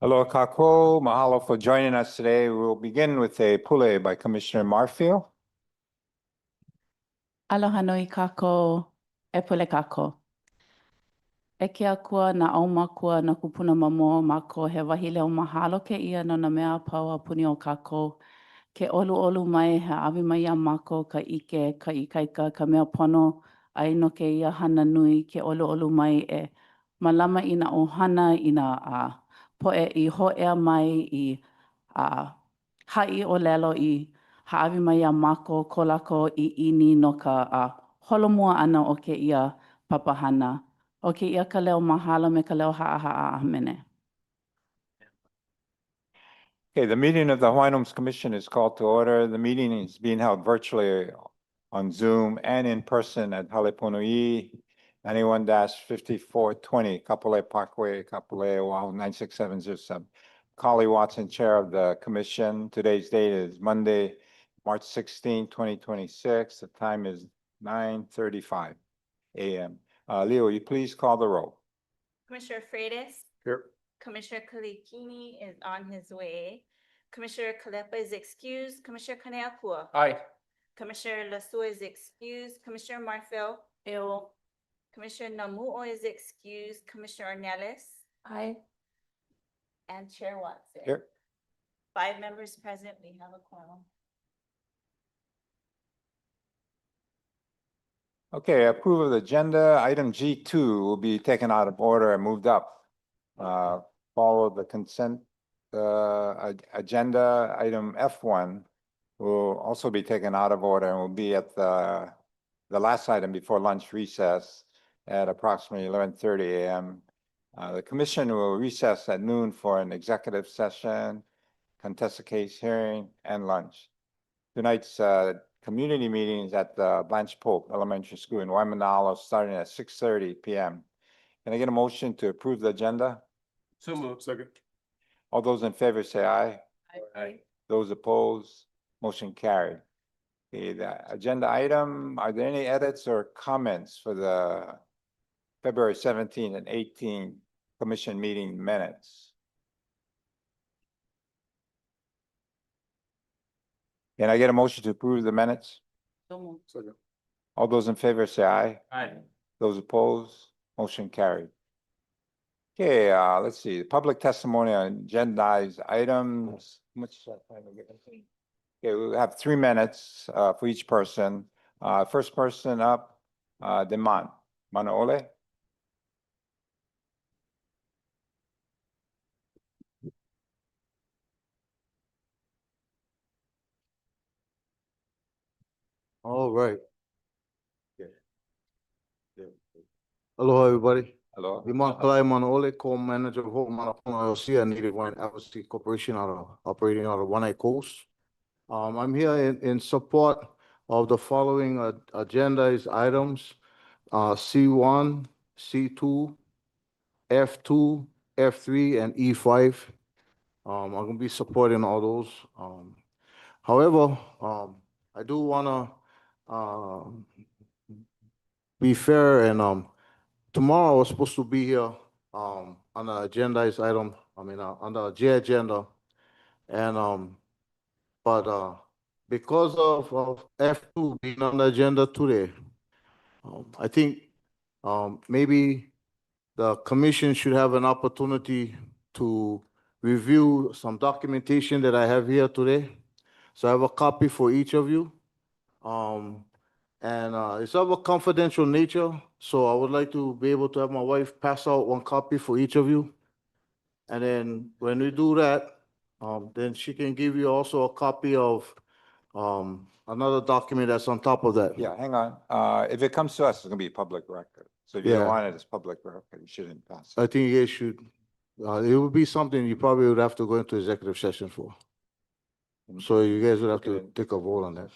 Aloha kako, mahalo for joining us today. We'll begin with a pule by Commissioner Marfield. Aloha nui kako, e pule kako. E ke akua na au makua na kupuna mamo mako he wahi leo mahalo ke ia no na mea paua puni o kako. Ke olu mai he awi mai a mako ka ike, ka ikaika, ka mea pono ai no ke ia hana nui ke olu mai e malama i na ohana i na poe i ho'ea mai i hai o lelo i haawi mai a mako ko lako i ini no ka holomua ana o ke ia papahana. O ke ia ka leo mahalo me ka leo haa mene. Okay, the meeting of the Hawaiian Commission is called to order. The meeting is being held virtually on Zoom and in person at Haleponui 91-5420 Kapolei Parkway, Kapolei, Oahu 96707. Carly Watson, Chair of the Commission. Today's date is Monday, March 16, 2026. The time is 9:35 a.m. Leo, will you please call the roll? Commissioner Freitas. Here. Commissioner Kalikini is on his way. Commissioner Kalepa is excused. Commissioner Kaneakua. Aye. Commissioner Lasua is excused. Commissioner Marfil. Eo. Commissioner Namuo is excused. Commissioner Ornelas. Aye. And Chair Watson. Here. 5 members present. We have a quorum. Okay, approval of the agenda. Item G2 will be taken out of order and moved up. Follow the consent agenda. Item F1 will also be taken out of order and will be at the last item before lunch recess at approximately 11:30 a.m. The commission will recess at noon for an executive session, contested case hearing, and lunch. Tonight's community meetings at the Blanche Pope Elementary School in Waimanalo starting at 6:30 p.m. Can I get a motion to approve the agenda? So moved. Second. All those in favor say aye. Aye. Those opposed, motion carried. Okay, the agenda item, are there any edits or comments for the February 17 and 18 commission meeting minutes? Can I get a motion to approve the minutes? Second. All those in favor say aye. Aye. Those opposed, motion carried. Okay, let's see, public testimony on agendized items. How much time we get? Okay, we have 3 minutes for each person. First person up, Demont Manaole. All right. Yeah. Aloha, everybody. Hello. Iman Kalai Manaole, co-manager of Hope Manapona LLC, a Native Hawaiian Advocacy Corporation operating out of One Coast. I'm here in support of the following agendized items, C1, C2, F2, F3, and E5. I'm gonna be supporting all those. However, I do wanna be fair and tomorrow I was supposed to be here on the agendized item, on the J agenda. And but because of F2 being on the agenda today, I think maybe the commission should have an opportunity to review some documentation that I have here today. So I have a copy for each of you. And it's of a confidential nature, so I would like to be able to have my wife pass out one copy for each of you. And then when we do that, then she can give you also a copy of another document that's on top of that. Yeah, hang on. If it comes to us, it's gonna be public record. So if you don't Yeah. want it as public record, you shouldn't pass it. I think you guys should, it would be something you probably would have to go into executive session for. So you guys would have to take a vote on that.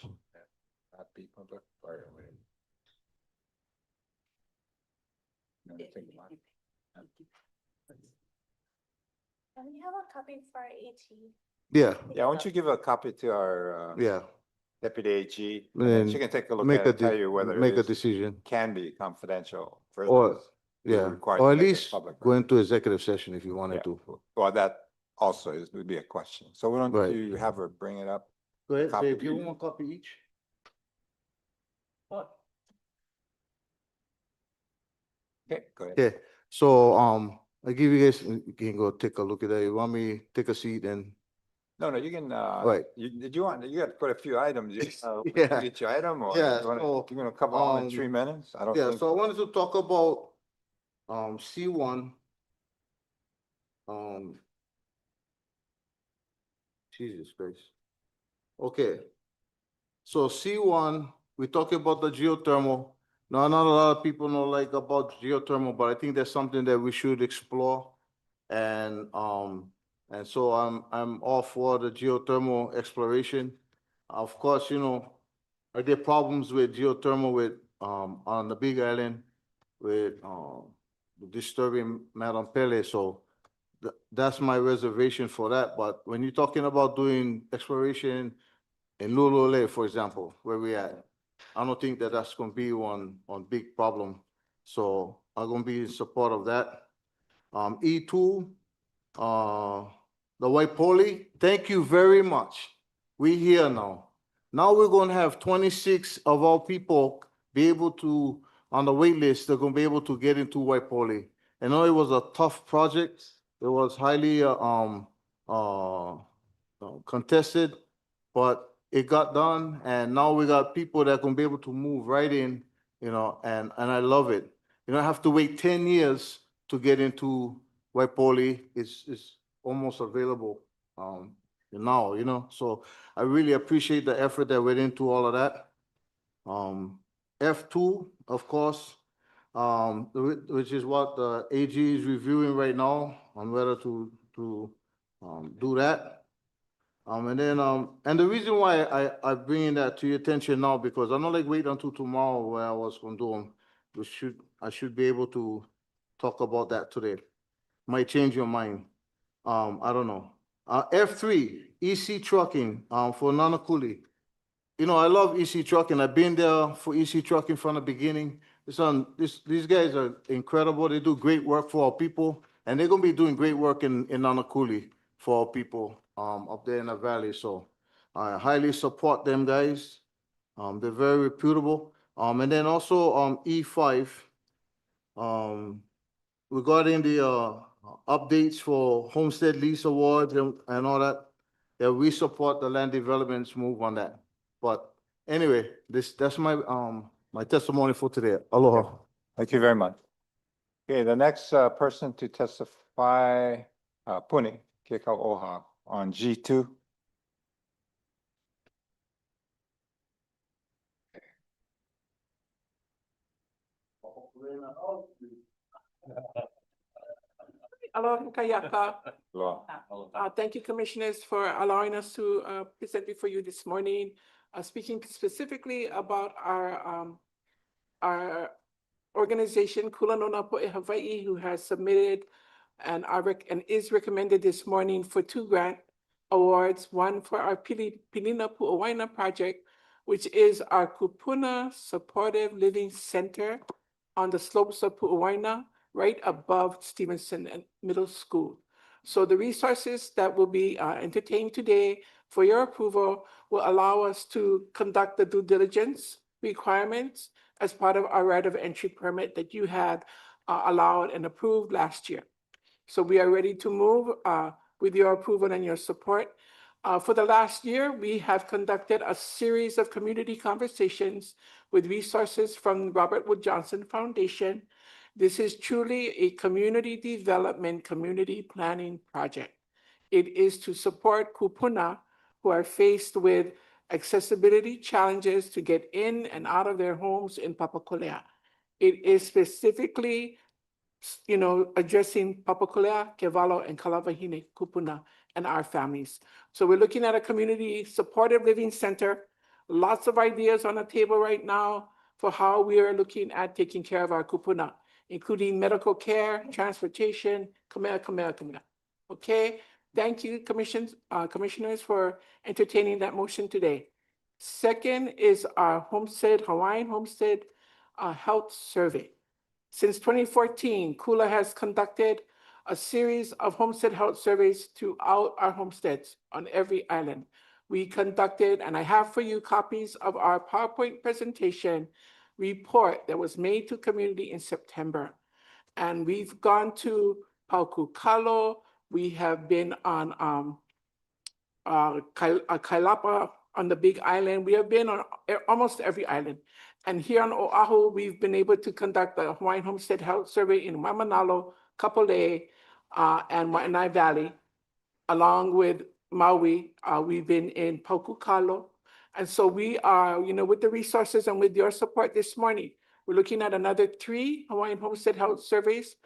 Not be public or whatever. No, think about it. And we have a copy for AT. Yeah, Yeah, why don't you give a copy to our yeah. deputy AG? And And then she can take a look Make at it, a, and tell you whether make a it is, decision. can be confidential. for Or, those who are yeah, required or to at make it least public go record. into executive session if you wanted Yeah. to. Or that also would be a question. So why don't Right. you have her bring it up? Go ahead, Copy. Dave, you want a copy each? Okay, go ahead. Okay, so, I give you guys, you can go take a look at that. You want me to take a seat and, No, you can, Right. did you want, you got quite a few items. Yeah. Get your item or Yeah, you wanna- so, you're gonna cover all in um, 3 minutes? I don't yeah, think. so I wanted to talk about, C1. Jesus Christ. Okay. So C1, we talk about the geothermal. Now, not a lot of people know like about geothermal, but I think that's something that we should explore. And so I'm all for the geothermal exploration. Of course, you know, are there problems with geothermal with, on the Big Island with, disturbing Madam Pele, so that's my reservation for that, but when you're talking about doing exploration in Lulule, for example, where we at, I don't think that that's gonna be one big problem, so I'm gonna be in support of that. E2, the white poly, thank you very much. We here now. Now we're gonna have 26 of our people be able to, on the wait list, they're gonna be able to get into white poly. I know it was a tough project. It was highly, contested, but it got done, and now we got people that gonna be able to move right in, you know, and I love it. You don't have to wait 10 years to get into white poly. It's almost available, now, you know, so I really appreciate the effort that went into all of that. F2, of course, which is what the AG is reviewing right now on whether to do that. And then, and the reason why I bring that to your attention now, because I'm not like wait until tomorrow where I was gonna do them. I should be able to talk about that today. Might change your mind. I don't know. F3, EC Trucking, for Nanakuli. You know, I love EC Trucking. I've been there for EC Trucking from the beginning. These guys are incredible. They do great work for our people, and they're gonna be doing great work in Nanakuli for our people, up there in the valley. So I highly support them guys. They're very reputable. And then also, E5, regarding the, updates for homestead lease awards and all that, that we support the land development's move on that. But anyway, that's my, my testimony for today. Aloha. Thank you very much. Okay, the next person to testify, Puni Kekau Oha on G2. Aloha Kayaka. Law. Thank you, commissioners, for allowing us to present before you this morning. Speaking specifically about our organization, Kulanona Po'e Hawaii, who has submitted and is recommended this morning for 2 grant awards. One for our Pilina Pu'awaina project, which is our Kupuna Supportive Living Center on the slopes of Pu'awaina, right above Stevenson Middle School. So the resources that will be entertained today for your approval will allow us to conduct the due diligence requirements as part of our right of entry permit that you had allowed and approved last year. So we are ready to move with your approval and your support. For the last year, we have conducted a series of community conversations with resources from Robert Wood Johnson Foundation. This is truly a community development, community planning project. It is to support kupuna who are faced with accessibility challenges to get in and out of their homes in Papakolea. It is specifically, addressing Papakolea, Kevalo, and Kalavahine kupuna and our families. So we're looking at a community supportive living center. Lots of ideas on the table right now for how we are looking at taking care of our kupuna, including medical care, transportation, kamea. Okay, thank you, commissioners, for entertaining that motion today. Second is our Hawaiian Homestead Health Survey. Since 2014, KULA has conducted a series of homestead health surveys throughout our homesteads on every island. We conducted, and I have for you copies of our PowerPoint presentation report that was made to community in September. And we've gone to Paukukalo, we have been on Kailapa on the Big Island. We have been on almost every island. And here on Oahu, we've been able to conduct the Hawaiian Homestead Health Survey in Waimanalo, Kapolei, and Waianae Valley, along with Maui. We've been in Paukukalo. And so we are, with the resources and with your support this morning, we're looking at another 3 Hawaiian Homestead Health Surveys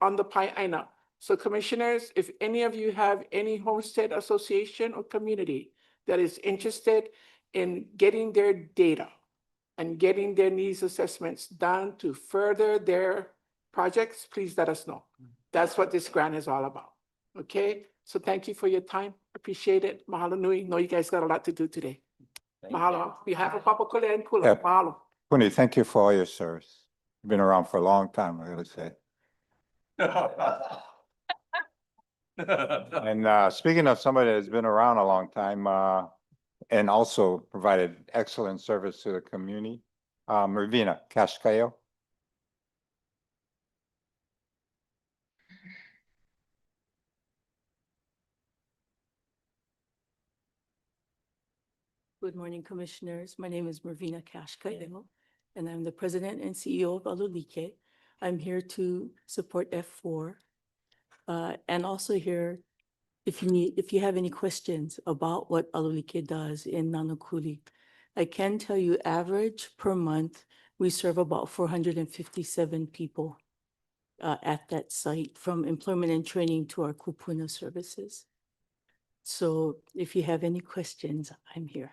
on the Pai'aina. So commissioners, if any of you have any homestead association or community that is interested in getting their data and getting their needs assessments done to further their projects, please let us know. That's what this grant is all about. Okay, so thank you for your time. Appreciate it. Mahalo nui. Know you guys got a lot to do today. Mahalo. We have a Papa Kole and Kula. Yeah. Mahalo. Puni, thank you for all your service. You've been around for a long time, I gotta say. And speaking of somebody that's been around a long time, and also provided excellent service to the community, Ravina Kashkayo. Good morning, Commissioners. My name is Marvina Kashkayo, and I'm the President and CEO of Alulike. I'm here to support F4, and also here if you have any questions about what Alulike does in Nanakuli. I can tell you average per month, we serve about 457 people at that site, from employment and training to our kupuna services. So if you have any questions, I'm here.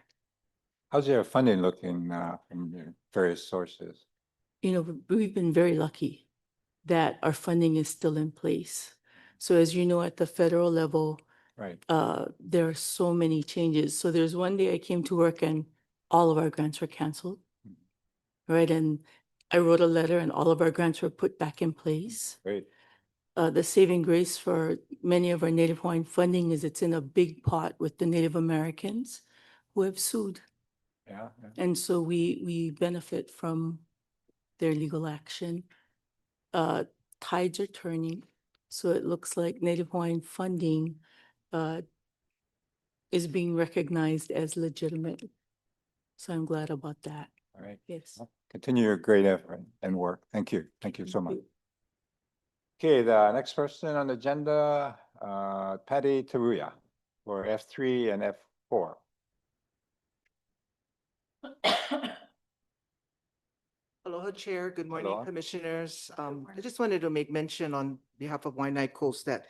How's your funding looking from your various sources? We've been very lucky that our funding is still in place. So as you know, at the federal level, Right. there are so many changes. So there's one day I came to work and all of our grants were canceled, right? And I wrote a letter and all of our grants were put back in place. Great. The saving grace for many of our Native Hawaiian funding is it's in a big pot with the Native Americans who have sued. Yeah. And so we benefit from their legal action. Tides are turning, so it looks like Native Hawaiian funding is being recognized as legitimate. So I'm glad about that. All right. Yes. Well, continue your great effort and work. Thank you. Thank you so much. Okay, the next person on the agenda, Patty Taruya for F3 and F4. Aloha Chair, good morning, Aloha. Commissioners. I just wanted to make mention on behalf of Waianae Coast that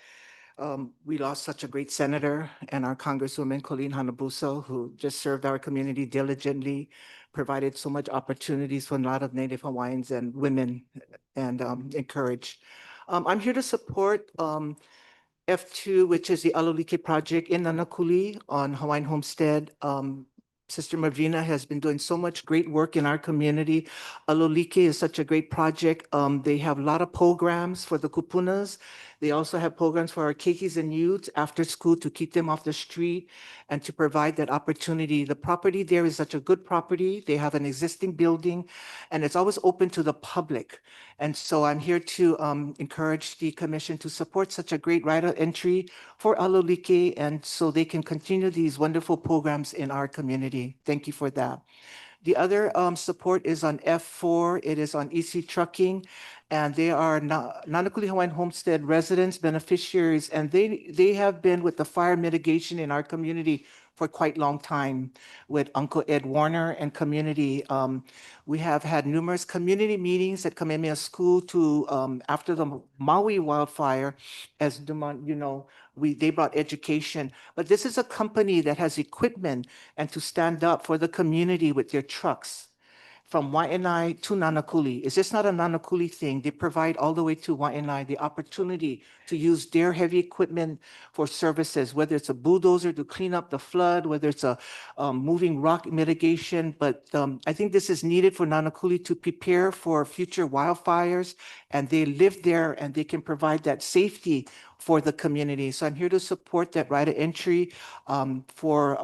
we lost such a great senator and our Congresswoman Colleen Hanabusa, who just served our community diligently, provided so much opportunities for a lot of Native Hawaiians and women, and encouraged. I'm here to support F2, which is the Alulike project in Nanakuli on Hawaiian Homestead. Sister Marvina has been doing so much great work in our community. Alulike is such a great project. They have a lot of programs for the kupunas. They also have programs for our keikis and youths after school to keep them off the street and to provide that opportunity. The property there is such a good property. They have an existing building and it's always open to the public. And so I'm here to encourage the commission to support such a great right of entry for Alulike, and so they can continue these wonderful programs in our community. Thank you for that. The other support is on F4. It is on EC Trucking, and they are Nanakuli Hawaiian Homestead residents, beneficiaries, and they have been with the fire mitigation in our community for quite a long time with Uncle Ed Warner and community. We have had numerous community meetings at Kamehameha School to after the Maui wildfire, as you know, they brought education. But this is a company that has equipment and to stand up for the community with their trucks. from Waianae to Nanakuli. It's just not a Nanakuli thing. They provide all the way to Waianae the opportunity to use their heavy equipment for services, whether it's a bulldozer to clean up the flood, whether it's a moving rock mitigation. But I think this is needed for Nanakuli to prepare for future wildfires. And they live there and they can provide that safety for the community. So I'm here to support that right of entry for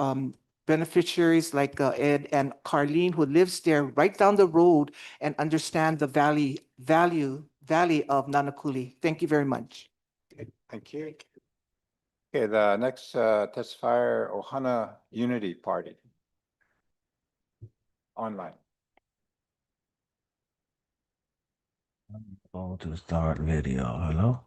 beneficiaries like Ed and Carlene, who lives there right down the road and understand the valley of Nanakuli. Thank you very much. Thank you. Okay, the next testifier, Ohana Unity Party. Online. Go to start video. Hello.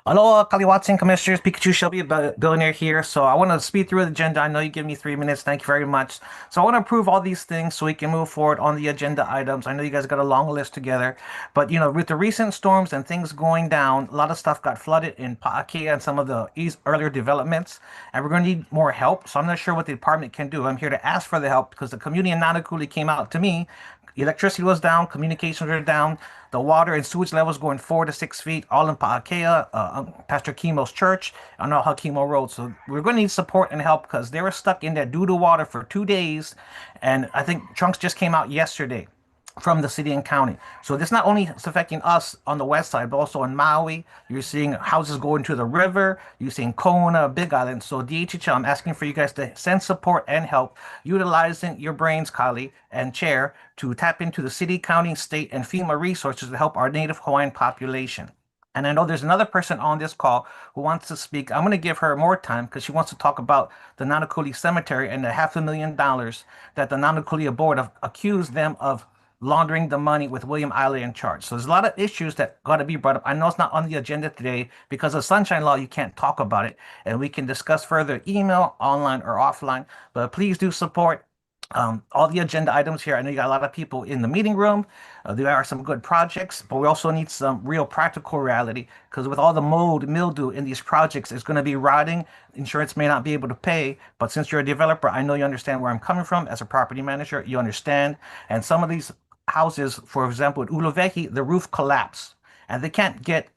Aloha, Kaliwatsin Commissioners. Pikachu Shelby, a billionaire here. So I want to speed through the agenda. I know you give me 3 minutes. Thank you very much. So I want to approve all these things so we can move forward on the agenda items. I know you guys got a long list together, but with the recent storms and things going down, a lot of stuff got flooded in Pa'akea and some of the earlier developments, and we're going to need more help. So I'm not sure what the department can do. I'm here to ask for the help because the community in Nanakuli came out to me. Electricity was down, communications were down, the water and sewage levels going 4 to 6 feet, all in Pa'akea, Pastor Chemo's church, on Hakimo Road. So we're going to need support and help because they were stuck in that doo-doo water for 2 days. And I think trunks just came out yesterday from the city and county. So this not only is affecting us on the west side, but also in Maui. You're seeing houses go into the river. You're seeing Kona, Big Island. So DHHL, I'm asking for you guys to send support and help, utilizing your brains, Kali and Chair, to tap into the city, county, state, and FEMA resources to help our Native Hawaiian population. And I know there's another person on this call who wants to speak. I'm going to give her more time because she wants to talk about the Nanakuli Cemetery and the $500,000 that the Nanakuli Board have accused them of laundering the money with William Eiley in charge. So there's a lot of issues that got to be brought up. I know it's not on the agenda today because of Sunshine Law. You can't talk about it, and we can discuss further email, online, or offline. But please do support all the agenda items here. I know you got a lot of people in the meeting room. There are some good projects, but we also need some real practical reality because with all the mildew in these projects, it's going to be rotting. Insurance may not be able to pay, but since you're a developer, I know you understand where I'm coming from. As a property manager, you understand. And some of these houses, for example, at Uluvehi, the roof collapsed and they can't get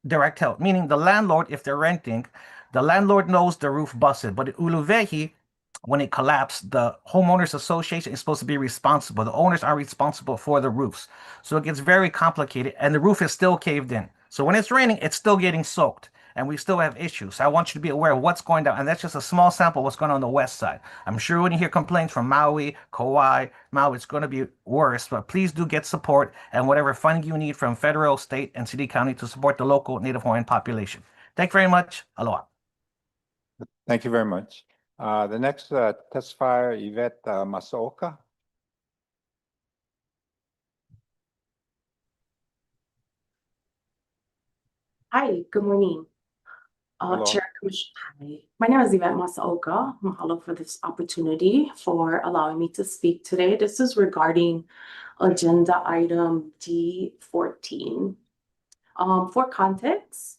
direct help, meaning the landlord, if they're renting, the landlord knows the roof busted, but at Uluvehi, when it collapsed, the homeowners association is supposed to be responsible. The owners are responsible for the roofs. So it gets very complicated and the roof is still caved in. So when it's raining, it's still getting soaked and we still have issues. So I want you to be aware of what's going down. And that's just a small sample of what's going on the west side. I'm sure when you hear complaints from Maui, Kauai, Maui, it's going to be worse, but please do get support and whatever funding you need from federal, state, and city, county to support the local Native Hawaiian population. Thank you very much. Aloha. Thank you very much. The next testifier, Yvette Masaoka. Hi, good morning. Hello. Chair Commissioner, hi. My name is Yvette Masaoka. Mahalo for this opportunity for allowing me to speak today. This is regarding agenda item D14. For context,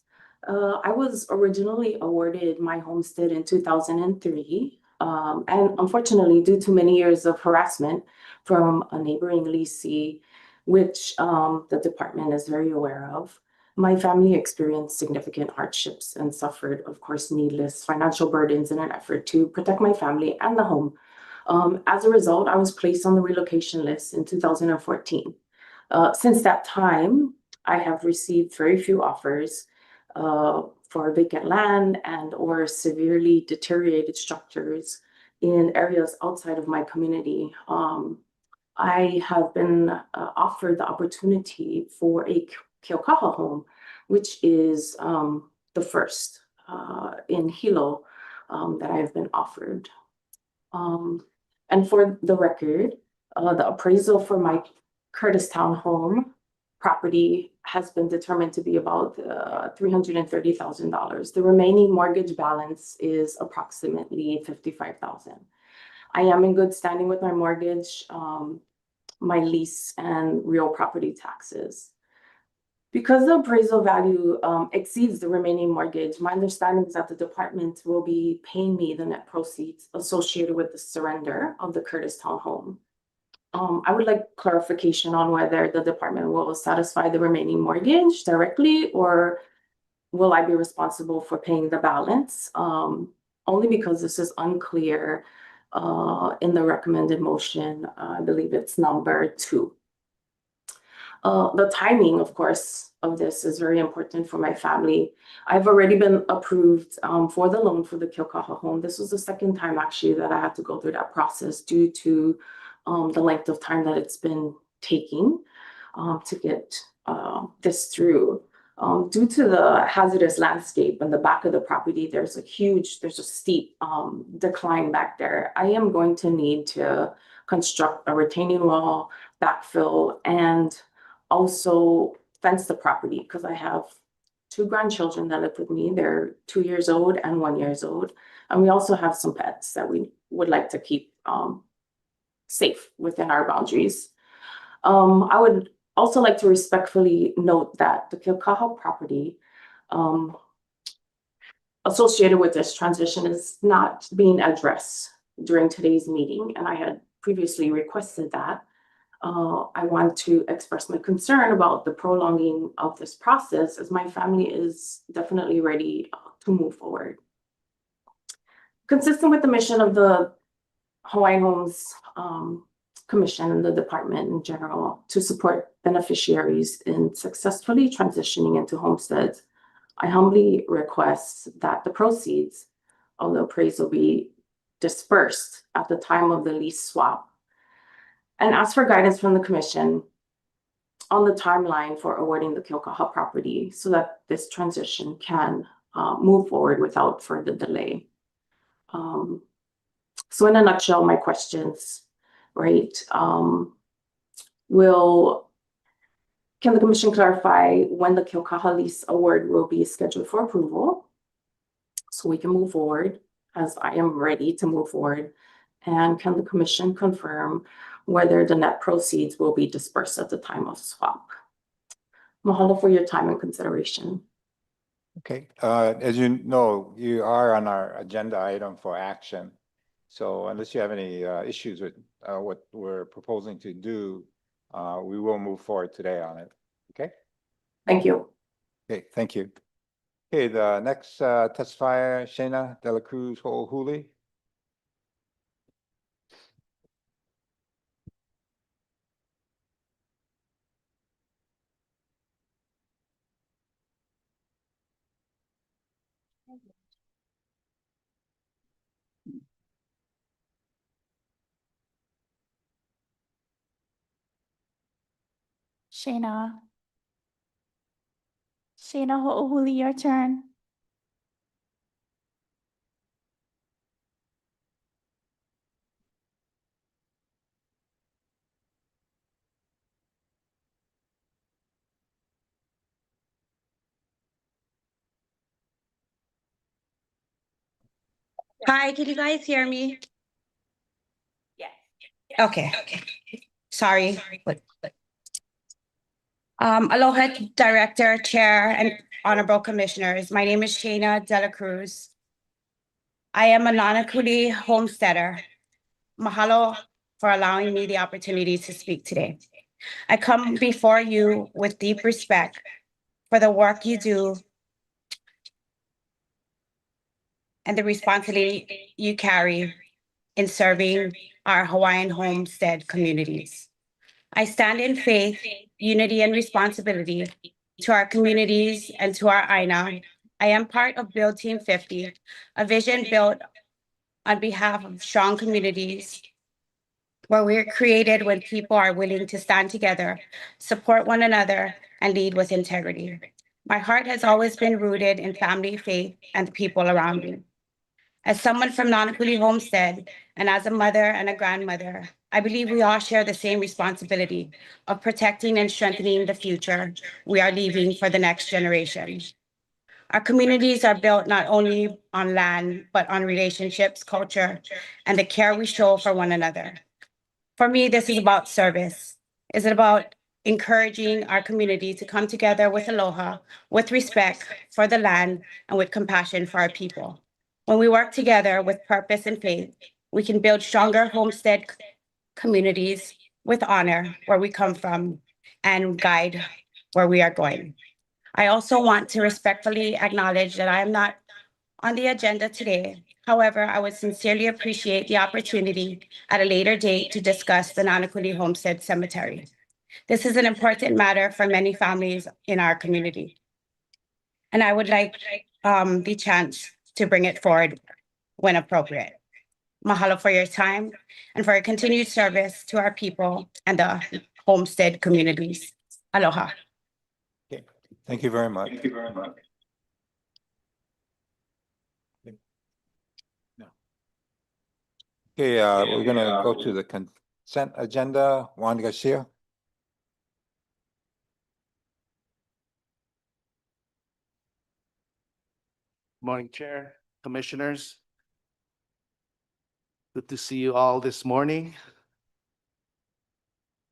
I was originally awarded my homestead in 2003. And unfortunately, due to many years of harassment from a neighboring leasee, which the department is very aware of, my family experienced significant hardships and suffered, of course, needless financial burdens in an effort to protect my family and the home. As a result, I was placed on the relocation list in 2014. Since that time, I have received very few offers for vacant land and or severely deteriorated structures in areas outside of my community. I have been offered the opportunity for a Keaukaha home, which is the first in Hilo that I have been offered. And for the record, the appraisal for my Curtistown home property has been determined to be about $330,000. The remaining mortgage balance is approximately $55,000. I am in good standing with my mortgage, my lease, and real property taxes. Because the appraisal value exceeds the remaining mortgage, my understanding is that the department will be paying me the net proceeds associated with the surrender of the Curtistown home. I would like clarification on whether the department will satisfy the remaining mortgage directly, or will I be responsible for paying the balance? Only because this is unclear in the recommended motion. I believe it's number 2. The timing, of course, of this is very important for my family. I've already been approved for the loan for the Kilkaha home. This was the second time actually that I had to go through that process due to the length of time that it's been taking to get this through. Due to the hazardous landscape in the back of the property, there's a steep decline back there. I am going to need to construct a retaining wall, backfill, and also fence the property because I have 2 grandchildren that live with me. They're 2 years old and 1 year old. And we also have some pets that we would like to keep safe within our boundaries. I would also like to respectfully note that the Kilkaha property associated with this transition is not being addressed during today's meeting, and I had previously requested that. I want to express my concern about the prolonging of this process, as my family is definitely ready to move forward. Consistent with the mission of the Hawaiian Homes Commission and the department in general to support beneficiaries in successfully transitioning into homesteads, I humbly request that the proceeds of the appraisal be dispersed at the time of the lease swap, and ask for guidance from the commission on the timeline for awarding the Kilkaha property so that this transition can move forward without further delay. So in a nutshell, my questions, right? Can the commission clarify when the Kilkaha lease award will be scheduled for approval so we can move forward, as I am ready to move forward? And can the commission confirm whether the net proceeds will be dispersed at the time of swap? Mahalo for your time and consideration. Okay, as you know, you are on our agenda item for action. So unless you have any issues with what we're proposing to do, we will move forward today on it. Okay? Thank you. Okay, thank you. Okay, the next testifier, Shayna Dela Cruz Ho'ohuli. Shayna. Shayna Ho'ohuli, your turn. Hi, can you guys hear me? Yes. Okay. Sorry. Aloha, Director, Chair, and Honorable Commissioners. My name is Shayna Dela Cruz. I am a Nanakuli homesteader. Mahalo for allowing me the opportunity to speak today. I come before you with deep respect for the work you do and the responsibility you carry in serving our Hawaiian homestead communities. I stand in faith, unity, and responsibility to our communities and to our Aina. I am part of Build Team 50, a vision built on behalf of strong communities where we're created when people are willing to stand together, support one another, and lead with integrity. My heart has always been rooted in family, faith, and the people around me. As someone from Nanakuli Homestead, and as a mother and a grandmother, I believe we all share the same responsibility of protecting and strengthening the future we are leaving for the next generation. Our communities are built not only on land, but on relationships, culture, and the care we show for one another. For me, this is about service. Is it about encouraging our community to come together with aloha, with respect for the land, and with compassion for our people? When we work together with purpose and faith, we can build stronger homestead communities with honor where we come from and guide where we are going. I also want to respectfully acknowledge that I am not on the agenda today. However, I would sincerely appreciate the opportunity at a later date to discuss the Nanakuli Homestead Cemetery. This is an important matter for many families in our community. And I would like the chance to bring it forward when appropriate. Mahalo for your time and for your continued service to our people and the homestead communities. Aloha. Okay, thank you very much. Okay, we're gonna go to the consent agenda. Juan Garcia. Morning, Chair, Commissioners. Good to see you all this morning.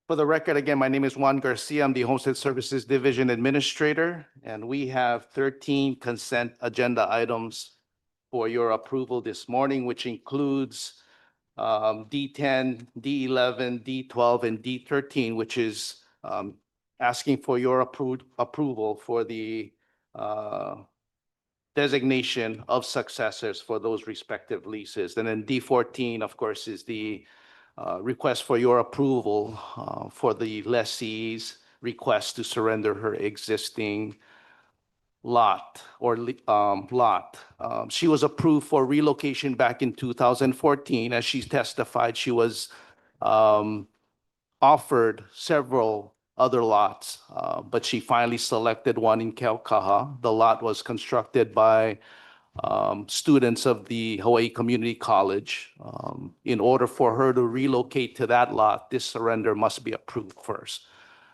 For the record, again, my name is Juan Garcia. I'm the Homestead Services Division Administrator, and we have 13 consent agenda items for your approval this morning, which includes D10, D11, D12, and D13, which is asking for your approval for the designation of successors for those respective leases. And then D14, of course, is the request for your approval for the lessee's request to surrender her existing lot or lot. She was approved for relocation back in 2014. As she's testified, she was offered several other lots, but she finally selected one in Keaukaha. The lot was constructed by students of the Hawaii Community College. In order for her to relocate to that lot, this surrender must be approved first.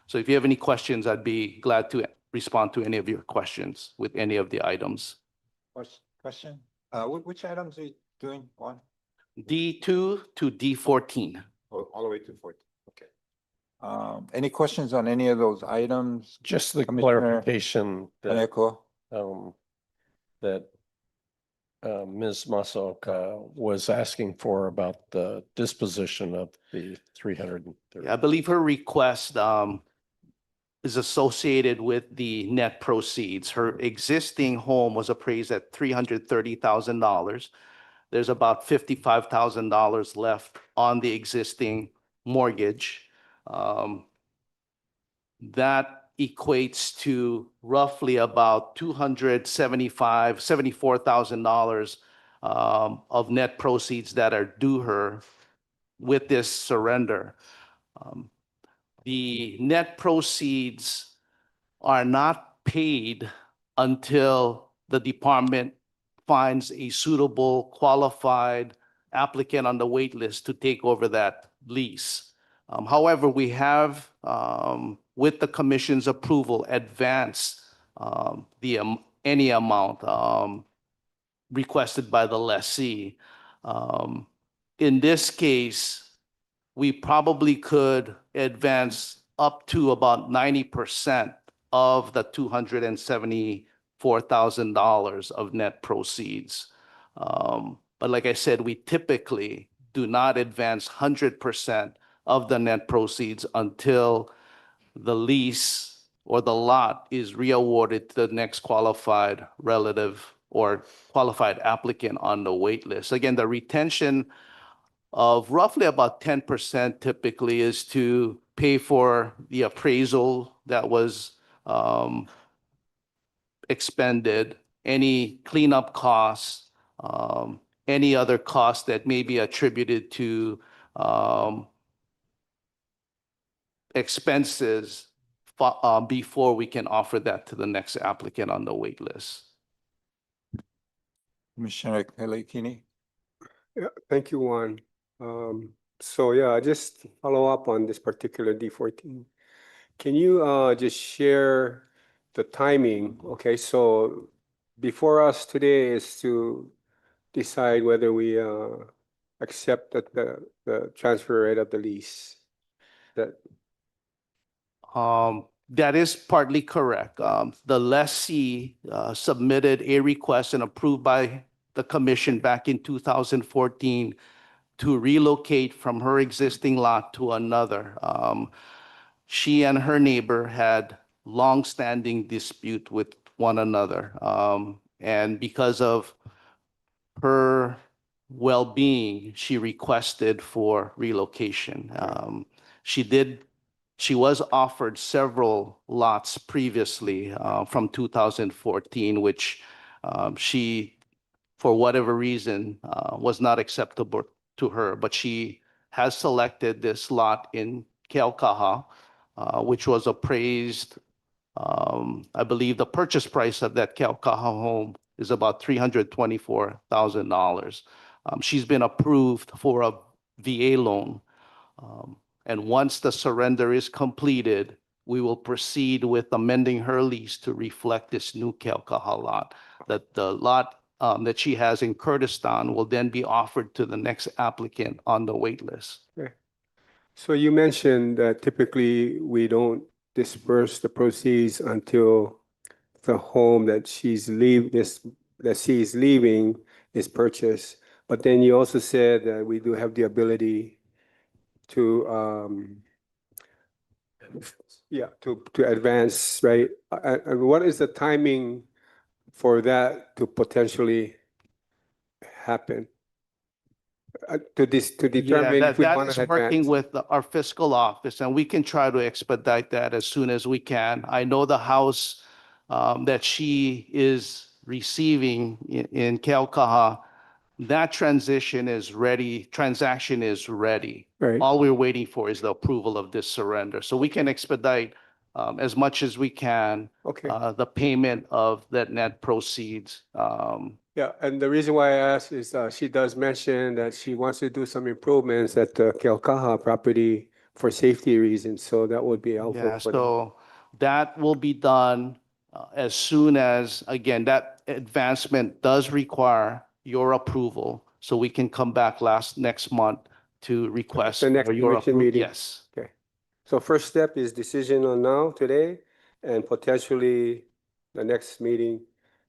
So if you have any questions, I'd be glad to respond to any of your questions with any of the items. Question? Which items are you doing? One? D2 to D14. All the way to 14. Okay. Any questions on any of those items? Just the Commissioner clarification that, Kaneko? that Ms. Masaoka was asking for about the disposition of the 330. I believe her request is associated with the net proceeds. Her existing home was appraised at $330,000. There's about $55,000 left on the existing mortgage. That equates to roughly about $74,000 of net proceeds that are due her with this surrender. The net proceeds are not paid until the department finds a suitable, qualified applicant on the wait list to take over that lease. However, we have, with the commission's approval, advanced any amount requested by the lessee. In this case, we probably could advance up to about 90% of the $274,000 of net proceeds. But like I said, we typically do not advance 100% of the net proceeds until the lease or the lot is reawarded to the next qualified relative or qualified applicant on the wait list. Again, the retention of roughly about 10% typically is to pay for the appraisal that was expended, any cleanup costs, any other costs that may be attributed to expenses before we can offer that to the next applicant on the wait list. Commissioner Kelekini? Yeah, thank you, Juan. So yeah, just follow up on this particular D14. Can you just share the timing? Okay, so before us today is to decide whether we accept that the transfer rate of the lease. That is partly correct. The lessee submitted a request and approved by the commission back in 2014 to relocate from her existing lot to another. She and her neighbor had long-standing dispute with one another. And because of her well-being, she requested for relocation. She was offered several lots previously from 2014, which she, for whatever reason, was not acceptable to her. But she has selected this lot in Keaukaha, which was appraised. I believe the purchase price of that Keaukaha home is about $324,000. She's been approved for a VA loan. And once the surrender is completed, we will proceed with amending her lease to reflect this new Keaukaha lot. That the lot that she has in Kurdistan will then be offered to the next applicant on the wait list. Okay. So you mentioned that typically we don't disperse the proceeds until the home that she's leaving is purchased. But then you also said that we do have the ability to to advance, right? And what is the timing for that to potentially happen? To determine if we That want is to working advance. with our fiscal office, and we can try to expedite that as soon as we can. I know the house that she is receiving in Keaukaha, that transaction is ready. Right. All we're waiting for is the approval of this surrender. So we can expedite as much as we can Okay. the payment of that net proceeds. Yeah, and the reason why I asked is she does mention that she wants to do some improvements at the Keaukaha property for safety reasons, so that would be helpful Yeah, for them. so that will be done as soon as, again, that advancement does require your approval, so we can come back next month to request The next for your commission approval. meeting. Yes, Okay, so first step is decision on now, today, and potentially the next meeting,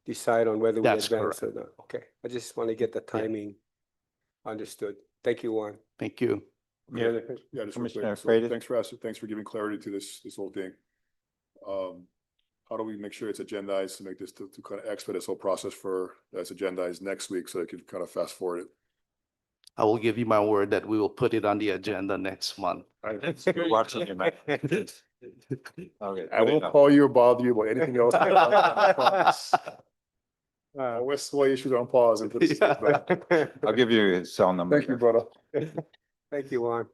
decide on whether we That's advance or not. Okay, I just want to get the timing understood. Thank you, Juan. thank you. Yeah. Yeah, just real Commissioner quick. So Freitas? thanks for giving clarity to this whole thing. How do we make sure it's agendized to make this to kind of expedite this whole process for that's agendized next week so I can kind of fast forward it? I will give you my word that we will put it on the agenda next month. Watching you, man. Okay. I won't call you or bother you about anything else. I promise. We'll sway issues on pause and put this back. I'll give you his cell number. Thank you, brother. Thank you, Juan.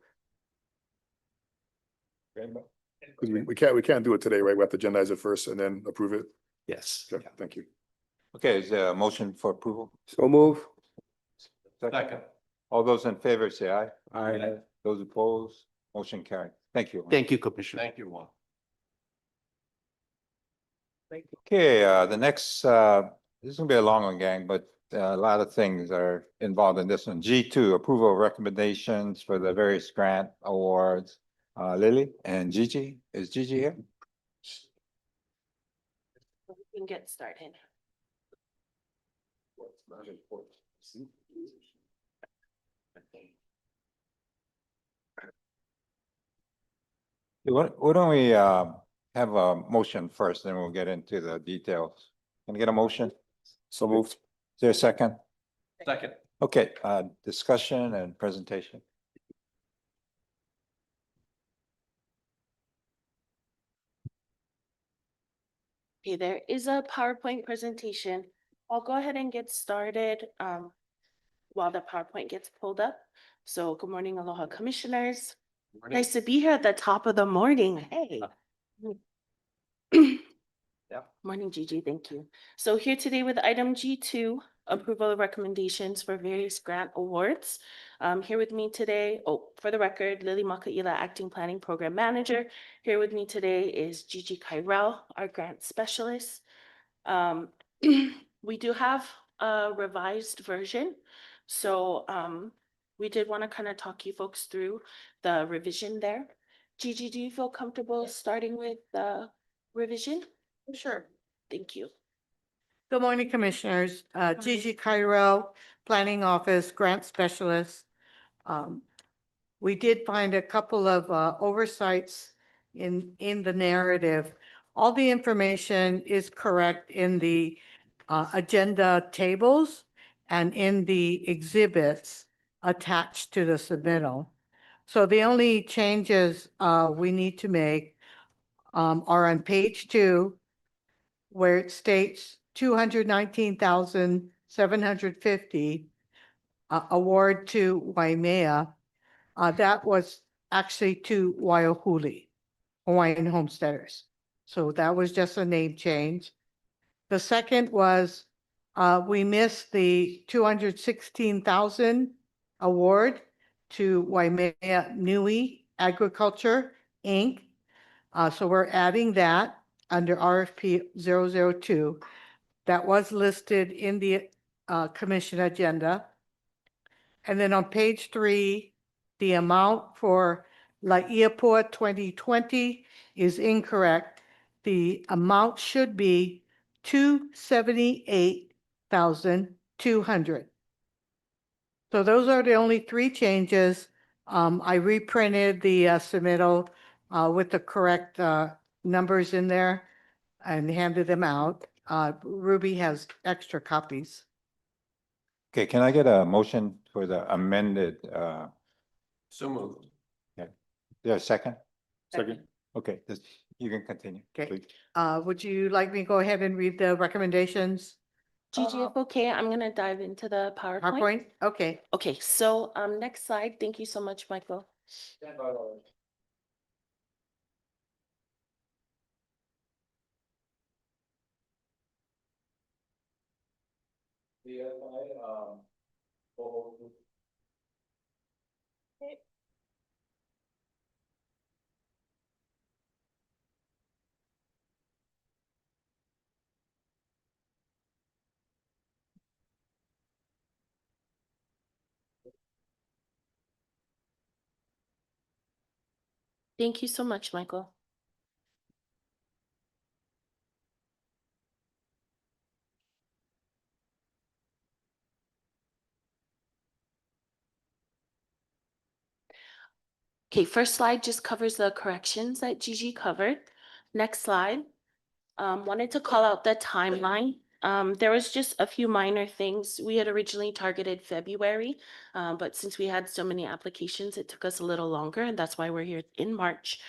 Because we can't do it today, right? We have to agendize it first and then approve it. Yes. Okay, thank you. Okay, is there a motion for approval? So move. Second. All those in favor say aye. Aye. Those opposed, motion carried. Thank you. Thank you, Commissioner. you, Juan. Okay, the next, this is gonna be a long one, gang, but a lot of things are involved in this one. G2, approval of recommendations for the various grant awards. Lily and Gigi, is Gigi here? We can get started. Why don't we have a motion first, then we'll get into the details. Can I get a motion? So moved. Is there a second? Second. Okay, discussion and presentation. Okay, there is a PowerPoint presentation. I'll go ahead and get started while the PowerPoint gets pulled up. So good morning, aloha commissioners. Nice to be here at the top of the morning. Hey. Morning, Gigi, thank you. So here today with item G2, approval of recommendations for various grant awards. Here with me today, for the record, Lily Makaila, Acting Planning Program Manager. Here with me today is Gigi Kyrell, our grant specialist. We do have a revised version. So we did want to kind of talk you folks through the revision there. Gigi, do you feel comfortable starting with the revision? Sure. Thank you. Good morning, Commissioners. Gigi Kyrell, Planning Office Grant Specialist. We did find a couple of oversights in the narrative. All the information is correct in the agenda tables and in the exhibits attached to the submittal. So the only changes we need to make are on page 2, where it states 219,750 award to Waimea. That was actually to Waiahuli, Hawaiian homesteaders. So that was just a name change. The second was we missed the 216,000 award to Waimea Nui Agriculture, Inc. So we're adding that under RFP 002. That was listed in the commission agenda. And then on page 3, the amount for Laiapua 2020 is incorrect. The amount should be 278,200. So those are the only 3 changes. I reprinted the submittal with the correct numbers in there and handed them out. Ruby has extra copies. Okay, can I get a motion for the amended, So moved. there a second? Second. Okay, you can continue. Okay. please. Would you like me to go ahead and read the recommendations? Gigi, if okay, I'm gonna dive into the PowerPoint. PowerPoint? Okay. Okay, so next slide. Thank you so much, Michael. Thank you so much, Michael. Okay, first slide just covers the corrections that Gigi covered. Next slide. Wanted to call out the timeline. There was just a few minor things. We had originally targeted February, but since we had so many applications, it took us a little longer, and that's why we're here in March.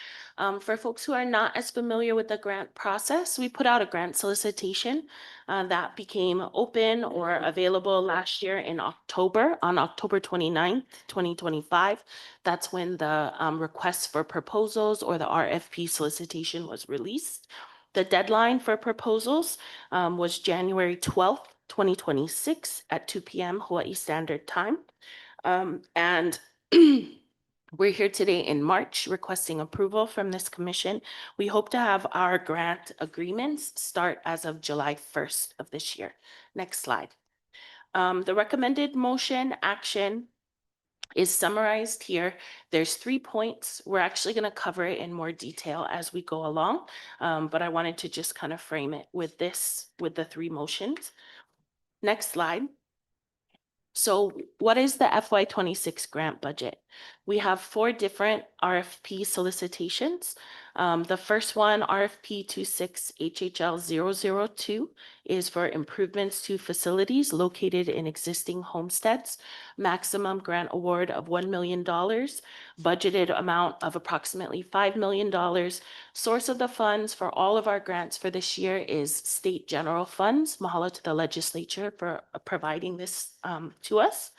For folks who are not as familiar with the grant process, we put out a grant solicitation that became open or available last year in October, on October 29th, 2025. That's when the request for proposals or the RFP solicitation was released. The deadline for proposals was January 12th, 2026 at 2 p.m. Hawaii Standard Time. And we're here today in March requesting approval from this commission. We hope to have our grant agreements start as of July 1st of this year. Next slide. The recommended motion action is summarized here. There's 3 points. We're actually going to cover it in more detail as we go along, but I wanted to just kind of frame it with the 3 motions. Next slide. So what is the FY26 grant budget? We have 4 different RFP solicitations. The first one, RFP 26HHL002, is for improvements to facilities located in existing homesteads. Maximum grant award of $1 million, budgeted amount of approximately $5 million. Source of the funds for all of our grants for this year is state general funds. Mahalo to the legislature for providing this to us.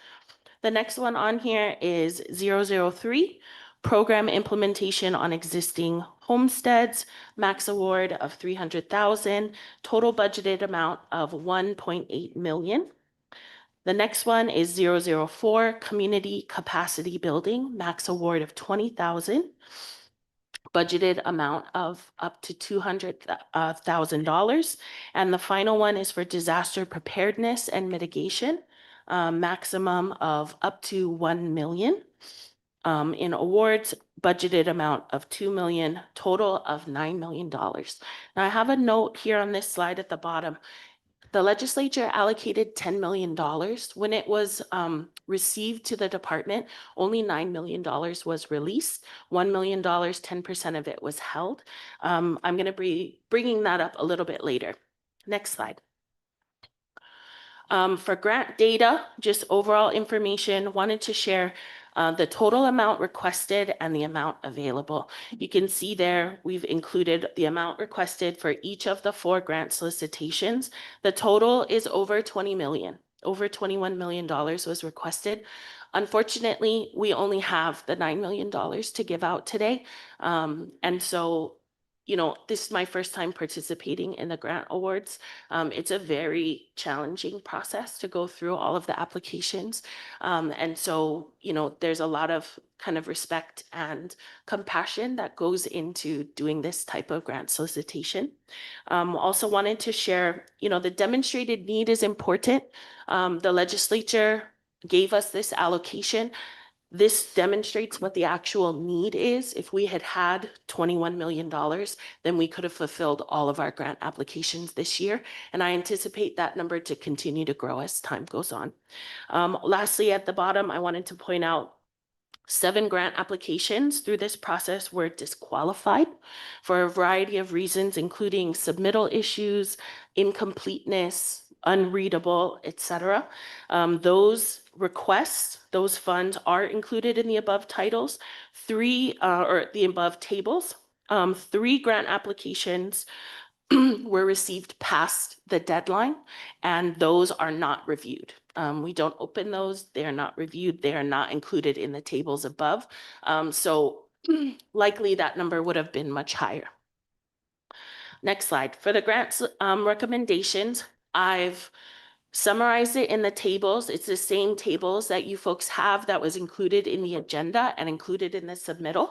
The next one on here is 003, program implementation on existing homesteads, max award of 300,000, total budgeted amount of 1.8 million. The next one is 004, community capacity building, max award of 20,000. Budgeted amount of up to $200,000. And the final one is for disaster preparedness and mitigation, maximum of up to 1 million. In awards, budgeted amount of 2 million, total of $9 million. Now I have a note here on this slide at the bottom. The legislature allocated $10 million. When it was received to the department, only $9 million was released. $1 million, 10% of it was held. I'm going to be bringing that up a little bit later. Next slide. For grant data, just overall information, wanted to share the total amount requested and the amount available. You can see there, we've included the amount requested for each of the 4 grant solicitations. The total is over 20 million. Over $21 million was requested. Unfortunately, we only have the $9 million to give out today. And so, you know, this is my first time participating in the grant awards. It's a very challenging process to go through all of the applications. And so, you know, there's a lot of kind of respect and compassion that goes into doing this type of grant solicitation. Also wanted to share, you know, the demonstrated need is important. The legislature gave us this allocation. This demonstrates what the actual need is. If we had had $21 million, then we could have fulfilled all of our grant applications this year. And I anticipate that number to continue to grow as time goes on. Lastly, at the bottom, I wanted to point out 7 grant applications through this process were disqualified for a variety of reasons, including submittal issues, incompleteness, unreadable, etc. Those requests, those funds are included in the above titles, or the above tables. 3 grant applications were received past the deadline, and those are not reviewed. We don't open those, they are not reviewed, they are not included in the tables above. So likely that number would have been much higher. Next slide. For the grants recommendations, I've summarized it in the tables. It's the same tables that you folks have that was included in the agenda and included in the submittal.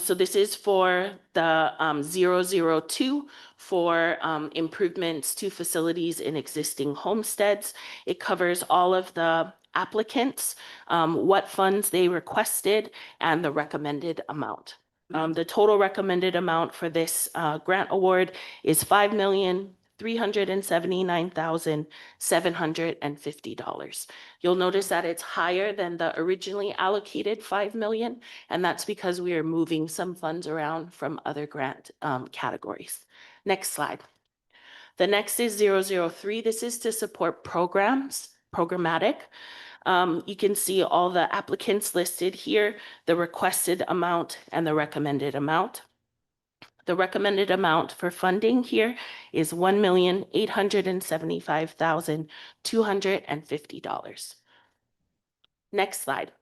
So this is for the 002 for improvements to facilities in existing homesteads. It covers all of the applicants, what funds they requested, and the recommended amount. The total recommended amount for this grant award is $5,379,750. You'll notice that it's higher than the originally allocated $5 million, and that's because we are moving some funds around from other grant categories. Next slide. The next is 003. This is to support programmatic. You can see all the applicants listed here, the requested amount and the recommended amount. The recommended amount for funding here is $1,875,250. Next slide.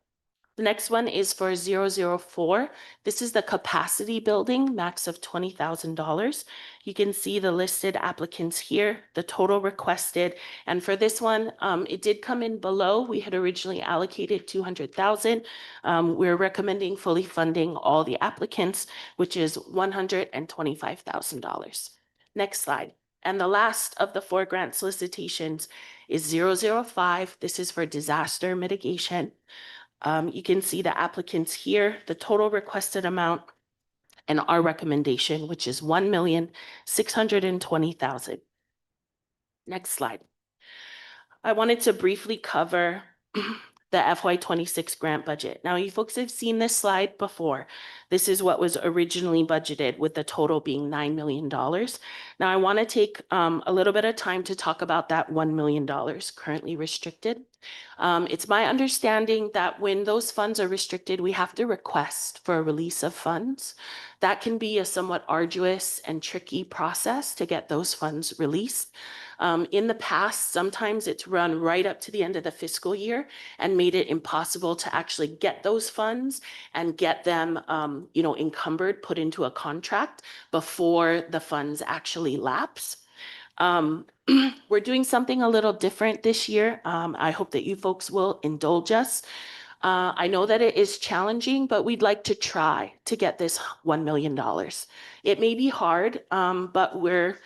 The next one is for 004. This is the capacity building, max of $20,000. You can see the listed applicants here, the total requested. And for this one, it did come in below. We had originally allocated $200,000. We're recommending fully funding all the applicants, which is $125,000. Next slide. And the last of the 4 grant solicitations is 005. This is for disaster mitigation. You can see the applicants here, the total requested amount, and our recommendation, which is $1,620,000. Next slide. I wanted to briefly cover the FY26 grant budget. Now, you folks have seen this slide before. This is what was originally budgeted, with the total being $9 million. Now, I want to take a little bit of time to talk about that $1 million currently restricted. It's my understanding that when those funds are restricted, we have to request for a release of funds. That can be a somewhat arduous and tricky process to get those funds released. In the past, sometimes it's run right up to the end of the fiscal year and made it impossible to actually get those funds and get them, encumbered, put into a contract before the funds actually lapse. We're doing something a little different this year. I hope that you folks will indulge us. I know that it is challenging, but we'd like to try to get this $1 million. It may be hard, but we're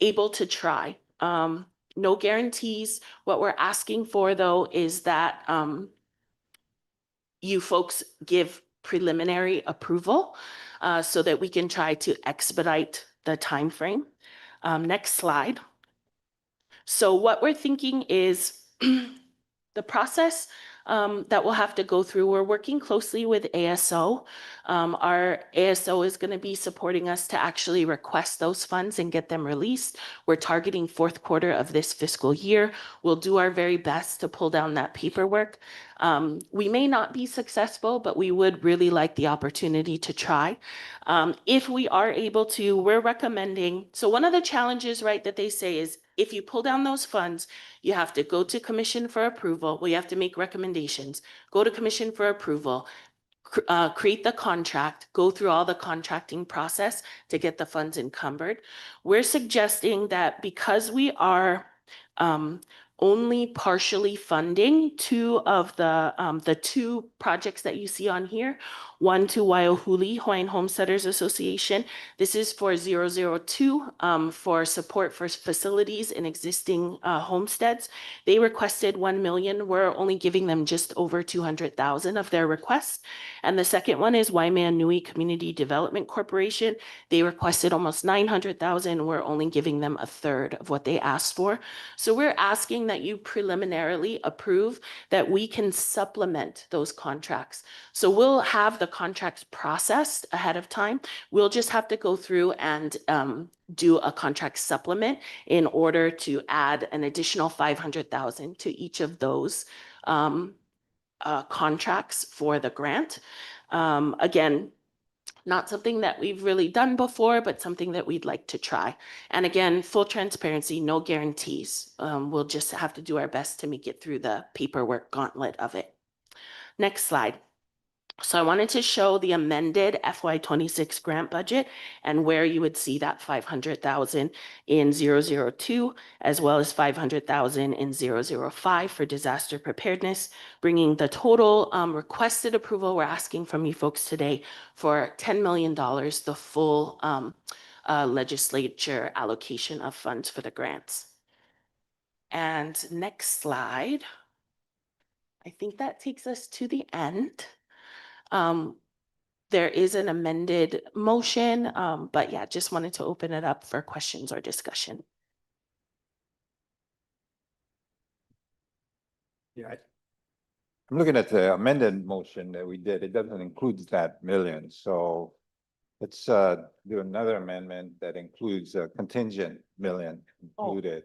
able to try. No guarantees. What we're asking for, though, is that you folks give preliminary approval so that we can try to expedite the timeframe. Next slide. So what we're thinking is the process that we'll have to go through. We're working closely with ASO. Our ASO is going to be supporting us to actually request those funds and get them released. We're targeting fourth quarter of this fiscal year. We'll do our very best to pull down that paperwork. We may not be successful, but we would really like the opportunity to try. If we are able to, we're recommending, so one of the challenges, right, that they say is if you pull down those funds, you have to go to commission for approval. Well, you have to make recommendations, go to commission for approval, create the contract, go through all the contracting process to get the funds encumbered. We're suggesting that because we are only partially funding two of the two projects that you see on here, one to Waiahuli, Hawaiian Homesteaders Association. This is for 002 for support for facilities in existing homesteads. They requested 1 million. We're only giving them just over 200,000 of their request. And the second one is Waimanui Community Development Corporation. They requested almost 900,000. We're only giving them a third of what they asked for. So we're asking that you preliminarily approve that we can supplement those contracts. So we'll have the contracts processed ahead of time. We'll just have to go through and do a contract supplement in order to add an additional 500,000 to each of those contracts for the grant. Again, not something that we've really done before, but something that we'd like to try. And again, full transparency, no guarantees. We'll just have to do our best to make it through the paperwork gauntlet of it. Next slide. So I wanted to show the amended FY26 grant budget and where you would see that 500,000 in 002, as well as 500,000 in 005 for disaster preparedness, bringing the total requested approval we're asking from you folks today for $10 million, the full legislature allocation of funds for the grants. And next slide. I think that takes us to the end. There is an amended motion, but yeah, just wanted to open it up for questions or discussion. Yeah. I'm looking at the amended motion that we did. It doesn't include that million. So let's do another amendment that includes a contingent million included.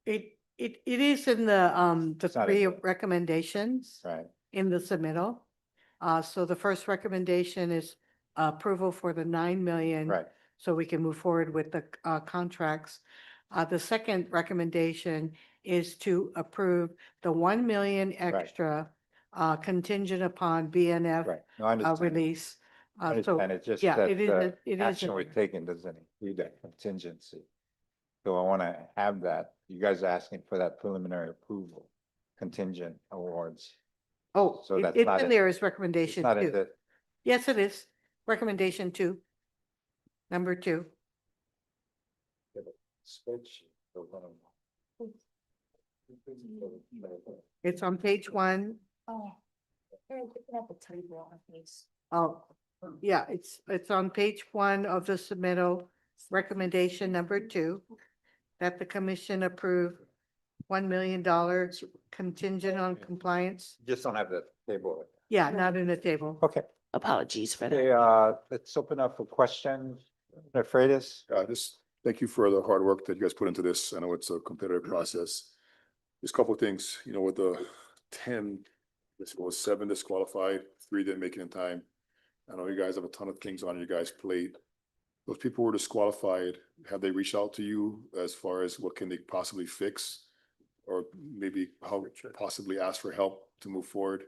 It is in the It's not in three the- recommendations Right. in the submittal. So the first recommendation is approval for the 9 million. Right. So we can move forward with the contracts. The second recommendation is to approve the 1 million extra contingent upon BNF Right. No, I understand. release. I understand. It's just yeah, that it is the it is action in we're there. taking doesn't include that contingency. So I want to have that. You guys are asking for that preliminary approval, contingent awards. Oh, So that's it's not in in- there as It's recommendation not in 2. the, Yes, it is. Recommendation 2. Number 2. spreadsheet. It's on page 1. Oh. They're looking at the table on page. Oh, yeah, it's on page 1 of the submittal, recommendation number 2, that the commission approve $1 million contingent on compliance. Just don't have the table. Yeah, not in the table. Okay. Apologies for Okay, that. let's open up for questions. Freitas? Just thank you for the hard work that you guys put into this. I know it's a competitive process. Just a couple of things, you know, with the 10, this was 7 disqualified, 3 didn't make it in time. I know you guys have a ton of things on your guys' plate. Those people who were disqualified, have they reached out to you as far as what can they possibly fix? Or maybe how possibly ask for help to move forward?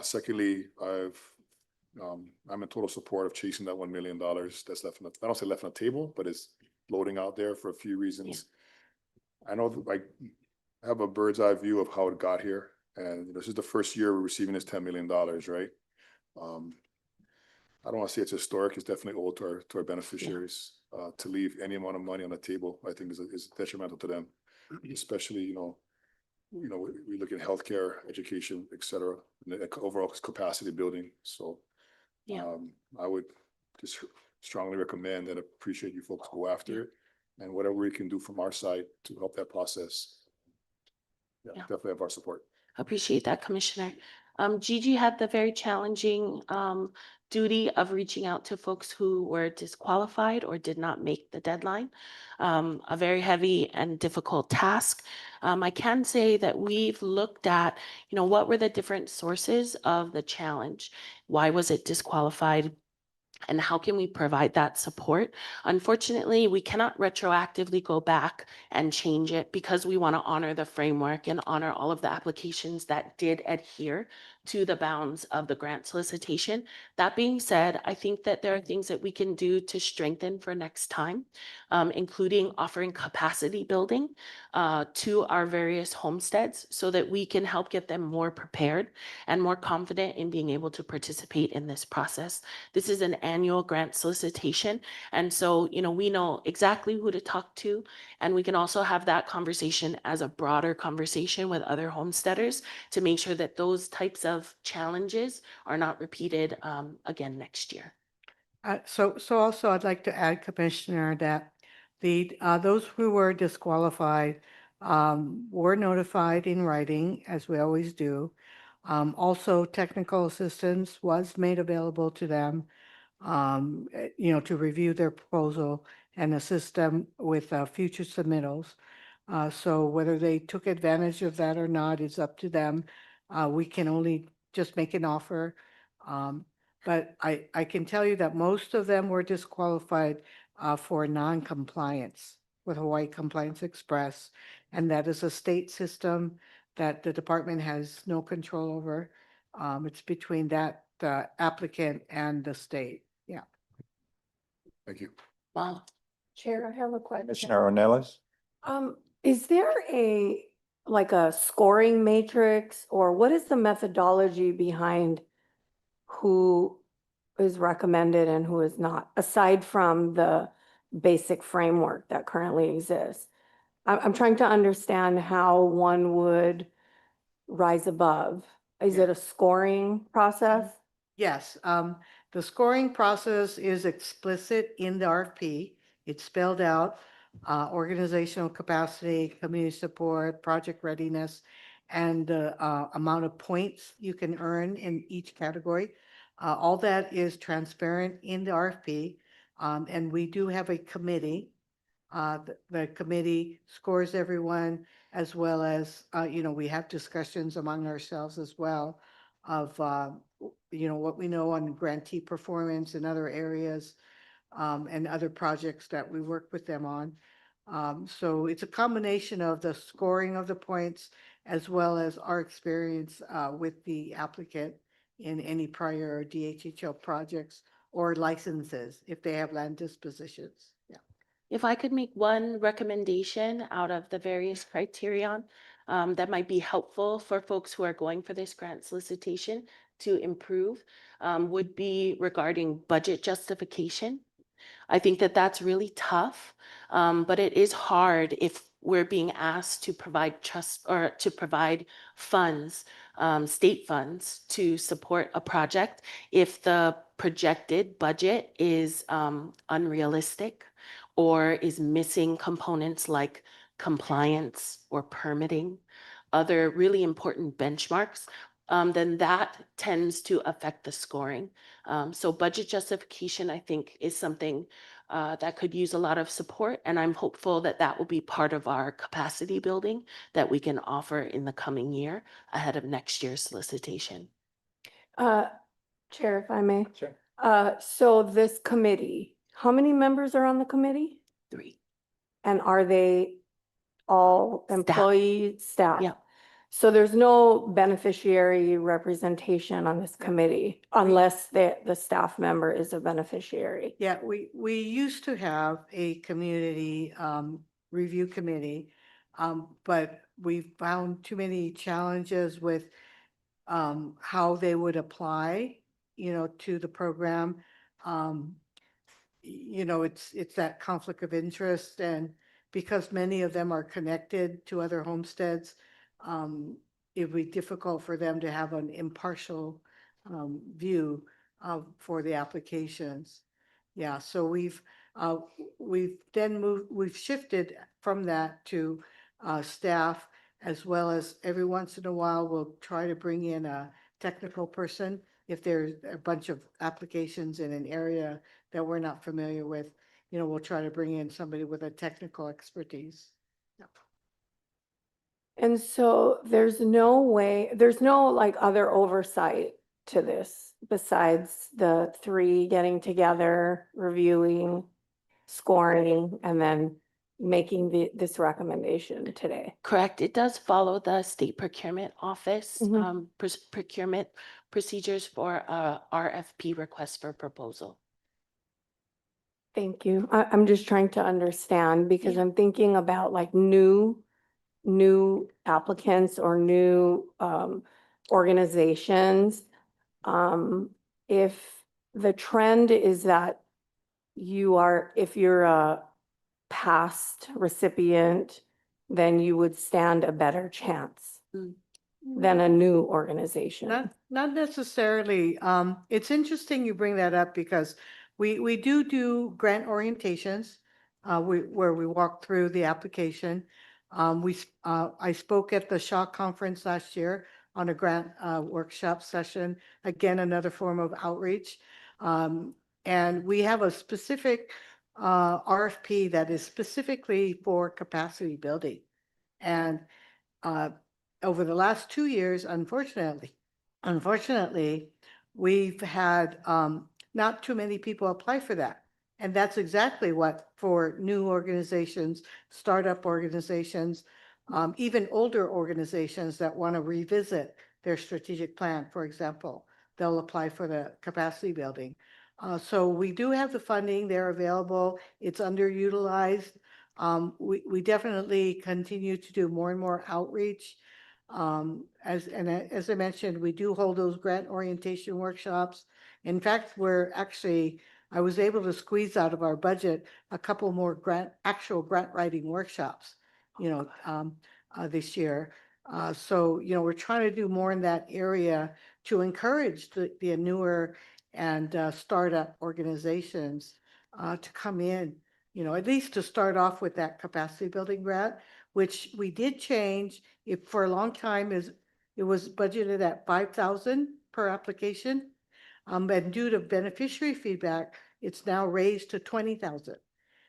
Secondly, I'm in total support of chasing that $1 million that's left on the, I don't say left on the table, but it's floating out there for a few reasons. I know that, like, I have a bird's eye view of how it got here. And this is the first year we're receiving this $10 million, right? I don't want to say it's historic. It's definitely old to our beneficiaries. To leave any amount of money on the table, I think is detrimental to them, especially, you know, we look at healthcare, education, et cetera, and the overall capacity building. So Yeah. I would just strongly recommend and appreciate you folks go after it. and whatever we can do from our side to help that process. Yeah, Yeah. definitely have our support. Appreciate that, Commissioner. Gigi had the very challenging duty of reaching out to folks who were disqualified or did not make the deadline. A very heavy and difficult task. I can say that we've looked at, what were the different sources of the challenge? Why was it disqualified? And how can we provide that support? Unfortunately, we cannot retroactively go back and change it because we want to honor the framework and honor all of the applications that did adhere to the bounds of the grant solicitation. That being said, I think that there are things that we can do to strengthen for next time, including offering capacity building to our various homesteads so that we can help get them more prepared and more confident in being able to participate in this process. This is an annual grant solicitation. And so, we know exactly who to talk to, and we can also have that conversation as a broader conversation with other homesteaders to make sure that those types of challenges are not repeated again next year. So also I'd like to add, Commissioner, that those who were disqualified were notified in writing, as we always do. Also, technical assistance was made available to them, to review their proposal and assist them with future submittals. So whether they took advantage of that or not is up to them. We can only just make an offer. But I can tell you that most of them were disqualified for non-compliance with Hawaii Compliance Express. And that is a state system that the department has no control over. It's between the applicant and the state. Yeah. Thank you. Wow. Chair, I have a question. Commissioner Ornelas? Is there like a scoring matrix, or what is the methodology behind who is recommended and who is not, aside from the basic framework that currently exists? I'm trying to understand how one would rise above. Is it a scoring process? Yes, the scoring process is explicit in the RFP. It's spelled out, organizational capacity, community support, project readiness, and the amount of points you can earn in each category. All that is transparent in the RFP. And we do have a committee. The committee scores everyone, as well as, we have discussions among ourselves as well of, what we know on grantee performance in other areas, and other projects that we work with them on. So it's a combination of the scoring of the points as well as our experience with the applicant in any prior DHHL projects or licenses if they have land dispositions. Yeah. If I could make one recommendation out of the various criterion that might be helpful for folks who are going for this grant solicitation to improve, would be regarding budget justification. I think that that's really tough, but it is hard if we're being asked to provide trust or to provide funds, state funds to support a project if the projected budget is unrealistic or is missing components like compliance or permitting, other really important benchmarks. Then that tends to affect the scoring. So budget justification, I think, is something that could use a lot of support, and I'm hopeful that that will be part of our capacity building that we can offer in the coming year ahead of next year's solicitation. Chair, if I may. Sure. So this committee, how many members are on the committee? 3. And are they all employees, staff? Yeah. So there's no beneficiary representation on this committee unless the staff member is a beneficiary. Yeah, we used to have a community review committee, but we found too many challenges with how they would apply, to the program. It's that conflict of interest, and because many of them are connected to other homesteads, it would be difficult for them to have an impartial view for the applications. Yeah, so we've we've shifted from that to staff, as well as every once in a while, we'll try to bring in a technical person if there's a bunch of applications in an area that we're not familiar with. We'll try to bring in somebody with a technical expertise. And so there's no like other oversight to this besides the three getting together, reviewing, scoring, and then making this recommendation today. Correct. It does follow the state procurement office Mhm. procurement procedures for RFP request for proposal. Thank you. I'm just trying to understand because Yeah. I'm thinking about like new applicants or new organizations. If the trend is that if you're a past recipient, then you would stand a better chance Mm. than a new organization. Not necessarily. It's interesting you bring that up because we do grant orientations, where we walk through the application. I spoke at the Shaw Conference last year on a grant workshop session, again, another form of outreach. And we have a specific RFP that is specifically for capacity building. And over the last 2 years, unfortunately, we've had not too many people apply for that. And that's exactly what, for new organizations, startup organizations, even older organizations that want to revisit their strategic plan, for example, they'll apply for the capacity building. So we do have the funding, they're available, it's underutilized. We definitely continue to do more and more outreach. As I mentioned, we do hold those grant orientation workshops. In fact, I was able to squeeze out of our budget a couple more actual grant writing workshops, this year. So, we're trying to do more in that area to encourage the newer and startup organizations to come in, at least to start off with that capacity building grant, which we did change. If for a long time it was budgeted at 5,000 per application. And due to beneficiary feedback, it's now raised to 20,000.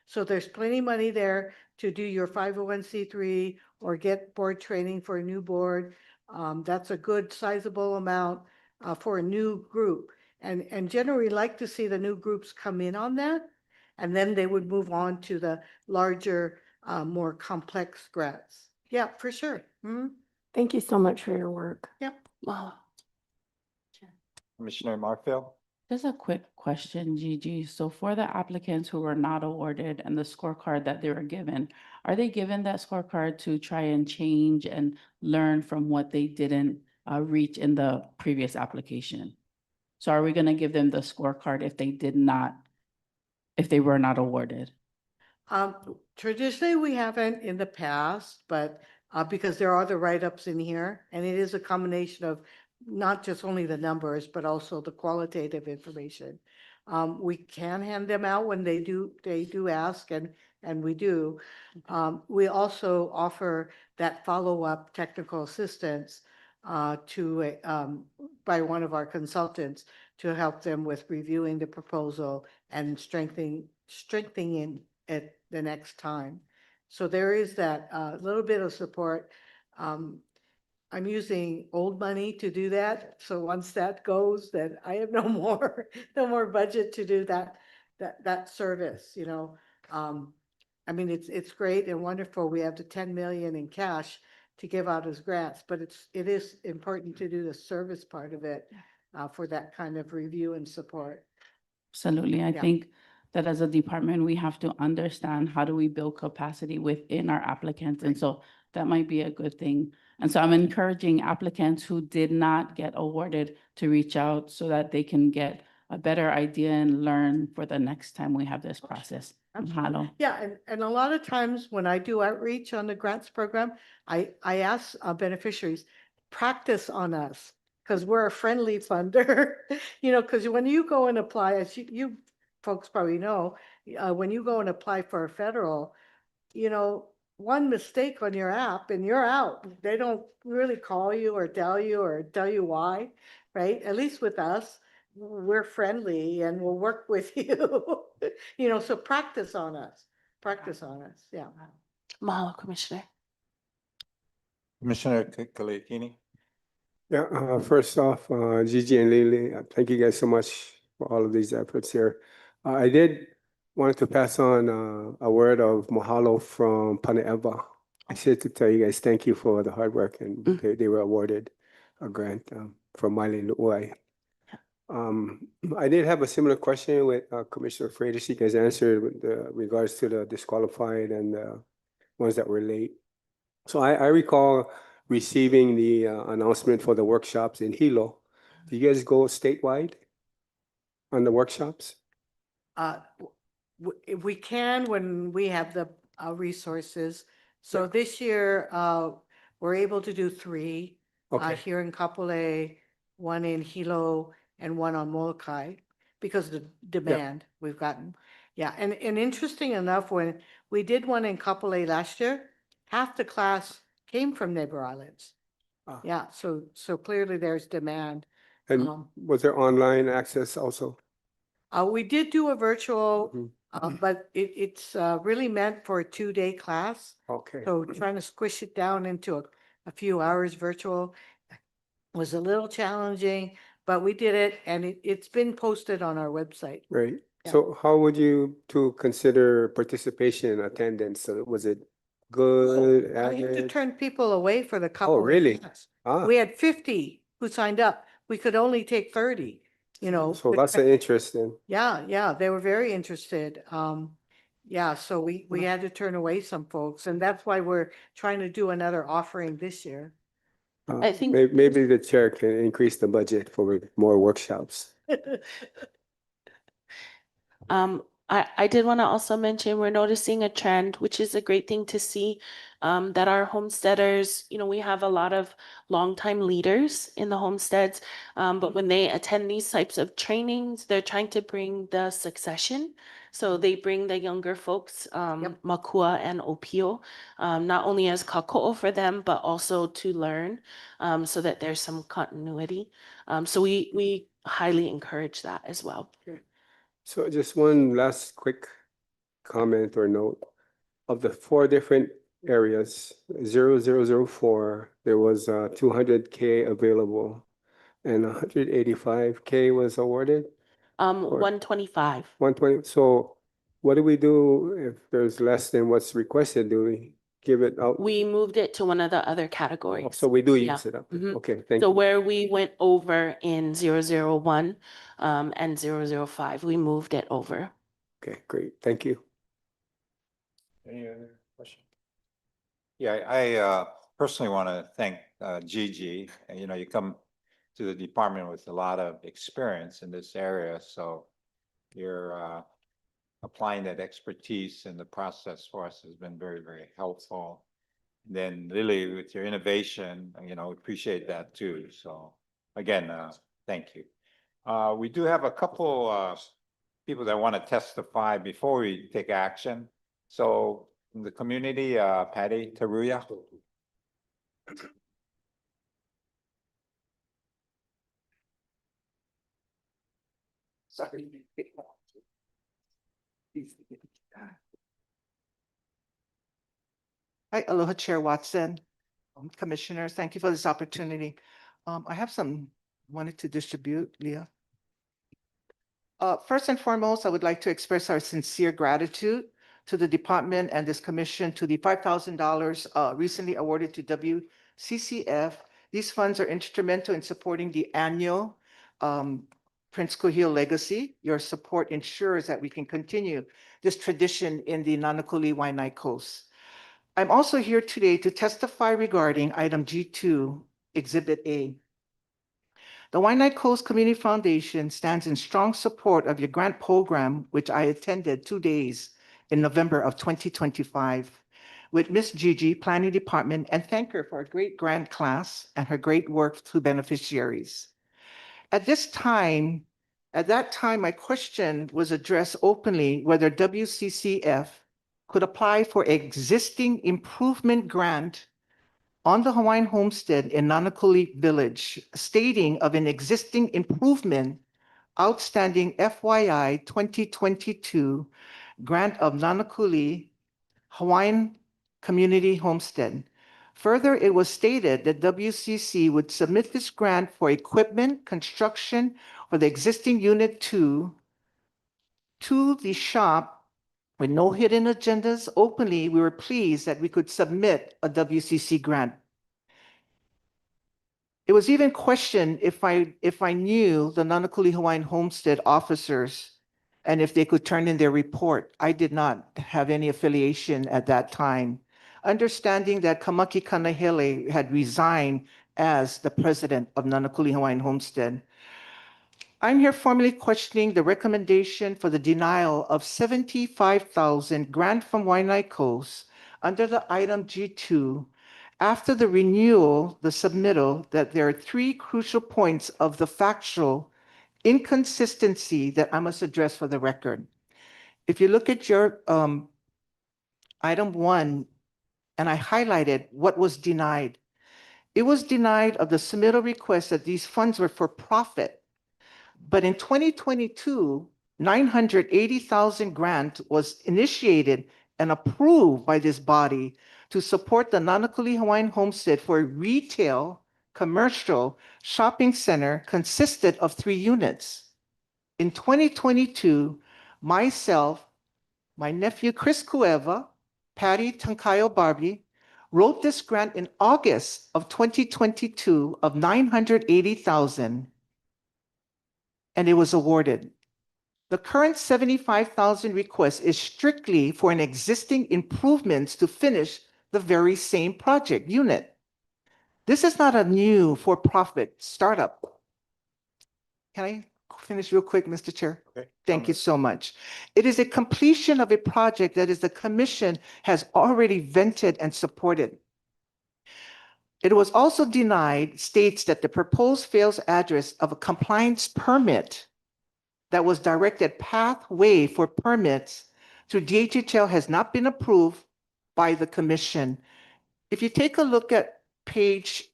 So there's plenty of money there to do your 501c3 or get board training for a new board. That's a good sizable amount for a new group. And generally like to see the new groups come in on that, and then they would move on to the larger, more complex grants. Yeah, for sure. Thank you so much for your work. Yep. Wow. Commissioner Marfield? Just a quick question, Gigi. So for the applicants who were not awarded and the scorecard that they were given, are they given that scorecard to try and change and learn from what they didn't reach in the previous application? So are we going to give them the scorecard if they were not awarded? Traditionally, we haven't in the past, but because there are the write-ups in here, and it is a combination of not just only the numbers, but also the qualitative information. We can hand them out when they do ask, and we do. We also offer that follow-up technical assistance by one of our consultants to help them with reviewing the proposal and strengthening it the next time. So there is that little bit of support. I'm using old money to do that. So once that goes, then I have no more budget to do that service, I mean, it's great and wonderful. We have the 10 million in cash to give out as grants, but it is important to do the service part of it for that kind of review and support. Absolutely. I Yeah. think that as a department, we have to understand how do we build capacity within our applicants. And so that might be a good thing. And so I'm encouraging applicants who did not get awarded to reach out so that they can get a better idea and learn for the next time we have this process. Mahalo. Yeah, and a lot of times when I do outreach on the grants program, I ask beneficiaries, practice on us, because we're a friendly funder, because when you go and apply, as you folks probably know, when you go and apply for a federal, you know, one mistake on your app and you're out. They don't really call you or tell you why, right? At least with us, we're friendly and we'll work with you. You know, so practice on us, yeah. Mahalo, Commissioner. Commissioner Kalekini? Yeah, first off, Gigi and Lily, thank you guys so much for all of these efforts here. I did wanted to pass on a word of mahalo from Pane'eva. I said to tell you guys thank you for the hard work, and they were awarded a grant from Miley Luai. I did have a similar question with Commissioner Freitas. You guys answered with regards to the disqualified and the ones that were late. So I recall receiving the announcement for the workshops in Hilo. Do you guys go statewide on the workshops? We can when we have the resources. So this year, we're able to do 3 here in Kapolei, 1 in Hilo, and 1 on Molokai because of the demand we've gotten. Yeah, and interesting enough, when we did 1 in Kapolei last year, half the class came from neighbor islands. Yeah, so clearly there's demand. And was there online access also? We did do a virtual, but it's really meant for a 2-day class. Okay. So trying to squish it down into a few hours virtual was a little challenging, but we did it, and it's been posted on our website. Right. Yeah. So how would you to consider participation and attendance? So was it good, I had to average? turn people away for the couple. Oh, really? We had 50 who signed up. We could only take 30, you know. So lots of interest then. Yeah, they were very interested. Yeah, so we had to turn away some folks, and that's why we're trying to do another offering this year. I think- Maybe the chair can increase the budget for more workshops. I did want to also mention, we're noticing a trend, which is a great thing to see, that our homesteaders, you know, we have a lot of longtime leaders in the homesteads, but when they attend these types of trainings, they're trying to bring the succession. So they bring the younger folks, Makua and Opio, not only as kako'o for them, but also to learn, so that there's some continuity. So we highly encourage that as well. So just one last quick comment or note. Of the 4 different areas, 0004, there was 200K available and 185K was awarded. 125. 120. So what do we do if there's less than what's requested? Do we give it out? We moved it to one of the other categories. So we do Yeah. use it up. Mhm. Okay, thank So you. where we went over in 001 and 005, we moved it over. Okay, great. Thank you. Any other question? Yeah, I personally want to thank Gigi. And, you know, you come to the department with a lot of experience in this area, so you're applying that expertise in the process for us has been very, very helpful. Then Lily, with your innovation, you know, appreciate that too. So again, thank you. We do have a couple people that want to testify before we take action. So in the community, Patty Taruya. Sorry. Hi, aloha Chair Watson, Commissioners, thank you for this opportunity. I have some wanted to distribute, Leah. First and foremost, I would like to express our sincere gratitude to the department and this commission to the $5,000 recently awarded to WCCF. These funds are instrumental in supporting the annual Prince Kuhio legacy. Your support ensures that we can continue this tradition in the Nanakuli Waianae Coast. I'm also here today to testify regarding item G2, Exhibit A. The Waianae Coast Community Foundation stands in strong support of your grant program, which I attended 2 days in November of 2025 with Miss Gigi, Planning Department, and thank her for a great grant class and her great work to beneficiaries. At this time, At that time, my question was addressed openly whether WCCF could apply for existing improvement grant on the Hawaiian homestead in Nanakuli Village, stating of an existing improvement outstanding FYI 2022 grant of Nanakuli Hawaiian Community Homestead. Further, it was stated that WCC would submit this grant for equipment, construction for the existing Unit 2 to the shop with no hidden agendas. Openly, we were pleased that we could submit a WCC grant. It was even questioned if I knew the Nanakuli Hawaiian Homestead officers and if they could turn in their report. I did not have any affiliation at that time, understanding that Kamaki Kanahele had resigned as the president of Nanakuli Hawaiian Homestead. I'm here formally questioning the recommendation for the denial of $75,000 grant from Waianae Coast under the item G2 after the renewal, the submittal, that there are three crucial points of the factual inconsistency that I must address for the record. If you look at your item 1, and I highlighted what was denied. It was denied of the submittal request that these funds were for profit. But in 2022, 980,000 grant was initiated and approved by this body to support the Nanakuli Hawaiian Homestead for a retail, commercial shopping center consisted of 3 units. In 2022, myself, my nephew Chris Cueva, Patty Tankayo Barbie, wrote this grant in August of 2022 of 980,000, and it was awarded. The current 75,000 request is strictly for an existing improvements to finish the very same project unit. This is not a new for-profit startup. Can I finish real quick, Mr. Chair? Okay. Thank you so much. It is a completion of a project that is the commission has already vented and supported. It was also denied, states that the proposed fails address of a compliance permit that was directed pathway for permits to DHHL has not been approved by the commission. If you take a look at page,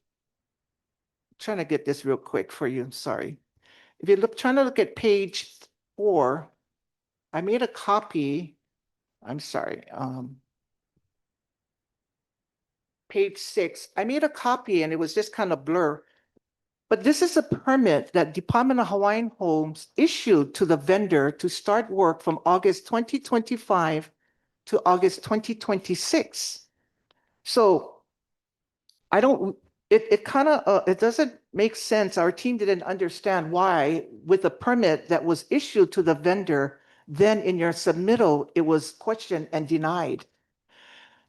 trying to get this real quick for you, sorry. If you trying to look at page 4, I made a copy, I'm sorry, page 6, I made a copy and it was just kind of blur. But this is a permit that Department of Hawaiian Homes issued to the vendor to start work from August 2025 to August 2026. So I don't, it kind of, it doesn't make sense. Our team didn't understand why with a permit that was issued to the vendor, then in your submittal, it was questioned and denied.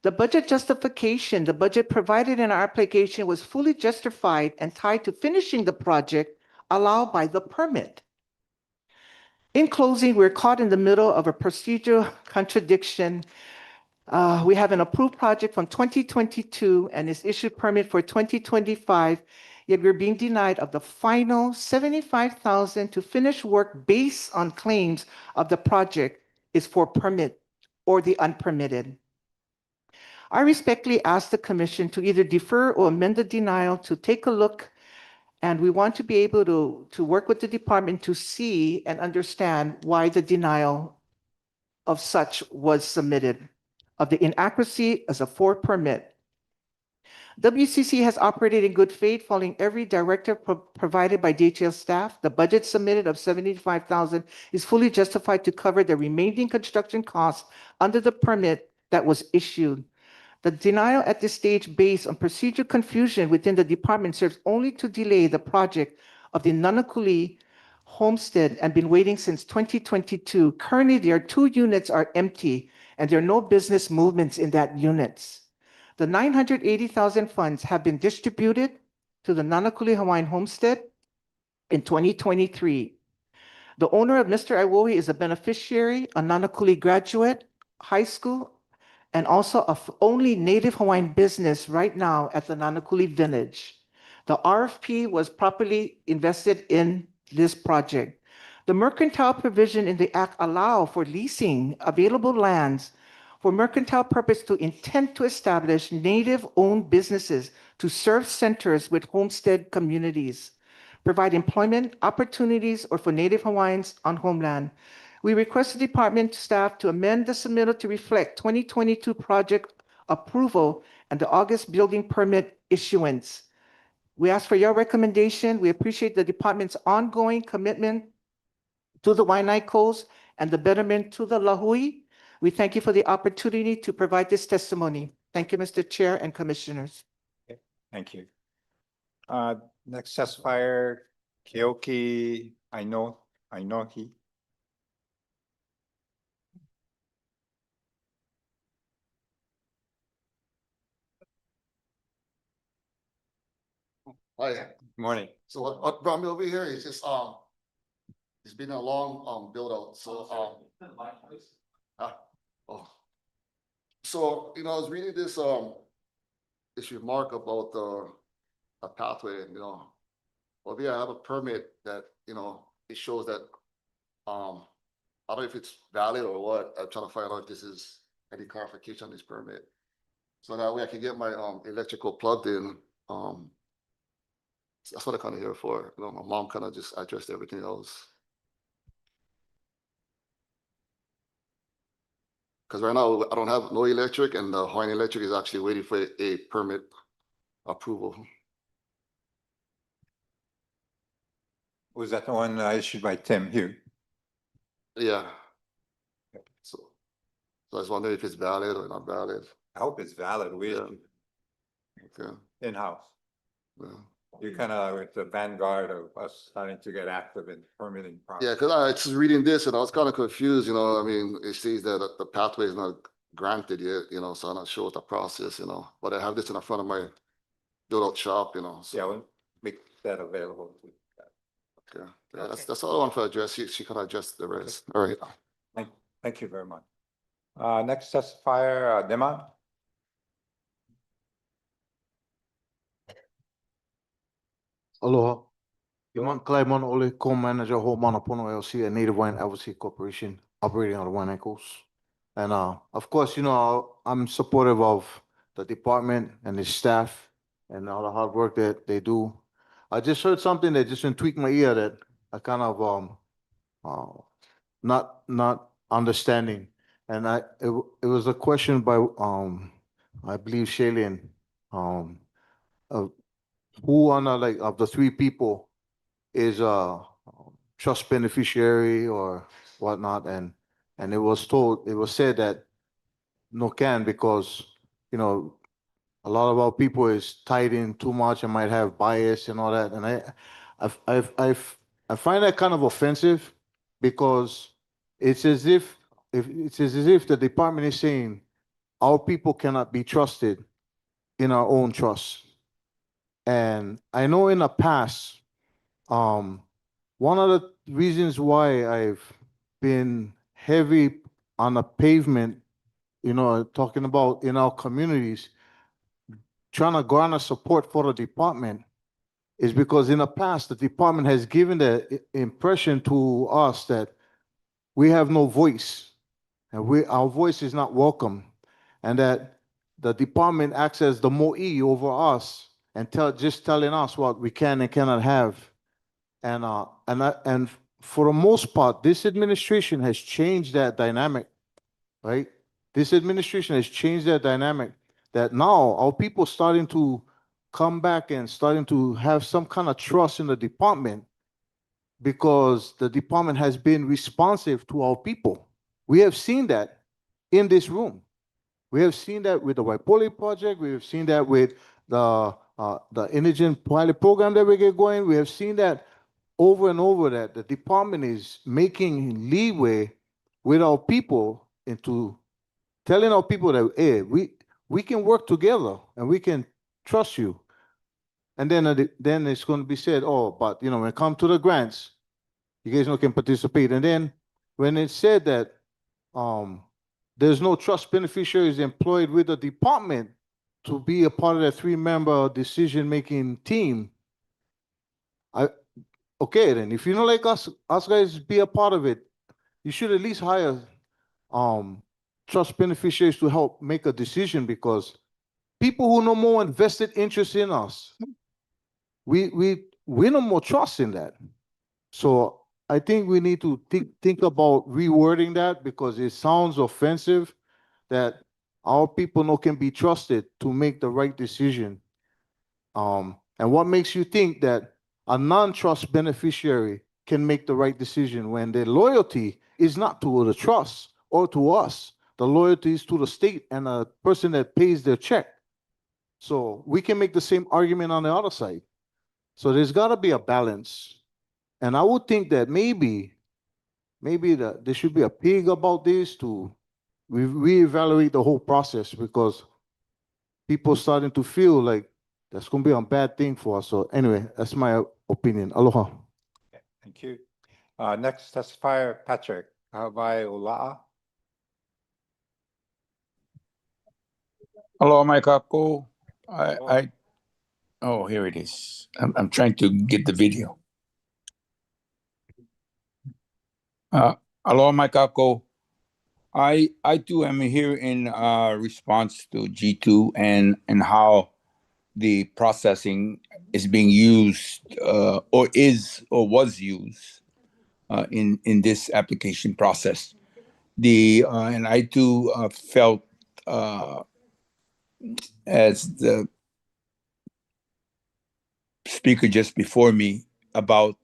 The budget justification, the budget provided in our application was fully justified and tied to finishing the project allowed by the permit. In closing, we're caught in the middle of a procedural contradiction. We have an approved project from 2022 and is issued permit for 2025, yet we're being denied of the final 75,000 to finish work based on claims of the project is for permit or the unpermitted. I respectfully ask the commission to either defer or amend the denial to take a look, and we want to be able to work with the department to see and understand why the denial of such was submitted, of the inaccuracy as a for permit. WCC has operated in good faith, following every directive provided by DHL staff. The budget submitted of $75,000 is fully justified to cover the remaining construction costs under the permit that was issued. The denial at this stage based on procedural confusion within the department serves only to delay the project of the Nanakuli Homestead and been waiting since 2022. Currently, there are 2 units are empty and there are no business movements in that units. The 980,000 funds have been distributed to the Nanakuli Hawaiian Homestead in 2023. The owner of Mr. Iwohi is a beneficiary, a Nanakuli graduate, high school, and also of only Native Hawaiian business right now at the Nanakuli Village. The RFP was properly invested in this project. The mercantile provision in the act allow for leasing available lands for mercantile purpose to intend to establish native-owned businesses to serve centers with homestead communities, provide employment opportunities, or for Native Hawaiians on homeland. We request the department staff to amend the submittal to reflect 2022 project approval and the August building permit issuance. We ask for your recommendation. We appreciate the department's ongoing commitment to the Waianae Coast and the betterment to the Lahui. We thank you for the opportunity to provide this testimony. Thank you, Mr. Chair and Commissioners. Thank you. Next testifier, Keoki Ainohi. Hi. Morning. So what brought me over here is just, it's been a long, build out, so, oh. So, you know, I was reading this remark about a pathway, you know. Well, yeah, I have a permit that, you know, it shows that, I don't know if it's valid or what. I'm trying to find out if this is any clarification on this permit. So that way I can get my, electrical plugged in, that's what I kind of here for. You know, my mom kind of just addressed everything else. Because right now I don't have no electric, and the Hawaiian Electric is actually waiting for a permit approval. Was that the one issued by Tim Hugh? Yeah. So I was wondering if it's valid or not valid. I hope it's valid. We Yeah. Okay. in-house. Yeah. You're kind of with the vanguard of us starting to get active in permitting. Yeah, because I was reading this and I was kind of confused, you know, I mean, it says that the pathway is not granted yet, you know, so I'm not sure what the process, you know, but I have this in the front of my build out shop, you know. So. Yeah, we'll make that available. Okay, yeah, that's all I want to address. She can address the rest. All right. Thank you very much. Next testifier, Dema. Aloha. Iman Klaiman Ole, co-manager, Ho'omanapono LLC, a Native Hawaiian Advocacy Corporation operating on the Waianae Coast. And of course, you know, I'm supportive of the department and the staff and all the hard work that they do. I just heard something that just tweaked my ear that I kind of not understanding. And it was a question by I believe Shailene, who on of the three people is a trust beneficiary or whatnot, and it was said that no can, because you know a lot of our people is tied in too much and might have bias and all that, and I find that kind of offensive, because it's as if the department is saying our people cannot be trusted in our own trust. And I know in the past, one of the reasons why I've been heavy on the pavement, you know, talking about in our communities, trying to garner support for the department, is because in the past, the department has given the impression to us that we have no voice, and our voice is not welcome, and that the department acts as the mo'i over us and just telling us what we can and cannot have. And for the most part, this administration has changed that dynamic, right? This administration has changed that dynamic, that now our people starting to come back and starting to have some kind of trust in the department, because the department has been responsive to our people. We have seen that in this room. We have seen that with the Waipoli project. We have seen that with the indigent pilot program that we get going. We have seen that over and over, that the department is making leeway with our people into telling our people that, hey, we can work together and we can trust you. And then it's going to be said, oh, but you know, when it comes to the grants, you guys can participate. And then when it's said that there's no trust beneficiaries employed with the department to be a part of that 3-member decision-making team, okay, then if you don't like us guys be a part of it, you should at least hire trust beneficiaries to help make a decision, because people who no more invested interest in us, we no more trust in that. So I think we need to think about rewording that, because it sounds offensive that our people no can be trusted to make the right decision. And what makes you think that a non-trust beneficiary can make the right decision when their loyalty is not to the trust or to us? The loyalty is to the state and a person that pays their check. So we can make the same argument on the other side. So there's got to be a balance. And I would think that maybe there should be a pig about this to reevaluate the whole process, because people starting to feel like that's going to be a bad thing for us. So anyway, that's my opinion. Aloha. Thank you. Next testifier, Patrick Ula'a. Hello, Mike Kako. Oh, here it is. I'm trying to get the video. Hello, Mike Kako. I too am here in response to G2 and how the processing is being used or was used in this application process. And I too felt as the speaker just before me about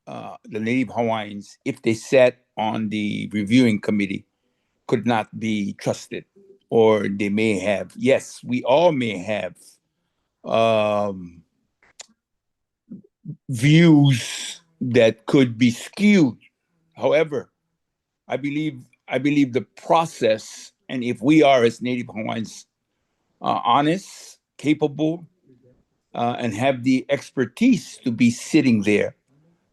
the Native Hawaiians, if they sat on the reviewing committee, could not be trusted, or they may have, yes, we all may have views that could be skewed. However, I believe the process, and if we are as Native Hawaiians honest, capable, and have the expertise to be sitting there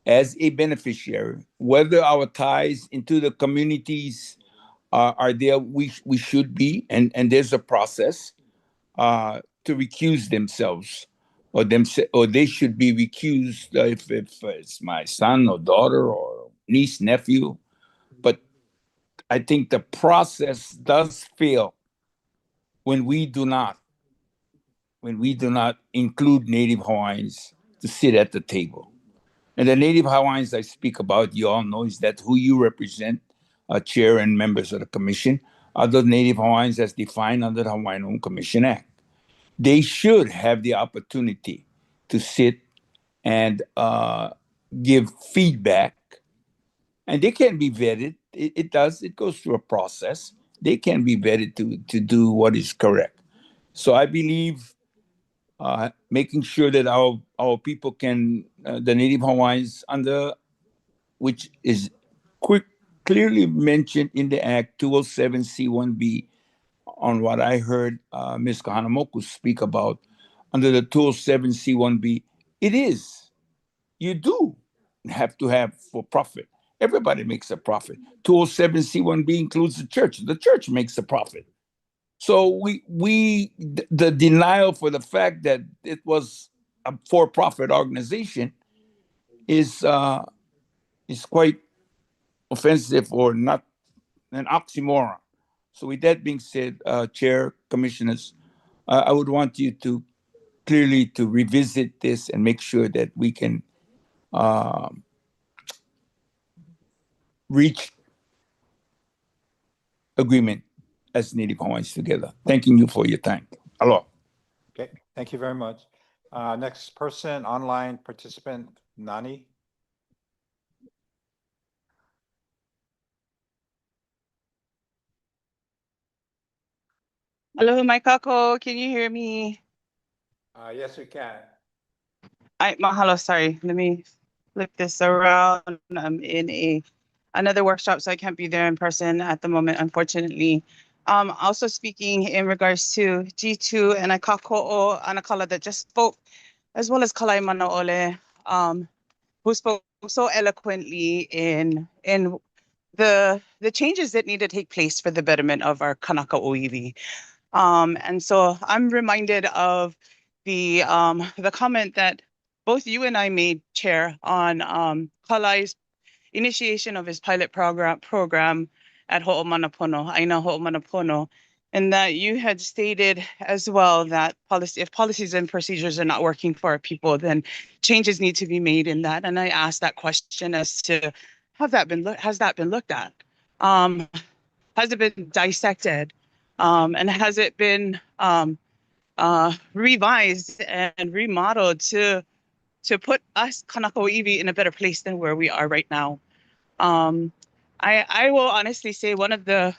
as a beneficiary, whether our ties into the communities are there, we should be, and there's a process to recuse themselves, or they should be recused if it's my son or daughter or niece, nephew. But I think the process does fail when we do not include Native Hawaiians to sit at the table. And the Native Hawaiians I speak about, you all know, is that who you represent, chair and members of the commission, are the Native Hawaiians as defined under the Hawaiian Home Commission Act. They should have the opportunity to sit and give feedback, and they can be vetted. It goes through a process. They can be vetted to do what is correct. So I believe making sure that our people can, the Native Hawaiians, which is clearly mentioned in the Act 207C1B, on what I heard Ms. Kahanamoku speak about, under the 207C1B, you do have to have for profit. Everybody makes a profit. 207C1B includes the church. The church makes a profit. So the denial for the fact that it was a for-profit organization is quite offensive, or not an oxymoron. So with that being said, Chair, Commissioners, I would want you to clearly to revisit this and make sure that we can reach agreement as Native Hawaiians together. Thanking you for your time. Aloha. Okay, thank you very much. Next person, online participant, Nani. Hello, my kako. Can you hear me? Yes, we can. Mahalo, sorry. Let me flip this around. I'm in another workshop, so I can't be there in person at the moment, unfortunately. Also speaking in regards to G2 and Akako'o Anakala that just spoke, as well as Kalai Manaole, who spoke so eloquently in the changes that need to take place for the betterment of our Kanaka Oiwi. And so I'm reminded of the comment that both you and I made, Chair, on Kalai's initiation of his pilot program at Ho'omanapono, Aina Ho'omanapono, and that you had stated as well that if policies and procedures are not working for our people, then changes need to be made in that. And I asked that question as to has that been looked at? Has it been dissected? And has it been revised and remodeled to put us Kanako Iwi in a better place than where we are right now? I will honestly say one of the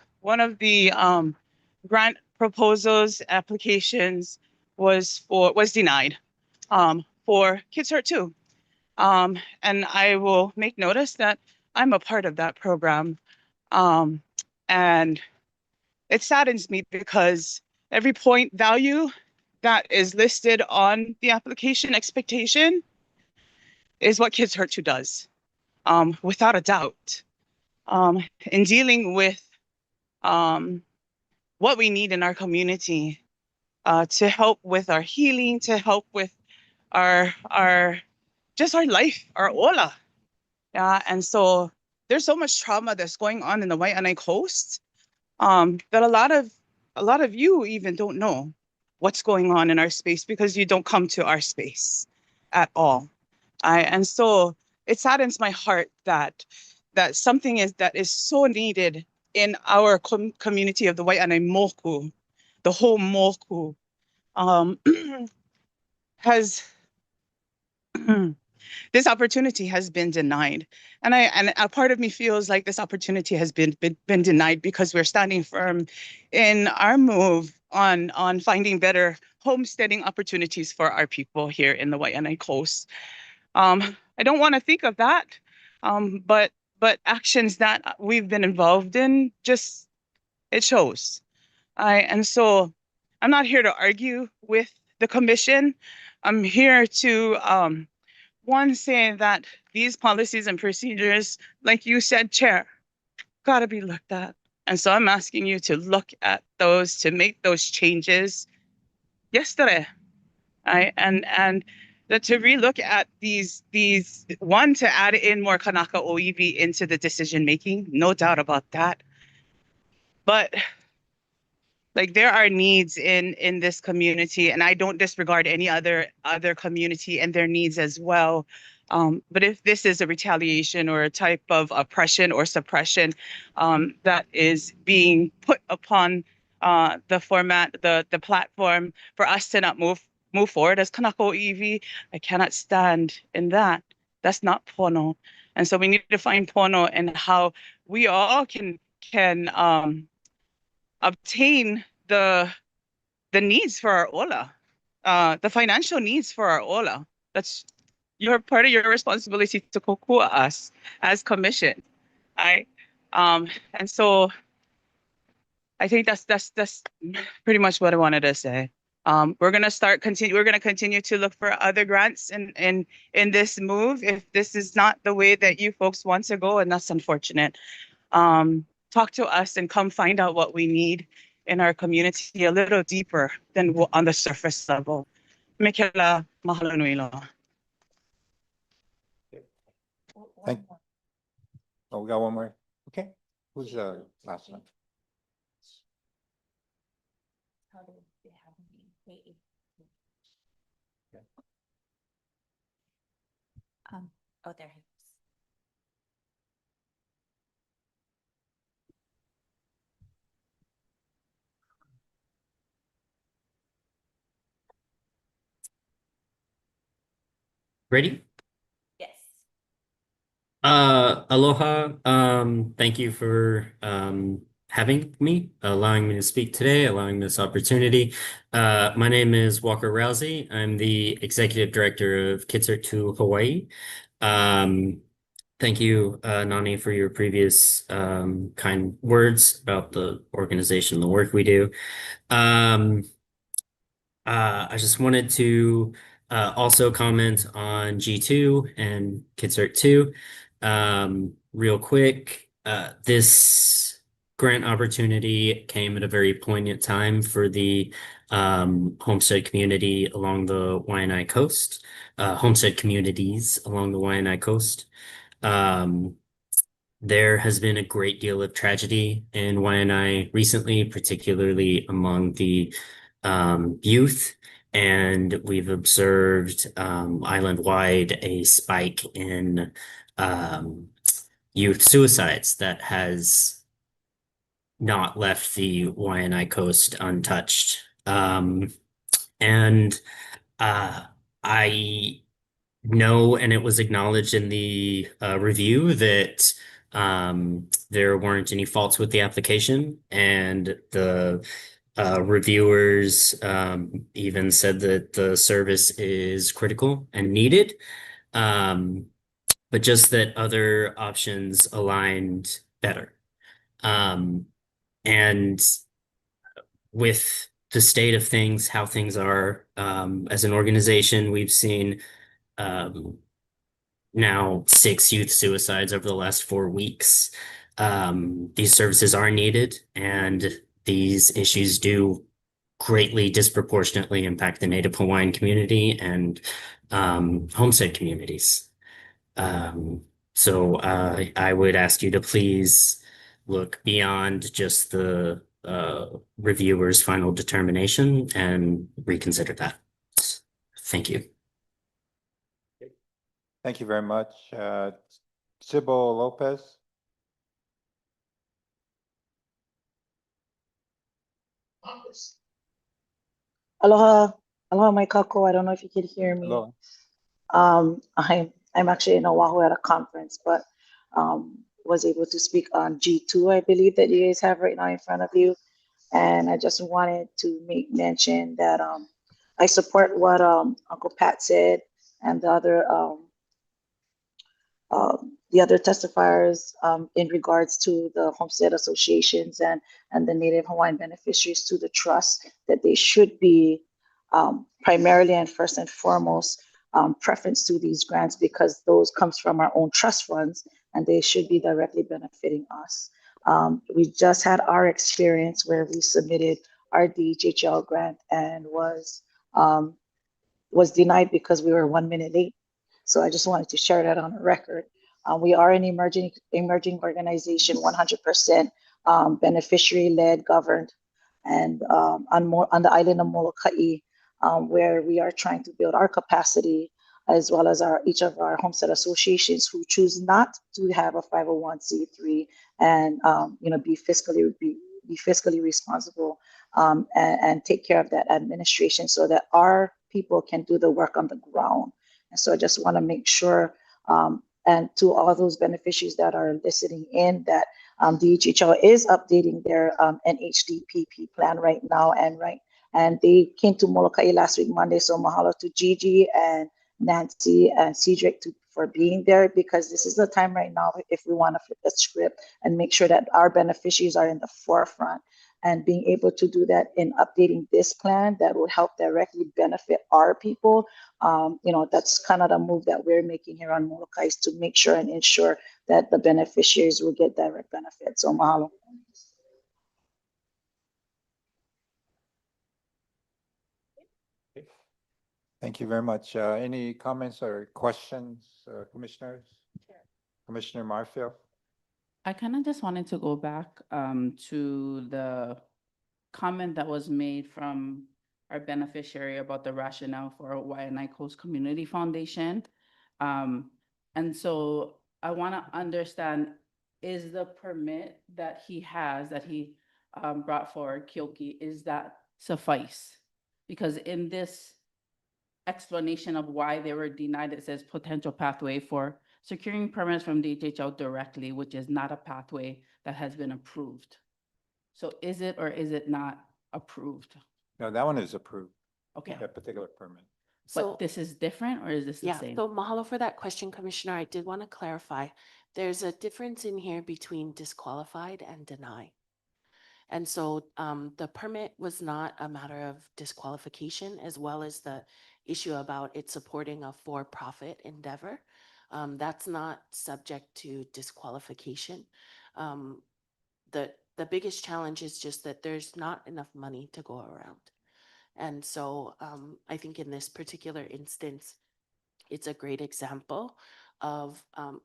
grant proposals applications was denied for Kids Hurt Too. And I will make notice that I'm a part of that program. And it saddens me because every point value that is listed on the application expectation is what Kids Hurt Too does, without a doubt. In dealing with what we need in our community to help with our healing, to help with our life, our ola. Yeah, and so there's so much trauma that's going on in the Waianae Coast that a lot of you even don't know what's going on in our space because you don't come to our space at all. And so it saddens my heart that something that is so needed in our community of the Waianae Moku, the whole Moku, has this opportunity has been denied. And a part of me feels like this opportunity has been denied because we're standing firm in our move on finding better homesteading opportunities for our people here in the Waianae Coast. I don't want to think of that, but actions that we've been involved in, just it shows. And so I'm not here to argue with the commission. I'm here to one, say that these policies and procedures, like you said, Chair, gotta be looked at. And so I'm asking you to look at those, to make those changes yesterday. And that to relook at these one, to add in more Kanaka Oiwi into the decision making, no doubt about that. But like there are needs in this community, and I don't disregard any other community and their needs as well. But if this is a retaliation or a type of oppression or suppression that is being put upon the platform for us to not move forward as Kanako Iwi, I cannot stand in that. That's not pono. And so we need to find pono and how we all can obtain the needs for our ola, the financial needs for our ola. That's part of your responsibility to kokua us as commission. And so I think that's pretty much what I wanted to say. We're gonna continue to look for other grants in this move. If this is not the way that you folks want to go, and that's unfortunate, talk to us and come find out what we need in our community a little deeper than on the surface level. Mikela, mahalo nui loa. Oh, we got one more. Okay, who's the last one? Oh, there he is. Ready? Yes. Aloha. Thank you for having me, allowing me to speak today, allowing this opportunity. My name is Walker Rousey. I'm the Executive Director of Kids Hurt Too Hawaii. Thank you, Nani, for your previous kind words about the organization, the work we do. I just wanted to also comment on G2 and Kids Hurt Too. Real quick, this grant opportunity came at a very poignant time for the homestead community along the Waianae coast, homestead communities along the Waianae coast. There has been a great deal of tragedy in Waianae recently, particularly among the youth. And we've observed island-wide a spike in youth suicides that has not left the Waianae coast untouched. And I know, and it was acknowledged in the review that there weren't any faults with the application, and the reviewers even said that the service is critical and needed, but just that other options aligned better. And with the state of things, how things are, as an organization, we've seen now 6 youth suicides over the last 4 weeks. These services are needed, and these issues do greatly disproportionately impact the Native Hawaiian community and homestead communities. So I would ask you to please look beyond just the reviewer's final determination and reconsider that. Thank you. Thank you very much. Sybil Lopez. Aloha, aloha, my kako. I don't know if you could hear me. Hello. I'm actually in Oahu at a conference, but was able to speak on G2, I believe, that you guys have right now in front of you. And I just wanted to make mention that I support what Uncle Pat said and the other testifiers in regards to the homestead associations and the Native Hawaiian beneficiaries to the trust, that they should be primarily and first and foremost preference to these grants, because those comes from our own trust funds and they should be directly benefiting us. We just had our experience where we submitted our DHHL grant and was denied because we were 1 minute late. So I just wanted to share that on the record. We are an emerging organization, 100% beneficiary-led, governed, and on the island of Molokai, where we are trying to build our capacity, as well as each of our homestead associations who choose not to have a 501c3 and be fiscally responsible and take care of that administration so that our people can do the work on the ground. And so I just want to make sure, and to all those beneficiaries that are listening in, that DHHL is updating their NHDPP plan right now, and they came to Molokai last week, Monday. So mahalo to Gigi and Nancy and Cedric for being there, because this is the time right now if we want to flip the script and make sure that our beneficiaries are in the forefront. And being able to do that in updating this plan, that would help directly benefit our people. That's kind of the move that we're making here on Molokai, is to make sure and ensure that the beneficiaries will get direct benefits. So mahalo. Thank you very much. Any comments or questions, commissioners? Commissioner Marfield? I kind of just wanted to go back to the comment that was made from our beneficiary about the rationale for Waianae Coast Community Foundation. And so I want to understand, is the permit that he has, that he brought forward, Kyoki, is that suffice? Because in this explanation of why they were denied, it says potential pathway for securing permits from DHHL directly, which is not a pathway that has been approved. So is it or is it not approved? No, that one is approved. Okay. That particular permit. So- But this is different, or is this the Yeah, same? so mahalo for that question, Commissioner. I did want to clarify. There's a difference in here between disqualified and deny. And so the permit was not a matter of disqualification, as well as the issue about it supporting a for-profit endeavor. That's not subject to disqualification. The biggest challenge is just that there's not enough money to go around. And so I think in this particular instance, it's a great example of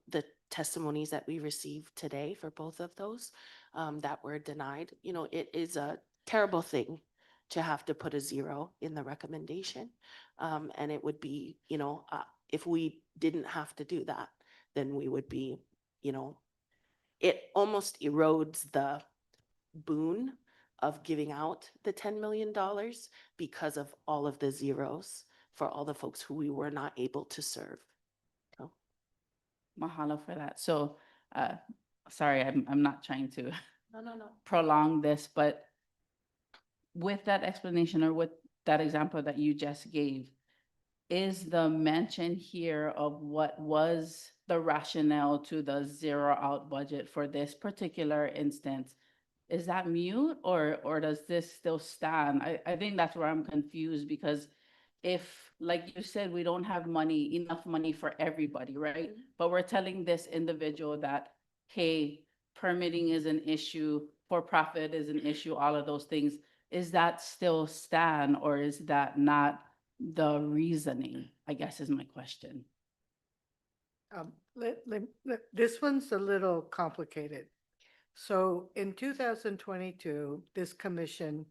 the testimonies that we received today for both of those that were denied. You know, it is a terrible thing to have to put a 0 in the recommendation. And it would be, you know, if we didn't have to do that, then we would be, you know, it almost erodes the boon of giving out the $10 million because of all of the zeros for all the folks who we were not able to serve. So. Mahalo for that. So, sorry, I'm not trying to No. prolong this, but with that explanation or with that example that you just gave, is the mention here of what was the rationale to the 0 out budget for this particular instance, is that mute or does this still stand? I think that's where I'm confused, because if, like you said, we don't have enough money for everybody, right? But we're telling this individual that, hey, permitting is an issue, for profit is an issue, all of those things. Is that still stand, or is that not the reasoning, I guess is my question. This one's a little complicated. So in 2022, this commission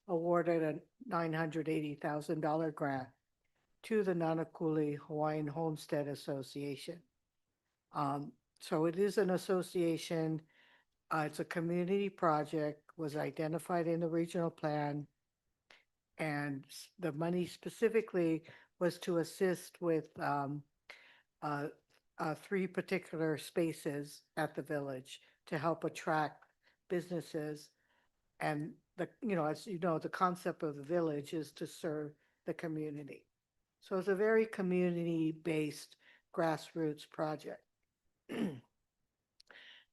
awarded a $980,000 grant to the Nanakuli Hawaiian Homestead Association. So it is an association. It's a community project, was identified in the regional plan. And the money specifically was to assist with 3 particular spaces at the village to help attract businesses. And as you know, the concept of the village is to serve the community. So it's a very community-based grassroots project.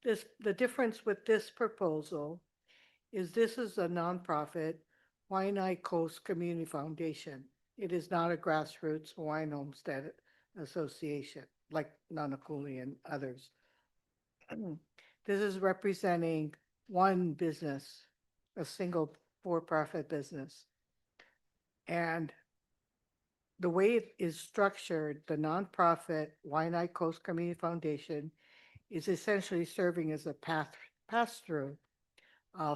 The difference with this proposal is this is a nonprofit Waianae Coast Community Foundation. It is not a grassroots Hawaiian Homestead Association like Nanakuli and others. This is representing one business, a single for-profit business. And the way it is structured, the nonprofit Waianae Coast Community Foundation is essentially serving as a pass-through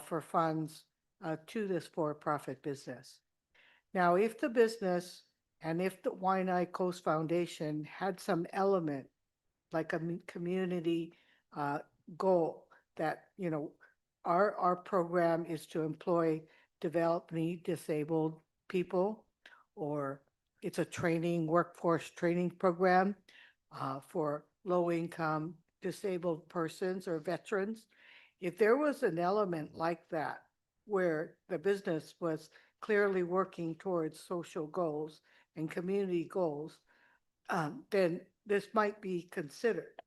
for funds to this for-profit business. Now, if the business and if the Waianae Coast Foundation had some element like a community goal that, our program is to employ developmentally disabled people, or it's a workforce training program for low-income disabled persons or veterans. If there was an element like that, where the business was clearly working towards social goals and community goals, then this might be considered.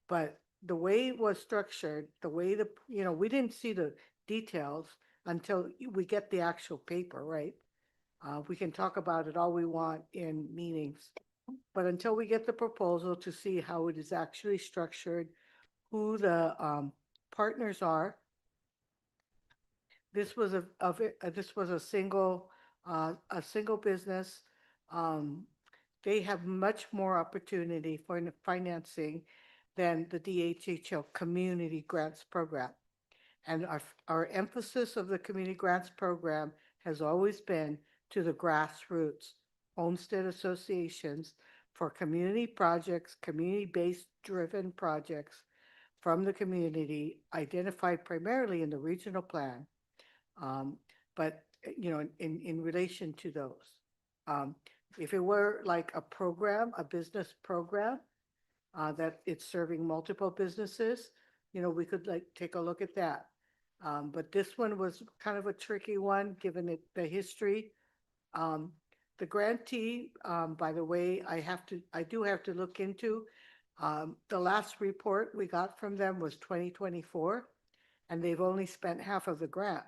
But the way it was structured, the way we didn't see the details until we get the actual paper, right? We can talk about it all we want in meetings, but until we get the proposal to see how it is actually structured, who the partners are. This was a single business. They have much more opportunity for financing than the DHHL Community Grants Program. And our emphasis of the Community Grants Program has always been to the grassroots homestead associations for community projects, community-based driven projects from the community, identified primarily in the regional plan. But in relation to those, if it were like a program, a business program, that it's serving multiple businesses, we could take a look at that. But this one was kind of a tricky one, given the history. The grantee, by the way, I do have to look into. The last report we got from them was 2024, and they've only spent half of the grant.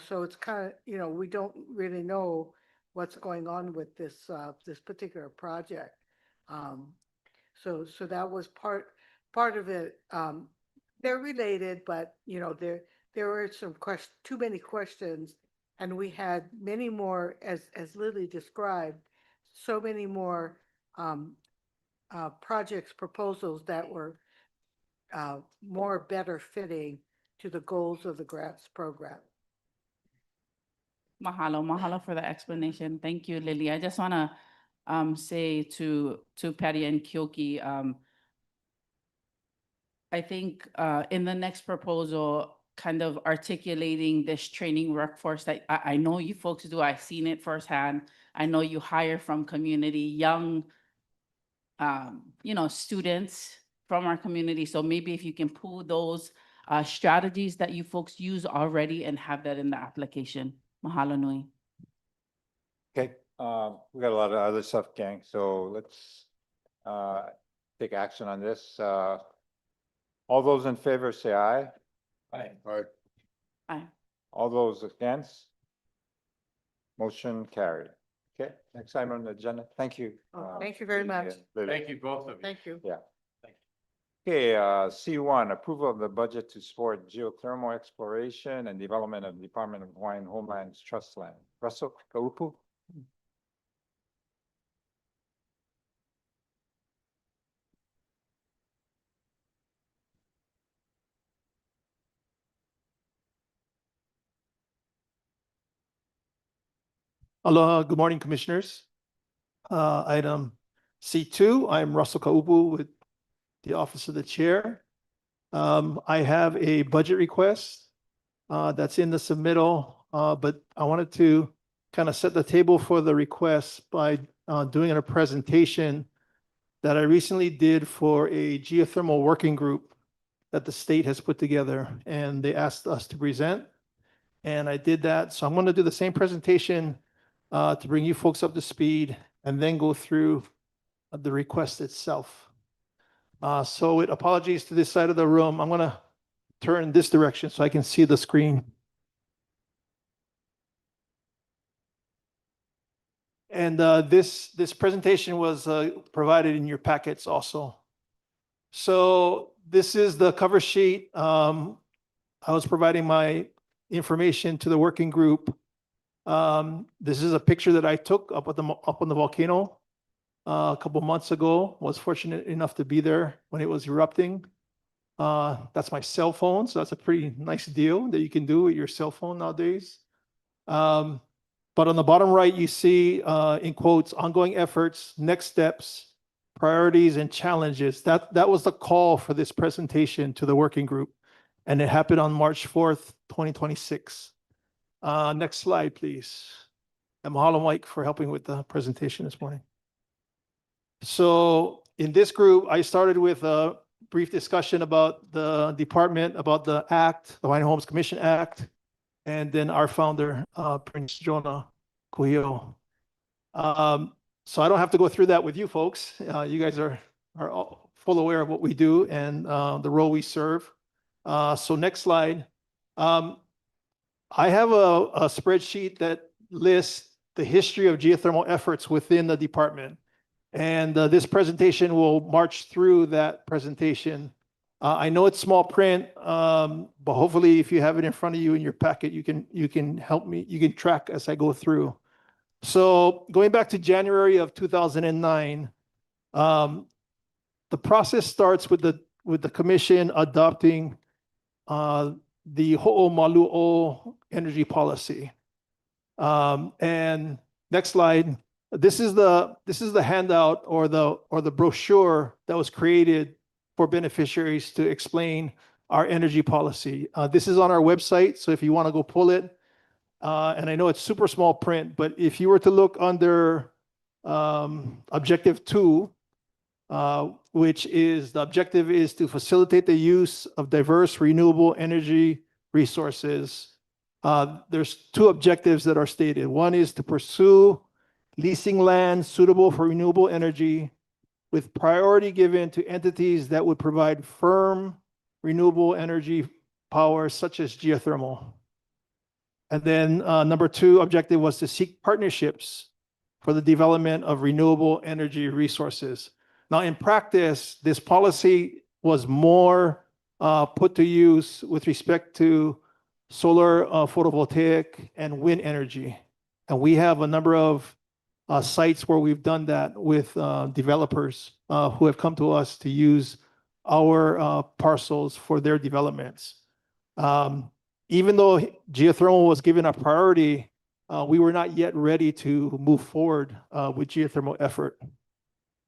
So it's kind of, we don't really know what's going on with this particular project. So that was part of it. They're related, but there were too many questions And we had many more, as Lily described, so many more projects, proposals that were more better fitting to the goals of the grants program. Mahalo for the explanation. Thank you, Lily. I just want to say to Patty and Kyoki, I think in the next proposal, kind of articulating this training workforce that I know you folks do. I've seen it firsthand. I know you hire from community, young, students from our community. So maybe if you can pull those strategies that you folks use already and have that in the application. Mahalo nui. Okay, we got a lot of other stuff, gang, so let's take action on this. All those in favor say aye. Aye. Aye. Aye. All those against? Motion carried. Okay, next item on the agenda. Thank you. Thank you very much. Lily. Thank you, both of you. Thank you. Yeah. Okay, C1, approval of the budget to support geothermal exploration and development of Department of Hawaiian Homeland's trust land. Russell Kaupu? Aloha, good morning, Commissioners. Item C2, I'm Russell Kaupu with the Office of the Chair. I have a budget request that's in the submittal, but I wanted to kind of set the table for the request by doing a presentation that I recently did for a geothermal working group that the state has put together, and they asked us to present, and I did that. So I'm going to do the same presentation to bring you folks up to speed and then go through the request itself. So with apologies to this side of the room, I'm going to turn this direction so I can see the screen. And this presentation was provided in your packets also. So this is the cover sheet. I was providing my information to the working group. This is a picture that I took up on the volcano a couple months ago. Was fortunate enough to be there when it was erupting. That's my cell phone, so that's a pretty nice deal that you can do with your cell phone nowadays. But on the bottom right, you see in quotes, ongoing efforts, next steps, priorities, and challenges. That was the call for this presentation to the working group, and it happened on March 4th, 2026. Next slide, please. And mahalo, Mike, for helping with the presentation this morning. So in this group, I started with a brief discussion about the department, about the act, the Hawaiian Homes Commission Act, and then our founder, Prince Jonah Kuhio. So I don't have to go through that with you folks. You guys are all full aware of what we do and the role we serve. So next slide. I have a spreadsheet that lists the history of geothermal efforts within the department. And this presentation will march through that presentation. I know it's small print, but hopefully if you have it in front of you in your packet, you can help me, you can track as I go through. So going back to January of 2009, the process starts with the commission adopting the Ho'omalu'o energy policy. And next slide. This is the handout or the brochure that was created for beneficiaries to explain our energy policy. This is on our website, so if you want to go pull it, and I know it's super small print, but if you were to look under Objective 2, which is the objective is to facilitate the use of diverse renewable energy resources. There's two objectives that are stated. One is to pursue leasing land suitable for renewable energy with priority given to entities that would provide firm renewable energy power such as geothermal. And then number two objective was to seek partnerships for the development of renewable energy resources. Now in practice, this policy was more put to use with respect to solar photovoltaic, and wind energy. And we have a number of sites where we've done that with developers who have come to us to use our parcels for their developments. Even though geothermal was given a priority, we were not yet ready to move forward with geothermal effort.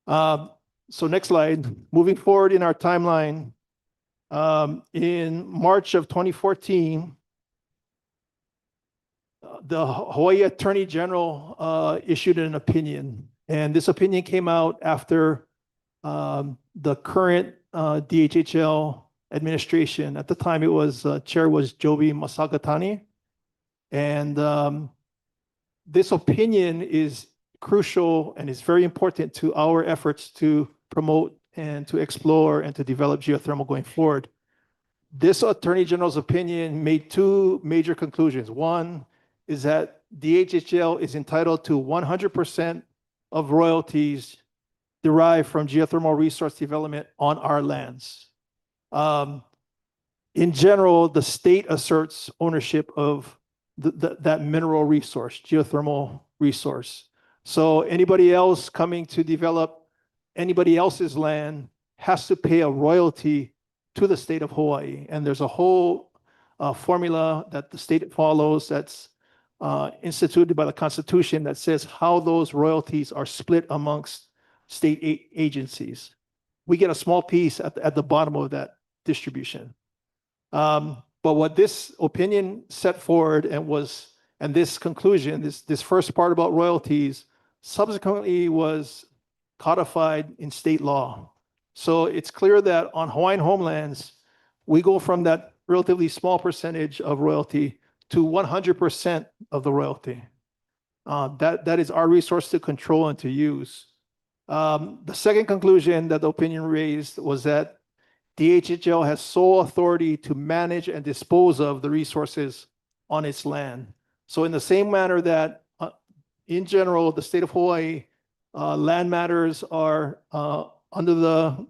So next slide. Moving forward in our timeline, in March of 2014, the Hawaii Attorney General issued an opinion, and this opinion came out after the current DHHL administration. At the time, it was chair was Joby Masagatani, and this opinion is crucial and is very important to our efforts to promote and to explore and to develop geothermal going forward. This Attorney General's opinion made two major conclusions. One is that DHHL is entitled to 100% of royalties derived from geothermal resource development on our lands. In general, the state asserts ownership of that mineral resource, geothermal resource. So anybody else coming to develop anybody else's land has to pay a royalty to the state of Hawaii. And there's a whole formula that the state follows that's instituted by the Constitution that says how those royalties are split amongst state agencies. We get a small piece at the bottom of that distribution. But what this opinion set forward and this conclusion, this first part about royalties, subsequently was codified in state law. So it's clear that on Hawaiian homelands, we go from that relatively small percentage of royalty to 100% of the royalty. That is our resource to control and to use. The second conclusion that the opinion raised was that DHHL has sole authority to manage and dispose of the resources on its land. So in the same manner that, in general, the state of Hawaii, land matters are under the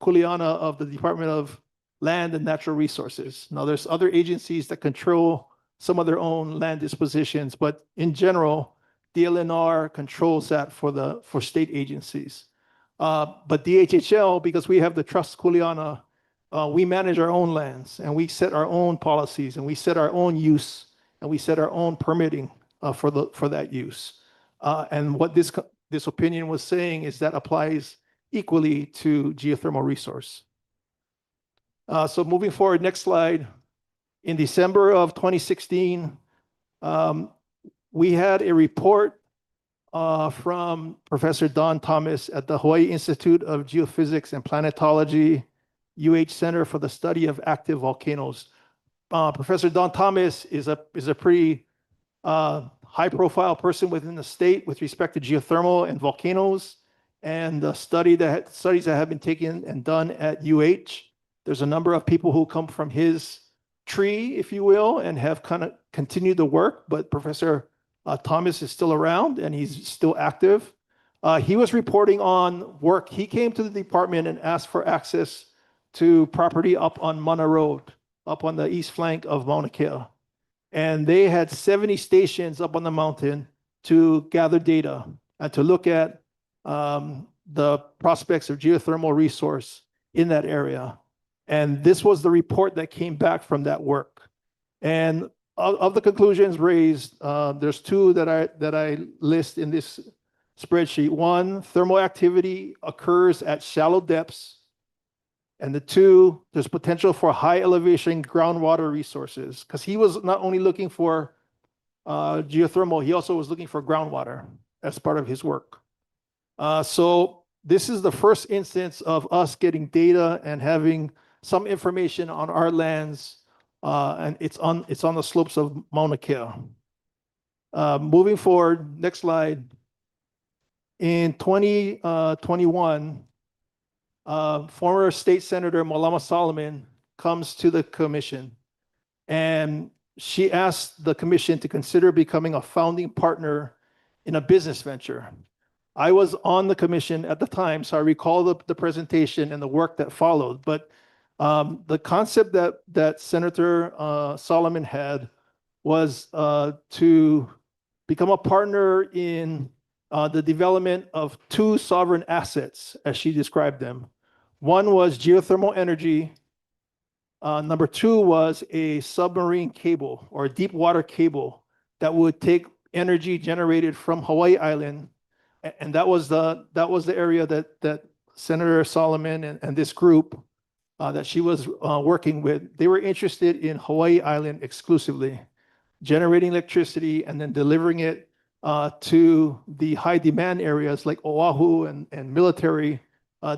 kuleana of the Department of Land and Natural Resources. Now, there's other agencies that control some of their own land dispositions, but in general, DLNR controls that for state agencies. But DHHL, because we have the trust kuleana, we manage our own lands and we set our own policies and we set our own use and we set our own permitting for that use. And what this opinion was saying is that applies equally to geothermal resource. So moving forward, next slide. In December of 2016, we had a report from Professor Don Thomas at the Hawaii Institute of Geophysics and Planetology, UH Center for the Study of Active Volcanoes. Professor Don Thomas is a pretty high-profile person within the state with respect to geothermal and volcanoes, and the studies that have been taken and done at UH. There's a number of people who come from his tree, if you will, and have kind of continued the work, but Professor Thomas is still around and he's still active. He was reporting on work. He came to the department and asked for access to property up on Mana Road, up on the east flank of Mauna Kea. And they had 70 stations up on the mountain to gather data and to look at the prospects of geothermal resource in that area. And this was the report that came back from that work. And of the conclusions raised, there's two that I list in this spreadsheet. One, thermal activity occurs at shallow depths. And the two, there's potential for high elevation groundwater resources, because he was not only looking for geothermal, he also was looking for groundwater as part of his work. So this is the first instance of us getting data and having some information on our lands, and it's on the slopes of Mauna Kea. Moving forward, next slide. In 2021, former State Senator Malama Solomon comes to the commission, and she asked the commission to consider becoming a founding partner in a business venture. I was on the commission at the time, so I recall the presentation and the work that followed, but The concept that Senator Solomon had was to become a partner in the development of two sovereign assets, as she described them. One was geothermal energy. Number two was a submarine cable or a deep water cable that would take energy generated from Hawaii Island. And that was the area that Senator Solomon and this group that she was working with, they were interested in Hawaii Island exclusively, generating electricity and then delivering it to the high demand areas like Oahu and military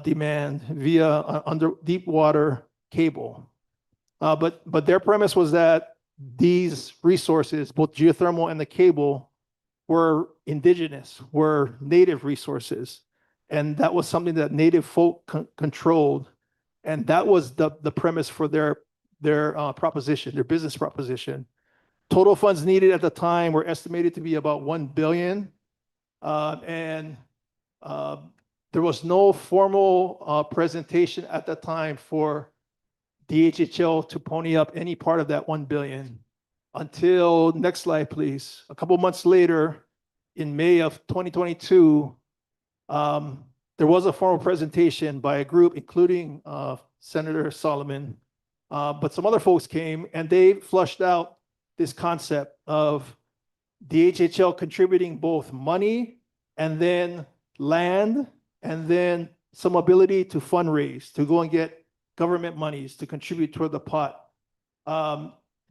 demand via under deep water cable. But their premise was that these resources, both geothermal and the cable, were indigenous, were native resources. And that was something that native folk controlled. And that was the premise for their proposition, their business proposition. Total funds needed at the time were estimated to be about $1 billion. And there was no formal presentation at the time for DHHL to pony up any part of that $1 billion until, next slide, please. A couple months later, in May of 2022, there was a formal presentation by a group, including Senator Solomon, but some other folks came and they flushed out this concept of DHHL contributing both money and then land and then some ability to fundraise, to go and get government monies to contribute toward the pot.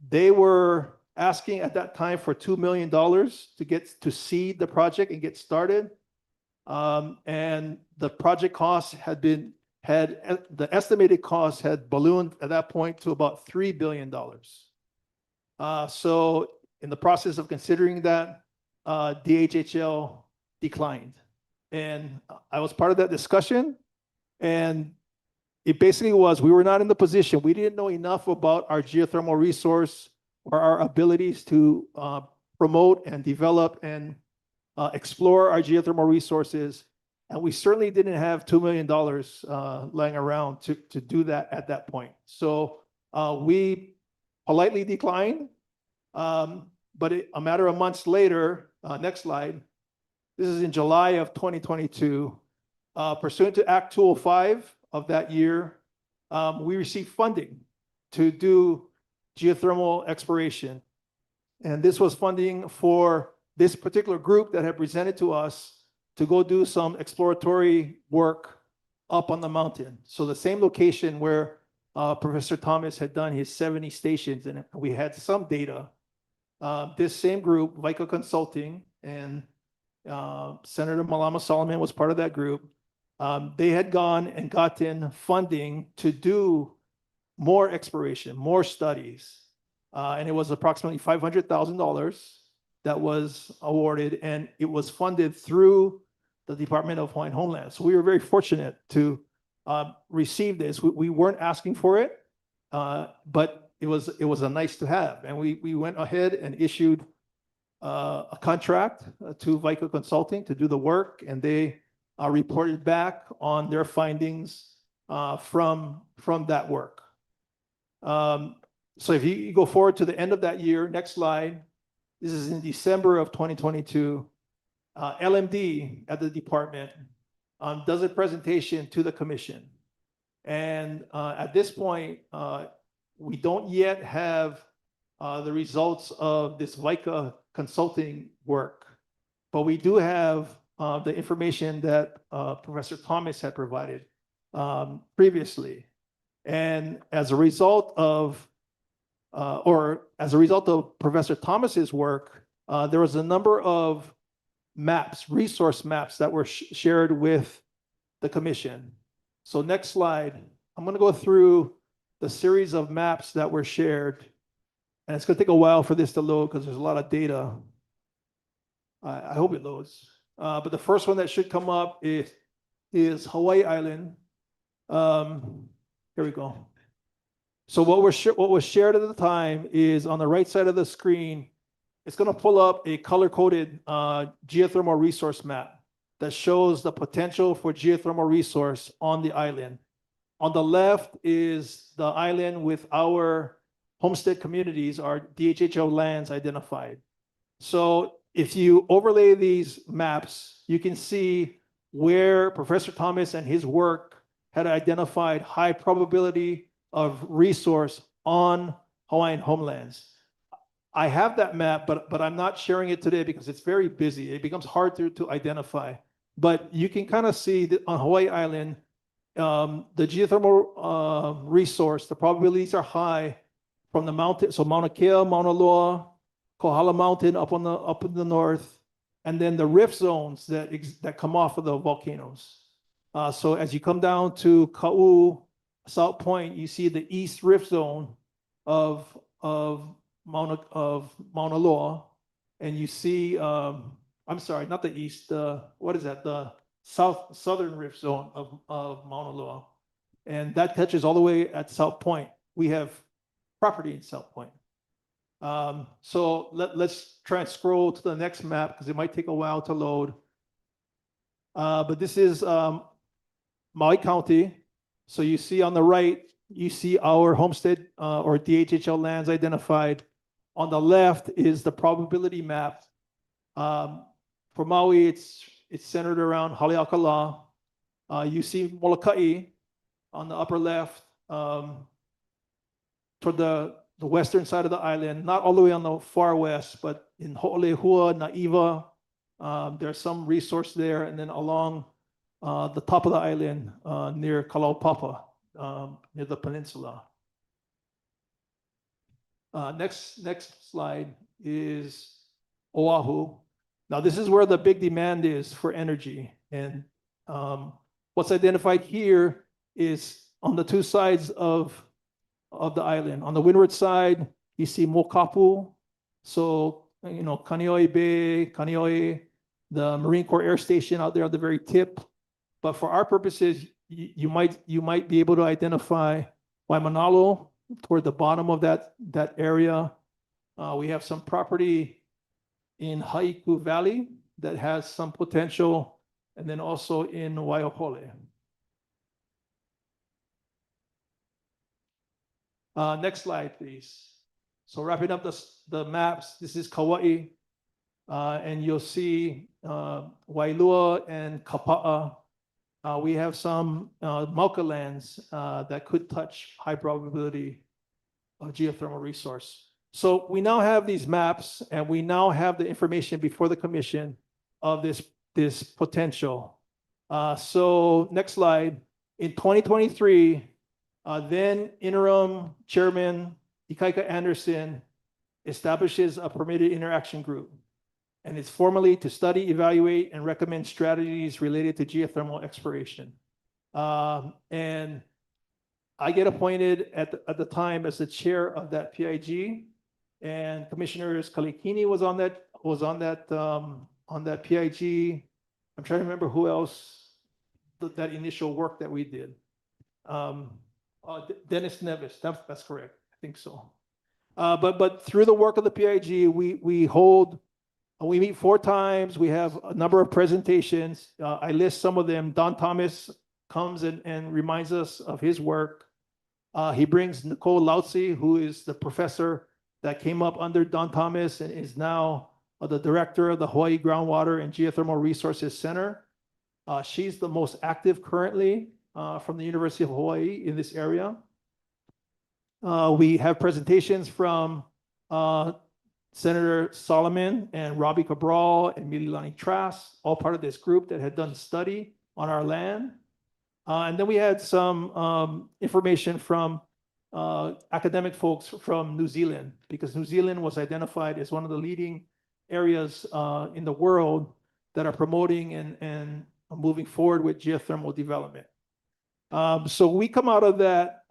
They were asking at that time for $2 million to seed the project and get started. And the project costs the estimated cost had ballooned at that point to about $3 billion. So in the process of considering that, DHHL declined. And I was part of that discussion. And it basically was, we were not in the position, we didn't know enough about our geothermal resource or our abilities to promote and develop and explore our geothermal resources. And we certainly didn't have $2 million lying around to do that at that point. So we politely declined, but a matter of months later, next slide, this is in July of 2022, pursuant to Act 205 of that year, we received funding to do geothermal exploration. And this was funding for this particular group that had presented to us to go do some exploratory work up on the mountain. So the same location where Professor Thomas had done his 70 stations, and we had some data. This same group, VICA Consulting, and Senator Malama Solomon was part of that group. They had gone and gotten funding to do more exploration, more studies. And it was approximately $500,000 that was awarded, and it was funded through the Department of Hawaiian Homeland. So we were very fortunate to receive this. We weren't asking for it, but it was a nice to have. And we went ahead and issued a contract to VICA Consulting to do the work, and they reported back on their findings from that work. So if you go forward to the end of that year, next slide, this is in December of 2022, LMD at the department does a presentation to the commission. And at this point, we don't yet have the results of this VICA consulting work, but we do have the information that Professor Thomas had provided previously. And as a result of Professor Thomas's work, there was a number of maps, resource maps that were shared with the commission. So next slide, I'm going to go through the series of maps that were shared. And it's going to take a while for this to load because there's a lot of data. I hope it loads. But the first one that should come up is Hawaii Island. Here we go. So what was shared at the time is on the right side of the screen, it's going to pull up a color-coded geothermal resource map that shows the potential for geothermal resource on the island. On the left is the island with our homestead communities, our DHHO lands identified. So if you overlay these maps, you can see where Professor Thomas and his work had identified high probability of resource on Hawaiian homelands. I have that map, but I'm not sharing it today because it's very busy. It becomes hard to identify. But you can kind of see that on Hawaii Island, the geothermal resource, the probabilities are high from the mountain. So Mauna Kea, Mauna Loa, Kohala Mountain up in the north, and then the rift zones that come off of the volcanoes. So as you come down to Ka'u, South Point, you see the east rift zone of Mauna Loa, and you see I'm sorry, not the east. What is that? The southern rift zone of Mauna Loa, and that touches all the way at South Point. We have property in South Point. So let's try and scroll to the next map because it might take a while to load. But this is Maui County. So you see on the right, you see our homestead or DHHL lands identified. On the left is the probability map. For Maui, it's centered around Haleakala. You see Molokai on the upper left toward the western side of the island, not all the way on the far west, but in Ho'olehua, Na'iva, there's some resource there, and then along the top of the island near Kalaupapa, near the peninsula. Next slide is Oahu. Now this is where the big demand is for energy, and what's identified here is on the two sides of the island. On the windward side, you see Mokapu, so Kaneohe Bay, Kaneohe, the Marine Corps Air Station out there at the very tip. But for our purposes, you might be able to identify Waimanalo toward the bottom of that area. We have some property in Haiku Valley that has some potential, and then also in Waiahole. Next slide, please. So wrapping up the maps, this is Kauai, and you'll see Wailua and Kapa'a. We have some Mauka lands that could touch high probability geothermal resource. So we now have these maps, and we now have the information before the commission of this potential. So next slide. In 2023, then interim chairman Ikaika Anderson establishes a permitted interaction group, and it's formally to study, evaluate, and recommend strategies related to geothermal exploration. And I get appointed at the time as the chair of that PIG, and Commissioners Kalekini was on that PIG. I'm trying to remember who else that initial work that we did. Dennis Nevis, that's correct. I think so. But through the work of the PIG, we meet 4 times. We have a number of presentations. I list some of them. Don Thomas comes and reminds us of his work. He brings Nicole Lautzi, who is the professor that came up under Don Thomas and is now the director of the Hawaii Groundwater and Geothermal Resources Center. She's the most active currently from the University of Hawaii in this area. We have presentations from Senator Solomon and Robbie Cabral and Mililani Trask, all part of this group that had done study on our land. And then we had some information from academic folks from New Zealand, because New Zealand was identified as one of the leading areas in the world that are promoting and moving forward with geothermal development. So we come out of that.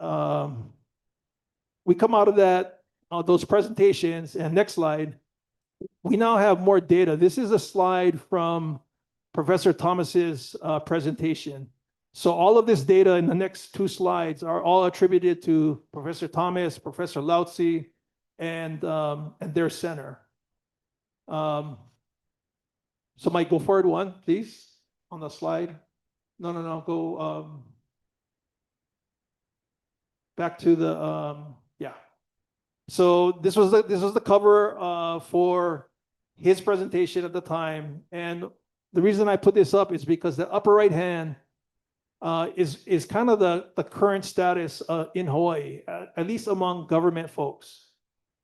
Those presentations, and next slide, we now have more data. This is a slide from Professor Thomas's presentation. So all of this data in the next 2 slides are all attributed to Professor Thomas, Professor Lautzi, and their center. So Mike, go forward one, please, on the slide. No, go. back to the, yeah. So this was the cover for his presentation at the time. And the reason I put this up is because the upper right hand is kind of the current status in Hawaii, at least among government folks.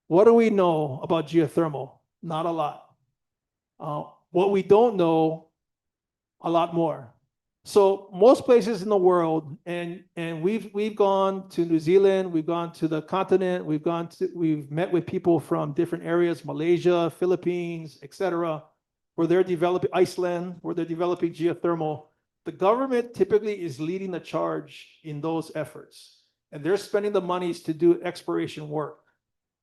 What do we know about geothermal? Not a lot. What we don't know, a lot more. So most places in the world, and we've gone to New Zealand, we've gone to the continent, we've met with people from different areas, Malaysia, Philippines, etc., where they're developing, Iceland, where they're developing geothermal. The government typically is leading the charge in those efforts, and they're spending the monies to do exploration work.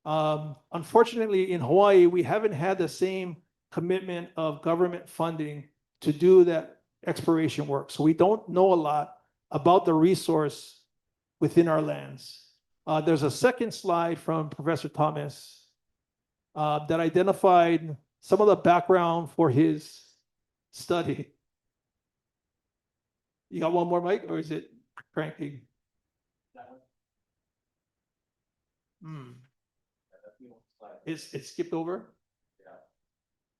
Unfortunately, in Hawaii, we haven't had the same commitment of government funding to do that exploration work. So we don't know a lot about the resource within our lands. There's a second slide from Professor Thomas that identified some of the background for his study. You got one more, Mike, or is it cranking? It skipped over?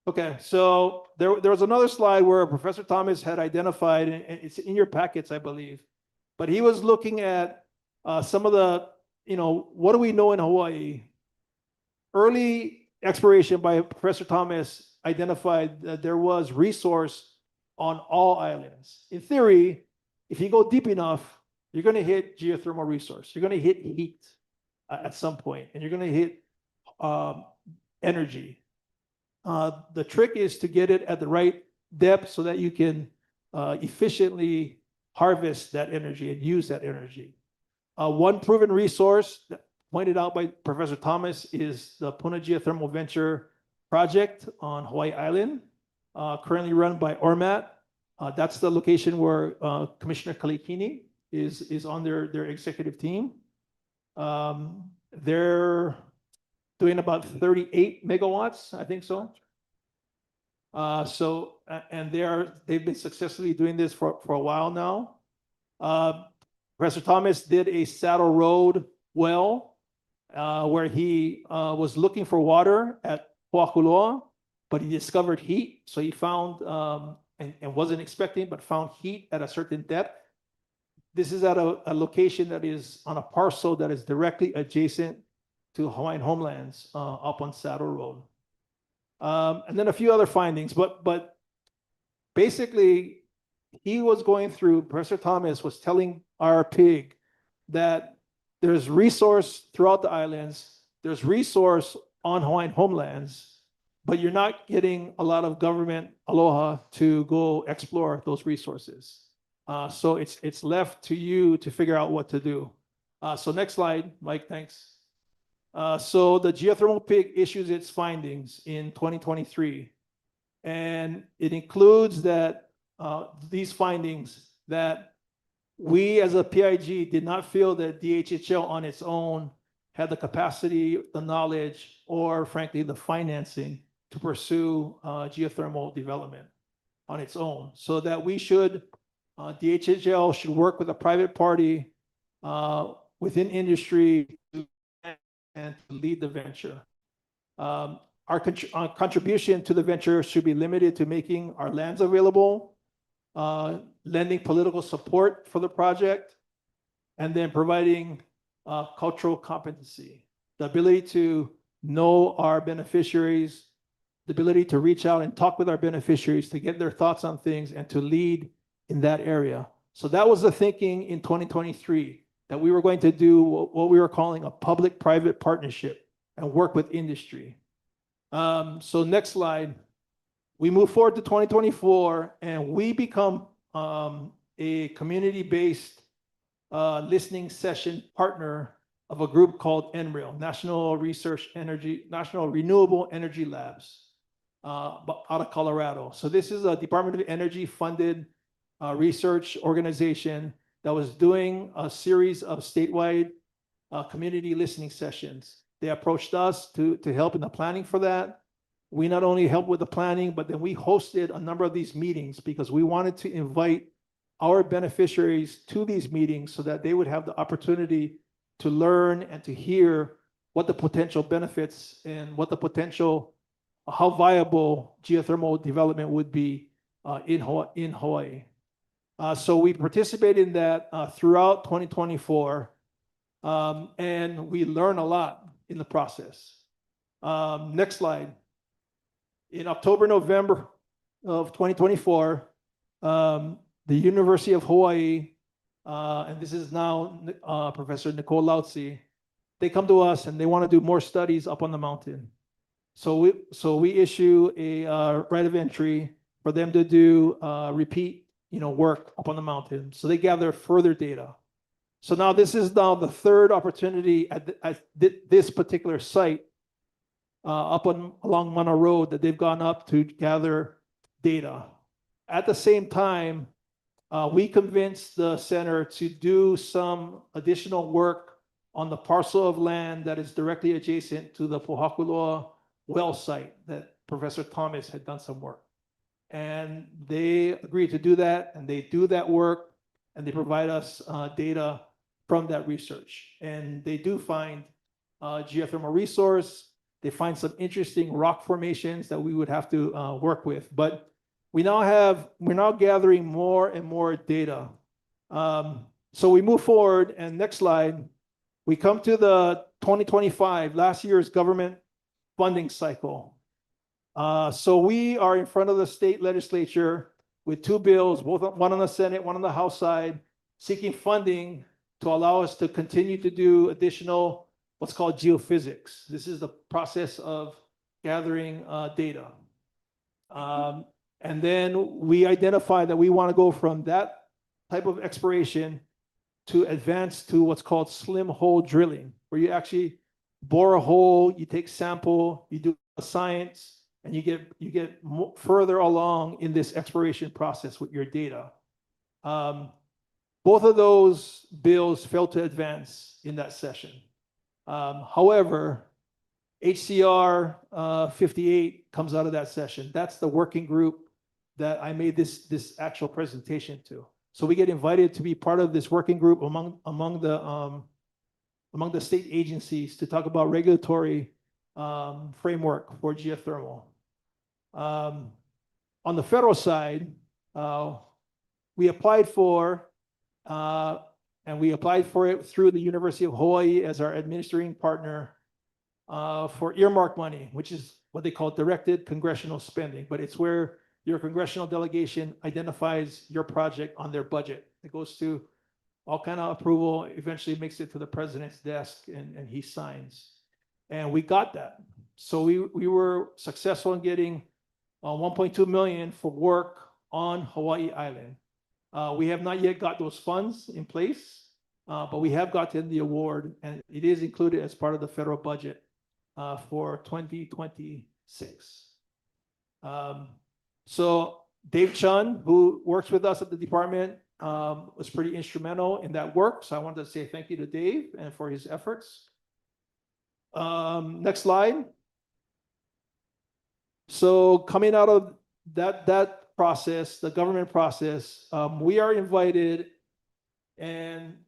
Okay, so there was another slide where Professor Thomas had identified, and it's in your packets, I believe, but he was looking at some of the, what do we know in Hawaii? Early exploration by Professor Thomas identified that there was resource on all islands. In theory, if you go deep enough, you're going to hit geothermal resource. You're going to hit heat at some point, and you're going to hit energy. The trick is to get it at the right depth so that you can efficiently harvest that energy and use that energy. One proven resource pointed out by Professor Thomas is the Puna Geothermal Venture project on Hawaii Island, currently run by ORMAT. That's the location where Commissioner Kalekini is on their executive team. They're doing about 38 megawatts, I think so. And they've been successfully doing this for a while now. Professor Thomas did a Saddle Road well where he was looking for water at Poakuloa, but he discovered heat. So he found, and wasn't expecting, but found heat at a certain depth. This is at a location that is on a parcel that is directly adjacent to Hawaiian homelands up on Saddle Road. And then a few other findings, but basically he was going through, Professor Thomas was telling our PIG that there's resource throughout the islands, there's resource on Hawaiian homelands, but you're not getting a lot of government aloha to go explore those resources. So it's left to you to figure out what to do. So next slide, Mike, thanks. So the geothermal PIG issues its findings in 2023, and it includes that these findings that we as a PIG did not feel that DHHL on its own had the capacity, the knowledge, or frankly, the financing to pursue geothermal development on its own. So that we should, DHHL should work with a private party within industry and to lead the venture. Our contribution to the venture should be limited to making our lands available, lending political support for the project, and then providing cultural competency, the ability to know our beneficiaries, the ability to reach out and talk with our beneficiaries to get their thoughts on things and to lead in that area. So that was the thinking in 2023, that we were going to do what we were calling a public-private partnership and work with industry. So next slide. We move forward to 2024 and we become a community-based listening session partner of a group called NREL, National Renewable Energy Labs, out of Colorado. So this is a Department of Energy funded research organization that was doing a series of statewide community listening sessions. They approached us to help in the planning for that. We not only helped with the planning, but then we hosted a number of these meetings because we wanted to invite our beneficiaries to these meetings so that they would have the opportunity to learn and to hear what the potential benefits and what the potential, how viable geothermal development would be in Hawaii. So we participated in that throughout 2024, and we learn a lot in the process. Next slide. In October, November of 2024, the University of Hawaii, and this is now Professor Nicole Lautzi, they come to us and they want to do more studies up on the mountain. So we issue a right of entry for them to do repeat work up on the mountain. So they gather further data. So now this is now the third opportunity at this particular site along Mana Road that they've gone up to gather data. At the same time, we convinced the center to do some additional work on the parcel of land that is directly adjacent to the Pohakuloa well site that Professor Thomas had done some work. And they agreed to do that, and they do that work, and they provide us data from that research. And they do find geothermal resource. They find some interesting rock formations that we would have to work with. But we're now gathering more and more data. So we move forward, and next slide, we come to the 2025, last year's government funding cycle. So we are in front of the state legislature with two bills, one on the Senate, one on the House side, seeking funding to allow us to continue to do additional what's called geophysics. This is the process of gathering data. And then we identify that we want to go from that type of exploration to advance to what's called slim hole drilling, where you actually bore a hole, you take sample, you do a science, and you get further along in this exploration process with your data. Both of those bills failed to advance in that session. However, HCR 58 comes out of that session. That's the working group that I made this actual presentation to. So we get invited to be part of this working group among the state agencies to talk about regulatory framework for geothermal. On the federal side, we applied for it through the University of Hawaii as our administering partner for earmark money, which is what they call directed congressional spending, but it's where your congressional delegation identifies your project on their budget. It goes to all kind of approval, eventually makes it to the president's desk, and he signs. And we got that. So we were successful in getting 1.2 million for work on Hawaii Island. We have not yet got those funds in place, but we have gotten the award, and it is included as part of the federal budget for 2026. So Dave Chun, who works with us at the department, was pretty instrumental in that work. So I wanted to say thank you to Dave and for his efforts. Next slide. So coming out of that process, the government process, we are invited, and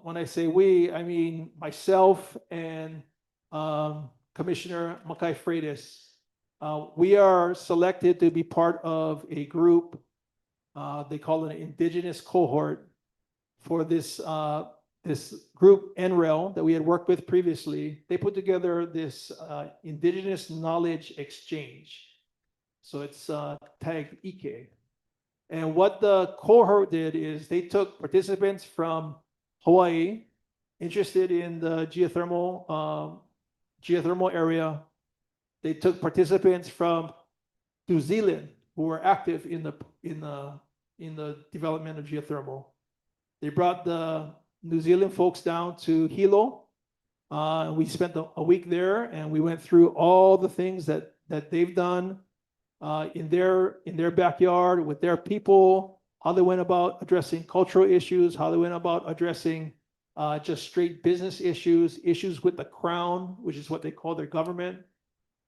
when I say we, I mean myself and Commissioner Makai Freitas. We are selected to be part of a group, they call it an indigenous cohort, for this group, NREL, that we had worked with previously. They put together this indigenous knowledge exchange. So it's tagged IKE. And what the cohort did is they took participants from Hawaii, interested in the geothermal area. They took participants from New Zealand who were active in the development of geothermal. They brought the New Zealand folks down to Hilo. We spent a week there, and we went through all the things that they've done in their backyard with their people, how they went about addressing cultural issues, how they went about addressing just straight business issues with the Crown, which is what they call their government,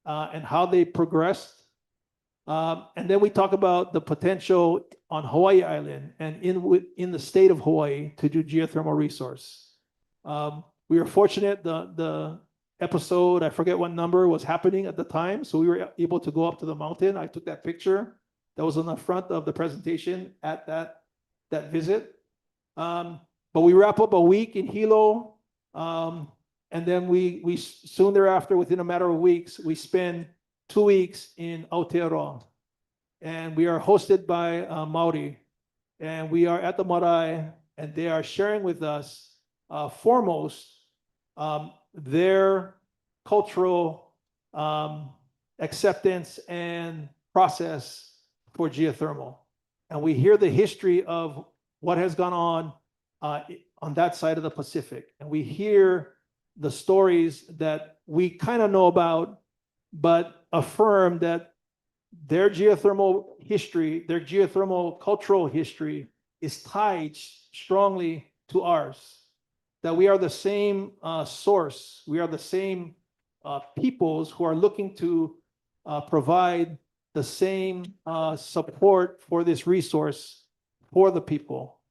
and how they progressed. And then we talk about the potential on Hawaii Island and in the state of Hawaii to do geothermal resource. We were fortunate, the episode, I forget what number was happening at the time, so we were able to go up to the mountain. I took that picture that was on the front of the presentation at that visit. But we wrap up a week in Hilo, and then we soon thereafter, within a matter of weeks, we spend 2 weeks in Aotearoa, and we are hosted by Maori, and we are at the marae, and they are sharing with us foremost their cultural acceptance and process for geothermal. And we hear the history of what has gone on that side of the Pacific. And we hear the stories that we kind of know about, but affirm that their geothermal history, their geothermal cultural history is tied strongly to ours. That we are the same source, we are the same peoples who are looking to provide the same support for this resource for the people.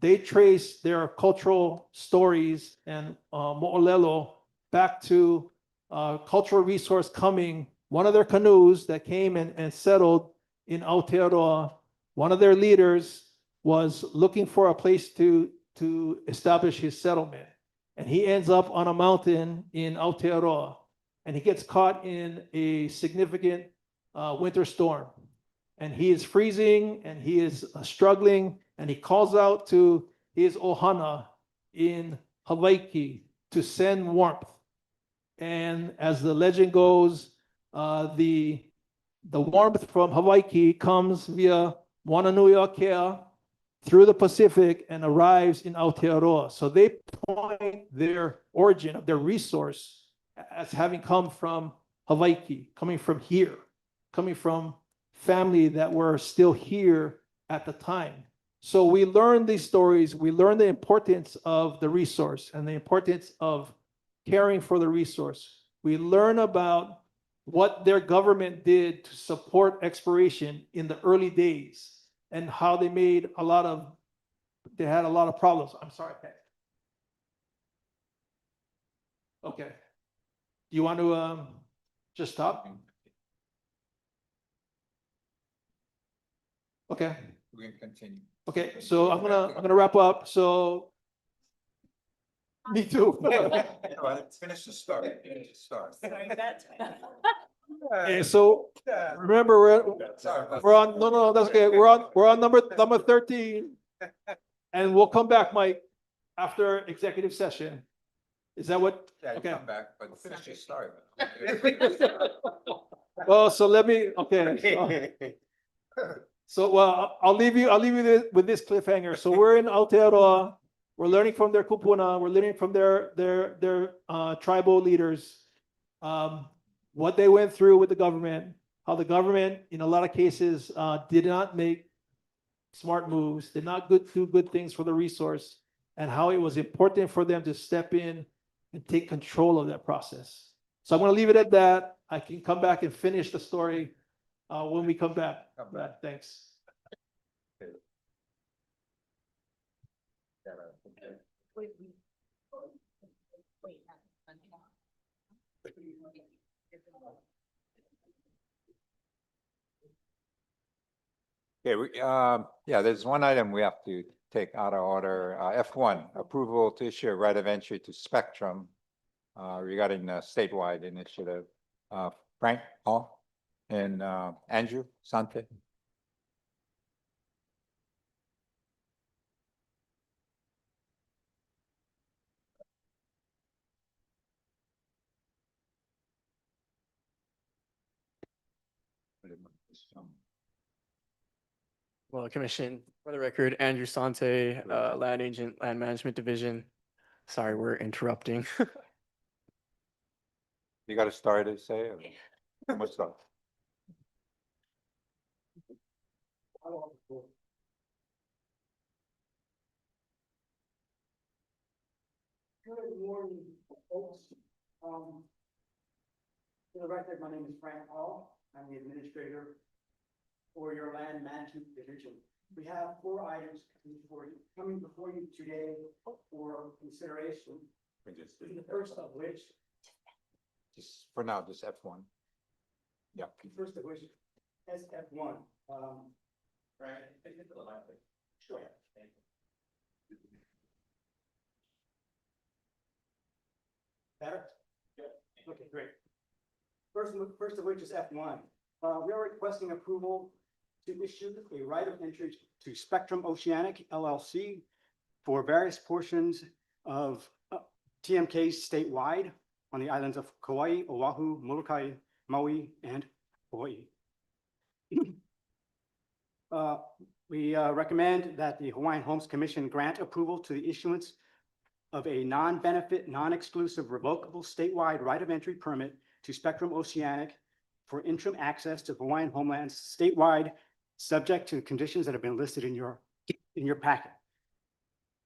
They trace their cultural stories and mo'olelo back to cultural resource coming. One of their canoes that came and settled in Aotearoa, one of their leaders was looking for a place to establish his settlement. And he ends up on a mountain in Aotearoa, and he gets caught in a significant winter storm. And he is freezing and he is struggling, and he calls out to his ohana in Hawaii to send warmth. And as the legend goes, the warmth from Hawaii comes via Wananui Akea through the Pacific and arrives in Aotearoa. So they point their origin of their resource as having come from Hawaii, coming from here, coming from family that were still here at the time. So we learn these stories, we learn the importance of the resource and the importance of caring for the resource. We learn about what their government did to support exploration in the early days and how they made they had a lot of problems. I'm sorry, Pat. Okay. Do you want to just stop? Okay. We can continue. Okay, so I'm gonna wrap up. So me too. Let's finish the story. Okay, so remember we're on no, that's okay. We're on number 13. And we'll come back, Mike, after executive session. Is that what? Yeah, you Okay. come back, but finish your story. Well, so let me, okay. So, well, I'll leave you with this cliffhanger. So we're in Aotearoa. We're learning from their kupuna. We're learning from their tribal leaders, what they went through with the government, how the government, in a lot of cases, did not make smart moves, did not do good things for the resource, and how it was important for them to step in and take control of that process. So I'm going to leave it at that. I can come back and finish the story when we come back. Thanks. Okay, yeah, there's one item we have to take out of order. F1, approval to issue a right of entry to Spectrum regarding the statewide initiative. Frank, Paul, and Andrew Sante. Well, Commission, for the record, Andrew Sante, Land Agent, Land Management Division. Sorry, we're interrupting. You got a story to say? What's up? Good morning, folks. For the record, my name is Frank Hall. I'm the administrator for your land management division. We have 4 items coming before you today for consideration. The first of which, Just for now, just F1. Yeah. the first of which, SF1. Right. Sure. Better? Okay, great. First of which is F1. We are requesting approval to issue a right of entry to Spectrum Oceanic LLC for various portions of TMKs statewide on the islands of Kauai, Oahu, Molokai, Maui, and Hawaii. We recommend that the Hawaiian Homes Commission grant approval to the issuance of a non-benefit, non-exclusive revocable statewide right of entry permit to Spectrum Oceanic for interim access to Hawaiian homelands statewide, subject to conditions that have been listed in your packet.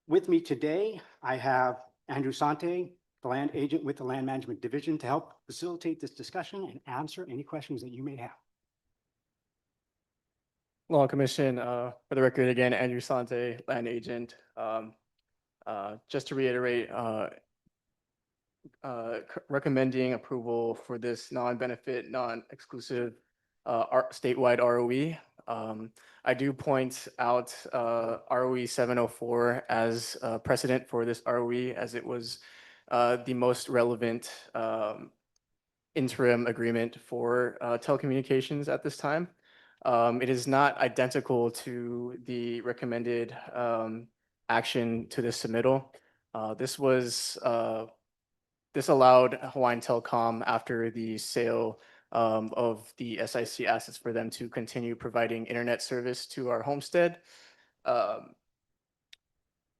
With me today, I have Andrew Sante, the land agent with the Land Management Division, to help facilitate this discussion and answer any questions that you may have. Law Commission, for the record, again, Andrew Sante, land agent. Just to reiterate, recommending approval for this non-benefit, non-exclusive statewide ROE. I do point out ROE 704 as precedent for this ROE, as it was the most relevant interim agreement for telecommunications at this time. It is not identical to the recommended action to this submittal. This allowed Hawaiian Telecom, after the sale of the SIC assets, for them to continue providing internet service to our homestead.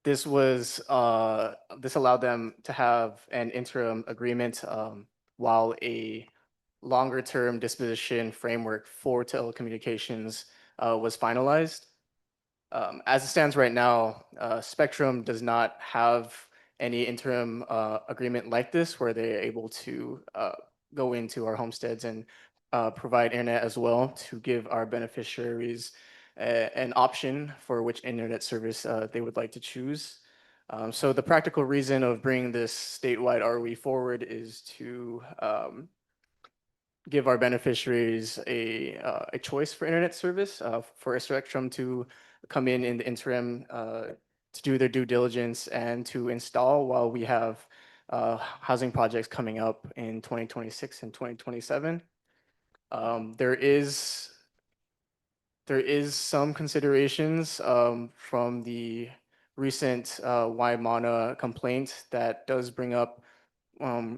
This allowed them to have an interim agreement while a longer-term disposition framework for telecommunications was finalized. As it stands right now, Spectrum does not have any interim agreement like this, where they're able to go into our homesteads and provide internet as well, to give our beneficiaries an option for which internet service they would like to choose. So the practical reason of bringing this statewide ROE forward is to give our beneficiaries a choice for internet service, for Spectrum to come in the interim to do their due diligence and to install, while we have housing projects coming up in 2026 and 2027. There is some considerations from the recent Waimana complaint that does bring up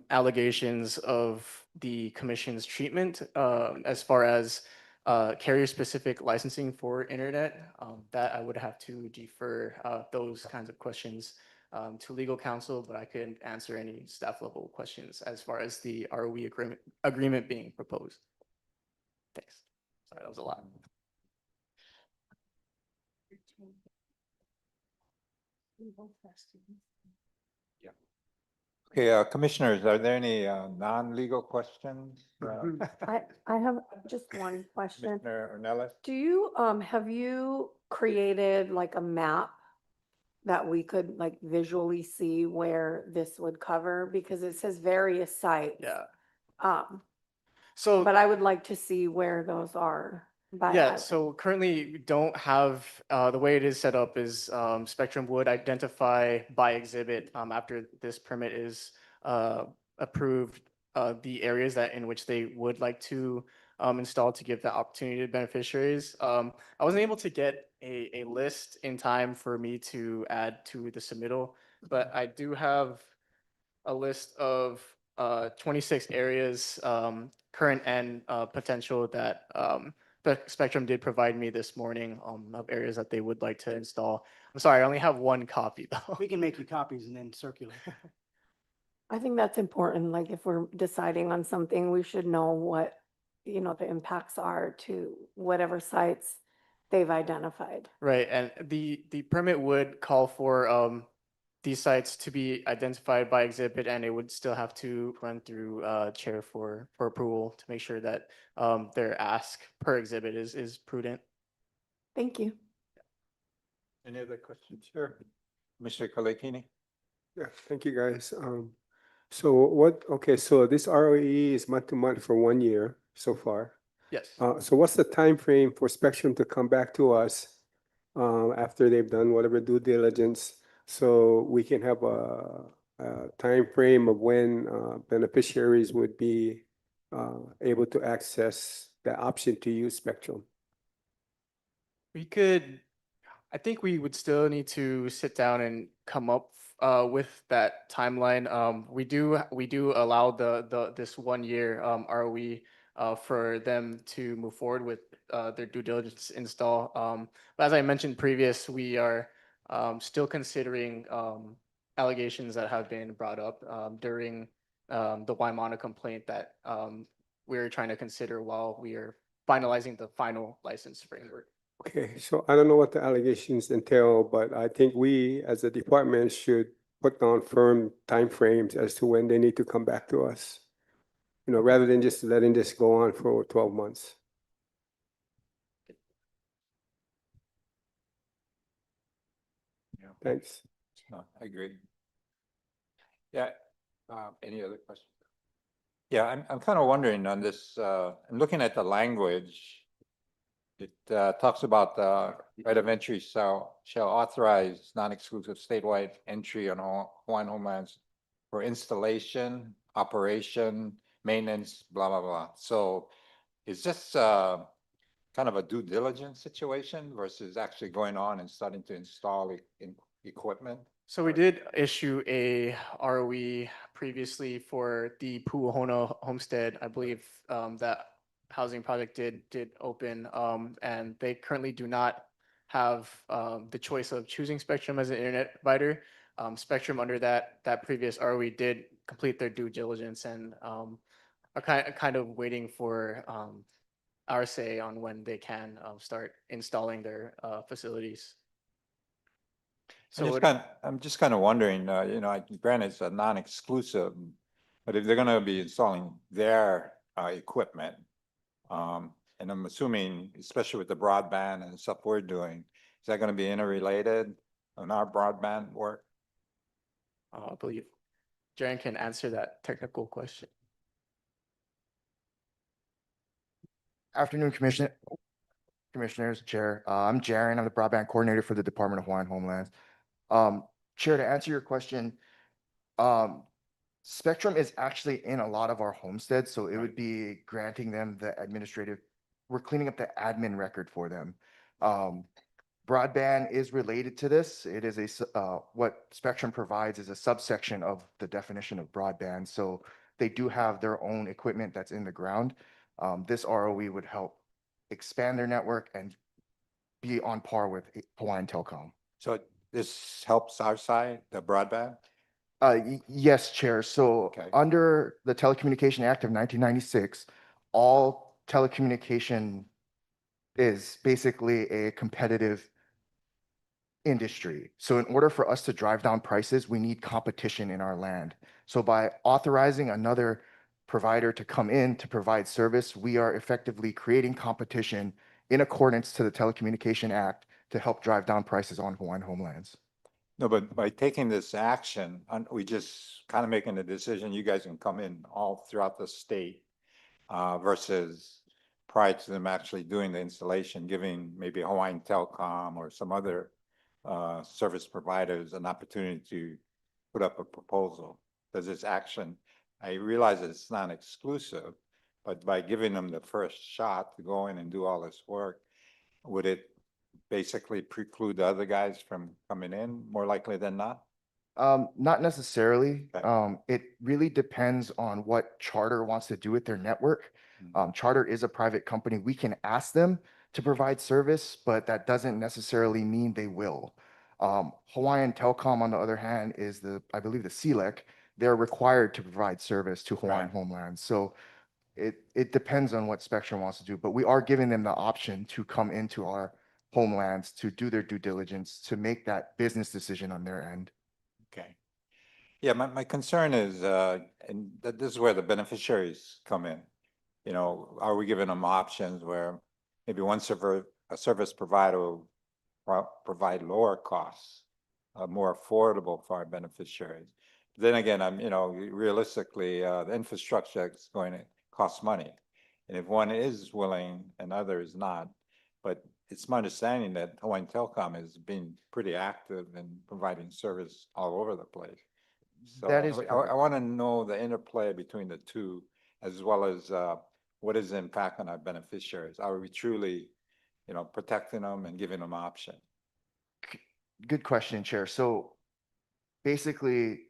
allegations of the commission's treatment as far as carrier-specific licensing for internet. That I would have to defer those kinds of questions to legal counsel, but I could answer any staff level questions as far as the ROE agreement being proposed. Thanks. Sorry, that was a lot. Yeah. Okay, commissioners, are there any non-legal questions? I have just one question. Commissioner Ornelas? Do you, have you created like a map that we could like visually see where this would cover? Because it says various sites. Yeah. But I would like to see where those are. by Yeah, island. so currently we don't have, the way it is set up is Spectrum would identify by exhibit after this permit is approved, the areas that in which they would like to install to give that opportunity to beneficiaries. I wasn't able to get a list in time for me to add to the submittal, but I do have a list of 26 areas, current and potential, that Spectrum did provide me this morning, of areas that they would like to install. I'm sorry, I only have one copy though. We can make you copies and then circulate. I think that's important. Like if we're deciding on something, we should know what, the impacts are to whatever sites they've identified. Right, and the permit would call for these sites to be identified by exhibit, and it would still have to run through chair for approval to make sure that their ask per exhibit is prudent. Thank you. Any other questions? Sure. Mr. Kalekini? Yeah, thank you, guys. So what, okay, so this ROE is month to month for 1 year so far. Yes. So what's the time frame for Spectrum to come back to us after they've done whatever due diligence? So we can have a time frame of when beneficiaries would be able to access the option to use Spectrum. We could, I think we would still need to sit down and come up with that timeline. We do allow this 1 year ROE for them to move forward with their due diligence install. But as I mentioned previous, we are still considering allegations that have been brought up during the Waimana complaint that we're trying to consider while we are finalizing the final license framework. Okay, so I don't know what the allegations entail, but I think we, as a department, should put down firm timeframes as to when they need to come back to us. You know, rather than just letting this go on for 12 months. Yeah. Thanks. No, I agree. Yeah, any other questions? Yeah, I'm kind of wondering on this, I'm looking at the language. It talks about the right of entry shall authorize non-exclusive statewide entry on Hawaiian homelands for installation, operation, maintenance, blah, blah, blah. So is this kind of a due diligence situation versus actually going on and starting to install equipment? So we did issue a ROE previously for the Pu'uhona homestead. I believe that housing project did open, and they currently do not have the choice of choosing Spectrum as an internet provider. Spectrum under that previous ROE did complete their due diligence and are kind of waiting for our say on when they can start installing their facilities. So I'm just kind of wondering, you know, granted it's a non-exclusive, but if they're gonna be installing their equipment, and I'm assuming, especially with the broadband and stuff we're doing, is that gonna be interrelated on our broadband work? I believe Jaren can answer that technical question. Afternoon, Commissioners, Chair. I'm Jaren. I'm the broadband coordinator for the Department of Hawaiian Homelands. Chair, to answer your question, Spectrum is actually in a lot of our homesteads, so it would be granting them the we're cleaning up the admin record for them. Broadband is related to this. It is what Spectrum provides is a subsection of the definition of broadband. So they do have their own equipment that's in the ground. This ROE would help expand their network and be on par with Hawaiian Telcom. So this helps our side, the broadband? Yes, Chair. So under the Telecommunication Act of 1996, all telecommunication is basically a competitive industry. So in order for us to drive down prices, we need competition in our land. So by authorizing another provider to come in to provide service, we are effectively creating competition in accordance to the Telecommunication Act to help drive down prices on Hawaiian homelands. No, but by taking this action, we just kind of making a decision, you guys can come in all throughout the state versus prior to them actually doing the installation, giving maybe Hawaiian Telcom or some other service providers an opportunity to put up a proposal. Does this action, I realize that it's not exclusive, but by giving them the first shot to go in and do all this work, would it basically preclude the other guys from coming in more likely than not? Not necessarily. It really depends on what Charter wants to do with their network. Charter is a private company. We can ask them to provide service, but that doesn't necessarily mean they will. Hawaiian Telcom, on the other hand, is I believe the CLEC. They're required to provide service to Hawaiian homelands. So it depends on what Spectrum wants to do, but we are giving them the option to come into our homelands to do their due diligence, to make that business decision on their end. Okay. Yeah, my concern is, and this is where the beneficiaries come in. You know, are we giving them options where maybe a service provider will provide lower costs more affordable for our beneficiaries. Then again, realistically, the infrastructure is going to cost money. And if one is willing and other is not, but it's my understanding that Hawaiian Telecom has been pretty active in providing service all over the place. So That is I correct. want to know the interplay between the two, as well as what is the impact on our beneficiaries? Are we truly, protecting them and giving them option? Good question, Chair. So basically,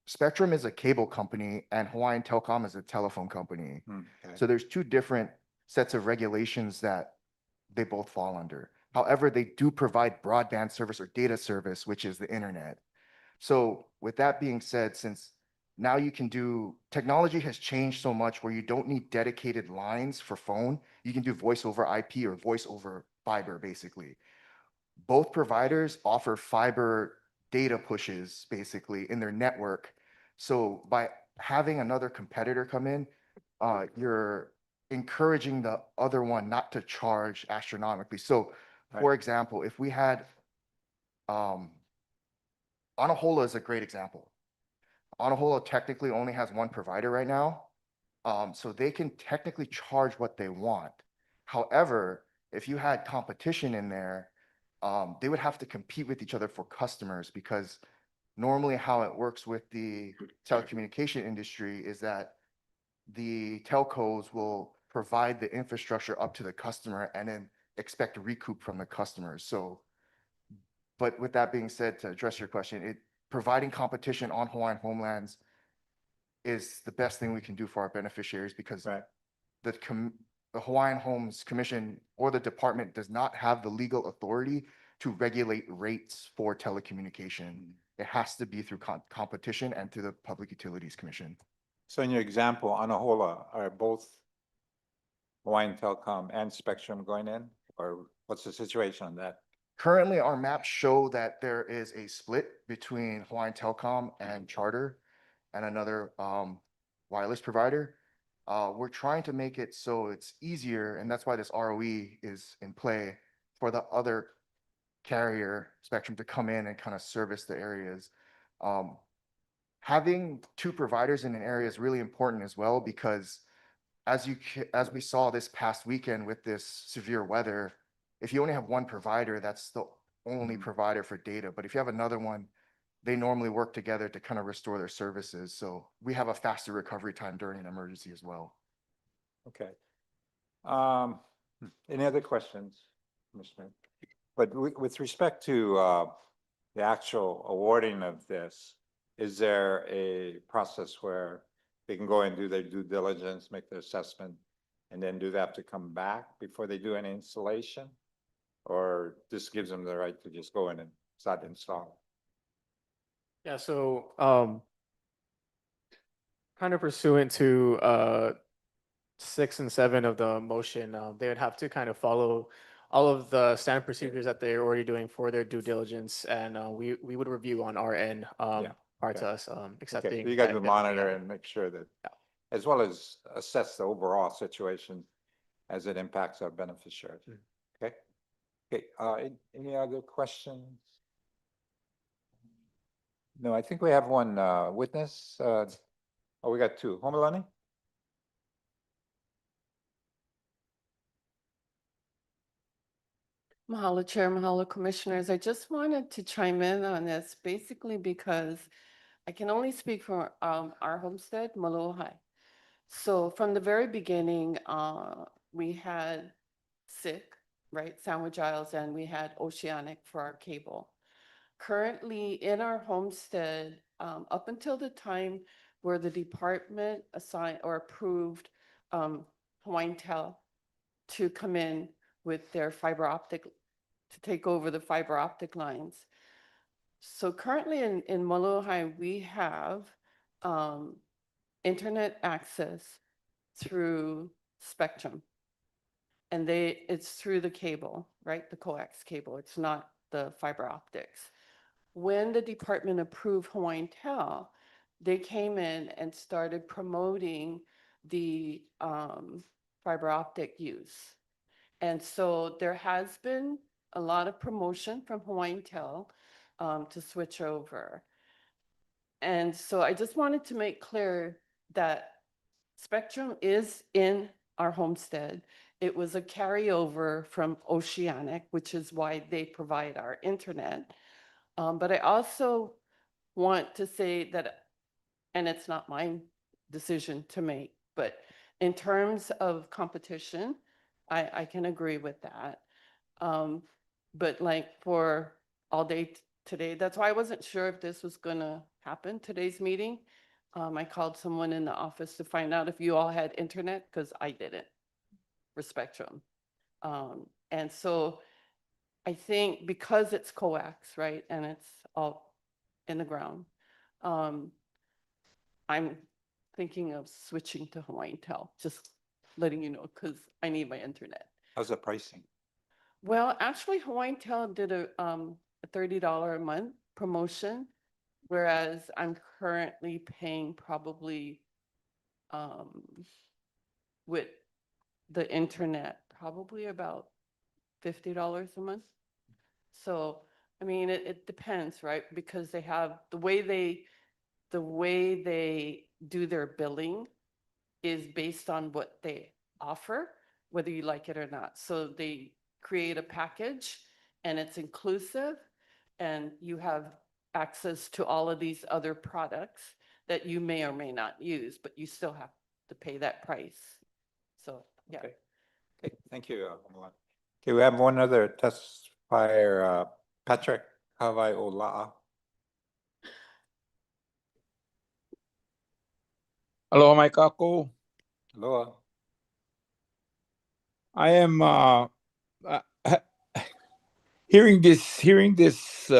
Spectrum is a cable company and Hawaiian Telecom is a telephone company. Okay. So there's two different sets of regulations that they both fall under. However, they do provide broadband service or data service, which is the internet. So with that being said, since now you can do, technology has changed so much where you don't need dedicated lines for phone. You can do voice over IP or voice over fiber, basically. Both providers offer fiber data pushes, basically, in their network. So by having another competitor come in, you're encouraging the other one not to charge astronomically. So, for example, if we had, Anahola is a great example. Anahola technically only has one provider right now, so they can technically charge what they want. However, if you had competition in there, they would have to compete with each other for customers, because normally how it works with the telecommunication industry is that the telcos will provide the infrastructure up to the customer and then expect a recoup from the customers. So, but with that being said, to address your question, providing competition on Hawaiian homelands is the best thing we can do for our beneficiaries, because the Hawaiian Homes Commission or the department does not have the legal authority to regulate rates for telecommunication. It has to be through competition and through the Public Utilities Commission. So in your example, Anahola, are both Hawaiian Telecom and Spectrum going in, or what's the situation on that? Currently, our maps show that there is a split between Hawaiian Telecom and Charter and another wireless provider. We're trying to make it so it's easier, and that's why this ROE is in play, for the other carrier, Spectrum, to come in and kind of service the areas. Having two providers in an area is really important as well, because as we saw this past weekend with this severe weather, if you only have one provider, that's the only provider for data. But if you have another one, they normally work together to kind of restore their services. So we have a faster recovery time during an emergency as well. Okay. Any other questions, Commissioner? But with respect to the actual awarding of this, is there a process where they can go and do their due diligence, make their assessment, and then do they have to come back before they do any installation? Or this gives them the right to just go in and start installing? Yeah, so kind of pursuant to 6 and 7 of the motion, they would have to kind of follow all of the standard procedures that they're already doing for their due diligence, and we would review on our end prior to us accepting. Okay, so you guys that will bid. monitor and make sure that, as well as assess the overall situation as it impacts our beneficiaries. Okay. Okay, any other questions? No, I think we have one witness. Oh, we got two. Homelani? Mahalo Chair, mahalo Commissioners. I just wanted to chime in on this basically because I can only speak for our homestead, Malohai. So from the very beginning, we had SICK, right, Sandwich Isles, and we had Oceanic for our cable. Currently in our homestead, up until the time where the department assigned or approved Hawaiian Tel to come in with their fiber optic, to take over the fiber optic lines. So currently in Malohai, we have internet access through Spectrum. And it's through the cable, right? The coax cable. It's not the fiber optics. When the department approved Hawaiian Tel, they came in and started promoting the fiber optic use. And so there has been a lot of promotion from Hawaiian Tel to switch over. And so I just wanted to make clear that Spectrum is in our homestead. It was a carryover from Oceanic, which is why they provide our internet. But I also want to say that, and it's not my decision to make, but in terms of competition, I can agree with that. But like for all day today, that's why I wasn't sure if this was gonna happen, today's meeting. I called someone in the office to find out if you all had internet, because I didn't, for Spectrum. And so I think because it's coax, right, and it's all in the ground, I'm thinking of switching to Hawaiian Tel, just letting you know, because I need my internet. How's the pricing? Well, actually, Hawaiian Tel did a $30 a month promotion, whereas I'm currently paying probably with the internet, probably about $50 a month. So, I mean, it depends, right? Because they have the way they do their billing is based on what they offer, whether you like it or not. So they create a package and it's inclusive, and you have access to all of these other products that you may or may not use, but you still have to pay that price. So, yeah. Okay, thank you. Kamala. Okay, we have one other testifier, Patrick Hawaiiola'a. Aloha mai kako. Aloha. I am hearing this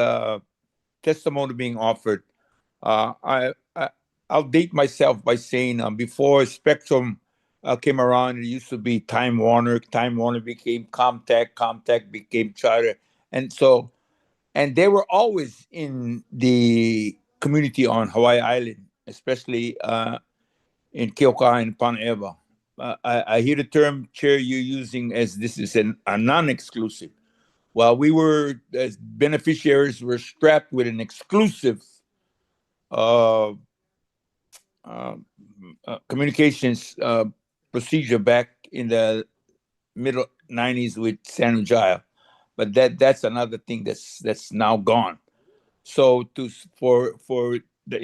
testimony being offered. I'll date myself by saying before Spectrum came around, it used to be Time Warner. Time Warner became Comtech. Comtech became Charter, and they were always in the community on Hawaii Island, especially in Keoka and Paneva. I hear the term, Chair, you're using as this is a non-exclusive. While we were, as beneficiaries, were strapped with an exclusive communications procedure back in the middle 90s with San Jaya. But that's another thing that's now gone. So for the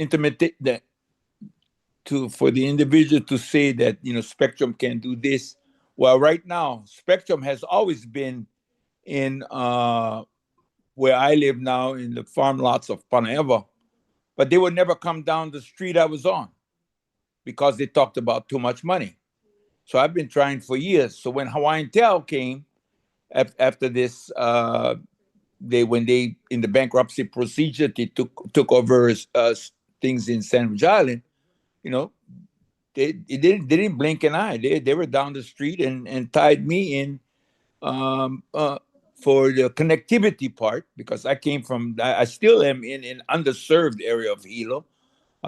for the individual to say that Spectrum can do this, well, right now Spectrum has always been in where I live now in the farm lots of Paneva, but they would never come down the street I was on because they talked about too much money. So I've been trying for years. So when Hawaiian Tel came after this, when they in the bankruptcy procedure, they took over things in Sandwich Island. They didn't blink an eye. They were down the street and tied me in for the connectivity part, because I still am in an underserved area of Hilo.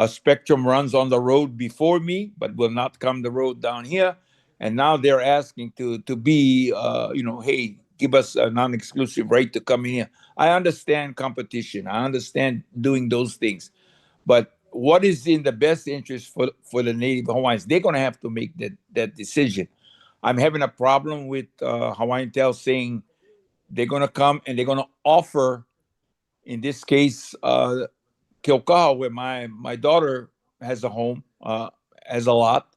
Spectrum runs on the road before me, but will not come the road down here. And now they're asking to be, hey, give us a non-exclusive right to come in here. I understand competition. I understand doing those things. But what is in the best interest for the Native Hawaiians? They're going to have to make that decision. I'm having a problem with Hawaiian Tel saying they're going to come and they're going to offer, in this case, Keokaha, where my daughter has a home, has a lot,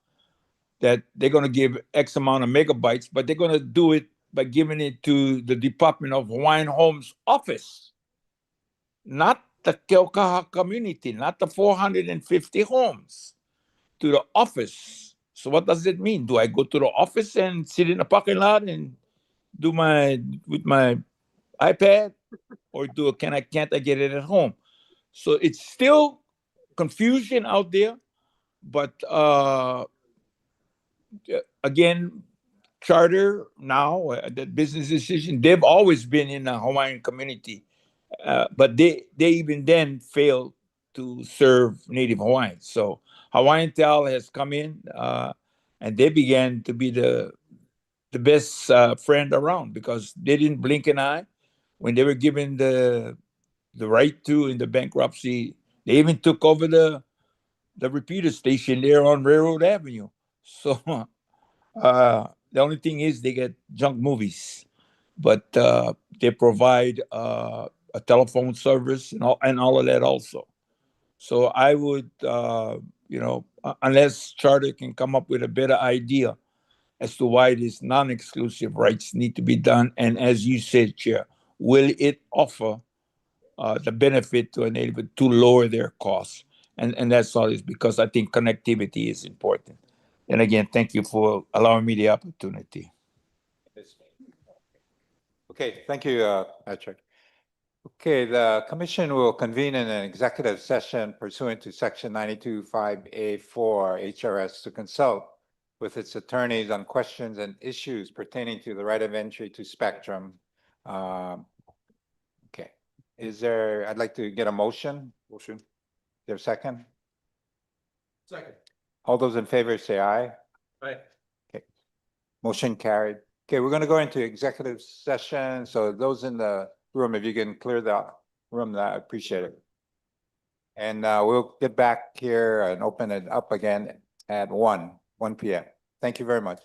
that they're going to give X amount of megabytes, but they're going to do it by giving it to the Department of Hawaiian Homes office, not the Keokaha community, not the 450 homes, to the office. So what does it mean? Do I go to the office and sit in the parking lot and do with my iPad, or can't I get it at home? So it's still confusion out there, but again, Charter now, the business decision, they've always been in the Hawaiian community, but they even then failed to serve Native Hawaiians. So Hawaiian Tel has come in, and they began to be the best friend around, because they didn't blink an eye. when they were given the right to in the bankruptcy, they even took over the repeater station there on Railroad Avenue. So the only thing is they get junk movies, but they provide a telephone service and all of that also. So I would, unless Charter can come up with a better idea as to why these non-exclusive rights need to be done, and as you said, Chair, will it offer the benefit to enable to lower their costs? And that's all is because I think connectivity is important. And again, thank you for allowing me the opportunity. Okay, thank you, Patrick. Okay, the commission will convene in an executive session pursuant to section 92(5)(a)(4) HRS to consult with its attorneys on questions and issues pertaining to the right of entry to spectrum. Okay, I'd like to get a motion. Motion. Is there a second? Second. All those in favor say aye. Aye. Okay, motion carried. Okay, we're gonna go into executive session. So those in the room, if you can clear the room, I appreciate it. And we'll get back here and open it up again at 1 p.m. Thank you very much.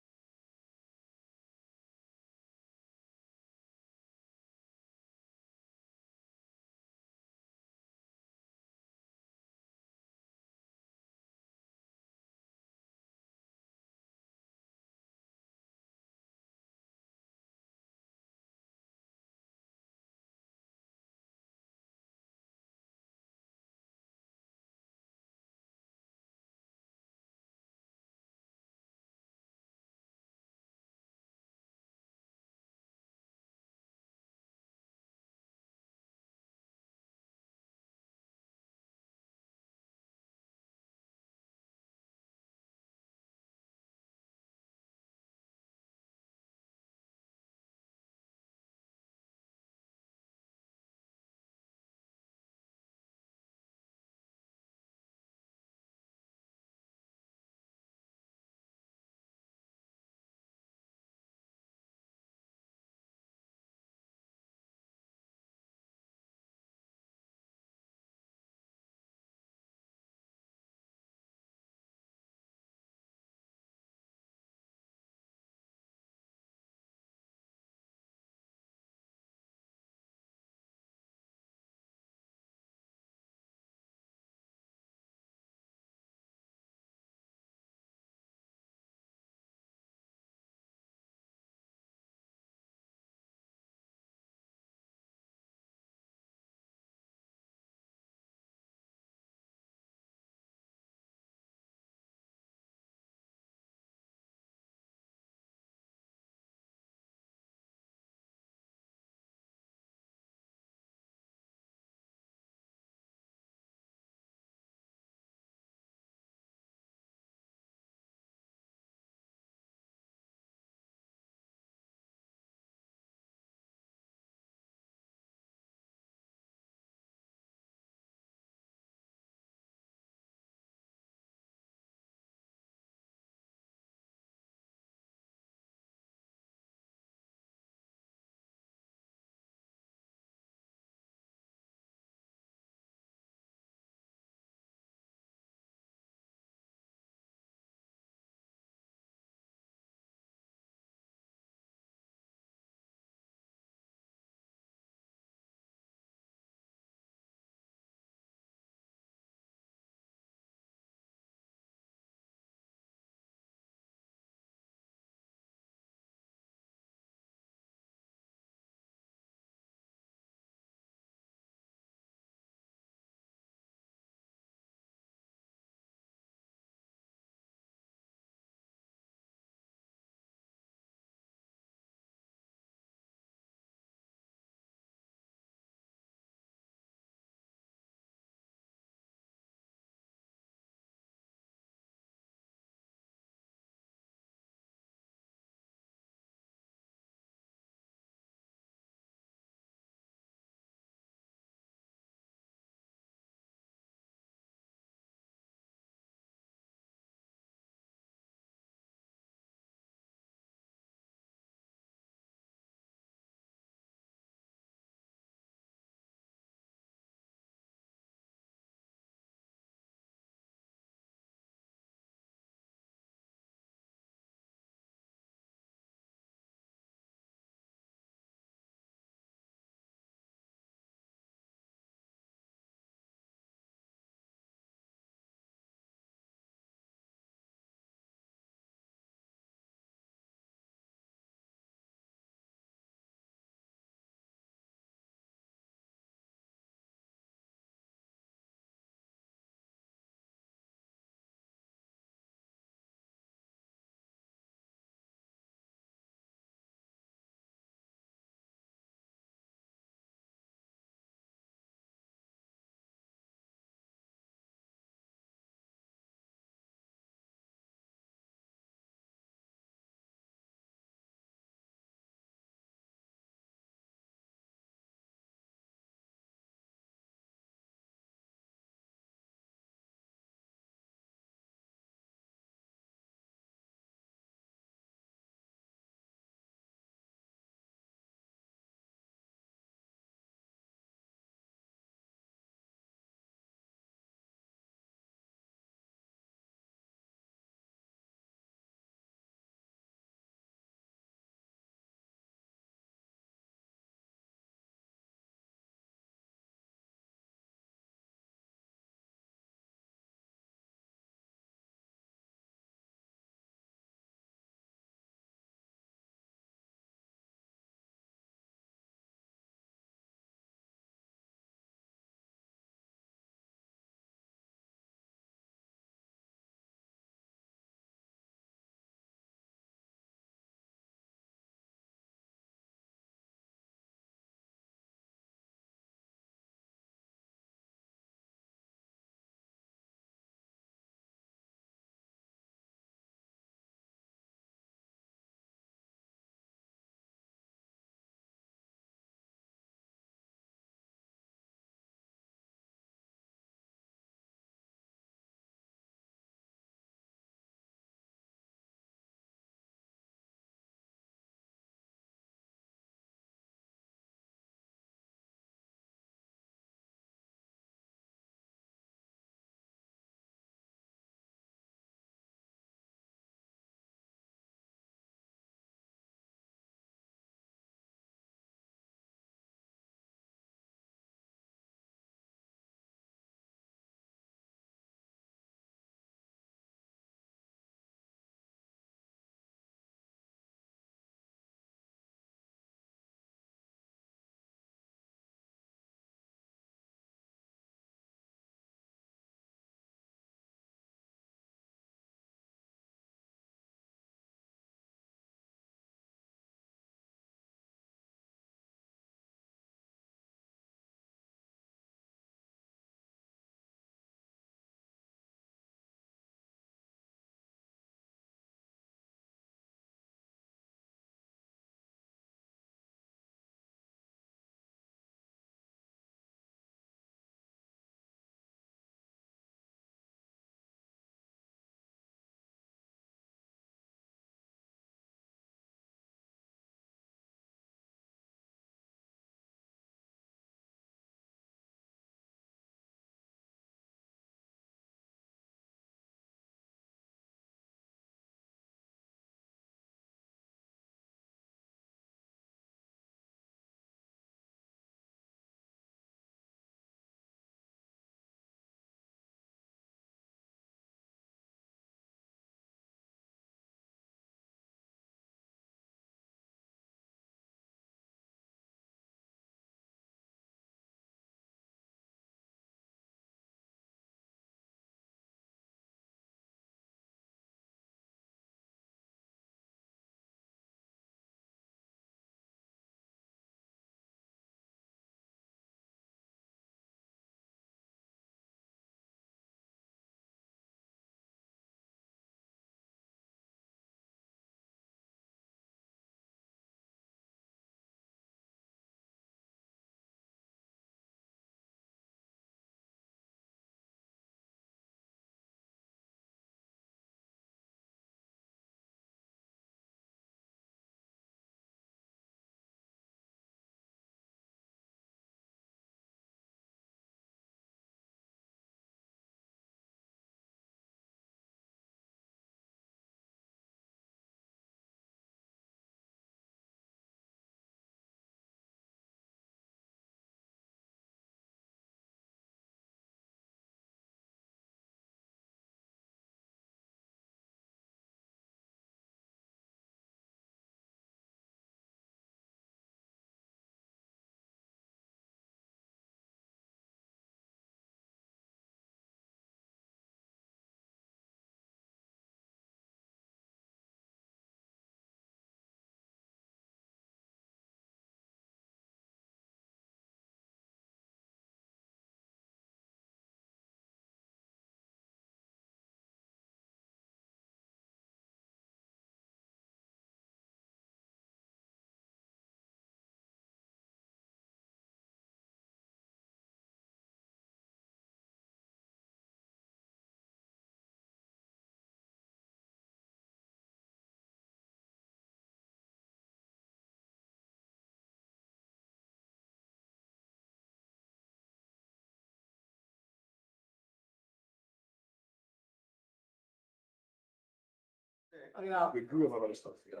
We grew a lot of stuff, yeah.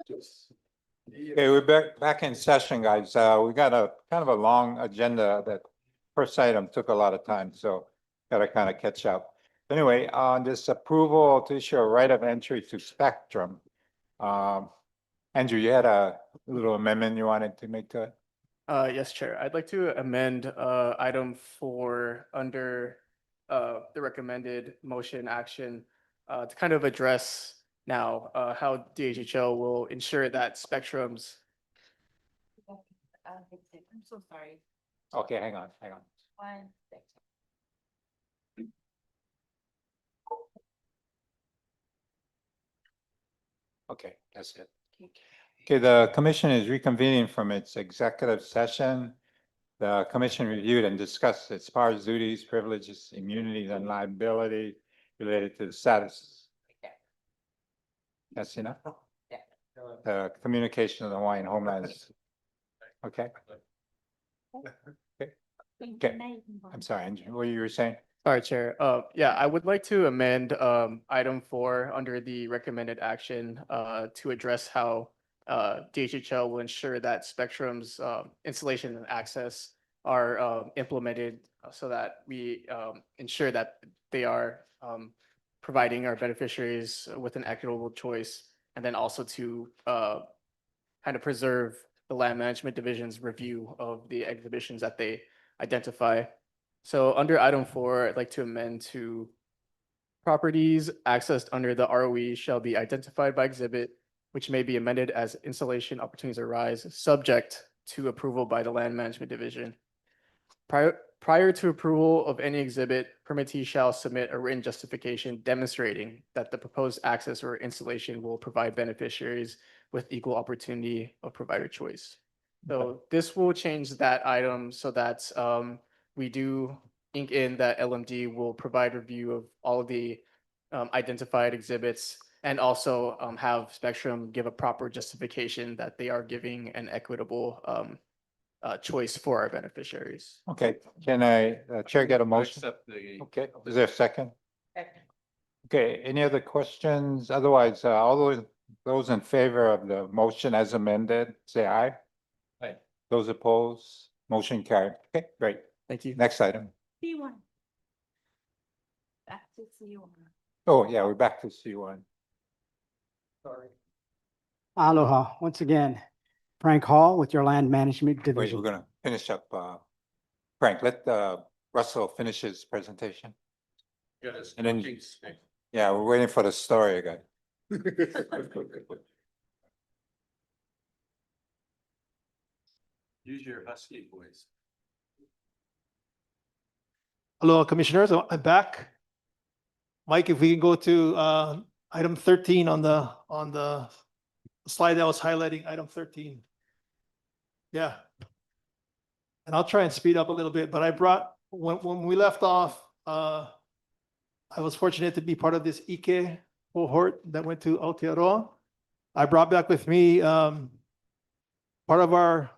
Just. Okay, we're back in session, guys. We got a kind of a long agenda. That first item took a lot of time, so gotta kind of catch up. Anyway, on this approval to issue a right of entry to Spectrum. Andrew, you had a little amendment you wanted to make to it? Yes, Chair. I'd like to amend item 4 under the recommended motion action to kind of address now how DHHL will ensure that Spectrum's. I'm so sorry. Okay, hang on. One second. Okay, that's it. Okay, the commission is reconvening from its executive session. The commission reviewed and discussed its powers, duties, privileges, immunities, and liability related to the status. That's enough? The communication of the Hawaiian homelands. Okay. Okay. I'm sorry, Andrew, what you were saying? Sorry, Chair. Yeah, I would like to amend item 4 under the recommended action to address how DHHL will ensure that Spectrum's installation and access are implemented so that we ensure that they are providing our beneficiaries with an equitable choice, and then also to kind of preserve the Land Management Division's review of the exhibitions that they identify. So under item 4, I'd like to amend to properties accessed under the ROE shall be identified by exhibit, which may be amended as installation opportunities arise, subject to approval by the Land Management Division. Prior to approval of any exhibit, permittee shall submit a written justification demonstrating that the proposed access or installation will provide beneficiaries with equal opportunity of provider choice. So this will change that item so that we do ink in that LMD will provide review of all of the identified exhibits, and also have Spectrum give a proper justification that they are giving an equitable choice for our beneficiaries. Okay, can Chair get a motion? Okay, is there a second? Second. Okay, any other questions? Otherwise, all those in favor of the motion as amended, say aye. Aye. Those opposed, motion carried. Okay, great. Thank you. Next item. C1. Back to C1. Oh, yeah, we're back to C1. Sorry. Aloha, once again, Frank Hall with your Land Management Wait, Division. we're gonna finish up, Frank, let Russell finish his presentation. Yes. And then, yeah, we're waiting for the story again. Use your husky voice. Hello, Commissioners, I'm back. Mike, if we can go to item 13 on the slide that was highlighting item 13. Yeah. And I'll try and speed up a little bit, but I brought, when we left off, I was fortunate to be part of this Ike cohort that went to Aotearoa. I brought back with me part of our,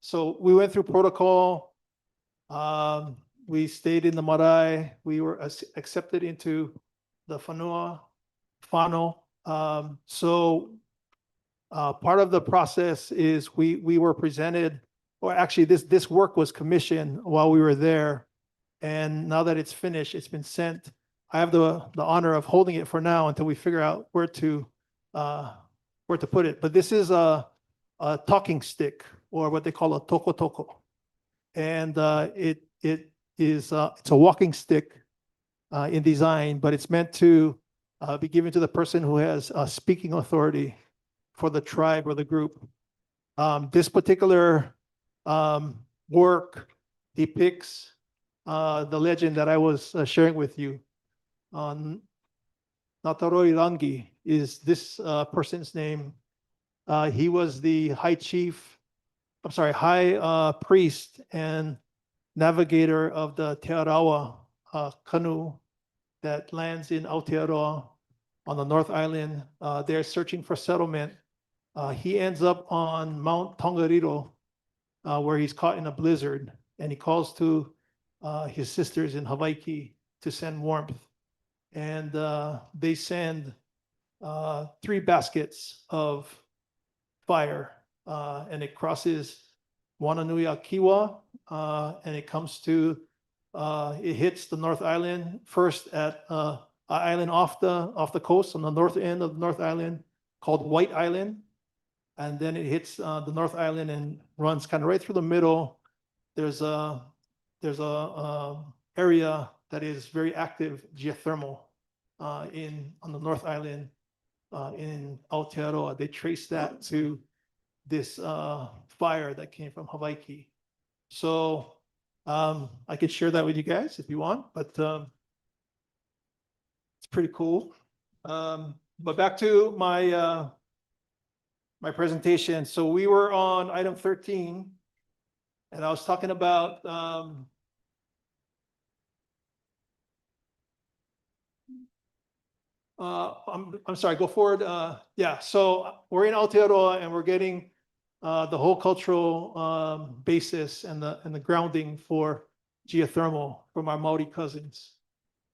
so we went through protocol. We stayed in the marae. We were accepted into the whanua, whānau. Part of the process is we were presented, or actually this work was commissioned while we were there. And now that it's finished, it's been sent. I have the honor of holding it for now until we figure out where to put it. But this is a talking stick, or what they call a toko toko. And it's a walking stick in design, but it's meant to be given to the person who has speaking authority for the tribe or the group. This particular work depicts the legend that I was sharing with you. Nataroi Rangi is this person's name. He was the high priest and navigator of the Te Arawa canoe that lands in Aotearoa on the North Island. They're searching for settlement. He ends up on Mount Tongariro, where he's caught in a blizzard, and he calls to his sisters in Hawaii to send warmth. And they send 3 baskets of fire, and it crosses Wananuiakiwa, and it comes to, it hits the North Island first at an island off the coast on the north end of the North Island called White Island. And then it hits the North Island and runs kind of right through the middle. There's a area that is very active geothermal on the North Island in Aotearoa. They trace that to this fire that came from Hawaii. So I could share that with you guys if you want, but it's pretty cool. But back to my my presentation. So we were on item 13, and I was talking about I'm sorry, go forward. Yeah, so we're in Aotearoa and we're getting the whole cultural basis and the grounding for geothermal from our Maori cousins.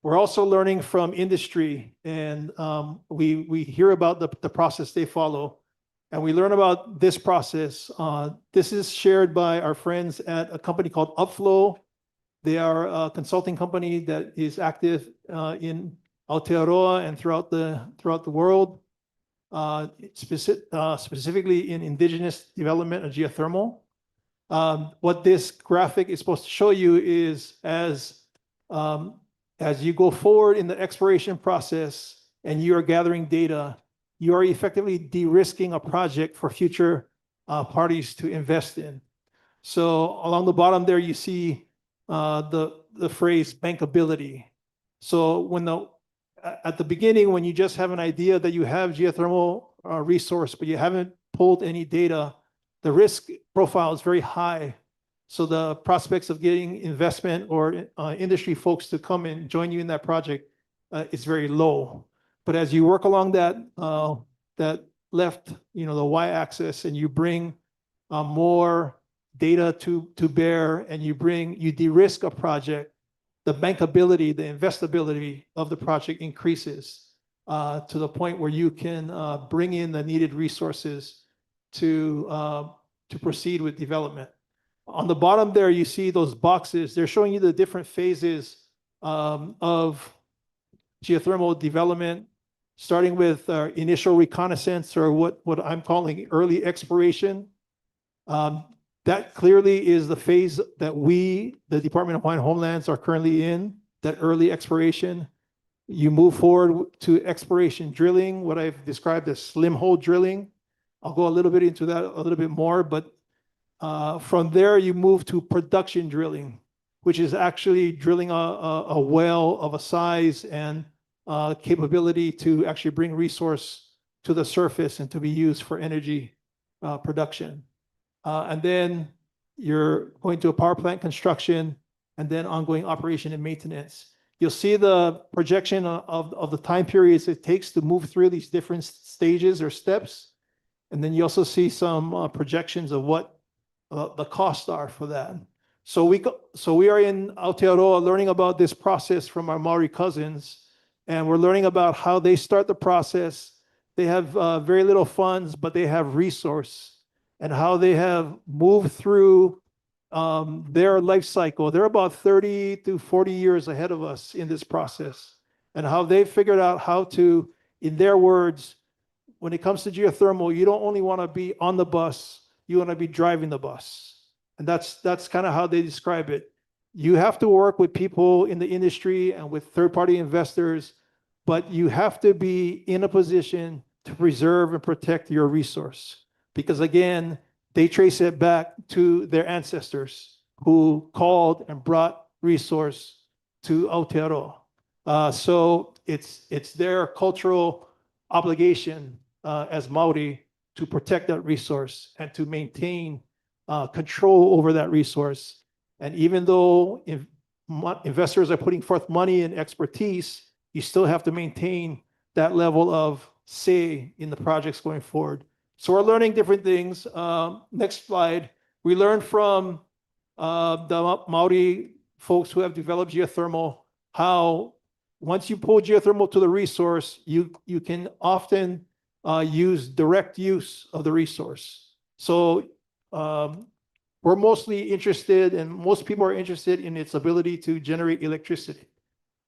We're also learning from industry, and we hear about the process they follow, and we learn about this process. This is shared by our friends at a company called Upflow. They are a consulting company that is active in Aotearoa and throughout the world, specifically in indigenous development of geothermal. What this graphic is supposed to show you is as you go forward in the exploration process and you are gathering data, you are effectively de-risking a project for future parties to invest in. So along the bottom there, you see the phrase bankability. So at the beginning, when you just have an idea that you have geothermal resource, but you haven't pulled any data, the risk profile is very high. So the prospects of getting investment or industry folks to come and join you in that project is very low. But as you work along that left, the y-axis, and you bring more data to bear, and you de-risk a project, the bankability, the investability of the project increases to the point where you can bring in the needed resources to proceed with development. On the bottom there, you see those boxes. They're showing you the different phases of geothermal development, starting with initial reconnaissance, or what I'm calling early exploration. That clearly is the phase that we, the Department of Hawaiian Homelands, are currently in, that early exploration. You move forward to exploration drilling, what I've described as slim hole drilling. I'll go a little bit into that a little bit more, but from there you move to production drilling, which is actually drilling a well of a size and capability to actually bring resource to the surface and to be used for energy production. And then you're going to a power plant construction, and then ongoing operation and maintenance. You'll see the projection of the time periods it takes to move through these different stages or steps. And then you also see some projections of what the costs are for that. So we are in Aotearoa learning about this process from our Maori cousins, and we're learning about how they start the process. They have very little funds, but they have resource, and how they have moved through their life cycle. They're about 30 to 40 years ahead of us in this process, and how they figured out how to, in their words, when it comes to geothermal, you don't only want to be on the bus, you want to be driving the bus. And that's kind of how they describe it. You have to work with people in the industry and with third-party investors, but you have to be in a position to preserve and protect your resource. Because again, they trace it back to their ancestors who called and brought resource to Aotearoa. So it's their cultural obligation as Maori to protect that resource and to maintain control over that resource. And even though investors are putting forth money and expertise, you still have to maintain that level of say in the projects going forward. So we're learning different things. Next slide. We learned from the Maori folks who have developed geothermal how once you pull geothermal to the resource, you can often use direct use of the resource. So we're mostly interested, and most people are interested in its ability to generate electricity.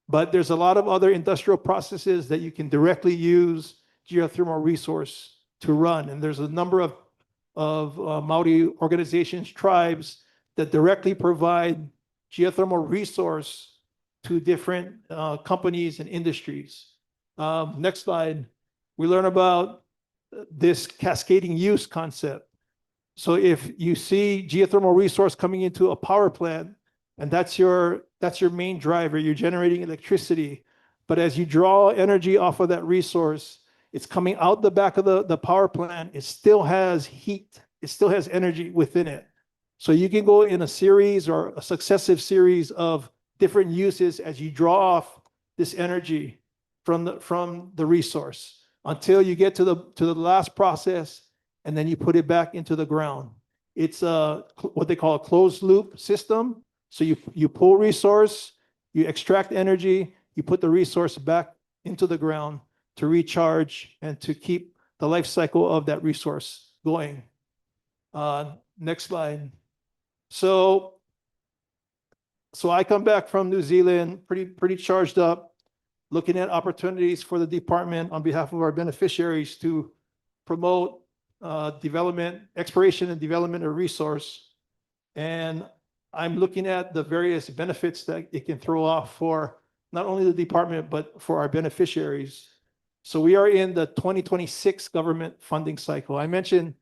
But there's a lot of other industrial processes that you can directly use geothermal resource to run. And there's a number of Maori organizations, tribes that directly provide geothermal resource to different companies and industries. Next slide. We learn about this cascading use concept. So if you see geothermal resource coming into a power plant, and that's your main driver, you're generating electricity. But as you draw energy off of that resource, it's coming out the back of the power plant. It still has heat. It still has energy within it. So you can go in a series or a successive series of different uses as you draw off this energy from the resource until you get to the last process, and then you put it back into the ground. It's what they call a closed loop system. So you pull resource, you extract energy, you put the resource back into the ground to recharge and to keep the life cycle of that resource going. Next slide. So I come back from New Zealand pretty charged up, looking at opportunities for the department on behalf of our beneficiaries to promote exploration and development of resource. And I'm looking at the various benefits that it can throw off for not only the department, but for our beneficiaries. So we are in the 2026 government funding cycle. I mentioned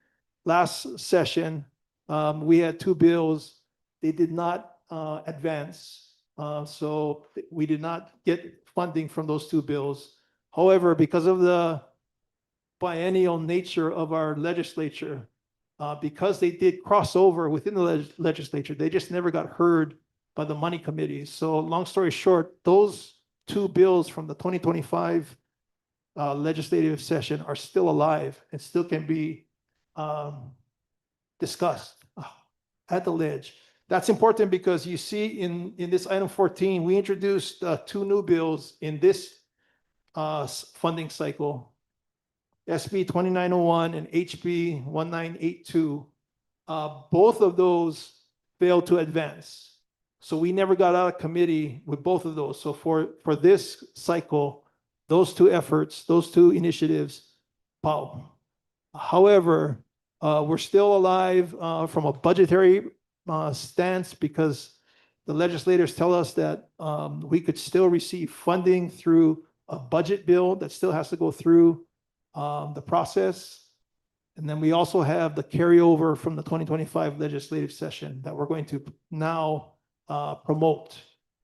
last session, we had two bills. They did not advance. So we did not get funding from those two bills. However, because of the biennial nature of our legislature, because they did cross over within the legislature, they just never got heard by the money committees. So long story short, those two bills from the 2025 legislative session are still alive and still can be discussed at the ledge. That's important because you see in this item 14, we introduced two new bills in this funding cycle, SB 2901 and HB 1982. Both of those failed to advance. So we never got out of committee with both of those. So for this cycle, those two efforts, those two initiatives, wow. However, we're still alive from a budgetary stance because the legislators tell us that we could still receive funding through a budget bill that still has to go through the process. And then we also have the carryover from the 2025 legislative session that we're going to now promote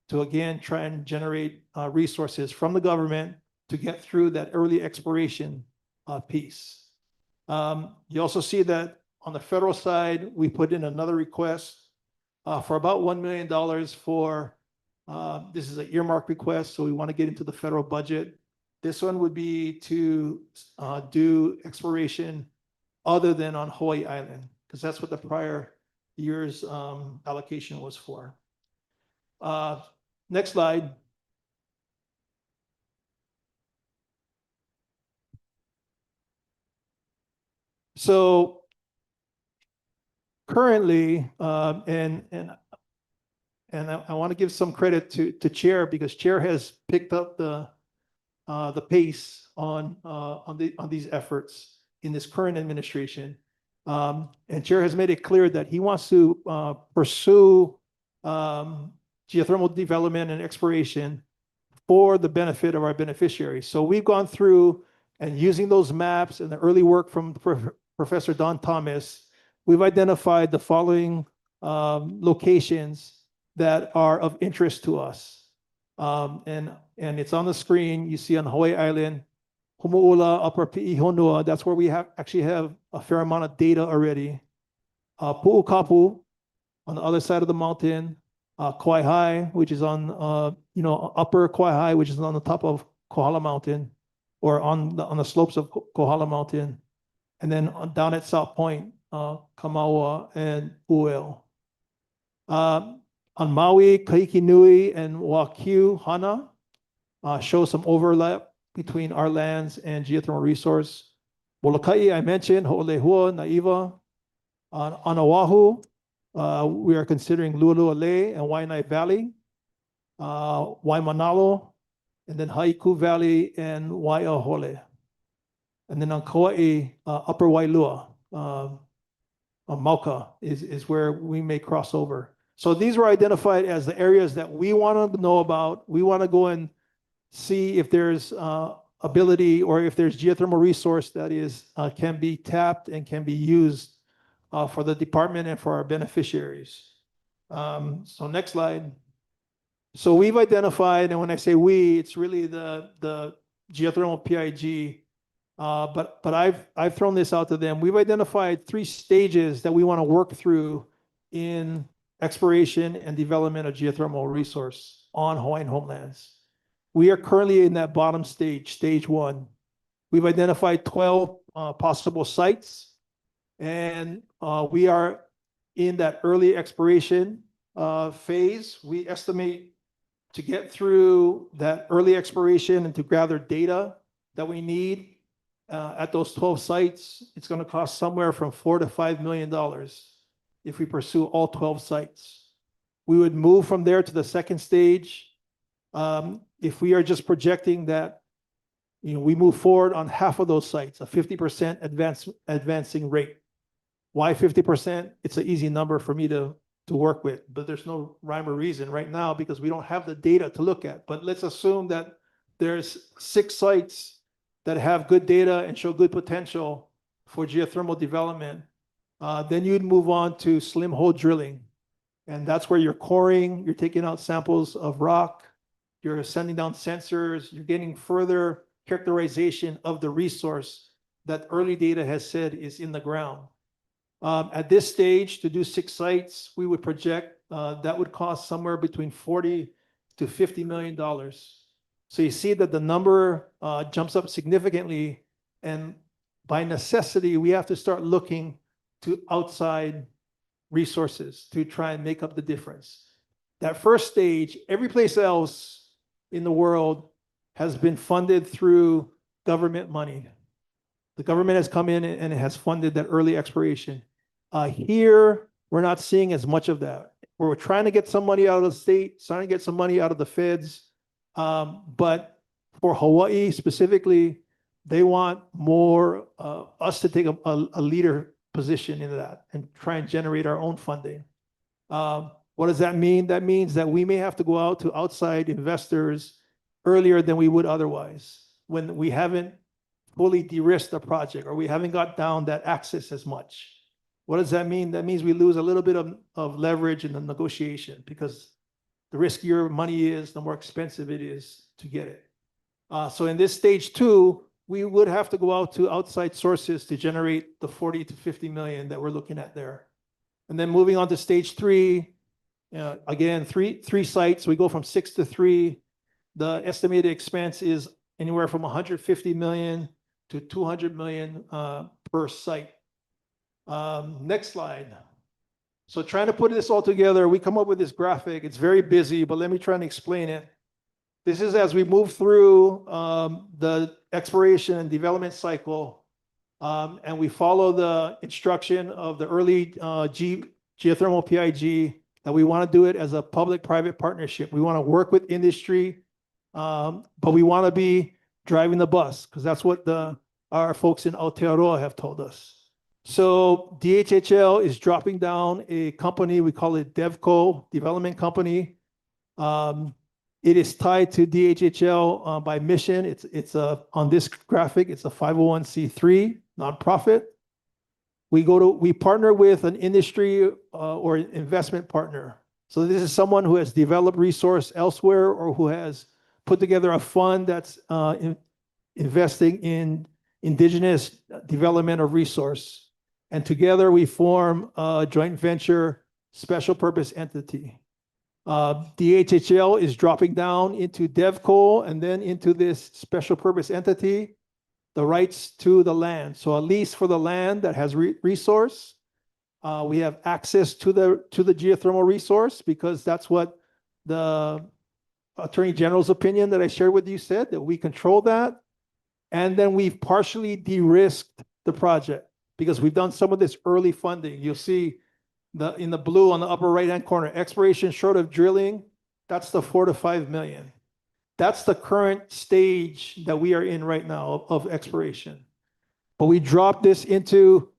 to again try and generate resources from the government to get through that early exploration piece. You also see that on the federal side, we put in another request for about $1 million for, this is an earmark request, so we want to get into the federal budget. This one would be to do exploration other than on Hawaii Island, because that's what the prior year's allocation was for. Next slide. So currently, and I want to give some credit to Chair because Chair has picked up the pace on these efforts in this current administration, and Chair has made it clear that he wants to pursue geothermal development and exploration for the benefit of our beneficiaries. So we've gone through and using those maps and the early work from Professor Don Thomas, we've identified the following locations that are of interest to us. And it's on the screen. You see on Hawaii Island, Humu'ula, Upper Pi'ihonua, that's where we actually have a fair amount of data already. Pu'ukapu on the other side of the mountain, Kauai High, which is on Upper Kauai High, which is on the top of Kohala Mountain, or on the slopes of Kohala Mountain, and then down at South Point, Kamaua and Uel. On Maui, Kahiki Nui and Wakiu Hana, shows some overlap between our lands and geothermal resource. Molokai, I mentioned, Ho'olehua, Naiva. On Oahu, we are considering Lualualei and Waianae Valley, Waimanalo, and then Haiku Valley and Waiahole. And then on Kauai, Upper Wailua, Mauka is where we may cross over. So these were identified as the areas that we want to know about. We want to go and see if there's ability or if there's geothermal resource that is can be tapped and can be used for the department and for our beneficiaries. So next slide. So we've identified, and when I say we, it's really the geothermal PIG. But I've thrown this out to them. We've identified 3 stages that we want to work through in exploration and development of geothermal resource on Hawaiian homelands. We are currently in that bottom stage, stage 1. We've identified 12 possible sites, and we are in that early exploration phase. We estimate to get through that early exploration and to gather data that we need at those 12 sites, it's going to cost somewhere from $4 to $5 million if we pursue all 12 sites. We would move from there to the second stage. If we are just projecting that, we move forward on half of those sites, a 50% advancing rate. Why 50%? It's an easy number for me to work with, but there's no rhyme or reason right now because we don't have the data to look at. But let's assume that there's 6 sites that have good data and show good potential for geothermal development. Then you'd move on to slim hole drilling. And that's where you're coring, you're taking out samples of rock, you're sending down sensors, you're getting further characterization of the resource that early data has said is in the ground. At this stage, to do 6 sites, we would project that would cost somewhere between $40 to $50 million. So you see that the number jumps up significantly, and by necessity, we have to start looking to outside resources to try and make up the difference. That first stage, every place else in the world has been funded through government money. The government has come in and it has funded that early exploration. Here, we're not seeing as much of that. We're trying to get some money out of the state, trying to get some money out of the feds. But for Hawaii specifically, they want more us to take a leader position in that and try and generate our own funding. What does that mean? That means that we may have to go out to outside investors earlier than we would otherwise when we haven't fully de-risked the project or we haven't got down that axis as much. What does that mean? That means we lose a little bit of leverage in the negotiation because the riskier money is, the more expensive it is to get it. So in this stage 2, we would have to go out to outside sources to generate the 40 to 50 million that we're looking at there. And then moving on to stage 3, again, three sites. We go from 6 to 3. The estimated expense is anywhere from 150 million to 200 million per site. Next slide. So trying to put this all together, we come up with this graphic. It's very busy, but let me try and explain it. This is as we move through the exploration and development cycle, and we follow the instruction of the early geothermal PIG that we want to do it as a public-private partnership. We want to work with industry, but we want to be driving the bus because that's what our folks in Aotearoa have told us. So DHHL is dropping down a company, we call it DevCo, Development Company. It is tied to DHHL by mission. It's on this graphic, it's a 501c3 nonprofit. We partner with an industry or investment partner. So this is someone who has developed resource elsewhere or who has put together a fund that's investing in indigenous development of resource. And together we form a joint venture special purpose entity. DHHL is dropping down into DevCo and then into this special purpose entity, the rights to the land. So a lease for the land that has resource. We have access to the geothermal resource because that's what the Attorney General's opinion that I shared with you said that we control that. And then we've partially de-risked the project because we've done some of this early funding. You'll see in the blue on the upper right-hand corner, exploration short of drilling, that's the 4 to 5 million. That's the current stage that we are in right now of exploration. But we dropped this into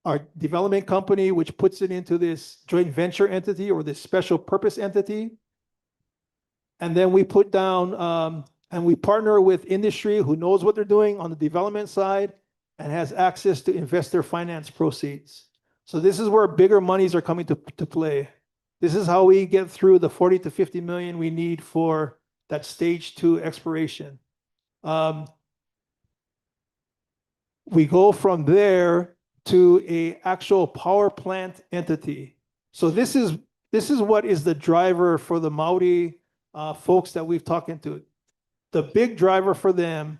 our development company, which puts it into this joint venture entity or this special purpose entity. And then we put down, and we partner with industry who knows what they're doing on the development side and has access to investor finance proceeds. So this is where bigger monies are coming to play. This is how we get through the 40 to 50 million we need for that stage 2 exploration. We go from there to a actual power plant entity. So this is what is the driver for the Maori folks that we've talked to. The big driver for them,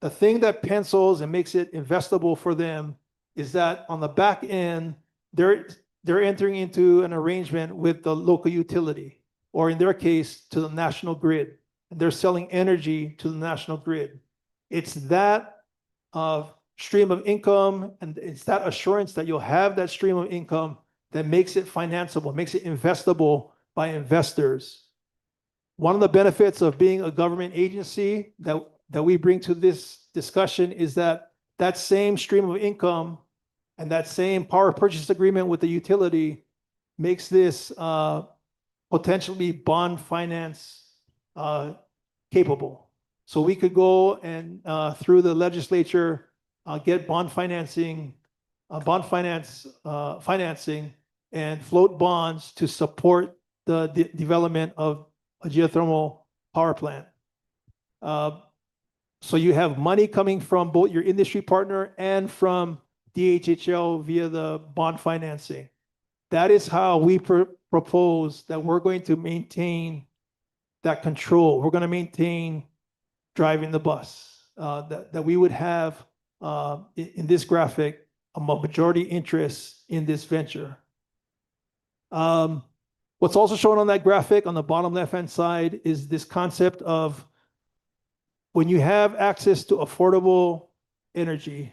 the thing that pencils and makes it investable for them is that on the back end, they're entering into an arrangement with the local utility, or in their case, to the national grid. And they're selling energy to the national grid. It's that stream of income, and it's that assurance that you'll have that stream of income that makes it financeable, makes it investable by investors. One of the benefits of being a government agency that we bring to this discussion is that that same stream of income and that same power purchase agreement with the utility makes this potentially bond finance capable. So we could go and through the legislature get bond financing and float bonds to support the development of a geothermal power plant. So you have money coming from both your industry partner and from DHHL via the bond financing. That is how we propose that we're going to maintain that control. We're going to maintain driving the bus, that we would have in this graphic a majority interest in this venture. What's also shown on that graphic on the bottom left-hand side is this concept of when you have access to affordable energy,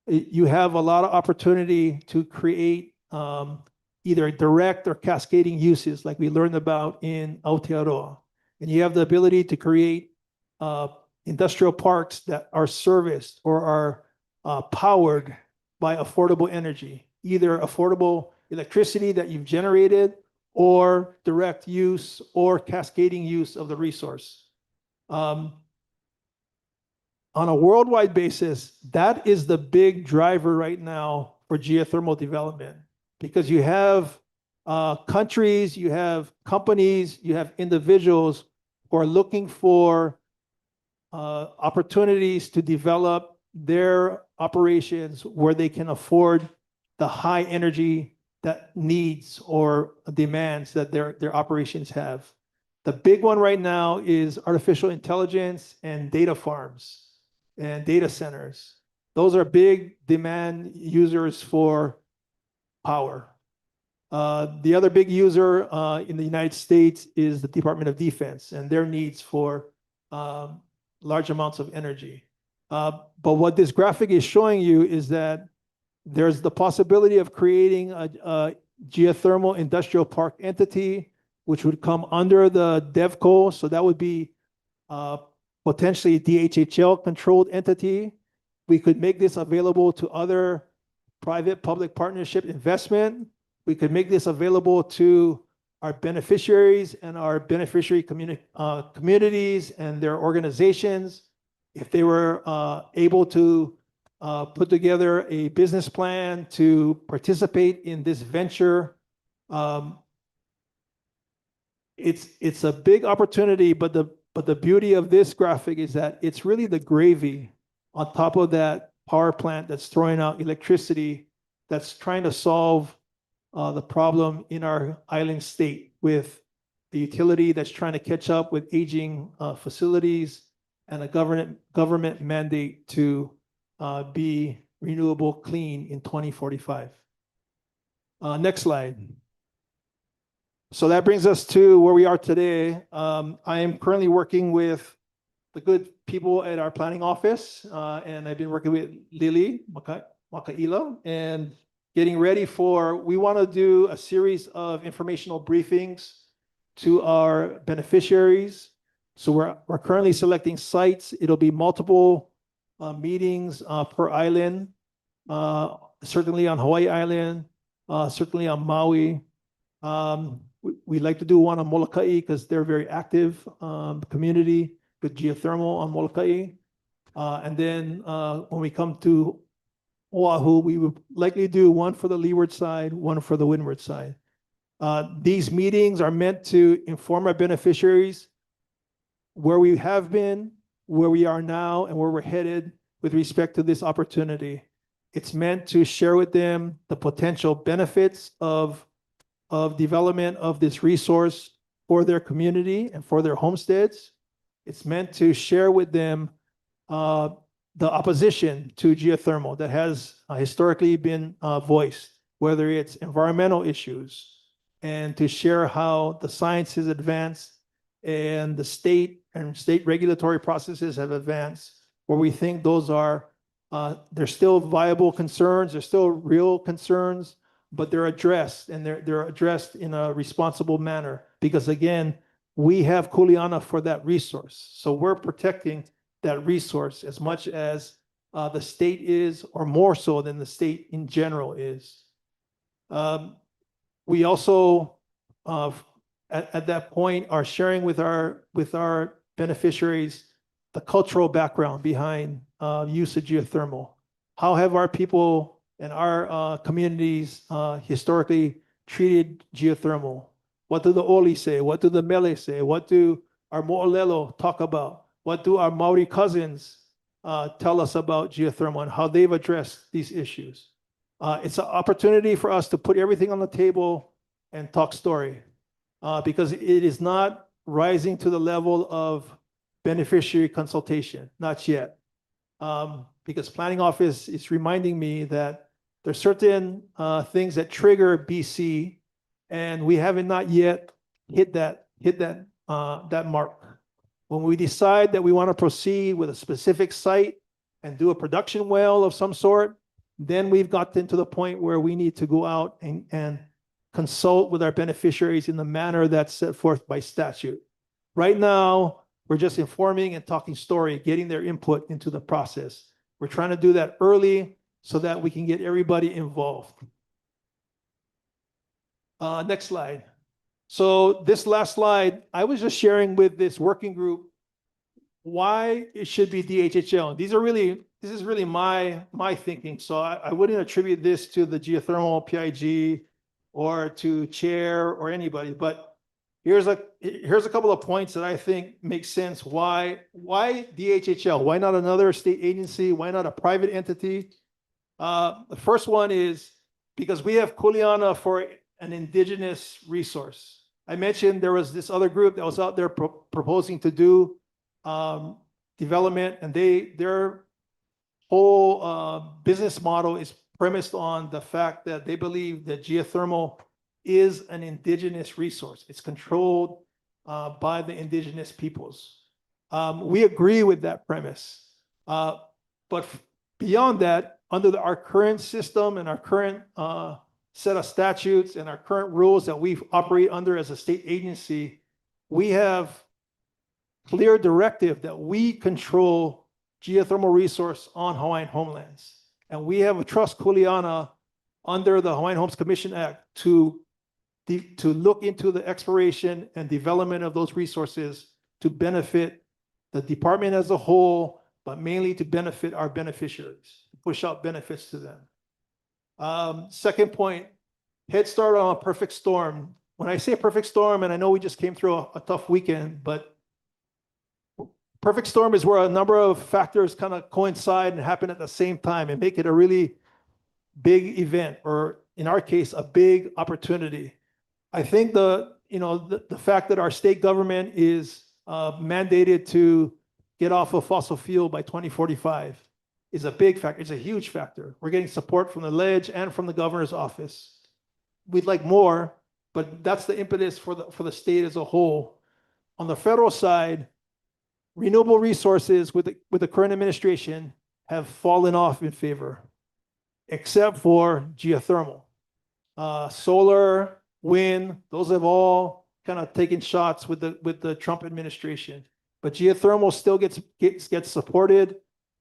you have a lot of opportunity to create either direct or cascading uses like we learned about in Aotearoa. And you have the ability to create industrial parks that are serviced or are powered by affordable energy, either affordable electricity that you've generated or direct use or cascading use of the resource. On a worldwide basis, that is the big driver right now for geothermal development, because you have countries, you have companies, you have individuals who are looking for opportunities to develop their operations where they can afford the high energy that needs or demands that their operations have. The big one right now is artificial intelligence and data farms and data centers. Those are big demand users for power. The other big user in the United States is the Department of Defense and their needs for large amounts of energy. But what this graphic is showing you is that there's the possibility of creating a geothermal industrial park entity, which would come under the DevCo. So that would be potentially a DHHL controlled entity. We could make this available to other private-public partnership investment. We could make this available to our beneficiaries and our beneficiary communities and their organizations. If they were able to put together a business plan to participate in this venture, it's a big opportunity, but the beauty of this graphic is that it's really the gravy on top of that power plant that's throwing out electricity, that's trying to solve the problem in our island state with the utility that's trying to catch up with aging facilities and a government mandate to be renewable clean in 2045. Next slide. So that brings us to where we are today. I am currently working with the good people at our planning office, and I've been working with Lily Makaila and getting ready we want to do a series of informational briefings to our beneficiaries. So we're currently selecting sites. It'll be multiple meetings per island, certainly on Hawaii Island, certainly on Maui. We'd like to do one on Molokai because they're very active community with geothermal on Molokai. And then when we come to Oahu, we would likely do one for the leeward side, one for the windward side. These meetings are meant to inform our beneficiaries where we have been, where we are now, and where we're headed with respect to this opportunity. It's meant to share with them the potential benefits of development of this resource for their community and for their homesteads. It's meant to share with them the opposition to geothermal that has historically been voiced, whether it's environmental issues, and to share how the science has advanced and the state regulatory processes have advanced, where we think those are, they're still viable concerns, they're still real concerns, but they're addressed, and they're addressed in a responsible manner. Because again, we have Kuleana for that resource. So we're protecting that resource as much as the state is, or more so than the state in general is. We also, at that point, are sharing with our beneficiaries the cultural background behind use of geothermal. How have our people and our communities historically treated geothermal? What do the Oli say? What do the Mele say? What do our Mo'olelo talk about? What do our Maori cousins tell us about geothermal and how they've addressed these issues? It's an opportunity for us to put everything on the table and talk story, because it is not rising to the level of beneficiary consultation, not yet. Because planning office is reminding me that there's certain things that trigger BC, and we haven't not yet hit that mark. When we decide that we want to proceed with a specific site and do a production well of some sort, then we've gotten to the point where we need to go out and consult with our beneficiaries in the manner that's set forth by statute. Right now, we're just informing and talking story, getting their input into the process. We're trying to do that early so that we can get everybody involved. Next slide. So this last slide, I was just sharing with this working group why it should be DHHL. This is really my thinking. So I wouldn't attribute this to the geothermal PIG or to chair or anybody, but here's a couple of points that I think make sense. Why DHHL? Why not another state agency? Why not a private entity? The first one is because we have Kuleana for an indigenous resource. I mentioned there was this other group that was out there proposing to do development, and their whole business model is premised on the fact that they believe that geothermal is an indigenous resource. It's controlled by the indigenous peoples. We agree with that premise. But beyond that, under our current system and our current set of statutes and our current rules that we operate under as a state agency, we have clear directive that we control geothermal resource on Hawaiian homelands. And we have a trust Kuleana under the Hawaiian Homes Commission Act to look into the exploration and development of those resources to benefit the department as a whole, but mainly to benefit our beneficiaries, push out benefits to them. Second point, head start on a perfect storm. When I say perfect storm, and I know we just came through a tough weekend, but perfect storm is where a number of factors kind of coincide and happen at the same time and make it a really big event, or in our case, a big opportunity. I think the fact that our state government is mandated to get off of fossil fuel by 2045 is a big factor. It's a huge factor. We're getting support from the ledge and from the governor's office. We'd like more, but that's the impetus for the state as a whole. On the federal side, renewable resources with the current administration have fallen off in favor, except for geothermal. Solar, wind, those have all kind of taken shots with the Trump administration. But geothermal still gets supported.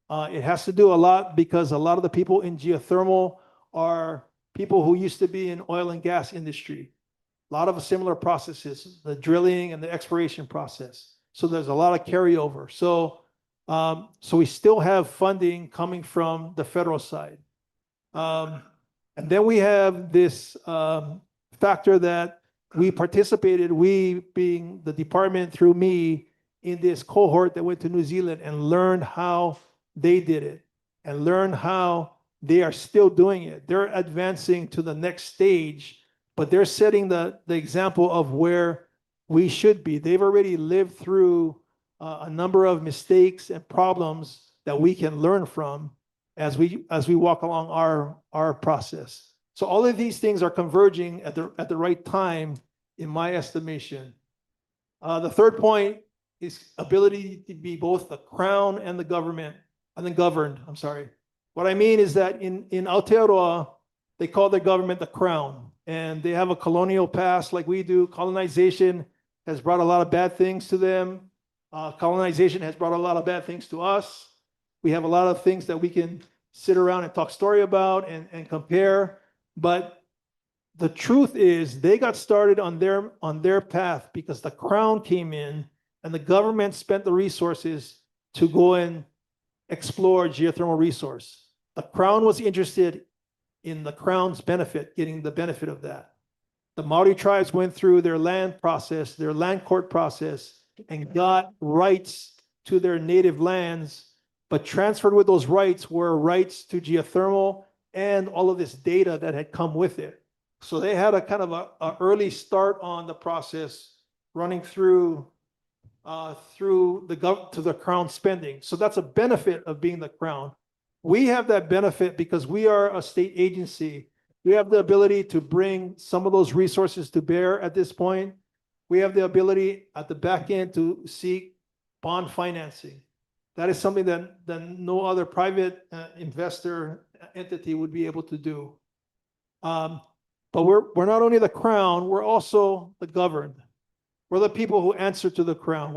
It has to do a lot because a lot of the people in geothermal are people who used to be in oil and gas industry. A lot of similar processes, the drilling and the exploration process. So there's a lot of carryover. So we still have funding coming from the federal side. And then we have this factor that we participated, we being the department through me, in this cohort that went to New Zealand and learned how they did it and learned how they are still doing it. They're advancing to the next stage, but they're setting the example of where we should be. They've already lived through a number of mistakes and problems that we can learn from as we walk along our process. So all of these things are converging at the right time, in my estimation. The third point is ability to be both the crown and the government, and then governed, I'm sorry. What I mean is that in Aotearoa, they call their government the crown, and they have a colonial past like we do. Colonization has brought a lot of bad things to them. Colonization has brought a lot of bad things to us. We have a lot of things that we can sit around and talk story about and compare. But the truth is they got started on their path because the crown came in and the government spent the resources to go and explore geothermal resource. The crown was interested in the crown's benefit, getting the benefit of that. The Maori tribes went through their land process, their land court process, and got rights to their native lands, but transferred with those rights were rights to geothermal and all of this data that had come with it. So they had a kind of a early start on the process running through to the crown spending. So that's a benefit of being the crown. We have that benefit because we are a state agency. We have the ability to bring some of those resources to bear at this point. We have the ability at the back end to seek bond financing. That is something that no other private investor entity would be able to do. But we're not only the crown, we're also the governed. We're the people who answer to the crown.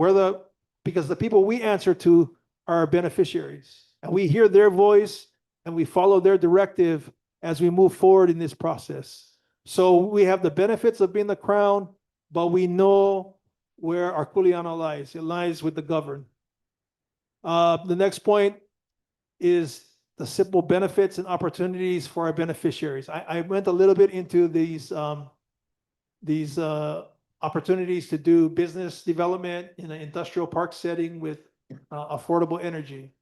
Because the people we answer to are our beneficiaries. And we hear their voice and we follow their directive as we move forward in this process. So we have the benefits of being the crown, but we know where our kuleana lies. It lies with the governed. The next point is the simple benefits and opportunities for our beneficiaries. I went a little bit into these opportunities to do business development in an industrial park setting with affordable energy.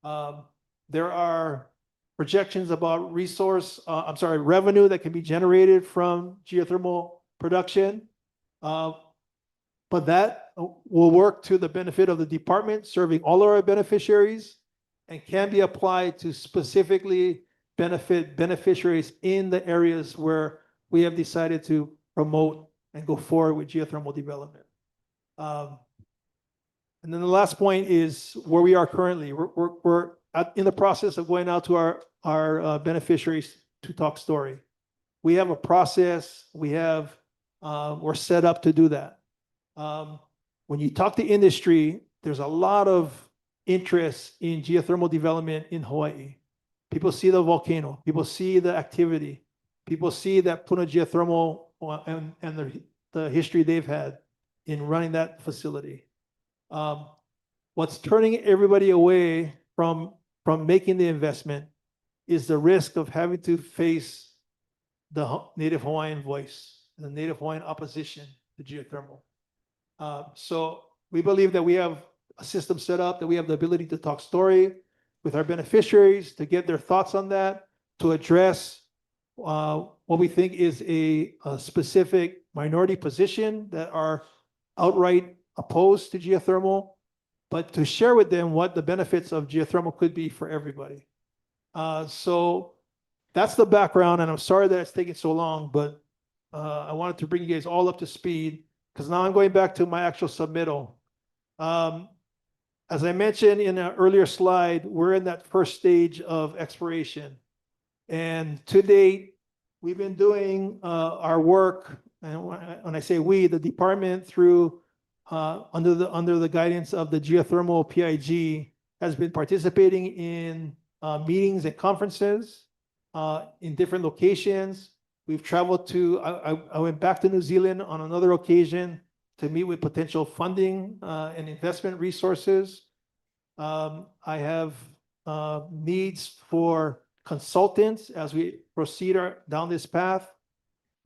There are projections about revenue that can be generated from geothermal production. But that will work to the benefit of the department, serving all of our beneficiaries, and can be applied to specifically benefit beneficiaries in the areas where we have decided to promote and go forward with geothermal development. And then the last point is where we are currently. We're in the process of going out to our beneficiaries to talk story. We have a process. We're set up to do that. When you talk to industry, there's a lot of interest in geothermal development in Hawaii. People see the volcano. People see the activity. People see that Puna Geothermal and the history they've had in running that facility. What's turning everybody away from making the investment is the risk of having to face the Native Hawaiian voice, the Native Hawaiian opposition to geothermal. So we believe that we have a system set up, that we have the ability to talk story with our beneficiaries, to get their thoughts on that, to address what we think is a specific minority position that are outright opposed to geothermal, but to share with them what the benefits of geothermal could be for everybody. So that's the background, and I'm sorry that it's taking so long, but I wanted to bring you guys all up to speed because now I'm going back to my actual submittal. As I mentioned in an earlier slide, we're in that first stage of exploration. And to date, we've been doing our work, and when I say we, the department through under the guidance of the geothermal PIG has been participating in meetings and conferences in different locations. We've traveled to, I went back to New Zealand on another occasion to meet with potential funding and investment resources. I have needs for consultants as we proceed down this path.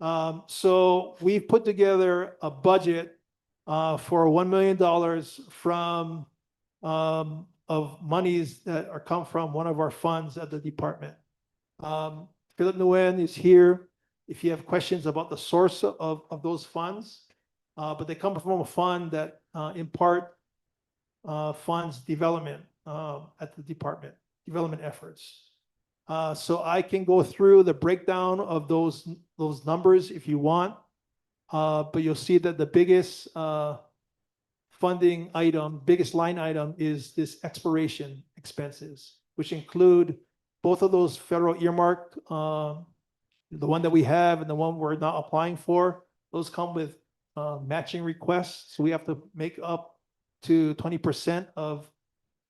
So we've put together a budget for $1 million from of monies that are come from one of our funds at the department. Philip Nguyen is here if you have questions about the source of those funds, but they come from a fund that in part funds development at the department, development efforts. So I can go through the breakdown of those numbers if you want, but you'll see that the biggest funding item, biggest line item is this exploration expenses, which include both of those federal earmark, the one that we have and the one we're not applying for. Those come with matching requests. So we have to make up to 20% of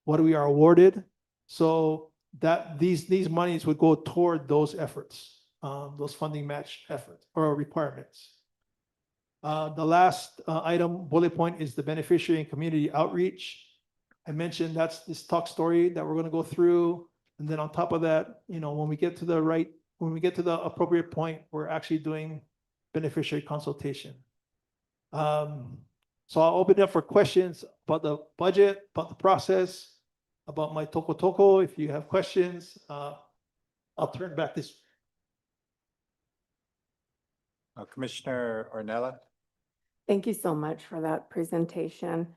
what we are awarded. So that these monies would go toward those efforts, those funding match efforts or requirements. The last item, bullet point, is the beneficiary and community outreach. I mentioned that's this talk story that we're going to go through. And then on top of that, when we get to the appropriate point, we're actually doing beneficiary consultation. So I'll open it up for questions about the budget, about the process, about my toko. If you have questions, I'll turn back this. Commissioner Ornella? Thank you so much for that presentation.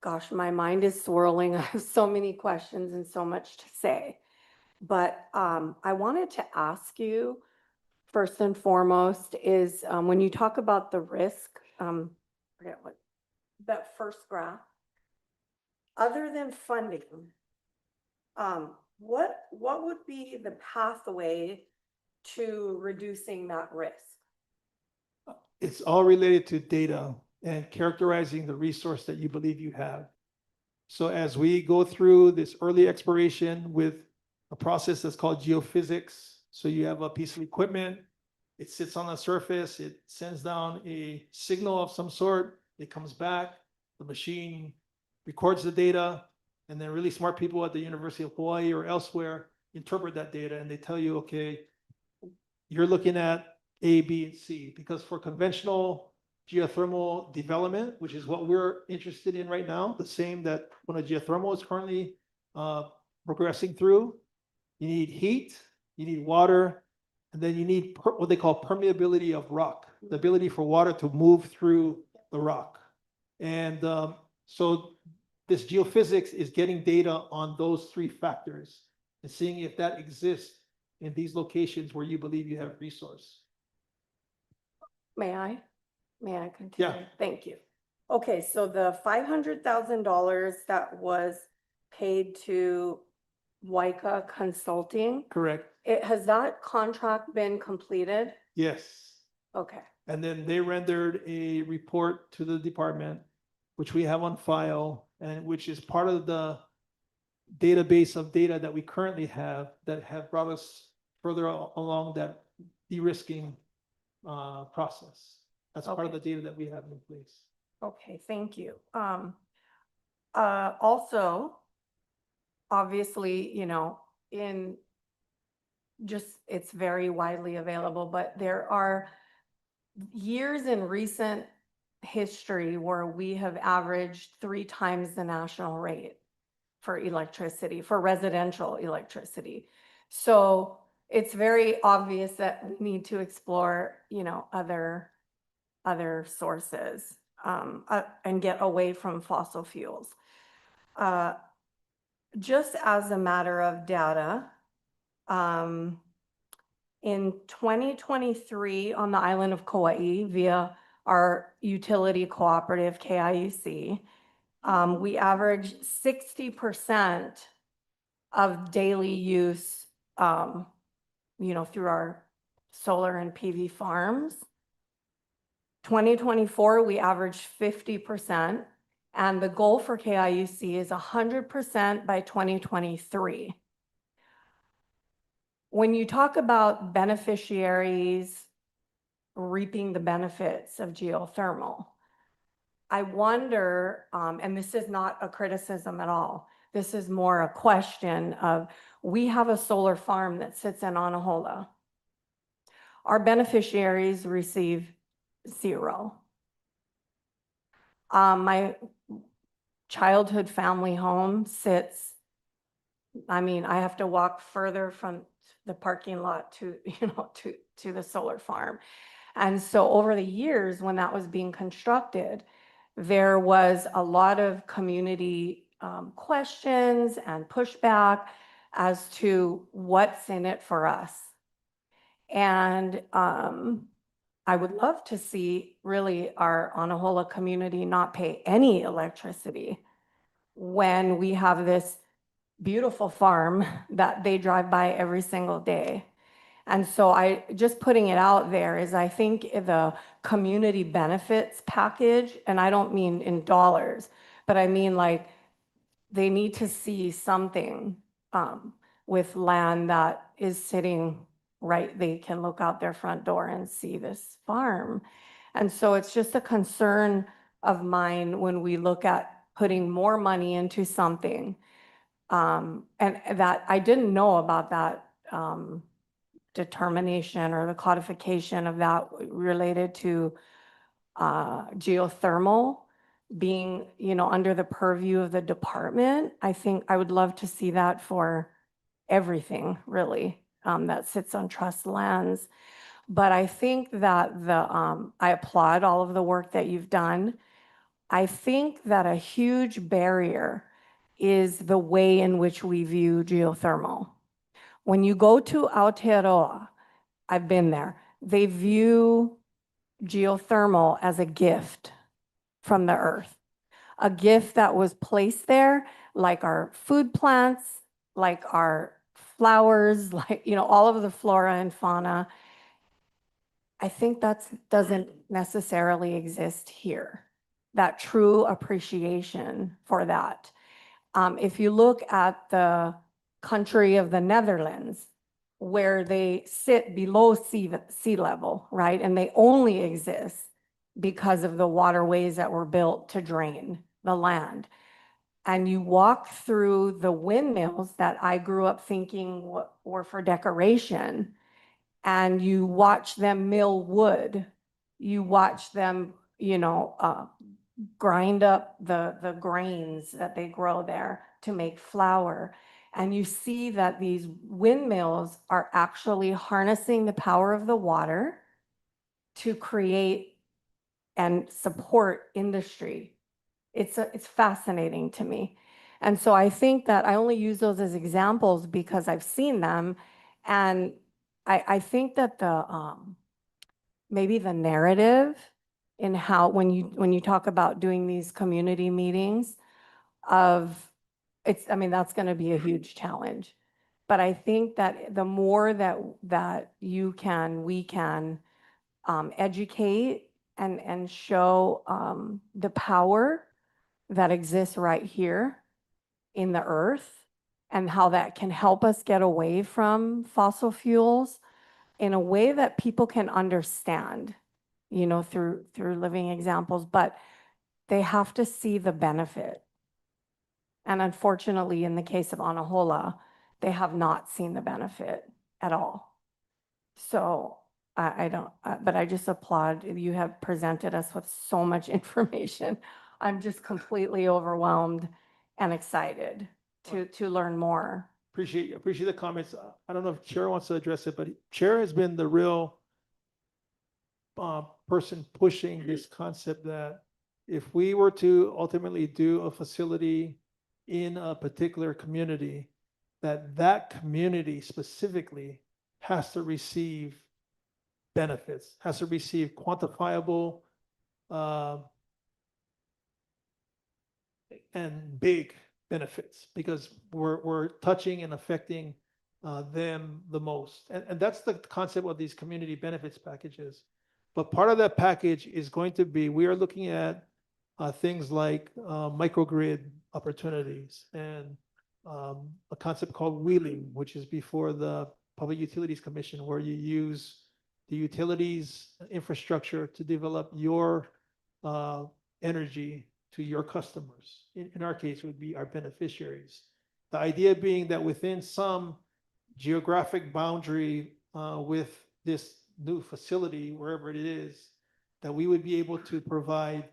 Gosh, my mind is swirling. I have so many questions and so much to say. But I wanted to ask you, first and foremost, is when you talk about the risk, forget what, that first graph, other than funding, what would be the pathway to reducing that risk? It's all related to data and characterizing the resource that you believe you have. So as we go through this early exploration with a process that's called geophysics, so you have a piece of equipment, it sits on the surface, it sends down a signal of some sort, it comes back, the machine records the data, and then really smart people at the University of Hawaii or elsewhere interpret that data and they tell you, okay, you're looking at A, B, and C, because for conventional geothermal development, which is what we're interested in right now, the same that when a geothermal is currently progressing through, you need heat, you need water, and then you need what they call permeability of rock, the ability for water to move through the rock. And so this geophysics is getting data on those three factors and seeing if that exists in these locations where you believe you have resource. May I continue? Yeah. Thank you. Okay, so the $500,000 that was paid to Waika Consulting, Correct. has that contract been completed? Yes. Okay. And then they rendered a report to the department, which we have on file, and which is part of the database of data that we currently have that have brought us further along that de-risking process. That's part of the data that we have in place. Okay, thank you. Also, obviously, in just, it's very widely available, but there are years in recent history where we have averaged 3 times the national rate for electricity, for residential electricity. So it's very obvious that we need to explore, other sources and get away from fossil fuels. Just as a matter of data, In 2023, on the island of Kauai, via our utility cooperative, KIUC, we averaged 60% of daily use, through our solar and PV farms. 2024, we averaged 50%, and the goal for KIUC is 100% by 2023. When you talk about beneficiaries reaping the benefits of geothermal, I wonder, and this is not a criticism at all, this is more a question of, we have a solar farm that sits in Anahola. Our beneficiaries receive zero. My childhood family home sits, I have to walk further from the parking lot to the solar farm. And so over the years, when that was being constructed, there was a lot of community questions and pushback as to what's in it for us. And I would love to see really our Anahola community not pay any electricity when we have this beautiful farm that they drive by every single day. And so I just putting it out there is, I think the community benefits package, and I don't mean in dollars, but I mean like they need to see something with land that is sitting right. They can look out their front door and see this farm. And so it's just a concern of mine when we look at putting more money into something. And that I didn't know about that determination or the codification of that related to geothermal being, under the purview of the department. I think I would love to see that for everything really that sits on trust lands. But I think that I applaud all of the work that you've done. I think that a huge barrier is the way in which we view geothermal. When you go to Aotearoa, I've been there, they view geothermal as a gift from the earth, a gift that was placed there, like our food plants, like our flowers, like, all of the flora and fauna. I think that doesn't necessarily exist here, that true appreciation for that. If you look at the country of the Netherlands, where they sit below sea level, right? And they only exist because of the waterways that were built to drain the land. And you walk through the windmills that I grew up thinking were for decoration, and you watch them mill wood. You watch them, grind up the grains that they grow there to make flour. And you see that these windmills are actually harnessing the power of the water to create and support industry. It's fascinating to me. And so I think that I only use those as examples because I've seen them. And I think that maybe the narrative in how, when you talk about doing these community meetings that's going to be a huge challenge. But I think that the more that we can educate and show the power that exists right here in the earth, and how that can help us get away from fossil fuels in a way that people can understand, through living examples, but they have to see the benefit. And unfortunately, in the case of Anahola, they have not seen the benefit at all. So but I just applaud, you have presented us with so much information. I'm just completely overwhelmed and excited to learn more. Appreciate the comments. I don't know if Chair wants to address it, but Chair has been the real person pushing this concept that if we were to ultimately do a facility in a particular community, that community specifically has to receive benefits, has to receive quantifiable and big benefits, because we're touching and affecting them the most. And that's the concept of these community benefits packages. But part of that package is going to be, we are looking at things like microgrid opportunities and a concept called wheeling, which is before the Public Utilities Commission, where you use the utilities infrastructure to develop your energy to your customers. In our case, would be our beneficiaries. The idea being that within some geographic boundary with this new facility, wherever it is, that we would be able to provide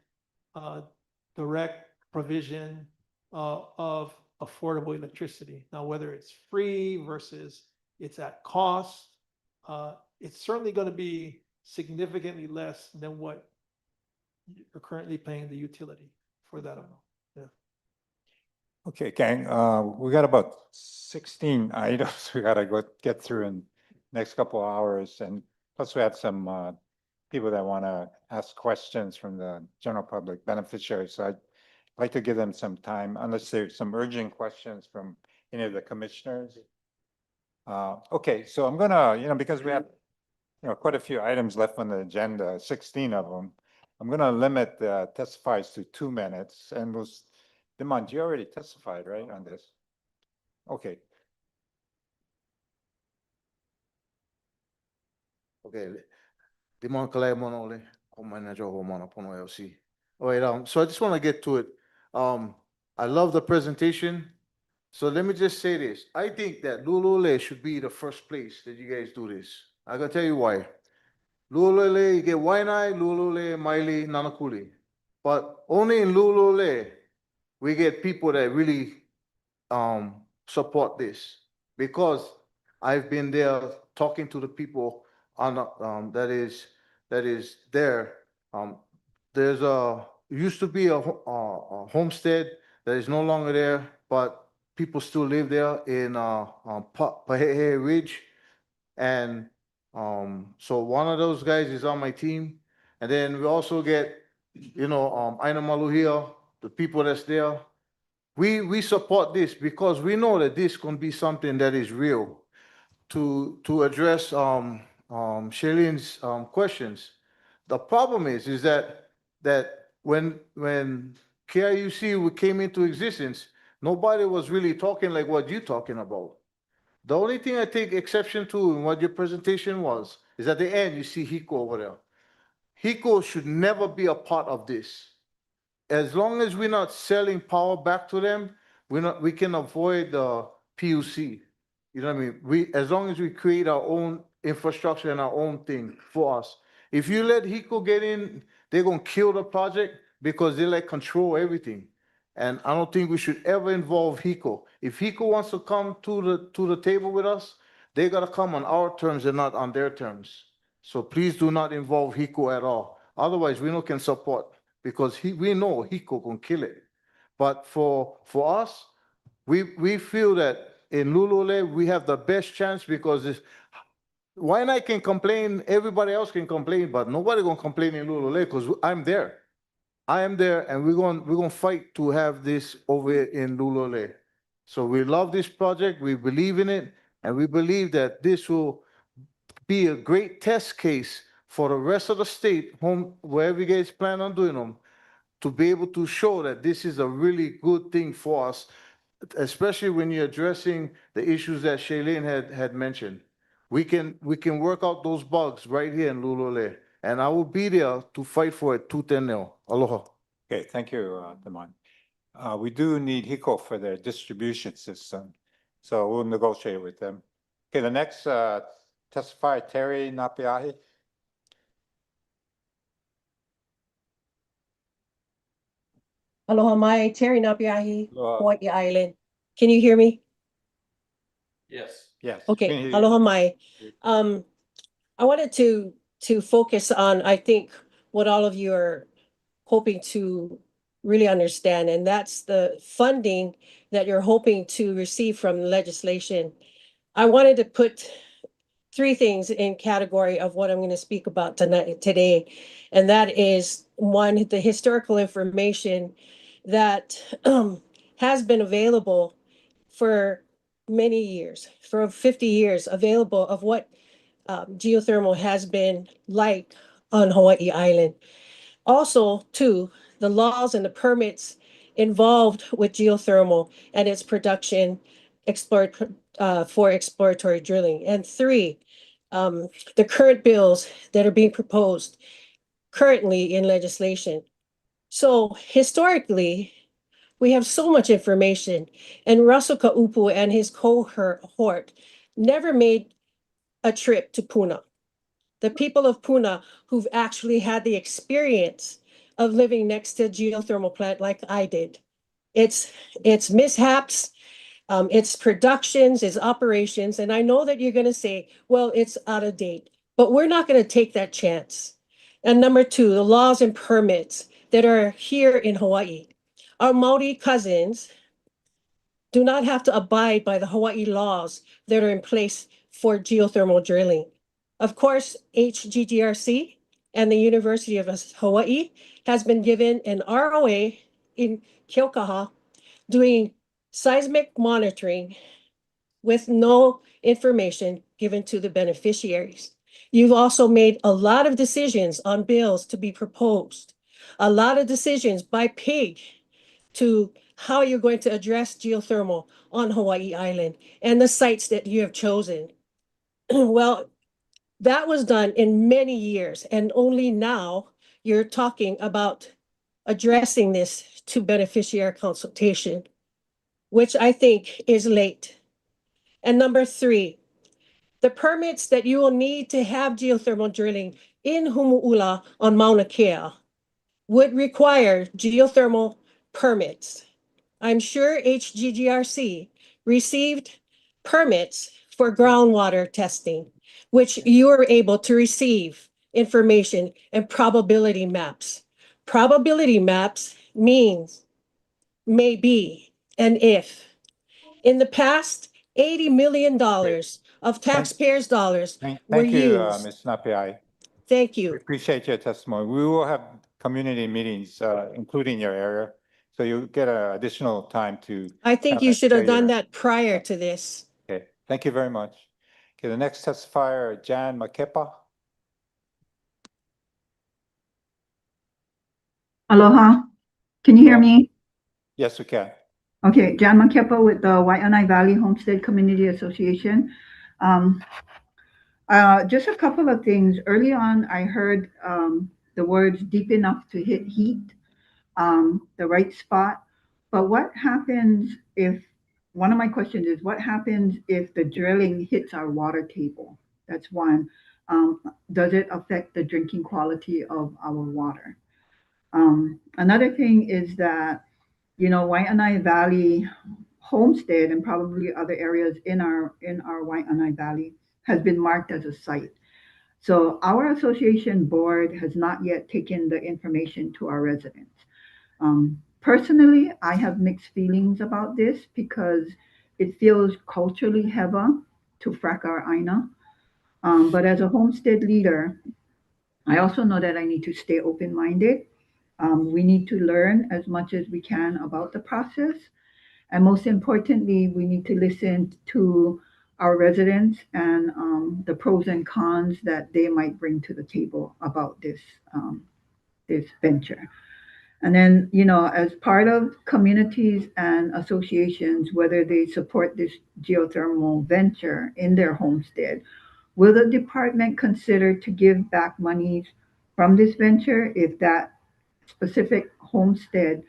direct provision of affordable electricity. Now, whether it's free versus it's at cost, it's certainly going to be significantly less than what you're currently paying the utility for that amount. Yeah. Okay, gang, we got about 16 items we gotta get through in next couple of hours, and plus we had some people that want to ask questions from the general public beneficiaries. So I'd like to give them some time, unless there's some urgent questions from any of the commissioners. Okay, so I'm gonna, because we have, quite a few items left on the agenda, 16 of them. I'm gonna limit the testifies to 2 minutes, and Demond, you already testified, right, on this? Okay. Okay. Dimon Kalai Monole, Manager Homana Pono LC. All right, so I just want to get to it. I love the presentation. So let me just say this. I think that Lulule should be the first place that you guys do this. I can tell you why. Lulule, you get Wainai, Lulule, Maili, Nanakuli. But only in Lulule, we get people that really support this, because I've been there talking to the people on that is there. There's used to be a homestead that is no longer there, but people still live there in Pahehe Ridge, and so one of those guys is on my team, and then we also get Aina Maluhia, the people that's there. We support this because we know that this can be something that is real. To address Shailene's questions, the problem is that when KIUC came into existence, nobody was really talking like what you're talking about. The only thing I take exception to in what your presentation was is at the end you see HICO over there. HICO should never be a part of this. As long as we're not selling power back to them, we can avoid the PUC. You know what I mean? As long as we create our own infrastructure and our own thing for us. If you let HICO get in, they're gonna kill the project because they like control everything. And I don't think we should ever involve HICO. If HICO wants to come to the table with us, they gotta come on our terms and not on their terms. So please do not involve HICO at all. Otherwise, we can support, because we know HICO can kill it. But for us, we feel that in Lulule, we have the best chance, because Waianae can complain, everybody else can complain, but nobody gonna complain in Lulule because I'm there. I am there, and we're gonna fight to have this over in Lulule. So we love this project, we believe in it, and we believe that this will be a great test case for the rest of the state, wherever you guys plan on doing them, to be able to show that this is a really good thing for us, especially when you're addressing the issues that Shailene had mentioned. We can work out those bugs right here in Lulule, and I will be there to fight for it tooth and nail. Aloha. Okay, thank you, Demond. We do need HICO for their distribution system, so we'll negotiate with them. Okay, the next testifier, Terry Napiahi. Aloha mai, Terry Napiahi, Aloha. Hawaii Island. Can you hear me? Yes. Yes. Okay, aloha mai. I wanted to focus on, I think, what all of you are hoping to really understand, and that's the funding that you're hoping to receive from legislation. I wanted to put three things in category of what I'm going to speak about today. And that is one, the historical information that has been available for many years, for 50 years, available of what geothermal has been like on Hawaii Island. Also, two, the laws and the permits involved with geothermal and its production for exploratory drilling. And three, the current bills that are being proposed currently in legislation. So historically, we have so much information, and Russell Kaupu and his cohort never made a trip to Puna. The people of Puna who've actually had the experience of living next to a geothermal plant like I did. It's mishaps, its productions, its operations, and I know that you're going to say, well, it's out of date, but we're not going to take that chance. And number two, the laws and permits that are here in Hawaii. Our Maori cousins do not have to abide by the Hawaii laws that are in place for geothermal drilling. Of course, HGGRC and the University of Hawaii has been given an ROA in Keaukaha doing seismic monitoring with no information given to the beneficiaries. You've also made a lot of decisions on bills to be proposed, a lot of decisions by PIG to how you're going to address geothermal on Hawaii Island and the sites that you have chosen. Well, that was done in many years, and only now you're talking about addressing this to beneficiary consultation, which I think is late. And number three, the permits that you will need to have geothermal drilling in Humu'ula on Mauna Kea would require geothermal permits. I'm sure HGGRC received permits for groundwater testing, which you were able to receive information and probability maps. Probability maps means maybe and if. In the past, $80 million of taxpayers' dollars were Thank you, used. Ms. Napiai. Thank We you. appreciate your testimony. We will have community meetings, including your area. So you'll get additional time to. I think you should have done that prior to this. Okay, thank you very much. Okay, the next testifier, Jan Makepa. Aloha, can you hear me? Yes, we can. Okay, Jan Makepa with the Waianae Valley Homestead Community Association. Just a couple of things. Early on, I heard the words deep enough to hit heat, the right spot. But what happens if, one of my questions is, what happens if the drilling hits our water table? That's one. Does it affect the drinking quality of our water? Another thing is that, you know, Waianae Valley Homestead and probably other areas in our Waianae Valley has been marked as a site. So our association board has not yet taken the information to our residents. Personally, I have mixed feelings about this because it feels culturally heavy to frack our aina. But as a homestead leader, I also know that I need to stay open-minded. We need to learn as much as we can about the process. And most importantly, we need to listen to our residents and the pros and cons that they might bring to the table about this venture. And then, you know, as part of communities and associations, whether they support this geothermal venture in their homestead, will the department consider to give back monies from this venture if that specific homestead,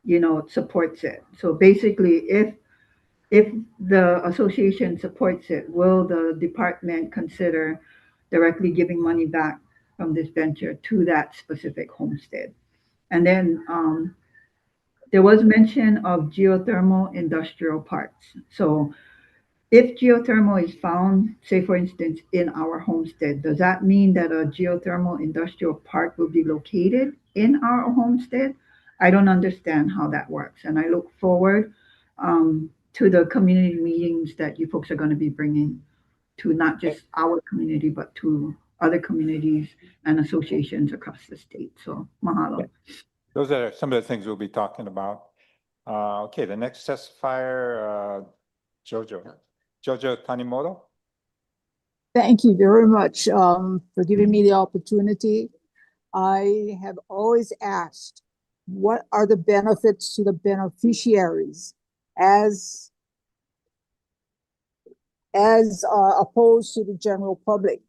you know, supports it? So basically, if the association supports it, will the department consider directly giving money back from this venture to that specific homestead? And then there was mention of geothermal industrial parks. So if geothermal is found, say for instance, in our homestead, does that mean that a geothermal industrial park will be located in our homestead? I don't understand how that works. And I look forward to the community meetings that you folks are going to be bringing to not just our community, but to other communities and associations across the state. So mahalo. Those are some of the things we'll be talking about. Okay, the next testifier, Jojo Tanimoto. Thank you very much for giving me the opportunity. I have always asked, what are the benefits to the beneficiaries as opposed to the general public?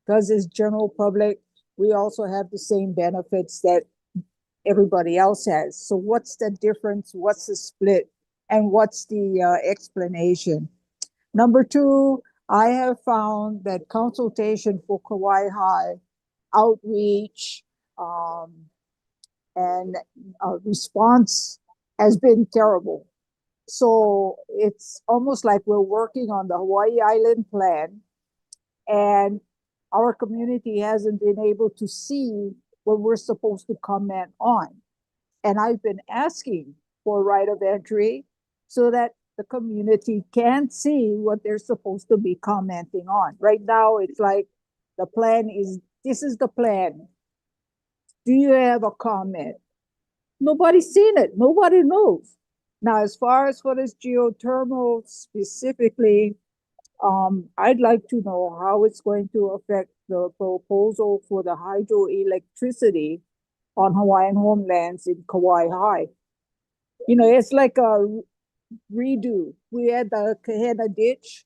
Because as general public, we also have the same benefits that everybody else has. So what's the difference? What's the split? And what's the explanation? Number two, I have found that consultation for Kauai High, outreach, and response has been terrible. So it's almost like we're working on the Hawaii Island plan, and our community hasn't been able to see what we're supposed to comment on. And I've been asking for right of entry so that the community can see what they're supposed to be commenting on. Right now, it's like the plan is, this is the plan. Do you have a comment? Nobody's seen it. Nobody knows. Now, as far as for this geothermal specifically, I'd like to know how it's going to affect the proposal for the hydroelectricity on Hawaiian homelands in Kauai High. You know, it's like a redo. We had the Kahena ditch,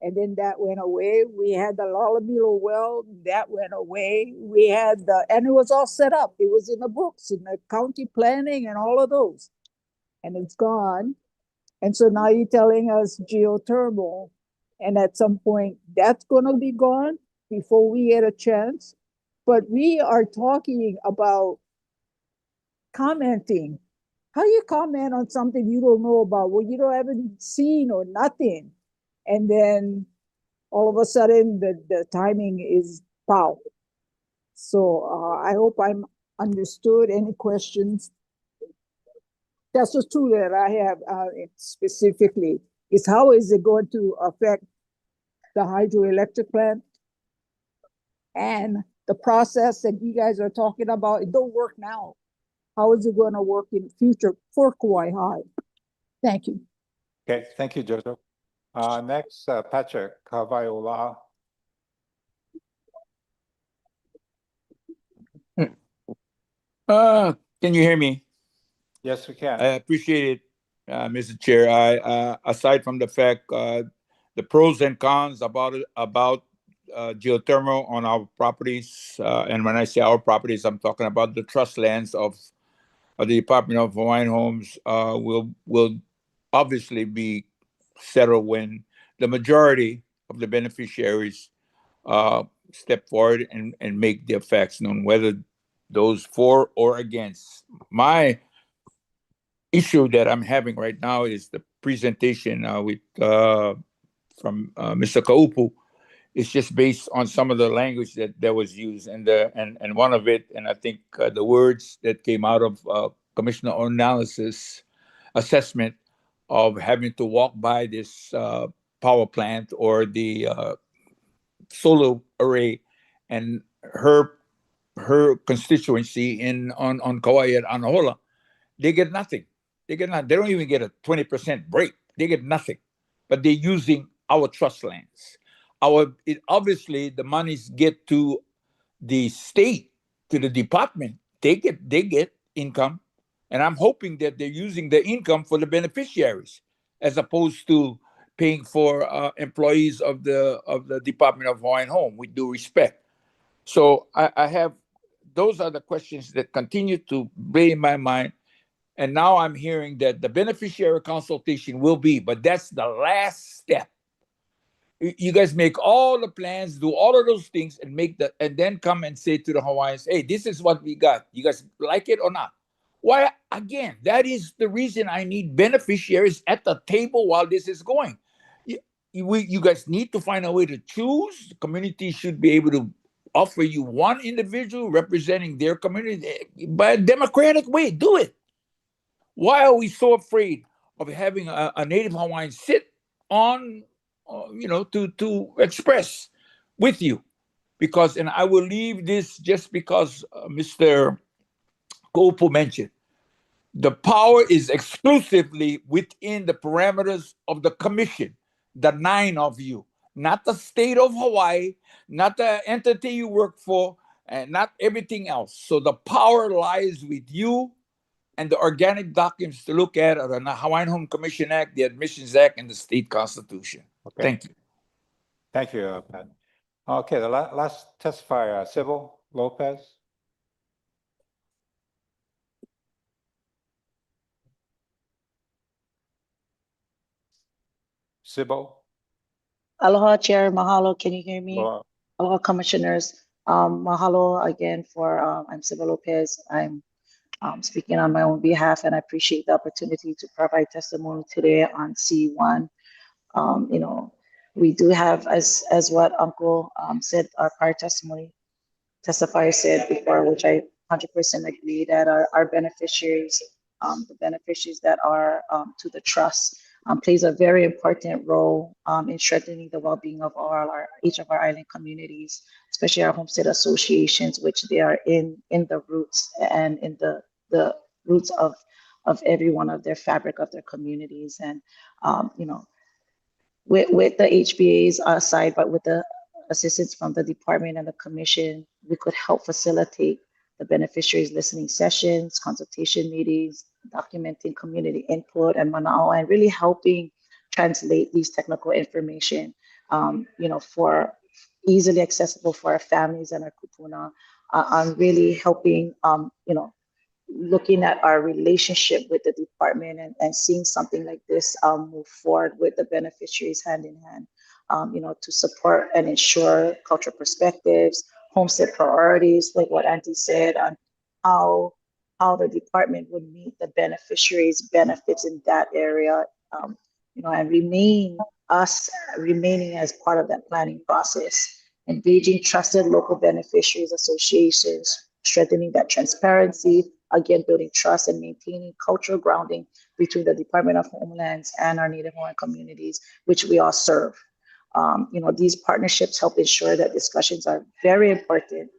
and then that went away. We had the Lalamilo well, that went away. We had and it was all set up. It was in the books, in the county planning and all of those. And it's gone. And so now you're telling us geothermal, and at some point that's gonna be gone before we get a chance. But we are talking about commenting. How you comment on something you don't know about, what you haven't seen or nothing, and then all of a sudden the timing is pow. So I hope I'm understood. Any questions? That's just two that I have specifically. Is how is it going to affect the hydroelectric plant and the process that you guys are talking about? It don't work now. How is it going to work in the future for Kauai High? Thank you. Okay, thank you, Jojo. Next, Patrick Kavaiola. Can you hear me? Yes, we can. I appreciate it, Mr. Chair. Aside from the fact, the pros and cons about geothermal on our properties, and when I say our properties, I'm talking about the trust lands of the Department of Hawaiian Homes, will obviously be settled when the majority of the beneficiaries step forward and make their facts known, whether those for or against. My issue that I'm having right now is the presentation from Mr. Kaupu. It's just based on some of the language that was used, and one of it, and I think the words that came out of Commissioner O'Nallis's assessment of having to walk by this power plant or the solar array, and her constituency on Kauai at Anahola, they get nothing. They don't even get a 20% break. They get nothing, but they're using our trust lands. Obviously the monies get to the state, to the department. They get income, and I'm hoping that they're using the income for the beneficiaries as opposed to paying for employees of the Department of Hawaiian Home, with due respect. So I have, those are the questions that continue to play in my mind. And now I'm hearing that the beneficiary consultation will be, but that's the last step. You guys make all the plans, do all of those things, and and then come and say to the Hawaiians, hey, this is what we got. You guys like it or not? Why, again, that is the reason I need beneficiaries at the table while this is going. You guys need to find a way to choose. The community should be able to offer you one individual representing their community by a democratic way. Do it. Why are we so afraid of having a Native Hawaiian sit on to express with you. Because, and I will leave this just because Mr. Gopo mentioned, the power is exclusively within the parameters of the commission, the 9 of you, not the state of Hawaii, not the entity you work for, and not everything else. So the power lies with you, and the organic documents to look at are the Hawaiian Home Commission Act, the Admissions Act, and the state constitution. Okay. Thank you. Thank you, Pat. Okay, the last testifier, Sybil Lopez. Sybil. Aloha, Chair. Mahalo. Can you hear me? Aloha. Aloha, Commissioners. Mahalo again for, I'm Sybil Lopez. I'm speaking on my own behalf, and I appreciate the opportunity to provide testimony today on C1. We do have, as what Uncle said, our prior testifier said before, which I 100% agree, that our beneficiaries, the beneficiaries that are to the trust, plays a very important role in strengthening the well-being of each of our island communities, especially our homestead associations, which they are in the roots and in the roots of every one of their fabric of their communities. And with the HBA's side, but with the assistance from the department and the commission, we could help facilitate the beneficiaries listening sessions, consultation meetings, documenting community input and manao, and really helping translate these technical information, for easily accessible for our families and our kupuna, on really helping, looking at our relationship with the department and seeing something like this move forward with the beneficiaries hand in hand, to support and ensure cultural perspectives, homestead priorities, like what Auntie said, on how the department would meet the beneficiaries' benefits in that area, and remaining as part of that planning process, engaging trusted local beneficiaries associations, strengthening that transparency, again, building trust and maintaining cultural grounding between the Department of Homelands and our Native Hawaiian communities, which we all serve. These partnerships help ensure that discussions are very important,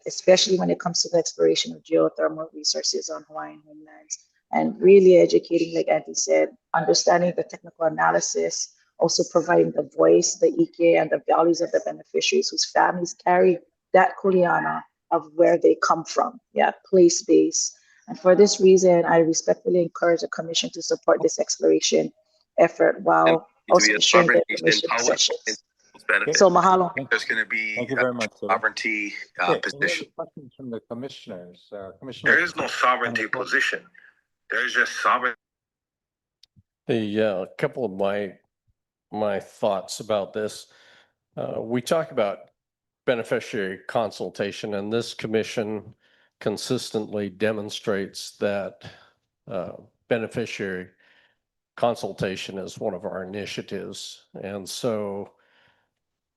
especially when it comes to the exploration of geothermal resources on Hawaiian homelands, and really educating, like Auntie said, understanding the technical analysis, also providing the voice, the ike, and the values of the beneficiaries whose families carry that kuleana of where they come from, place-based. And for this reason, I respectfully encourage the Commission to support this exploration effort while also ensuring the information sessions. So mahalo. There's going to be Thank you very much, sovereignty position. Questions from the commissioners. There is no sovereignty position. There is just sovereignty. A couple of my thoughts about this. We talk about beneficiary consultation, and this commission consistently demonstrates that beneficiary consultation is one of our initiatives. And so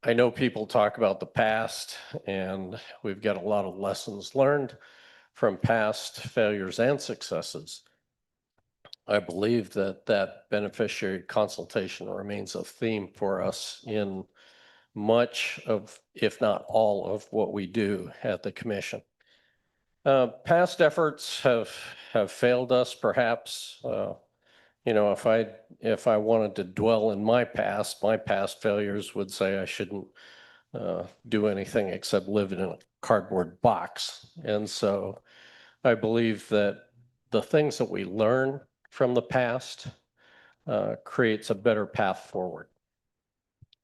I know people talk about the past, and we've got a lot of lessons learned from past failures and successes. I believe that beneficiary consultation remains a theme for us in much of, if not all of, what we do at the commission. Past efforts have failed us, perhaps. If I wanted to dwell in my past failures would say I shouldn't do anything except live in a cardboard box. And so I believe that the things that we learn from the past creates a better path forward.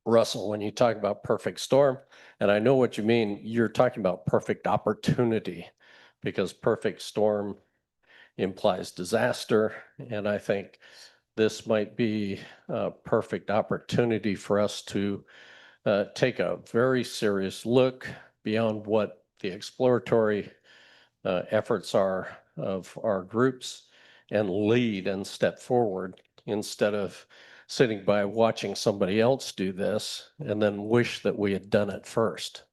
Russell, when you talk about perfect storm, and I know what you mean, you're talking about perfect opportunity, because perfect storm implies disaster. And I think this might be a perfect opportunity for us to take a very serious look beyond what the exploratory efforts are of our groups and lead and step forward, instead of sitting by watching somebody else do this and then wish that we had done it first.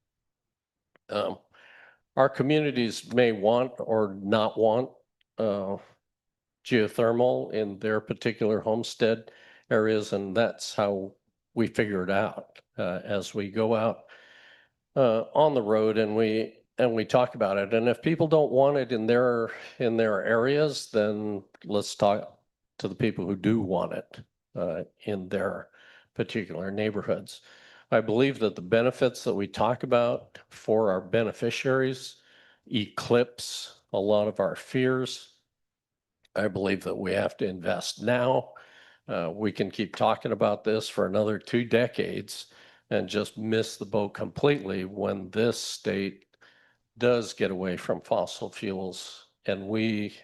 Our communities may want or not want geothermal in their particular homestead areas, and that's how we figure it out as we go out on the road and we talk about it. And if people don't want it in their areas, then let's talk to the people who do want it in their particular neighborhoods. I believe that the benefits that we talk about for our beneficiaries eclipse a lot of our fears. I believe that we have to invest now. We can keep talking about this for another 2 decades and just miss the boat completely when this state does get away from fossil fuels and we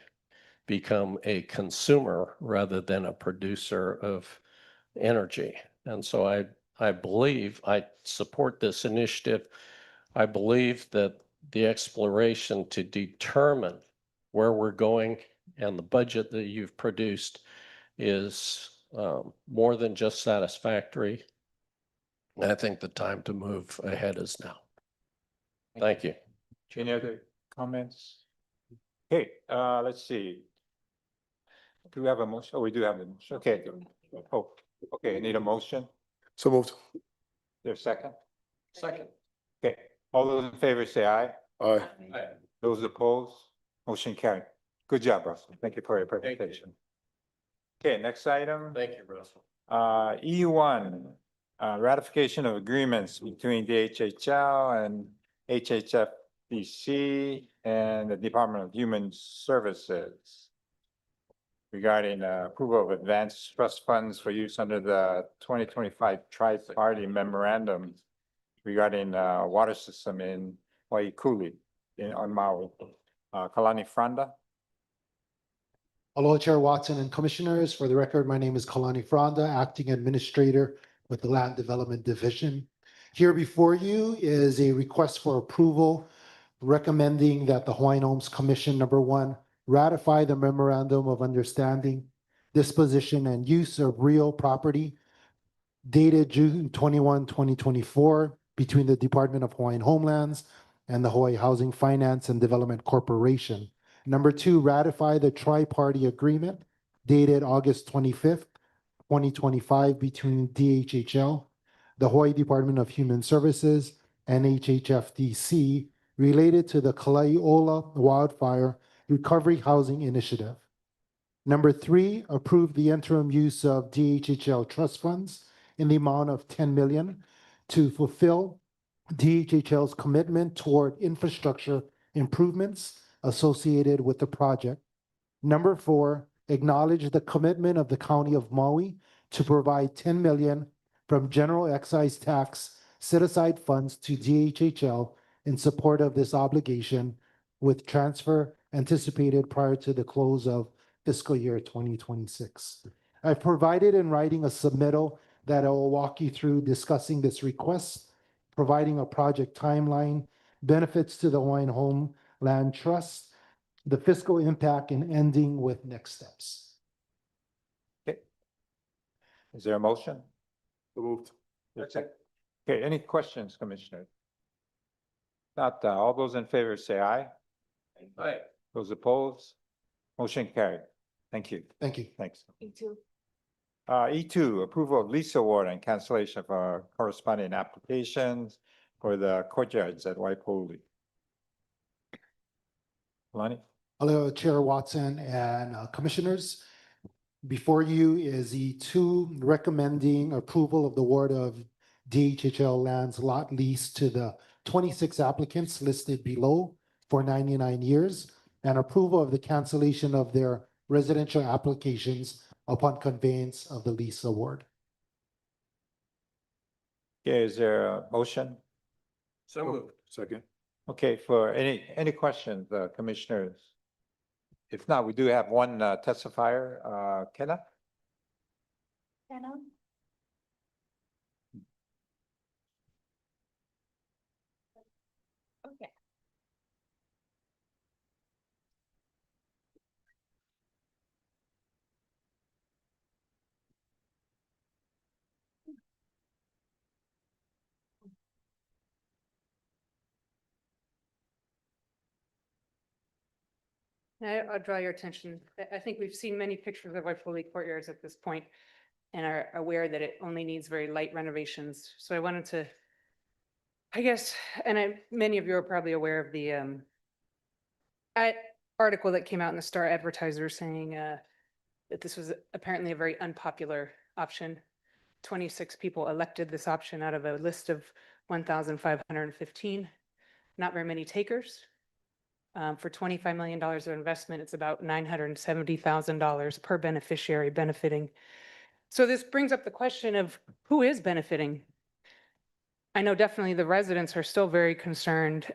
become a consumer rather than a producer of energy. And so I believe I support this initiative. I believe that the exploration to determine where we're going and the budget that you've produced is more than just satisfactory. I think the time to move ahead is now. Thank you. Any other comments? Okay, let's see. Do we have a motion? Oh, we do have a motion. Okay. Oh, okay, I need a motion. So moved. There's a second? Second. Okay, all those in favor say aye. Aye. Those opposed, motion carried. Good job, Russell. Thank you for your presentation. Okay, next item. Thank you, Russell. E1, ratification of agreements between DHHL and HHFBC and the Department of Human Services regarding approval of advanced trust funds for use under the 2025 tri-party memorandum regarding water system in Waikuli on Maui. Kalani Franda. Aloha Chair Watson and Commissioners. For the record, my name is Kalani Franda, Acting Administrator with the Land Development Division. Here before you is a request for approval recommending that the Hawaiian Homes Commission, number 1, ratify the Memorandum of Understanding, Disposition and Use of Real Property dated June 21, 2024 between the Department of Hawaiian Homelands and the Hawaii Housing Finance and Development Corporation. Number 2, ratify the tri-party agreement dated August 25th, 2025 between DHHL, the Hawaii Department of Human Services, and HHFDC related to the Kalaiola Wildfire Recovery Housing Initiative. Number 3, approve the interim use of DHHL trust funds in the amount of $10 million to fulfill DHHL's commitment toward infrastructure improvements associated with the project. Number 4, acknowledge the commitment of the County of Maui to provide $10 million from general excise tax set-aside funds to DHHL in support of this obligation, with transfer anticipated prior to the close of fiscal year 2026. I've provided in writing a submittal that I will walk you through discussing this request, providing a project timeline, benefits to the Hawaiian Homeland Trust, the fiscal impact, and ending with next steps. Okay. Is there a motion? So moved. Okay, any questions, Commissioner? Not, all those in favor say aye. Aye. Those opposed, motion carried. Thank you. Thank you. Thanks. E2. E2, approval of lease award and cancellation of our corresponding applications for the courtyards at Waipoli. Lonnie? Hello, Chair Watson and Commissioners. Before you is E2 recommending approval of the award of DHHL lands lot lease to the 26 applicants listed below for 99 years, and approval of the cancellation of their residential applications upon conveyance of the lease award. Okay, is there a motion? So moved. Second. Okay, for any questions, Commissioners? If not, we do have one testifier, Kenna? Kenna? Okay. I'll draw your attention. I think we've seen many pictures of our fully courtyards at this point. and are aware that it only needs very light renovations. So I wanted to, I guess, many of you are probably aware of the article that came out in the Star Advertiser saying that this was apparently a very unpopular option. 26 people elected this option out of a list of 1,515. Not very many takers. For $25 million of investment, it's about $970,000 per beneficiary benefiting. So this brings up the question of who is benefiting. I know definitely the residents are still very concerned.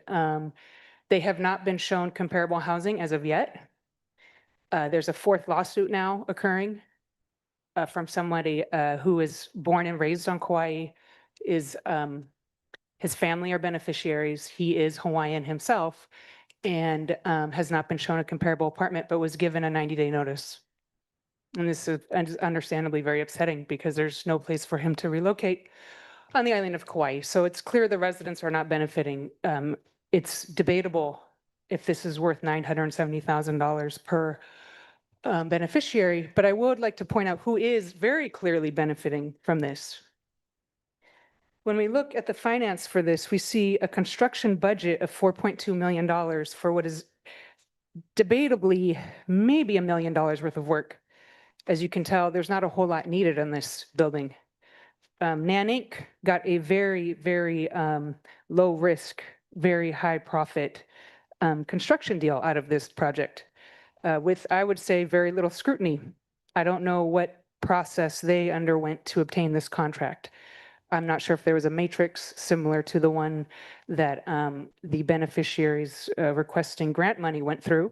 They have not been shown comparable housing as of yet. There's a fourth lawsuit now occurring from somebody who is born and raised on Kauai. His family are beneficiaries. He is Hawaiian himself and has not been shown a comparable apartment, but was given a 90-day notice. And this is understandably very upsetting because there's no place for him to relocate on the island of Kauai. So it's clear the residents are not benefiting. It's debatable if this is worth $970,000 per beneficiary, but I would like to point out who is very clearly benefiting from this. When we look at the finance for this, we see a construction budget of $4.2 million for what is debatably maybe $1 million worth of work. As you can tell, there's not a whole lot needed on this building. Nan Inc. got a very, very low risk, very high profit construction deal out of this project with, I would say, very little scrutiny. I don't know what process they underwent to obtain this contract. I'm not sure if there was a matrix similar to the one that the beneficiaries requesting grant money went through,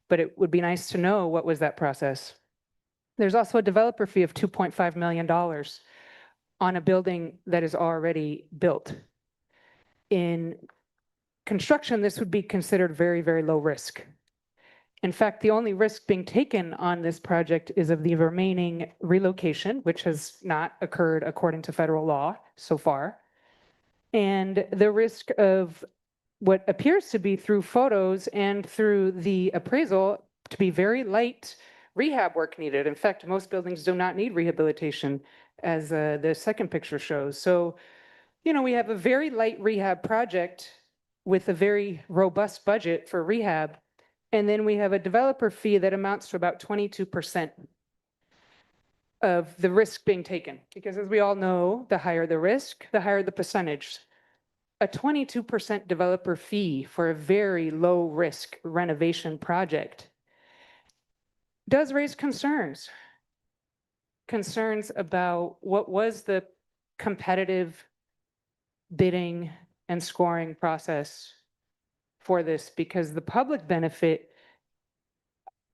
but it would be nice to know what was that process. There's also a developer fee of $2.5 million on a building that is already built. In construction, this would be considered very, very low risk. In fact, the only risk being taken on this project is of the remaining relocation, which has not occurred according to federal law so far, and the risk of what appears to be through photos and through the appraisal to be very light rehab work needed. In fact, most buildings do not need rehabilitation, as the second picture shows. So, you know, we have a very light rehab project with a very robust budget for rehab. And then we have a developer fee that amounts to about 22% of the risk being taken. Because as we all know, the higher the risk, the higher the percentage. A 22% developer fee for a very low risk renovation project does raise concerns. Concerns about what was the competitive bidding and scoring process for this, because the public benefit,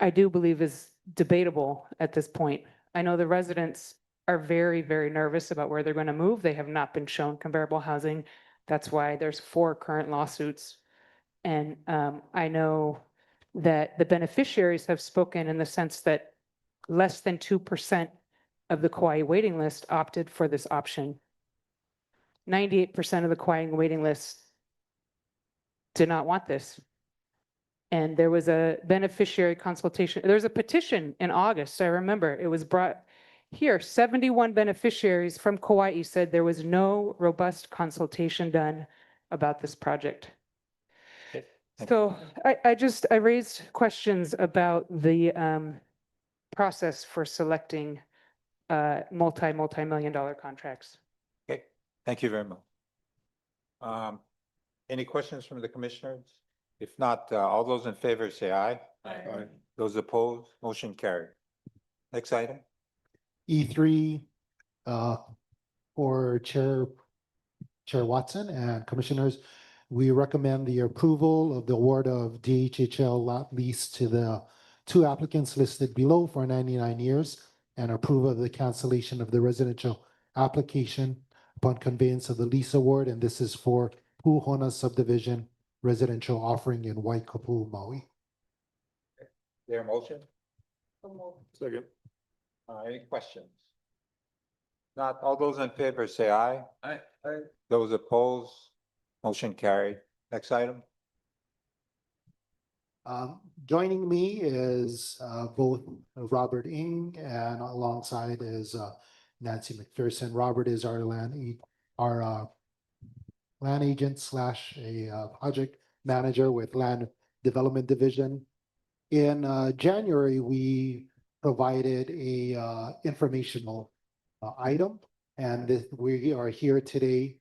I do believe, is debatable at this point. I know the residents are very, very nervous about where they're going to move. They have not been shown comparable housing. That's why there's 4 current lawsuits. And I know that the beneficiaries have spoken in the sense that less than 2% of the Kauai waiting list opted for this option. 98% of the Kauai waiting list did not want this. And there was a beneficiary consultation. There was a petition in August. I remember it was brought here. 71 beneficiaries from Kauai said there was no robust consultation done about this project. So I raised questions about the process for selecting multi-million dollar contracts. Okay, thank you very much. Any questions from the commissioners? If not, all those in favor say aye. Aye. Those opposed, motion carried. Next item. E3 for Chair Watson and Commissioners, we recommend the approval of the award of DHHL lot lease to the 2 applicants listed below for 99 years and approval of the cancellation of the residential application upon conveyance of the lease award. And this is for Puhona subdivision residential offering in Waikapu, Maui. There a motion? Second. Any questions? Not all those in favor say aye. Aye. Those opposed, motion carried. Next item. Joining me is both Robert Ng and alongside is Nancy McPherson. Robert is our land agent slash a project manager with Land Development Division. In January, we provided a informational item, and we are here today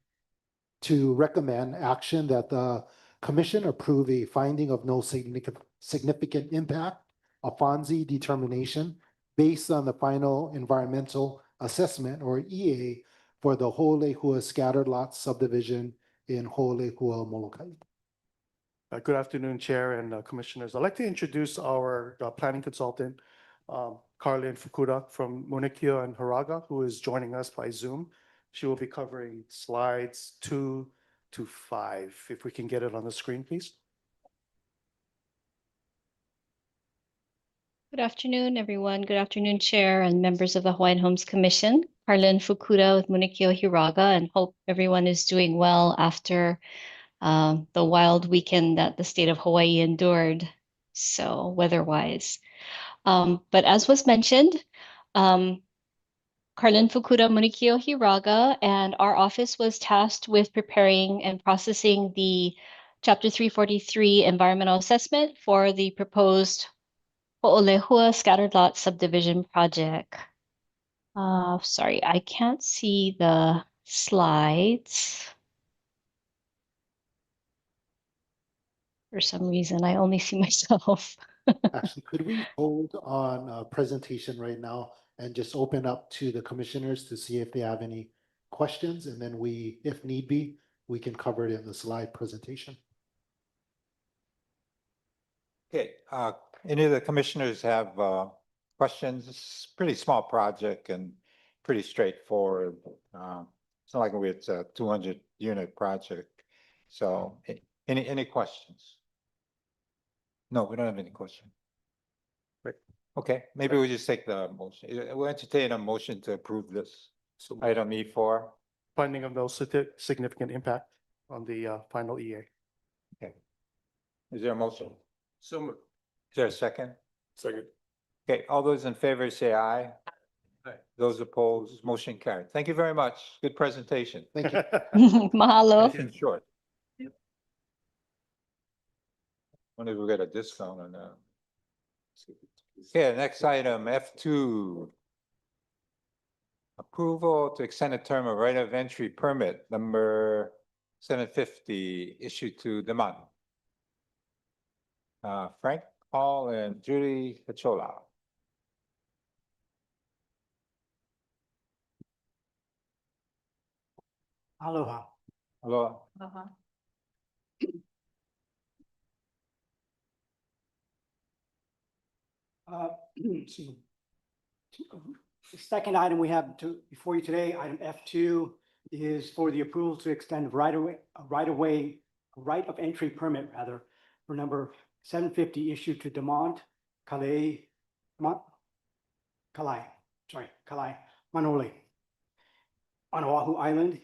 to recommend action that the commission approve a finding of no significant impact, a FONSI determination based on the final environmental assessment or EA for the Ho'olehua scattered lot subdivision in Ho'olehua, Molokai. Good afternoon, Chair and Commissioners. I'd like to introduce our planning consultant, Carlin Fukuda from Munikyo and Hiraga, who is joining us by Zoom. She will be covering slides 2 to 5. If we can get it on the screen, please. Good afternoon, everyone. Good afternoon, Chair and members of the Hawaiian Homes Commission. Carlin Fukuda with Munikyo Hiraga, and hope everyone is doing well after the wild weekend that the state of Hawaii endured, so weather-wise. But as was mentioned, Carlin Fukuda, Munikyo Hiraga, and our office was tasked with preparing and processing the Chapter 343 environmental assessment for the proposed Ho'olehua scattered lot subdivision project. Sorry, I can't see the slides. For some reason, I only see myself. Actually, could we hold on a presentation right now and just open up to the commissioners to see if they have any questions? And then we, if need be, we can cover it in the slide presentation. Okay, any of the commissioners have questions? It's a pretty small project and pretty straightforward. It's not like it's a 200 unit project. So any questions? No, we don't have any questions. Right. Okay, maybe we just take the motion. We'll entertain a motion to approve this. So Item E4. finding of no significant impact on the final EA. Okay. Is there a motion? So moved. Is there a second? Second. Okay, all those in favor say aye. Aye. Those opposed, motion carried. Thank you very much. Good presentation. Thank you. Mahalo. Nice and short. Wonder if we get a discount on that. Okay, next item, F2. Approval to extend a term of right of entry permit number 750 issued to Demont. Frank Hall and Judy Pachola. Aloha. Hello. Excuse me. The second item we have before you today, item F2, is for the approval to extend right of entry permit rather for number 750 issued to Demont Kalai Manole on Oahu Island.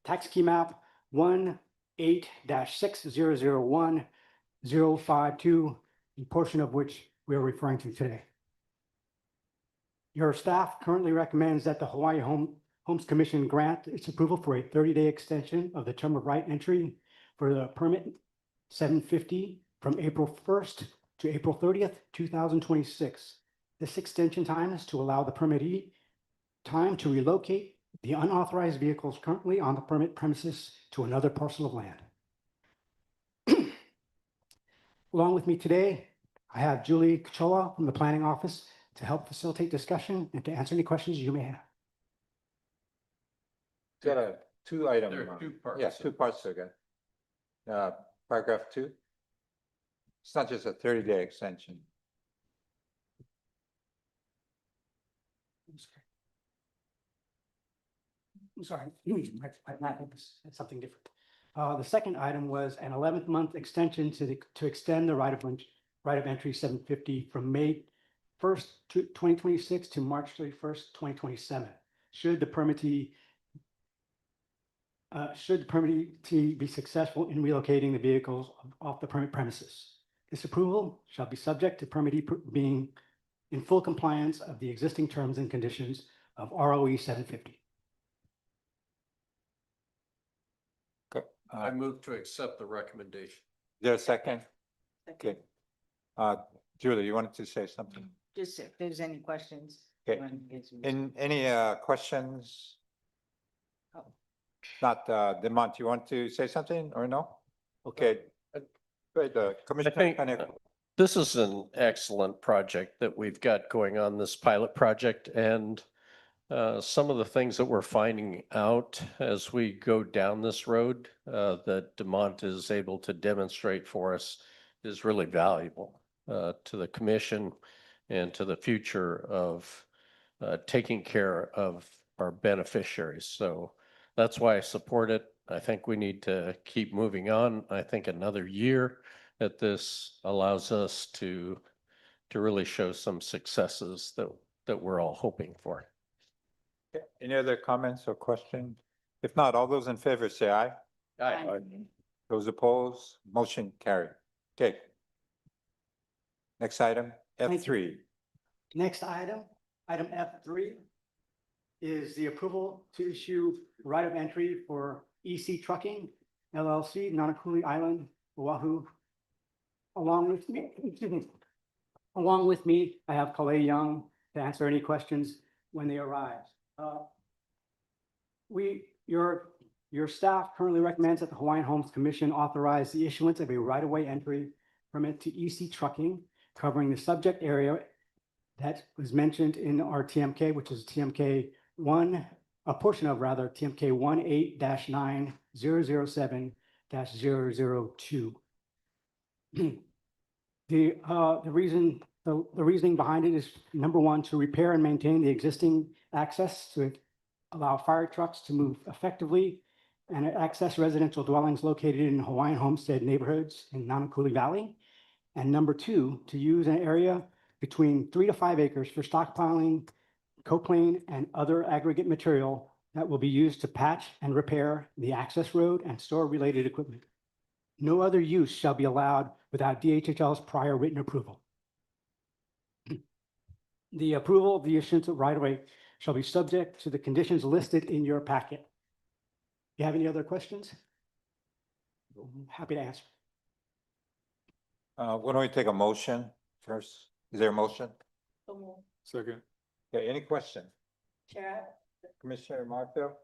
Tax key map 18-6001-052, the portion of which we are referring to today. Your staff currently recommends that the Hawaii Homes Commission grant its approval for a 30-day extension of the term of right entry for the permit 750 from April 1st to April 30th, 2026. This extension time is to allow the permittee time to relocate the unauthorized vehicles currently on the permit premises to another parcel of land. Along with me today, I have Julie Kachola from the Planning Office to help facilitate discussion and to answer any questions you may have. Got a two item. There are two parts. Yes, 2 parts again. Paragraph 2. It's not just a 30-day extension. I'm sorry, I think it's something different. The second item was an 11th month extension to extend the right of entry 750 from May 1st, 2026 to March 31st, 2027. Should the permittee be successful in relocating the vehicles off the permit premises. This approval shall be subject to permittee being in full compliance of the existing terms and conditions of ROE 750. Okay. I move to accept the recommendation. Is there a second? Okay. Julie, you wanted to say something? Just if there's any questions. Okay. Any questions? Not, Demont, you want to say something or no? Okay. Great, I Commissioner think Paneco. this is an excellent project that we've got going on, this pilot project, and some of the things that we're finding out as we go down this road that Demont is able to demonstrate for us is really valuable to the commission and to the future of taking care of our beneficiaries. So that's why I support it. I think we need to keep moving on. I think another year at this allows us to really show some successes that we're all hoping for. Okay. Any other comments or questions? If not, all those in favor say aye. Aye. Those opposed, motion carried. Okay. Next item, Thank F3. Next item, item F3, is the approval to issue right of entry for EC Trucking LLC, Nanakuli Island, Oahu. Along with me, excuse me, along with me, I have Kalei Young to answer any questions when they arise. Your staff currently recommends that the Hawaiian Homes Commission authorize the issuance of a right-of-way entry permit to EC Trucking covering the subject area that was mentioned in our TMK, which is TMK 1, a portion of rather TMK 18-9007-002. The reasoning behind it is, number one, to repair and maintain the existing access to allow fire trucks to move effectively and access residential dwellings located in Hawaiian homestead neighborhoods in Nanakuli Valley. And number two, to use an area between 3 to 5 acres for stockpiling coplain and other aggregate material that will be used to patch and repair the access road and store related equipment. No other use shall be allowed without DHHL's prior written approval. The approval of the issuance of right-of-way shall be subject to the conditions listed in your packet. You have any other questions? I'm happy to answer. Why don't we take a motion first? Is there a motion? Second. Okay, any question? Chair. Commissioner Marfield?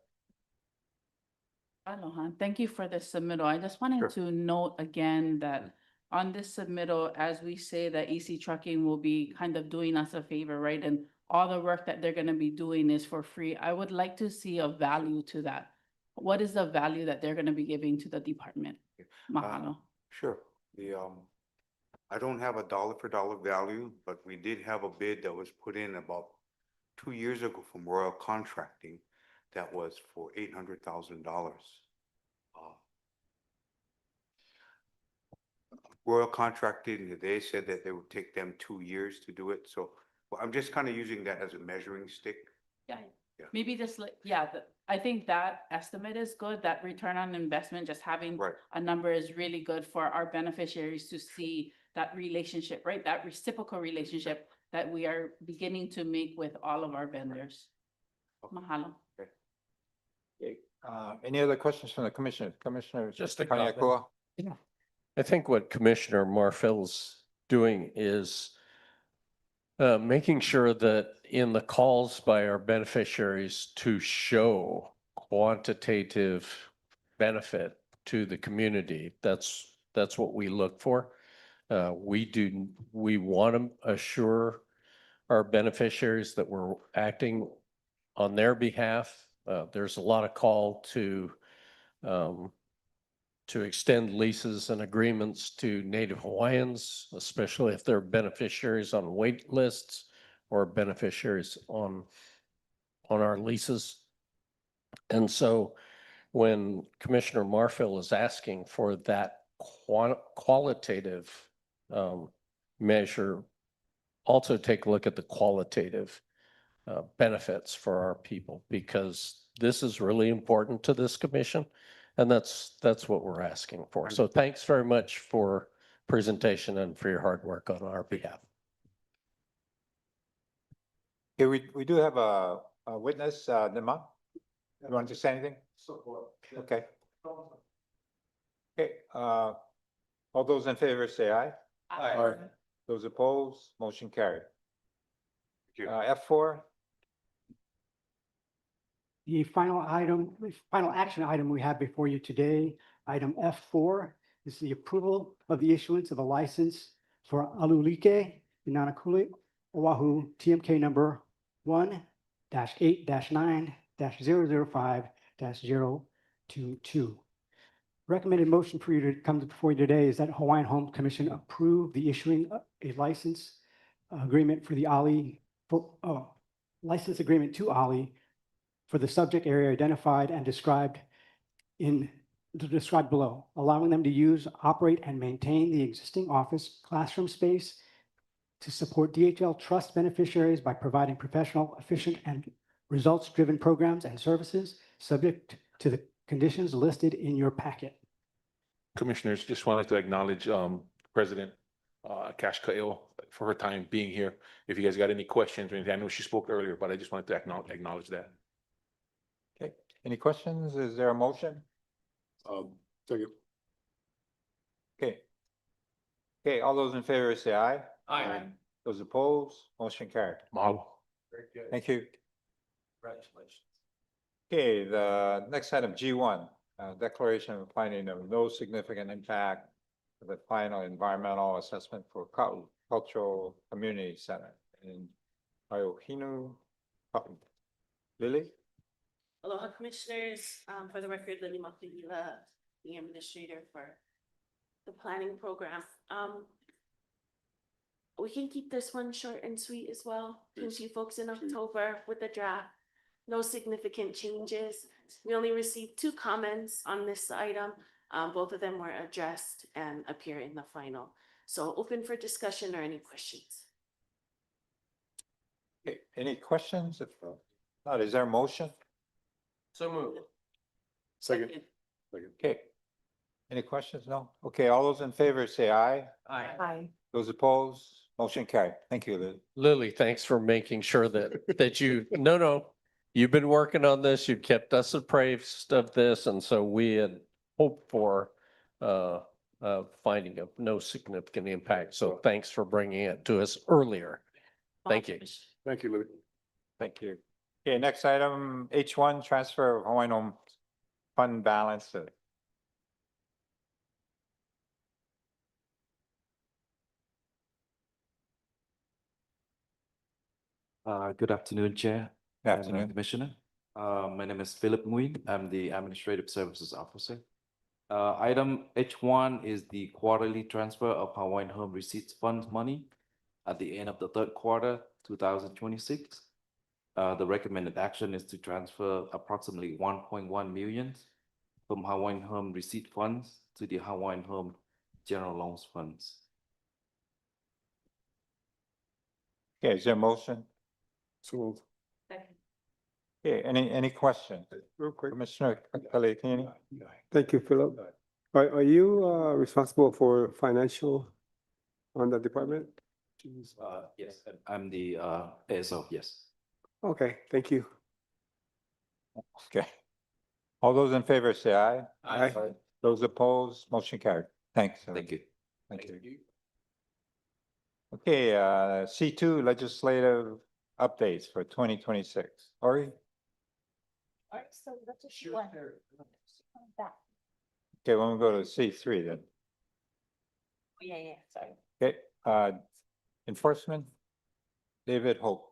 Aloha, thank you for this submittal. I just wanted to note again that on this submittal, as we say that EC Trucking will be kind of doing us a favor, right? And all the work that they're gonna be doing is for free. I would like to see a value to that. What is the value that they're gonna be giving to the department? Mahalo. Sure. I don't have a dollar for dollar value, but we did have a bid that was put in about 2 years ago from Royal Contracting that was for $800,000. Royal Contracting, they said that it would take them 2 years to do it. So well, I'm just kind of using that as a measuring stick. Yeah, Yeah. maybe just like, yeah, I think that estimate is good. That return on investment, just having Right. a number is really good for our beneficiaries to see that relationship, right? That reciprocal relationship that we are beginning to make with all of our vendors. Mahalo. Okay. Any other questions from the commissioner? Commissioner Just a comment. Paniakua? I think what Commissioner Marfill's doing is making sure that in the calls by our beneficiaries to show quantitative benefit to the community, that's what we look for. We want to assure our beneficiaries that we're acting on their behalf. There's a lot of call to extend leases and agreements to Native Hawaiians, especially if they're beneficiaries on wait lists or beneficiaries on our leases. And so when Commissioner Marfill is asking for that qualitative measure, also take a look at the qualitative benefits for our people, because this is really important to this commission. And that's what we're asking for. So thanks very much for presentation and for your hard work on our behalf. Okay, we do have a witness, Nima. You want to say anything? Okay. Okay, all those in favor say aye. Aye. Those opposed, motion carried. F4, The final action item we have before you today, item F4, is the approval of the issuance of a license for Alulike Inanakuli Oahu TMK number 1-8-9-005-022. Recommended motion for you to come before you today is that Hawaiian Home Commission approve the issuing a license agreement for the license agreement to Ali for the subject area identified and described below, allowing them to use, operate, and maintain the existing office classroom space to support DHL trust beneficiaries by providing professional, efficient, and results-driven programs and services subject to the conditions listed in your packet. Commissioners, just wanted to acknowledge President Cash Kail for her time being here. If you guys got any questions or anything, I know she spoke earlier, but I just wanted to acknowledge that. okay, any questions? Is there a motion? Second. Okay. Okay, all those in favor say aye. Aye. Those opposed, motion carried. Mahalo. Very good. Thank you. Congratulations. Okay, the next item, G1, declaration of finding of no significant impact for the final environmental assessment for cultural community center in Aiohinu. Lily? Aloha Commissioners, for the record, Lily Makuhila, the administrator for the planning program. We can keep this one short and sweet as well, since you folks in October with the draft. No significant changes. We only received 2 comments on this item. Both of them were addressed and appear in the final. So open for discussion or any questions. Okay, any questions? If not, is there a motion? So moved. Second. Okay. Any questions? No? Okay, all those in favor say aye. Aye. Those opposed, motion carried. Thank you, Lily. Lily, thanks for making sure that you've been working on this. You've kept us appraised of this. And so we had hoped for finding of no significant impact. So thanks for bringing it to us earlier. Thank you. Thank you, Lily. Thank you. Okay, next item, H1, transfer of Hawaiian Home fund balance. Good afternoon, Chair. Good and, afternoon. Commissioner. My name is Philip Nguyen. I'm the Administrative Services Officer. Item H1 is the quarterly transfer of Hawaiian Home Receipts Fund money at the end of the third quarter, 2026. The recommended action is to transfer approximately 1.1 million from Hawaiian Home Receipt Funds to the Hawaiian Home General Loans Funds. Okay, is there a motion? So moved. Okay, any questions? Real quick. Commissioner Kaleikini? Thank you, Philip. Are you responsible for financial on the department? Yes, I'm the ASO, yes. Okay, thank you. Okay. All those in favor say aye. Aye. Those opposed, motion carried. Thanks. Thank you. Thank you. Okay, C2 legislative updates for 2026. Ori? All right, so that's what you want. Back. Okay, we'll go to C3 then. Yeah, sorry. Okay, enforcement, David Hope.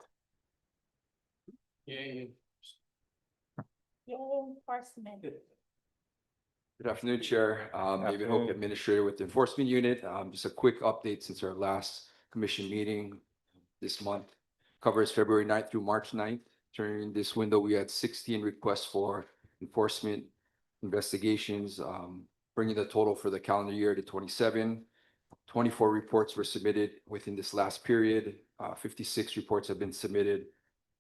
Yay, enforcement. Good afternoon, Chair. David Hope, Administrator with the Enforcement Unit. Just a quick update since our last commission meeting this month. Covers February 9th through March 9th. During this window, we had 16 requests for enforcement investigations, bringing the total for the calendar year to 27. 24 reports were submitted within this last period. 56 reports have been submitted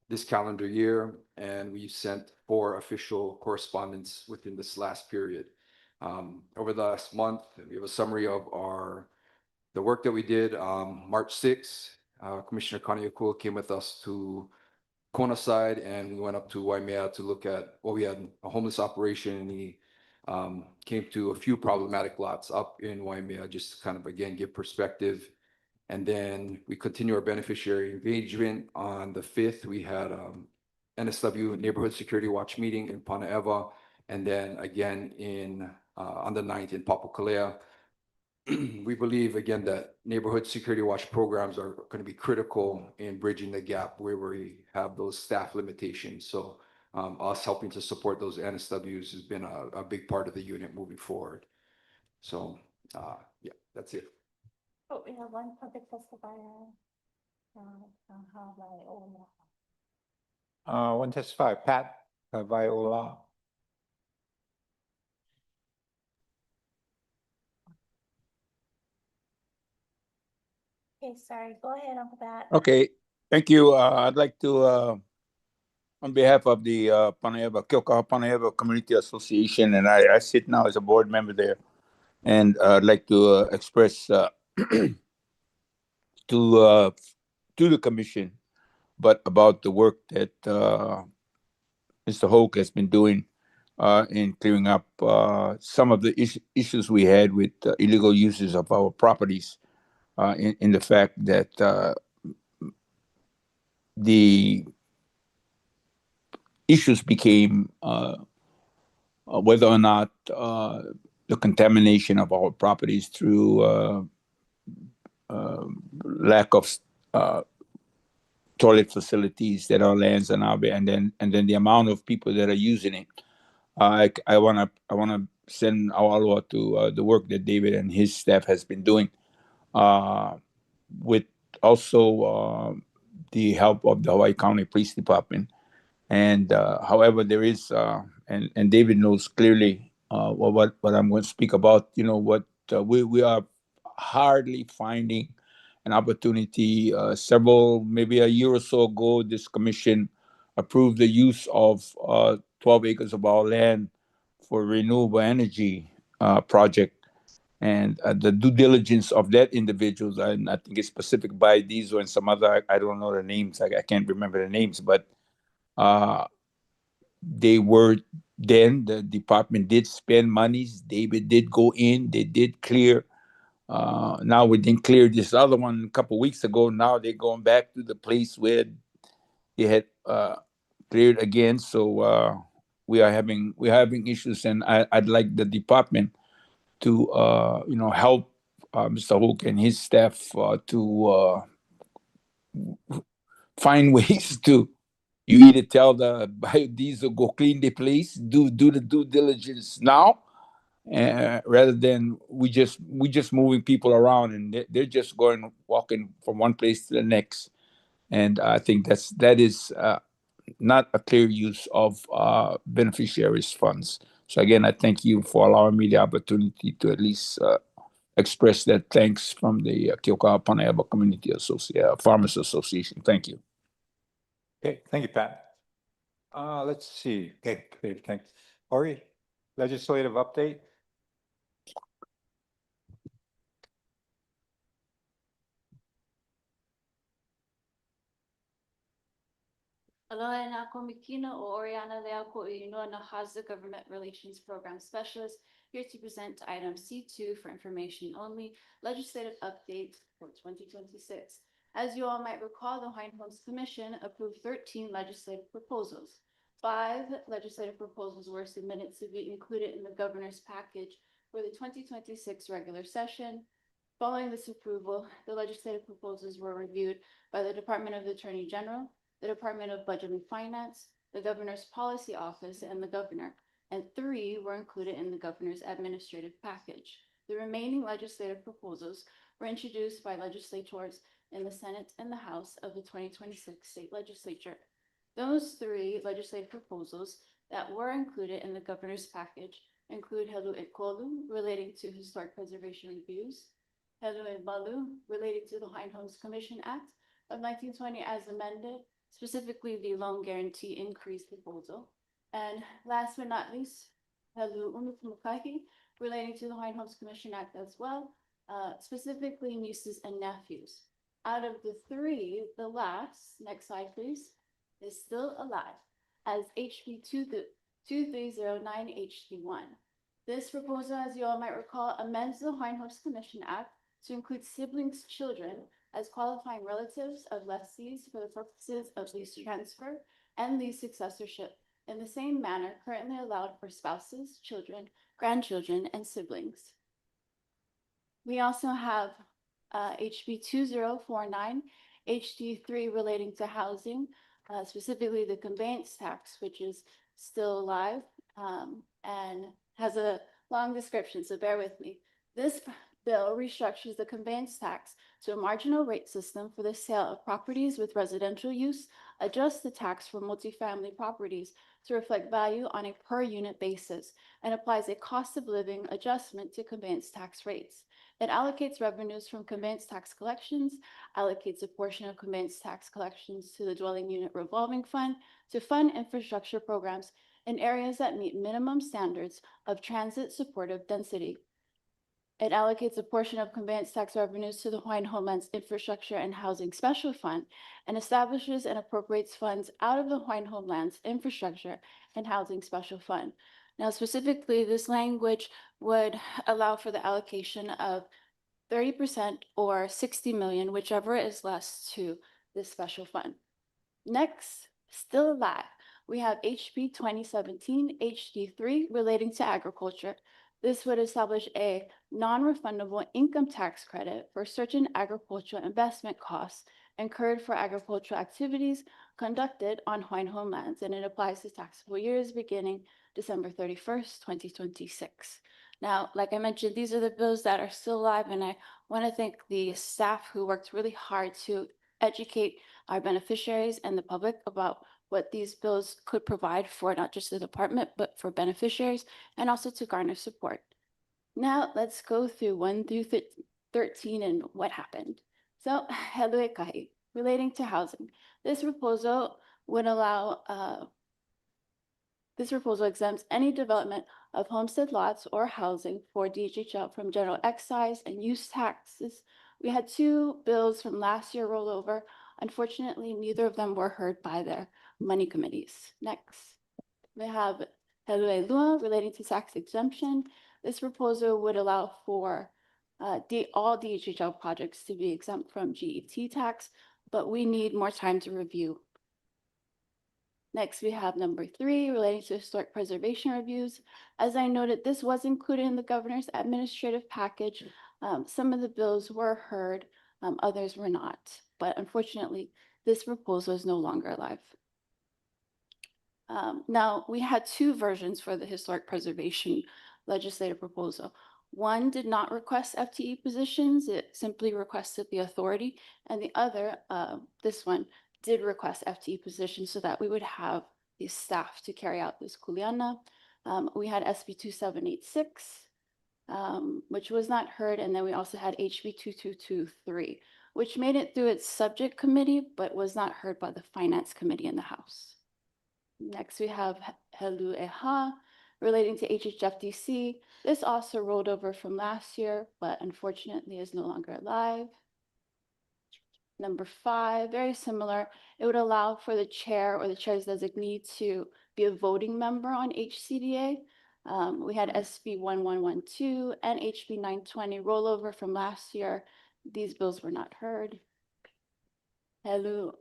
this calendar year, and we've sent 4 official correspondence within this last period. Over the last month, we have a summary of the work that we did. March 6th, Commissioner Kaniakua came with us to Kona side, and we went up to Waimea to look at, well, we had a homeless operation, and he came to a few problematic lots up in Waimea, just to kind of, again, give perspective. And then we continue our beneficiary engagement. On the 5th, we had NSW Neighborhood Security Watch meeting in Panaeva. And then again on the 9th in Papakolea. We believe, again, that neighborhood security watch programs are going to be critical in bridging the gap where we have those staff limitations. So us helping to support those NSWs has been a big part of the unit moving forward. So yeah, that's it. Oh, we have one public testifier. One testify, Pat Viola. Okay, sorry, go ahead, Uncle Pat. Okay, thank you. I'd like to, on behalf of the Kyokaha Panaeva Community Association, and I sit now as a board member there, and I'd like to express to the commission, but about the work that Mr. Hoke has been doing in clearing up some of the issues we had with illegal uses of our properties, in the fact that the issues became whether or not the contamination of our properties through lack of toilet facilities that our lands are now, and then the amount of people that are using it. I wanna send our aloha to the work that David and his staff has been doing, with also the help of the Hawaii County Police Department. And however, there is and David knows clearly what I'm going to speak about. You know what we are hardly finding an opportunity. Maybe a year or so ago, this commission approved the use of 12 acres of our land for renewable energy project. And the due diligence of that individuals, and I think it's specific by diesel and some other, I don't know the names, I can't remember the names, but they were then, the department did spend monies, David did go in, they did clear. Now we didn't clear this other one a couple weeks ago. Now they're going back to the place where they had cleared again. So we're having issues, and I'd like the department to help Mr. Hook and his staff to find ways to. You either tell the biodiesel go clean the place, do the due diligence now, rather than we just moving people around, and they're just walking from one place to the next. And I think that is not a clear use of beneficiaries' funds. So again, I thank you for allowing me the opportunity to at least express that thanks from the Kyokaha Panaeva Community Farmers Association. Thank you. Okay, thank you, Pat. Let's see. Okay, great, thanks. Ori, legislative update? Aloha na ako Mikina o Oriana Lea ko Inoa na Haza Government Relations Program Specialist, here to present item C2 for information only, legislative update for 2026. As you all might recall, the Hawaiian Homes Commission approved 13 legislative proposals. 5 legislative proposals were submitted to be included in the governor's package for the 2026 regular session. Following this approval, the legislative proposals were reviewed by the Department of the Attorney General, the Department of Budget and Finance, the Governor's Policy Office, and the Governor, and 3 were included in the Governor's administrative package. The remaining legislative proposals were introduced by legislators in the Senate and the House of the 2026 State Legislature. Those 3 legislative proposals that were included in the Governor's package include Helu e Kolu, relating to historic preservation reviews, Helu e Malu, related to the Hawaiian Homes Commission Act of 1920 as amended, specifically the loan guarantee increase proposal. And last but not least, Helu Unukumakahi, relating to the Hawaiian Homes Commission Act as well, specifically nieces and nephews. Out of the 3, the last, next slide please, is still alive as HB 2309 HD1. This proposal, as you all might recall, amends the Hawaiian Host Commission Act to include siblings' children as qualifying relatives of lessees for the purposes of lease transfer and lease successorship in the same manner currently allowed for spouses, children, grandchildren, and siblings. We also have HB 2049 HD3 relating to housing, specifically the conveyance tax, which is still alive and has a long description, so bear with me. This bill restructures the conveyance tax to a marginal rate system for the sale of properties with residential use, adjusts the tax for multifamily properties to reflect value on a per unit basis, and applies a cost of living adjustment to conveyance tax rates. It allocates revenues from conveyance tax collections, allocates a portion of conveyance tax collections to the dwelling unit revolving fund to fund infrastructure programs in areas that meet minimum standards of transit supportive density. It allocates a portion of conveyance tax revenues to the Hawaiian Homeland's Infrastructure and Housing Special Fund and establishes and appropriates funds out of the Hawaiian Homeland's Infrastructure and Housing Special Fund. Now, specifically, this language would allow for the allocation of 30% or 60 million, whichever is less, to this special fund. Next, still alive, we have HB 2017 HD3 relating to agriculture. This would establish a non-refundable income tax credit for certain agricultural investment costs incurred for agricultural activities conducted on Hawaiian homelands, and it applies to taxable years beginning December 31st, 2026. Now, like I mentioned, these are the bills that are still alive, and I want to thank the staff who worked really hard to educate our beneficiaries and the public about what these bills could provide for not just the department, but for beneficiaries, and also to garner support. Now, let's go through 1 through 13 and what happened. So, Helue Kahi, relating to housing. This proposal would allow this proposal exempts any development of homestead lots or housing for DHHL from general excise and use taxes. We had 2 bills from last year roll over. Unfortunately, neither of them were heard by their money committees. Next, we have Helue Lua relating to tax exemption. This proposal would allow for all DHHL projects to be exempt from GET tax, but we need more time to review. Next, we have number 3 relating to historic preservation reviews. As I noted, this was included in the governor's administrative package. Some of the bills were heard, others were not, but unfortunately, this proposal is no longer alive. Now, we had 2 versions for the historic preservation legislative proposal. One did not request FTE positions, it simply requested the authority, and the other, this one, did request FTE positions so that we would have the staff to carry out this kuleana. We had SB 2786, which was not heard, and then we also had HB 2223, which made it through its subject committee, but was not heard by the Finance Committee in the House. Next, we have Helue Eha relating to HHFDC. This also rolled over from last year, but unfortunately is no longer alive. Number 5, very similar. It would allow for the chair or the chair's designee to be a voting member on HCDA. We had SB 1112 and HB 920 rollover from last year. These bills were not heard. Helue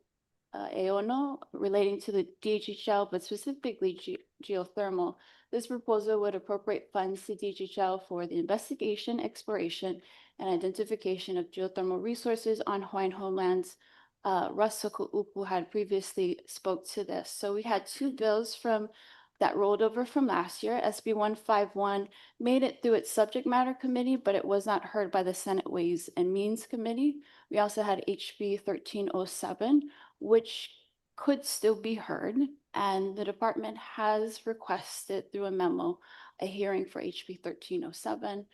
Eono relating to the DHHL, but specifically geothermal. This proposal would appropriate funds to DHHL for the investigation, exploration, and identification of geothermal resources on Hawaiian homelands. Russ Soko'upu had previously spoke to this. So we had 2 bills from that rolled over from last year. SB 151 made it through its subject matter committee, but it was not heard by the Senate Ways and Means Committee. We also had HB 1307, which could still be heard, and the department has requested through a memo a hearing for HB 1307.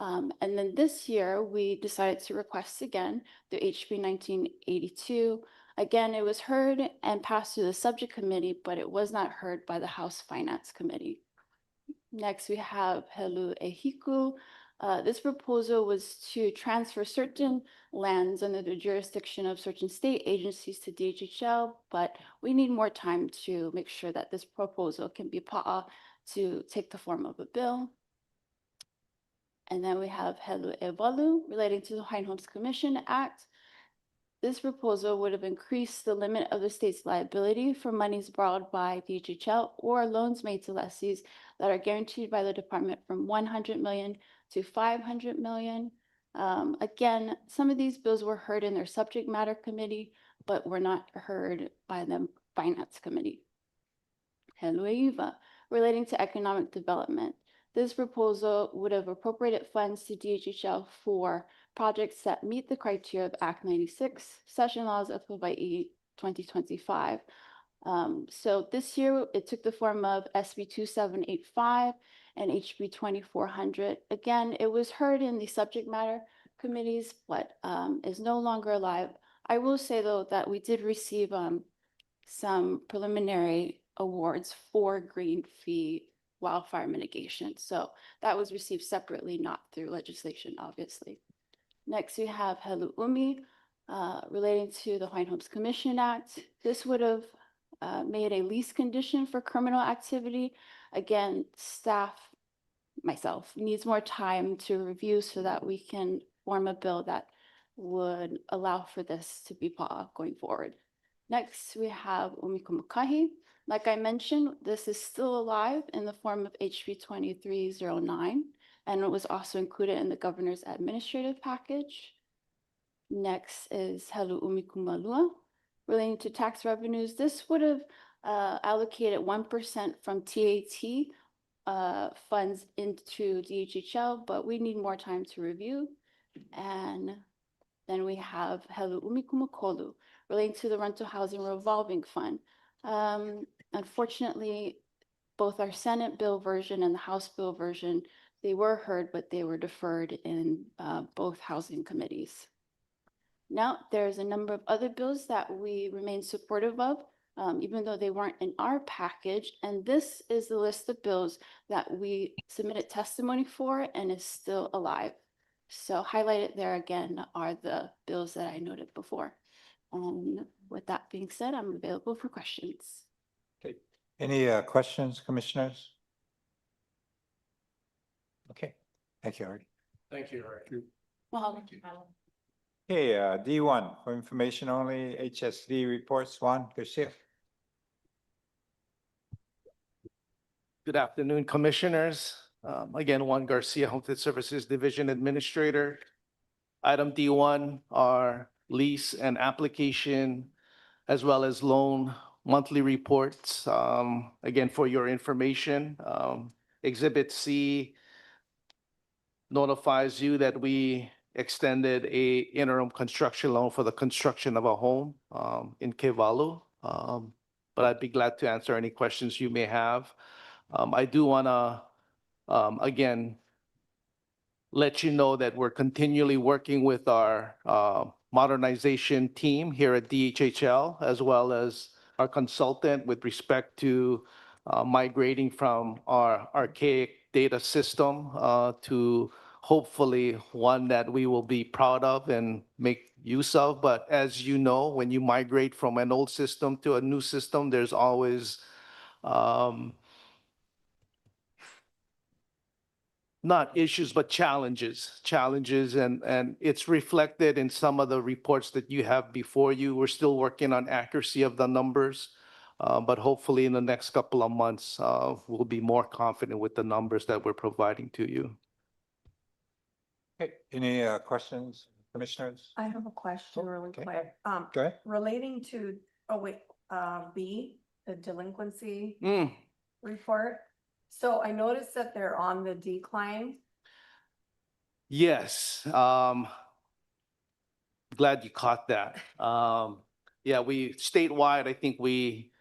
And then this year, we decided to request again through HB 1982. Again, it was heard and passed through the subject committee, but it was not heard by the House Finance Committee. Next, we have Helue Ehiku This proposal was to transfer certain lands under the jurisdiction of certain state agencies to DHHL, but we need more time to make sure that this proposal can be pa'a to take the form of a bill. And then we have Helu Evalu relating to the Hawaiian Homes Commission Act. This proposal would have increased the limit of the state's liability for monies borrowed by DHHL or loans made to lessees that are guaranteed by the department from 100 million to 500 million. Again, some of these bills were heard in their subject matter committee, but were not heard by the finance committee. Heluiva, relating to economic development. This proposal would have appropriated funds to DHHL for projects that meet the criteria of Act 96, Session Laws of Hawaii 2025. So this year it took the form of SB 2785 and HB 2400. Again, it was heard in the subject matter committees, but is no longer alive. I will say though that we did receive some preliminary awards for green fee wildfire mitigation. So that was received separately, not through legislation, obviously. Next, we have Helu Umi relating to the Hawaiian Homes Commission Act. This would have made a lease condition for criminal activity. Again, staff, myself, needs more time to review so that we can form a bill that would allow for this to be pa'a going forward. Next, we have Umikumakahi. Like I mentioned, this is still alive in the form of HB 2309, and it was also included in the governor's administrative package. Next is Helu Umikumalua. Relating to tax revenues, this would have allocated 1% from TAT funds into DHHL, but we need more time to review. And then we have Helu Umikumakolu relating to the rental housing revolving fund. Unfortunately, both our Senate bill version and the House bill version, they were heard, but they were deferred in both housing committees. Now, there's a number of other bills that we remain supportive of, even though they weren't in our package. And this is the list of bills that we submitted testimony for and is still alive. So highlighted there again are the bills that I noted before. And with that being said, I'm available for questions. Okay. Any questions, commissioners? Okay, thank you, Artie. Thank you, Eric. Mahalo. Okay, D1 for information only, HSD reports, Juan Garcia. Good afternoon, commissioners. Again, Juan Garcia, Homestead Services Division Administrator. Item D1 are lease and application, as well as loan monthly reports. Again, for your information, Exhibit C notifies you that we extended a interim construction loan for the construction of a home in Kevalu. But I'd be glad to answer any questions you may have. I do want to, again, let you know that we're continually working with our modernization team here at DHHL, as well as our consultant with respect to migrating from our archaic data system to hopefully one that we will be proud of and make use of. But as you know, when you migrate from an old system to a new system, there's always not issues, but challenges, and it's reflected in some of the reports that you have before you. We're still working on accuracy of the numbers, but hopefully in the next couple of months, we'll be more confident with the numbers that we're providing to you. Okay, any questions, commissioners? I have a question really okay. quick. Go ahead. Relating to, B, the delinquency Mm. report. So I noticed that they're on the decline. Yes, glad you caught that. Yeah, we statewide, I think we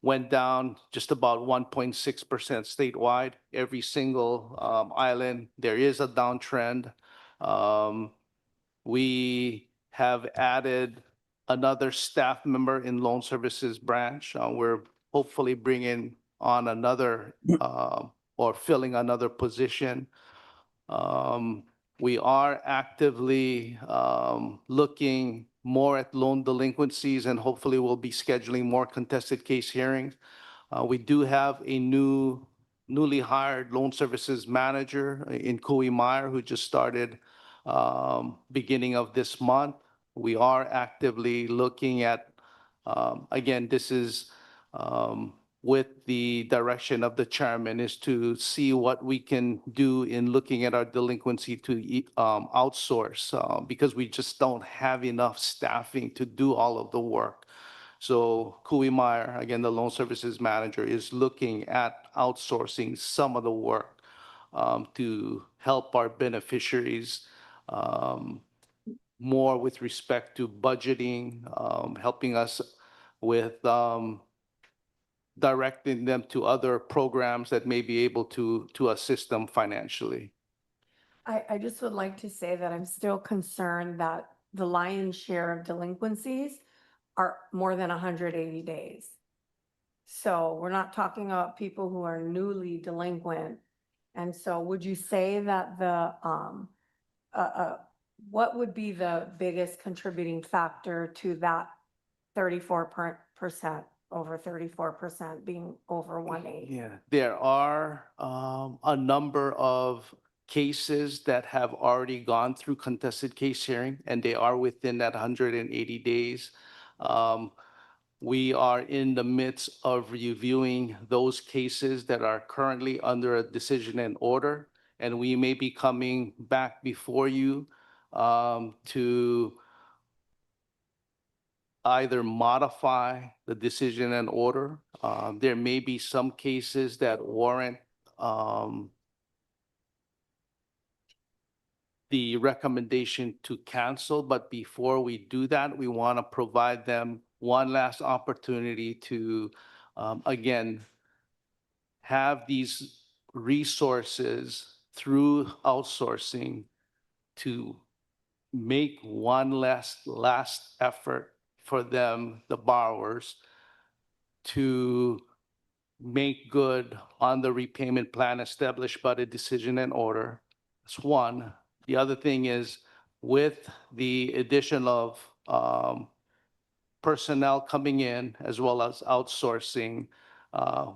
went down just about 1.6% statewide. Every single island, there is a downtrend. We have added another staff member in loan services branch. We're hopefully bringing on another or filling another position. We are actively looking more at loan delinquencies, and hopefully we'll be scheduling more contested case hearings. We do have a newly hired loan services manager in Kui Meyer who just started beginning of this month. We are actively looking at, again, this is with the direction of the chairman, is to see what we can do in looking at our delinquency to outsource, because we just don't have enough staffing to do all of the work. So Kui Meyer, again, the loan services manager, is looking at outsourcing some of the work to help our beneficiaries more with respect to budgeting, helping us with directing them to other programs that may be able to assist them financially. I just would like to say that I'm still concerned that the lion's share of delinquencies are more than 180 days. So we're not talking about people who are newly delinquent. And so would you say that what would be the biggest contributing factor to that 34%, over 34% being over 180? Yeah, there are a number of cases that have already gone through contested case hearing, and they are within that 180 days. We are in the midst of reviewing those cases that are currently under a decision and order, and we may be coming back before you to either modify the decision and order. There may be some cases that warrant the recommendation to cancel, but before we do that, we want to provide them one last opportunity to, again, have these resources through outsourcing to make one last effort for them, the borrowers, to make good on the repayment plan established by the decision and order. That's one. The other thing is, with the addition of personnel coming in as well as outsourcing,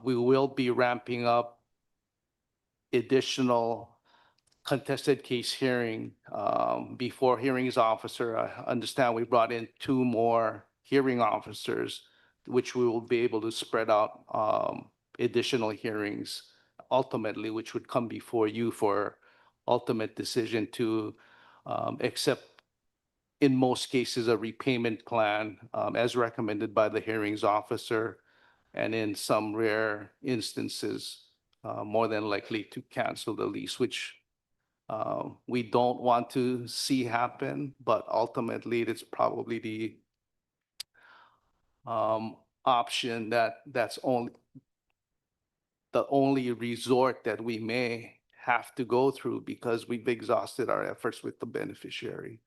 we will be ramping up additional contested case hearing before hearings officer. I understand we brought in 2 more hearing officers, which we will be able to spread out additional hearings ultimately, which would come before you for ultimate decision to accept, in most cases, a repayment plan as recommended by the hearings officer, and in some rare instances, more than likely to cancel the lease, which we don't want to see happen, but ultimately it's probably the option that's the only resort that we may have to go through because we've exhausted our efforts with the beneficiary.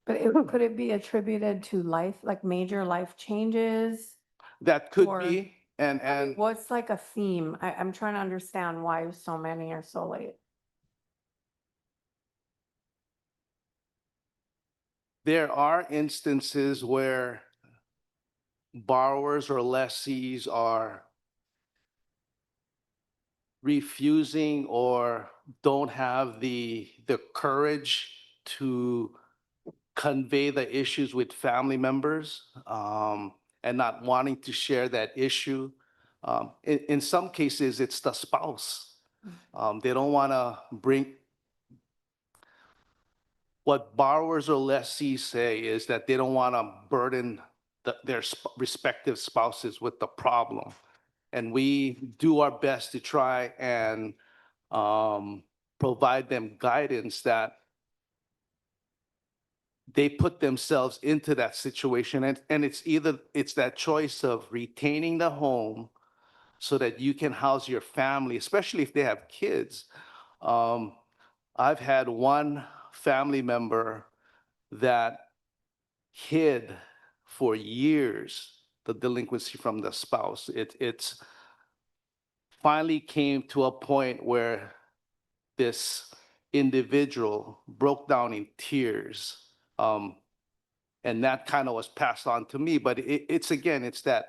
But could it be attributed to life, like major life changes? That could Or- be, and What's like a theme? I'm trying to understand why so many are so late. there are instances where borrowers or lessees are refusing or don't have the courage to convey the issues with family members and not wanting to share that issue. In some cases, it's the spouse. They don't want to bring. What borrowers or lessees say is that they don't want to burden their respective spouses with the problem. And we do our best to try and provide them guidance that they put themselves into that situation. And it's that choice of retaining the home so that you can house your family, especially if they have kids. I've had one family member that hid for years the delinquency from the spouse. It's finally came to a point where this individual broke down in tears. And that kind of was passed on to me, but it's again, it's that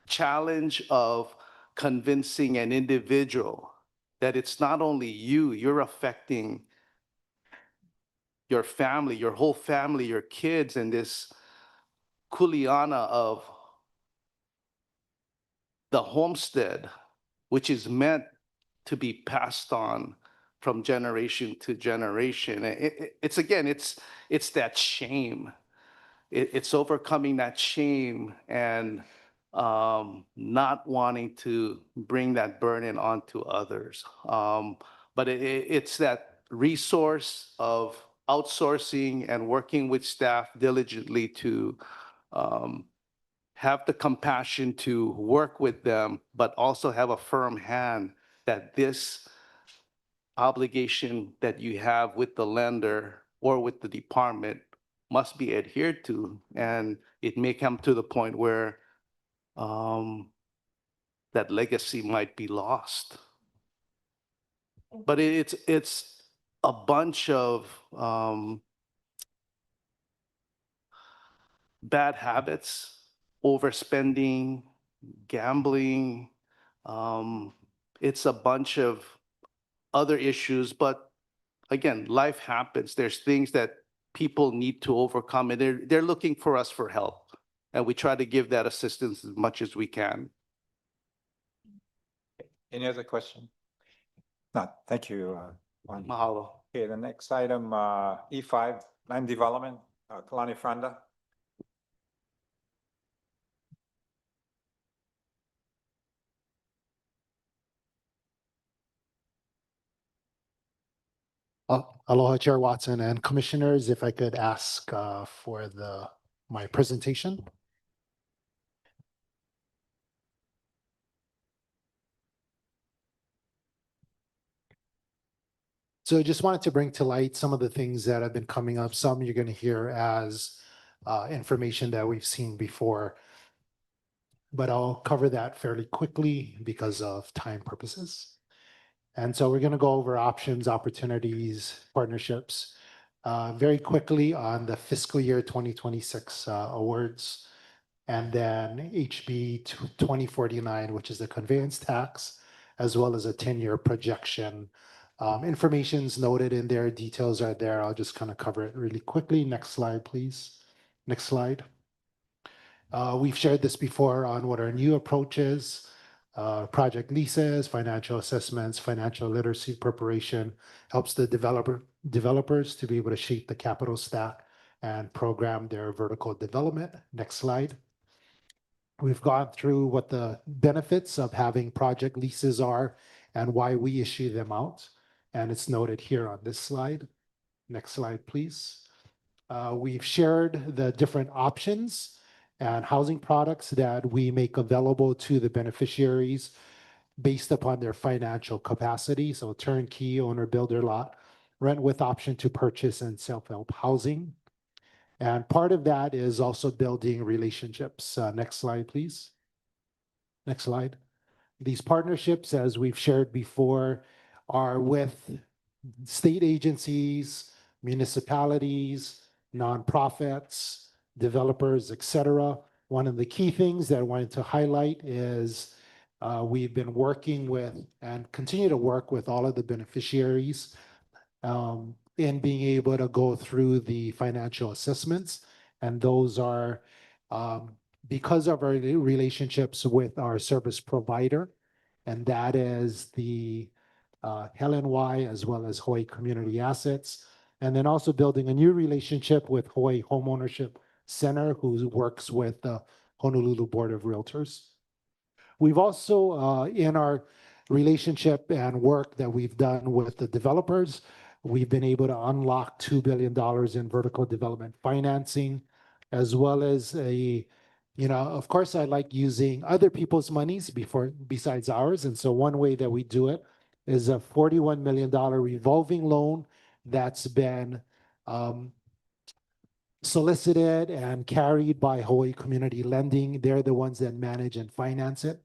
challenge of convincing an individual that it's not only you, you're affecting your family, your whole family, your kids, and this kuleana of the homestead, which is meant to be passed on from generation to generation. It's again, it's that shame. It's overcoming that shame and not wanting to bring that burden onto others. But it's that resource of outsourcing and working with staff diligently to have the compassion to work with them, but also have a firm hand that this obligation that you have with the lender or with the department must be adhered to. And it may come to the point where that legacy might be lost. But it's a bunch of bad habits, overspending, gambling. It's a bunch of other issues, but again, life happens. There's things that people need to overcome, and they're looking for us for help. And we try to give that assistance as much as we can. Any other question? No, thank you. Juan. Mahalo. Okay, the next item, E5, land development, Kalani Franda. Aloha Chair Watson and Commissioners, if I could ask for my presentation. So I just wanted to bring to light some of the things that have been coming up. Some you're going to hear as information that we've seen before, but I'll cover that fairly quickly because of time purposes. And so we're going to go over options, opportunities, partnerships very quickly on the fiscal year 2026 awards, and then HB 2049, which is the conveyance tax, as well as a 10-year projection. Information's noted in there, details are there. I'll just kind of cover it really quickly. Next slide, please. Next slide. We've shared this before on what our new approach is. Project leases, financial assessments, financial literacy preparation helps the developers to be able to shape the capital stack and program their vertical development. Next slide. We've gone through what the benefits of having project leases are and why we issue them out. And it's noted here on this slide. Next slide, please. We've shared the different options and housing products that we make available to the beneficiaries based upon their financial capacity. So turnkey, owner, builder, lot, rent with option to purchase, and self-help housing. And part of that is also building relationships. Next slide, please. Next slide. These partnerships, as we've shared before, are with state agencies, municipalities, nonprofits, developers, etc. One of the key things that I wanted to highlight is we've been working with and continue to work with all of the beneficiaries in being able to go through the financial assessments. And those are because of our relationships with our service provider, and that is the Helen Y as well as Hawaii Community Assets. And then also building a new relationship with Hawaii Homeownership Center, who works with the Honolulu Board of Realtors. We've also, in our relationship and work that we've done with the developers, we've been able to unlock $2 billion in vertical development financing, as well as of course, I like using other people's monies besides ours. And so one way that we do it is a $41 million revolving loan that's been solicited and carried by Hawaii Community Lending. They're the ones that manage and finance it.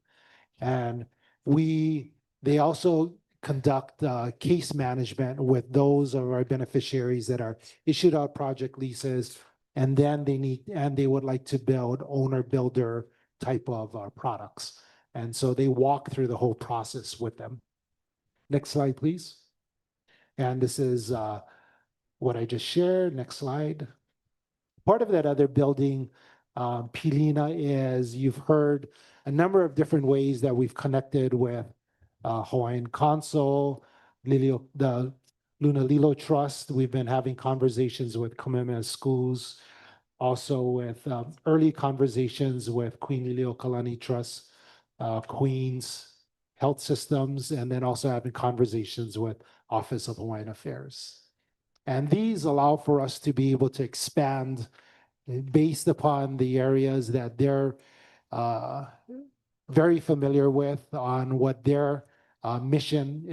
And they also conduct case management with those of our beneficiaries that are issued out project leases. And then they would like to build owner builder type of products. And so they walk through the whole process with them. Next slide, please. And this is what I just shared. Next slide. Part of that other building, Pilina, is you've heard a number of different ways that we've connected with Hawaiian Council, the Luna Lilo Trust. We've been having conversations with Kamehameha Schools, also with early conversations with Queen Liliuokalani Trust, Queens Health Systems, and then also having conversations with Office of Hawaiian Affairs. And these allow for us to be able to expand based upon the areas that they're very familiar with on what their mission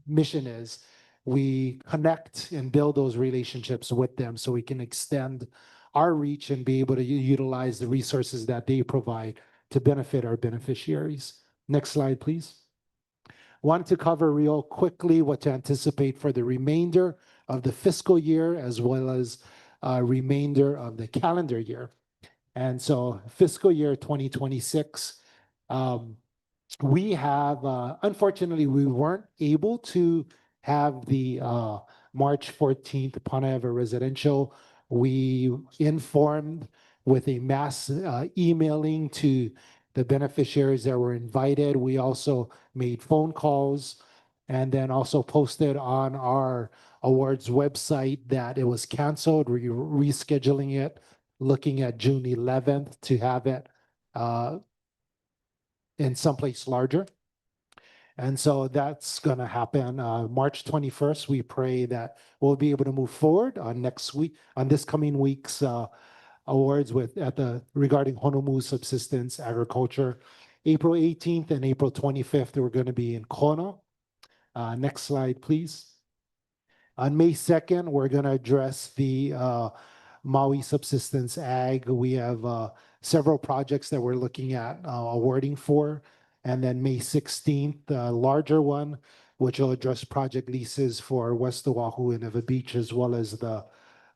is. We connect and build those relationships with them so we can extend our reach and be able to utilize the resources that they provide to benefit our beneficiaries. Next slide, please. Want to cover real quickly what to anticipate for the remainder of the fiscal year as well as remainder of the calendar year. And so fiscal year 2026, we have, unfortunately, we weren't able to have the March 14th Panayava residential. We informed with a mass emailing to the beneficiaries that were invited. We also made phone calls and then also posted on our awards website that it was canceled. We're rescheduling it, looking at June 11th to have it in someplace larger. And so that's going to happen March 21st. We pray that we'll be able to move forward on next week, on this coming week's awards regarding Honomu subsistence agriculture. April 18th and April 25th, we're going to be in Kono. Next slide, please. On May 2nd, we're going to address the Maui Subsistence Ag. We have several projects that we're looking at awarding for. And then May 16th, the larger one, which will address project leases for West Oahu and Eva Beach, as well as the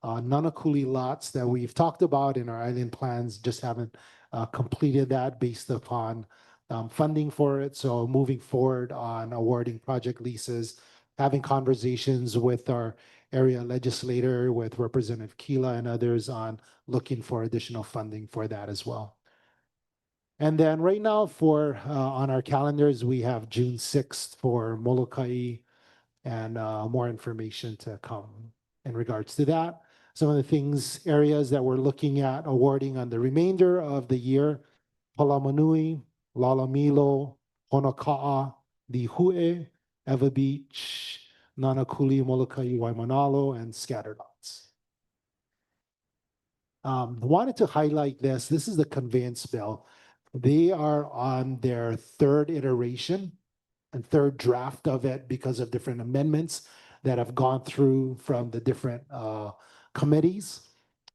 Nanakuli lots that we've talked about in our island plans, just haven't completed that based upon funding for it. So moving forward on awarding project leases, having conversations with our area legislator, with Representative Kila and others on looking for additional funding for that as well. And then right now for on our calendars, we have June 6th for Molokai and more information to come in regards to that. Some of the areas that we're looking at awarding on the remainder of the year: Palamanui, Lalamilo, Honoka'a, Lihue, Eva Beach, Nanakuli, Molokai, Waimanalo, and Scattered Lots. Wanted to highlight this. This is the conveyance bill. They are on their third iteration and third draft of it because of different amendments that have gone through from the different committees.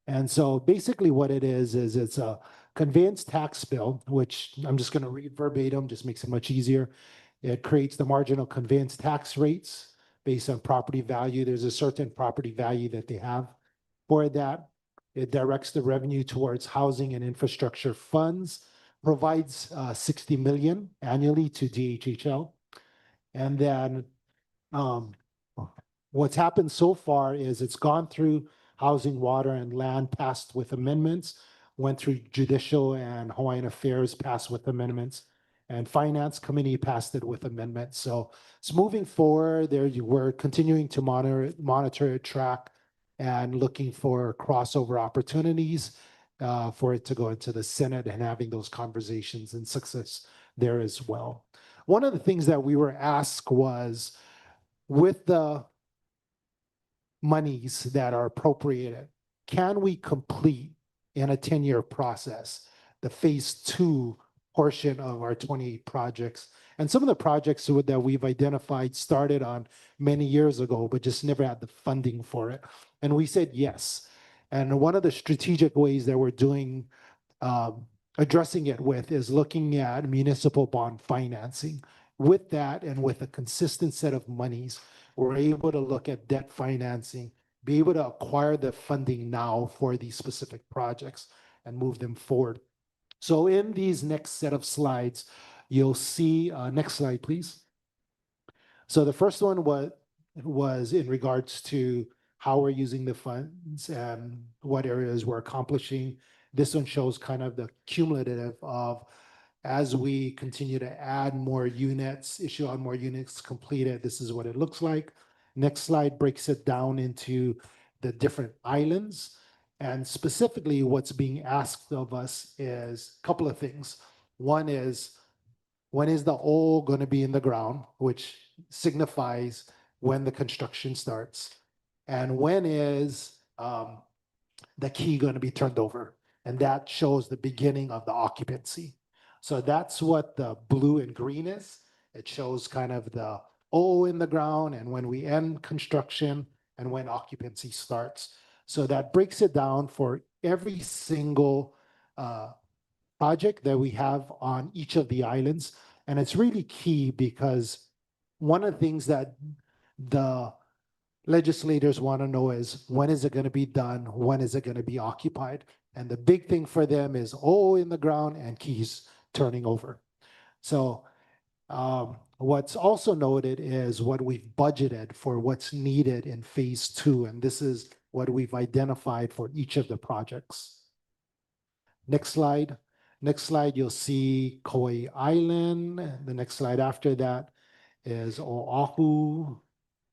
And so basically what it is it's a conveyance tax bill, which I'm just going to read verbatim, just makes it much easier. It creates the marginal conveyance tax rates based on property value. There's a certain property value that they have for that. It directs the revenue towards housing and infrastructure funds, provides 60 million annually to DHHL. And then what's happened so far is it's gone through Housing, Water, and Land, passed with amendments, went through Judicial and Hawaiian Affairs, passed with amendments, and Finance Committee passed it with amendments. So it's moving forward. We're continuing to monitor, track, and looking for crossover opportunities for it to go into the Senate and having those conversations and success there as well. One of the things that we were asked was, with the monies that are appropriated, can we complete in a 10-year process the phase 2 portion of our 28 projects? And some of the projects that we've identified started on many years ago, but just never had the funding for it. And we said yes. And one of the strategic ways that we're doing, addressing it with, is looking at municipal bond financing with that and with a consistent set of monies, we're able to look at debt financing, be able to acquire the funding now for these specific projects and move them forward. So in these next set of slides, you'll see, next slide, please. So the first one was in regards to how we're using the funds and what areas we're accomplishing. This one shows kind of the cumulative of as we continue to add more units, issue out more units completed, this is what it looks like. Next slide breaks it down into the different islands. And specifically what's being asked of us is a couple of things. One is, when is the O going to be in the ground, which signifies when the construction starts? And when is the key going to be turned over? And that shows the beginning of the occupancy. So that's what the blue and green is. It shows kind of the O in the ground and when we end construction and when occupancy starts. So that breaks it down for every single project that we have on each of the islands. And it's really key because one of the things that the legislators want to know is when is it going to be done? When is it going to be occupied? And the big thing for them is O in the ground and keys turning over. So what's also noted is what we've budgeted for what's needed in phase 2. And this is what we've identified for each of the projects. Next slide. Next slide, you'll see Kauai Island. The next slide after that is Oahu.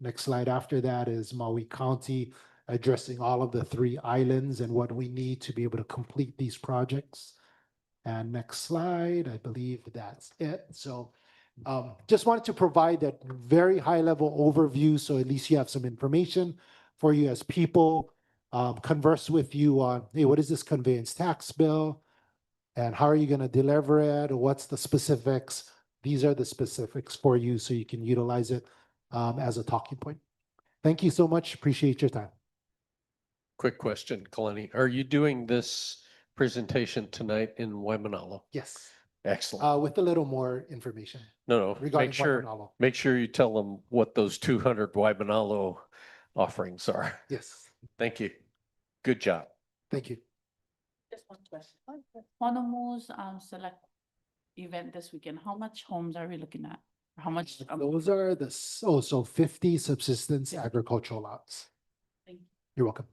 Next slide after that is Maui County, addressing all of the 3 islands and what we need to be able to complete these projects. And next slide, I believe that's it. So just wanted to provide that very high level overview so at least you have some information for you as people converse with you on, hey, what is this conveyance tax bill? And how are you going to deliver it? What's the specifics? These are the specifics for you so you can utilize it as a talking point. Thank you so much. Appreciate your time. Quick question, Kalani. Are you doing this presentation tonight in Waimanalo? Yes. Excellent. With a little more information. No, regarding make Waimanalo. sure you tell them what those 200 Waimanalo offerings are. Yes. Thank you. Good job. Thank you. Just one question. Honomu's select event this weekend, how much homes are we looking at? How much? Those are the, so 50 subsistence agricultural lots. Thank you. You're welcome.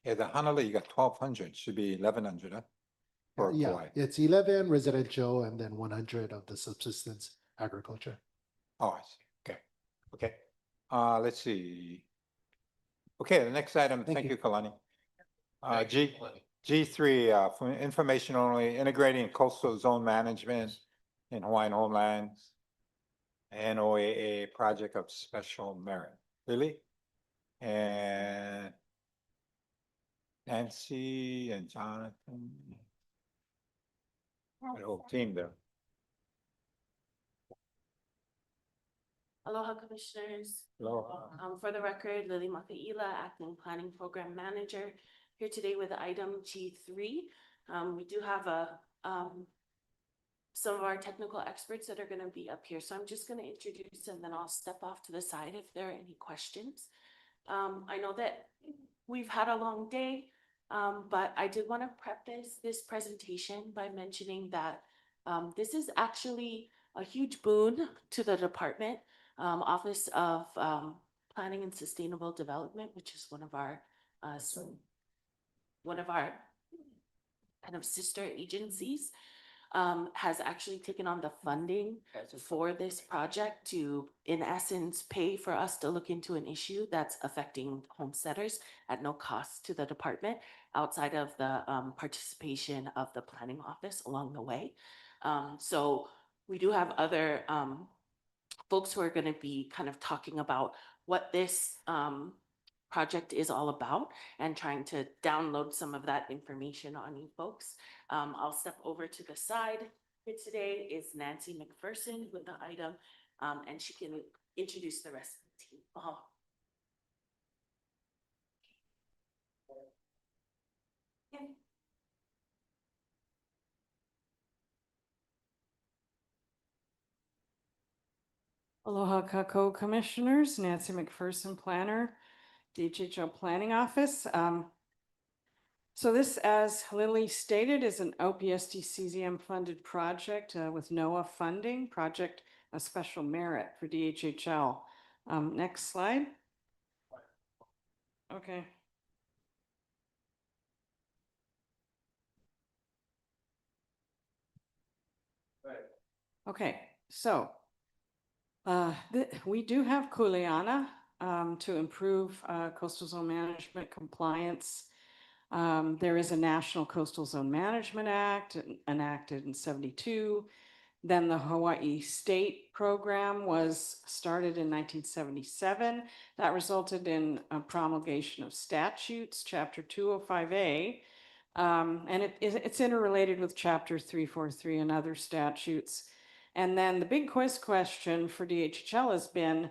Yeah, the Honolulu, you got 1,200, should be 1,100, huh? For Yeah, Kauai. it's 11 residential and then 100 of the subsistence agriculture. Oh, I see. Okay. Okay. Let's see. Okay, the next item, thank you, Kalani. G3, for information only, integrating coastal zone management in Hawaiian homelands. NOAA project of special merit. Really? And Nancy and Jonathan. The whole team there. Aloha Commissioners. Aloha. For the record, Lily Makaila, Acting Planning Program Manager, here today with item G3. We do have some of our technical experts that are going to be up here. So I'm just going to introduce and then I'll step off to the side if there are any questions. I know that we've had a long day, but I did want to preface this presentation by mentioning that this is actually a huge boon to the department. Office of Planning and Sustainable Development, which is one of our kind of sister agencies, has actually taken on the funding for this project to, in essence, pay for us to look into an issue that's affecting homesteaders at no cost to the department outside of the participation of the planning office along the way. So we do have other folks who are going to be kind of talking about what this project is all about and trying to download some of that information on you folks. I'll step over to the side. Here today is Nancy McPherson with the item, and she can introduce the rest of the team. Okay. Aloha Kako Commissioners, Nancy McPherson Planner, DHHL Planning Office. So this, as Lily stated, is an OPSD CZM funded project with NOAA funding, project of special merit for DHHL. Next slide. Okay. Okay, so we do have Kuleana to improve coastal zone management compliance. There is a National Coastal Zone Management Act enacted in 72. Then the Hawaii State Program was started in 1977. That resulted in a promulgation of statutes, Chapter 205A, and it's interrelated with Chapter 343 and other statutes. And then the big quiz question for DHHL has been,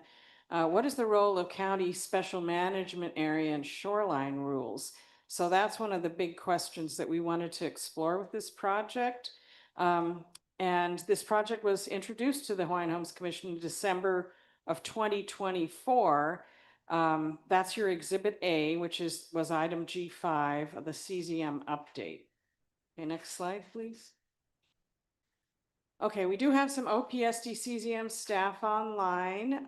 what is the role of county special management area and shoreline rules? So that's one of the big questions that we wanted to explore with this project. And this project was introduced to the Hawaiian Homes Commission in December of 2024. That's your Exhibit A, which was item G5 of the CZM update. Okay, next slide, please. Okay, we do have some OPSD CZM staff online.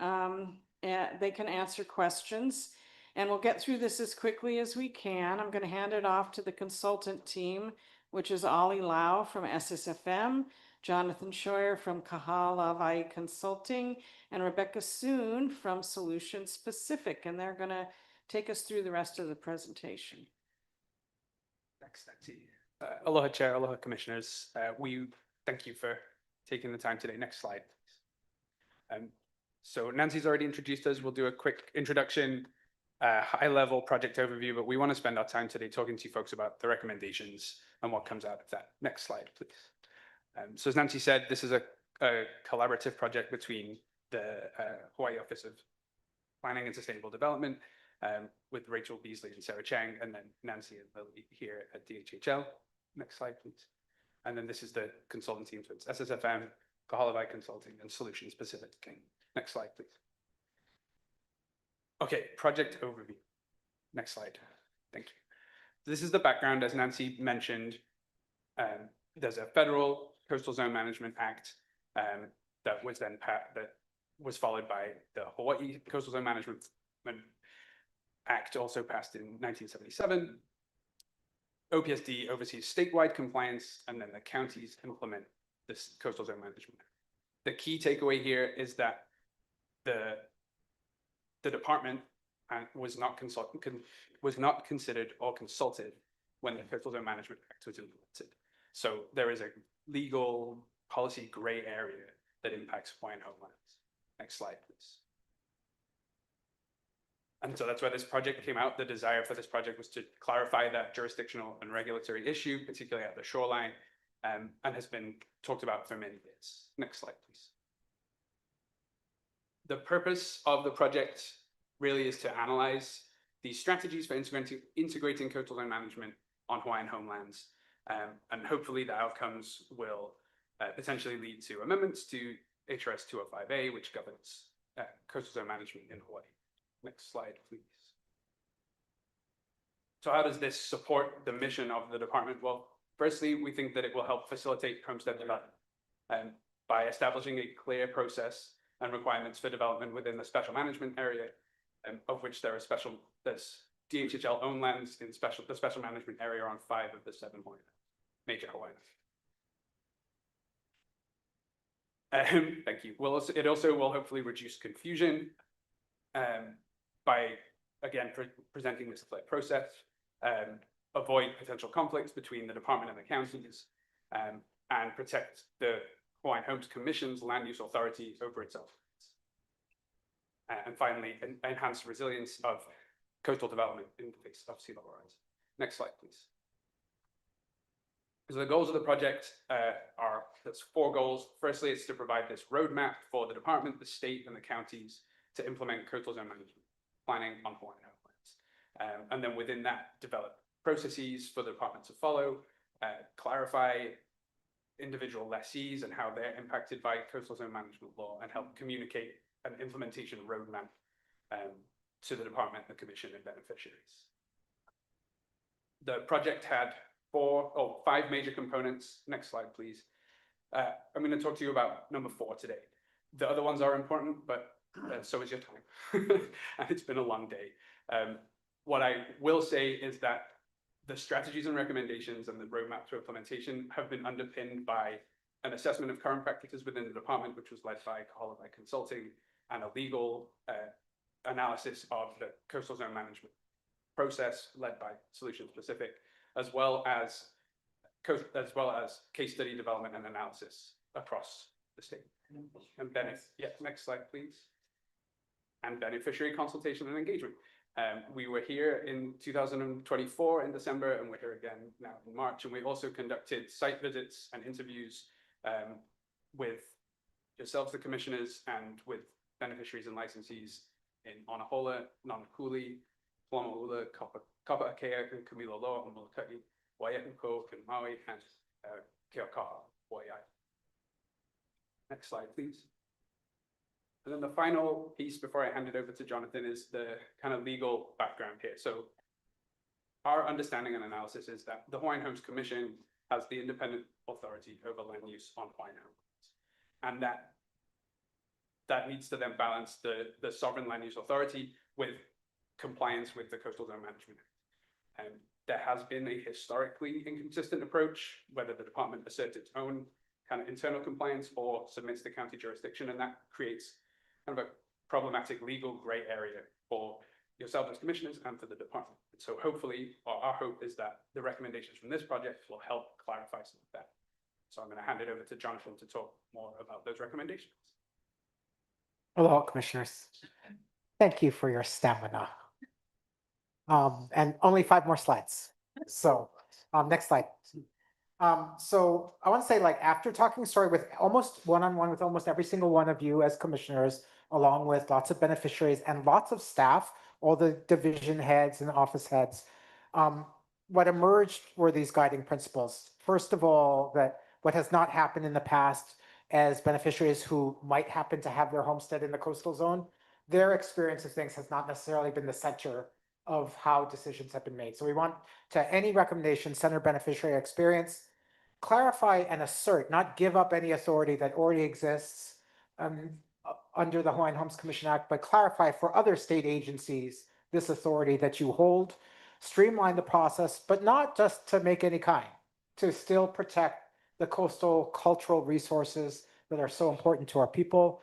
They can answer questions, and we'll get through this as quickly as we can. I'm going to hand it off to the consultant team, which is Ollie Lau from SSFM, Jonathan Scheuer from Kahala Consulting, and Rebecca Soon from Solution Specific, and they're going to take us through the rest of the presentation. Thanks, Nancy. Aloha Chair, aloha Commissioners. We thank you for taking the time today. Next slide, please. So Nancy's already introduced us. We'll do a quick introduction, high-level project overview, but we want to spend our time today talking to you folks about the recommendations and what comes out of that. Next slide, please. So as Nancy said, this is a collaborative project between the Hawaii Office of Planning and Sustainable Development with Rachel Beasley and Sarah Chang, and then Nancy and Lily here at DHHL. Next slide, please. And then this is the consultant team, so it's SSFM, Kahala Consulting, and Solution Specific. Next slide, please. Okay, project overview. Next slide. Thank you. This is the background, as Nancy mentioned. There's a federal Coastal Zone Management Act that was then that was followed by the Hawaii Coastal Zone Management Act, also passed in 1977. OPSD oversees statewide compliance, and then the counties implement this Coastal Zone Management. The key takeaway here is that the department was not considered or consulted when the Coastal Zone Management Act was implemented. So there is a legal policy gray area that impacts Hawaiian homelands. Next slide, please. And so that's why this project came out. The desire for this project was to clarify that jurisdictional and regulatory issue, particularly at the shoreline, and has been talked about for many years. Next slide, please. The purpose of the project really is to analyze the strategies for integrating coastal zone management on Hawaiian homelands, and hopefully the outcomes will potentially lead to amendments to HRS 205A, which governs coastal zone management in Hawaii. Next slide, please. So how does this support the mission of the department? Well, firstly, we think that it will help facilitate homestead development by establishing a clear process and requirements for development within the special management area, of which there's DHHL owned lands in the special management area on 5 of the 7 major Hawaiian. Thank you. Well, it also will hopefully reduce confusion by, again, presenting this clear process, avoid potential conflicts between the department and the counties, and protect the Hawaiian Homes Commission's land use authority over itself. And finally, enhance resilience of coastal development in the face of sea level rise. Next slide, please. So the goals of the project there's 4 goals. Firstly, it's to provide this roadmap for the department, the state, and the counties to implement coastal zone management planning on Hawaiian homelands. And then within that, develop processes for the department to follow, clarify individual lessees and how they're impacted by coastal zone management law, and help communicate an implementation roadmap to the department, the commission, and beneficiaries. The project had five major components. Next slide, please. I'm going to talk to you about number 4 today. The other ones are important, but so is your time. And it's been a long day. What I will say is that the strategies and recommendations and the roadmap to implementation have been underpinned by an assessment of current practices within the department, which was led by Hawaiian Consulting, and a legal analysis of the coastal zone management process led by Solution Specific, as well as case study development and analysis across the state. And next slide, please. And beneficiary consultation and engagement. We were here in 2024 in December, and we're here again now in March. And we also conducted site visits and interviews with yourselves, the commissioners, and with beneficiaries and licensees in Onahola, Nanakuli, Palamaula, Kapa'akea, and Kamilolo, and Molokai, Waiahuko, and Maui, and Keaukaha, Hawaii. Next slide, please. And then the final piece before I hand it over to Jonathan is the kind of legal background here. So our understanding and analysis is that the Hawaiian Homes Commission has the independent authority over land use on Hawaiian homes. And that needs to then balance the sovereign land use authority with compliance with the Coastal Zone Management Act. And there has been a historically inconsistent approach, whether the department asserts its own kind of internal compliance or submits to county jurisdiction, and that creates kind of a problematic legal gray area for yourselves as commissioners and for the department. So hopefully, or our hope is that the recommendations from this project will help clarify some of that. So I'm going to hand it over to Jonathan to talk more about those recommendations. Hello, commissioners. Thank you for your stamina. And only 5 more slides. So next slide. So I want to say, like, after talking story with almost one-on-one with almost every single one of you as commissioners, along with lots of beneficiaries and lots of staff, all the division heads and office heads, what emerged were these guiding principles. First of all, that what has not happened in the past as beneficiaries who might happen to have their homestead in the coastal zone, their experience of things has not necessarily been the center of how decisions have been made. So we want to, any recommendation, center beneficiary experience, clarify and assert, not give up any authority that already exists under the Hawaiian Homes Commission Act, but clarify for other state agencies this authority that you hold, streamline the process, but not just to make any kind, to still protect the coastal cultural resources that are so important to our people,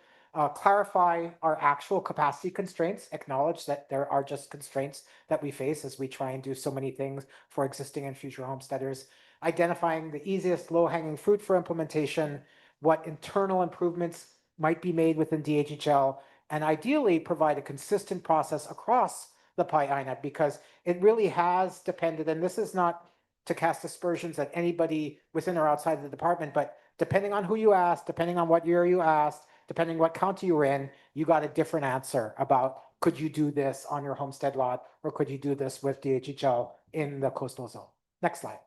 clarify our actual capacity constraints, acknowledge that there are just constraints that we face as we try and do so many things for existing and future homesteaders, identifying the easiest low-hanging fruit for implementation, what internal improvements might be made within DHHL, and ideally provide a consistent process across the PAIAINA, because it really has depended, and this is not to cast aspersions at anybody within or outside the department, but depending on who you asked, depending on what year you asked, depending what county you were in, you got a different answer about could you do this on your homestead lot or could you do this with DHHL in the coastal zone. Next slide.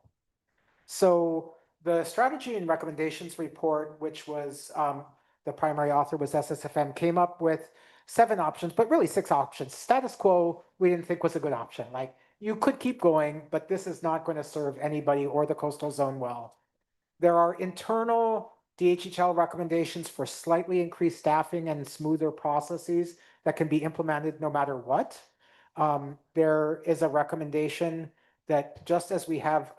So the strategy and recommendations report, which was the primary author was SSFM, came up with 7 options, but really 6 options. Status quo, we didn't think was a good option. Like, you could keep going, but this is not going to serve anybody or the coastal zone well. There are internal DHHL recommendations for slightly increased staffing and smoother processes that can be implemented no matter what. There is a recommendation that just as we have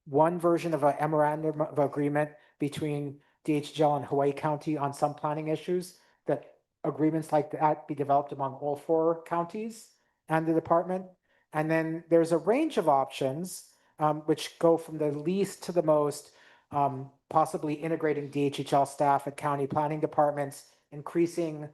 one version of a memorandum of agreement between DHHL and Hawaii County on some planning issues, that agreements like that be developed among all 4 counties and the department. And then there's a range of options which go from the least to the most, possibly integrating DHHL staff at county planning departments, increasing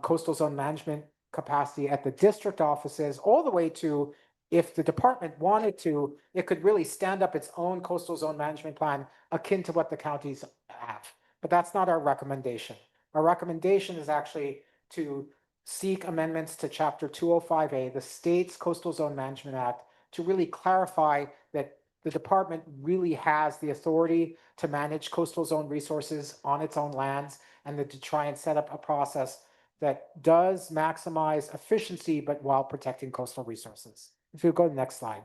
coastal zone management capacity at the district offices, all the way to, if the department wanted to, it could really stand up its own coastal zone management plan akin to what the counties have. But that's not our recommendation. Our recommendation is actually to seek amendments to Chapter 205A, the state's Coastal Zone Management Act, to really clarify that the department really has the authority to manage coastal zone resources on its own lands, and to try and set up a process that does maximize efficiency, but while protecting coastal resources. If you go to the next slide.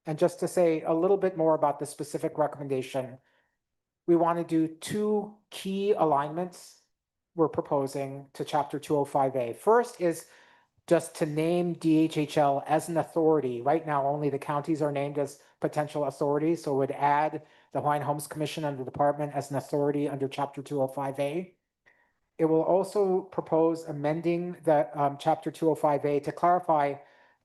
And just to say a little bit more about the specific recommendation, we want to do two key alignments we're proposing to Chapter 205A. First is just to name DHHL as an authority. Right now, only the counties are named as potential authorities, so it would add the Hawaiian Homes Commission under the department as an authority under Chapter 205A. It will also propose amending the Chapter 205A to clarify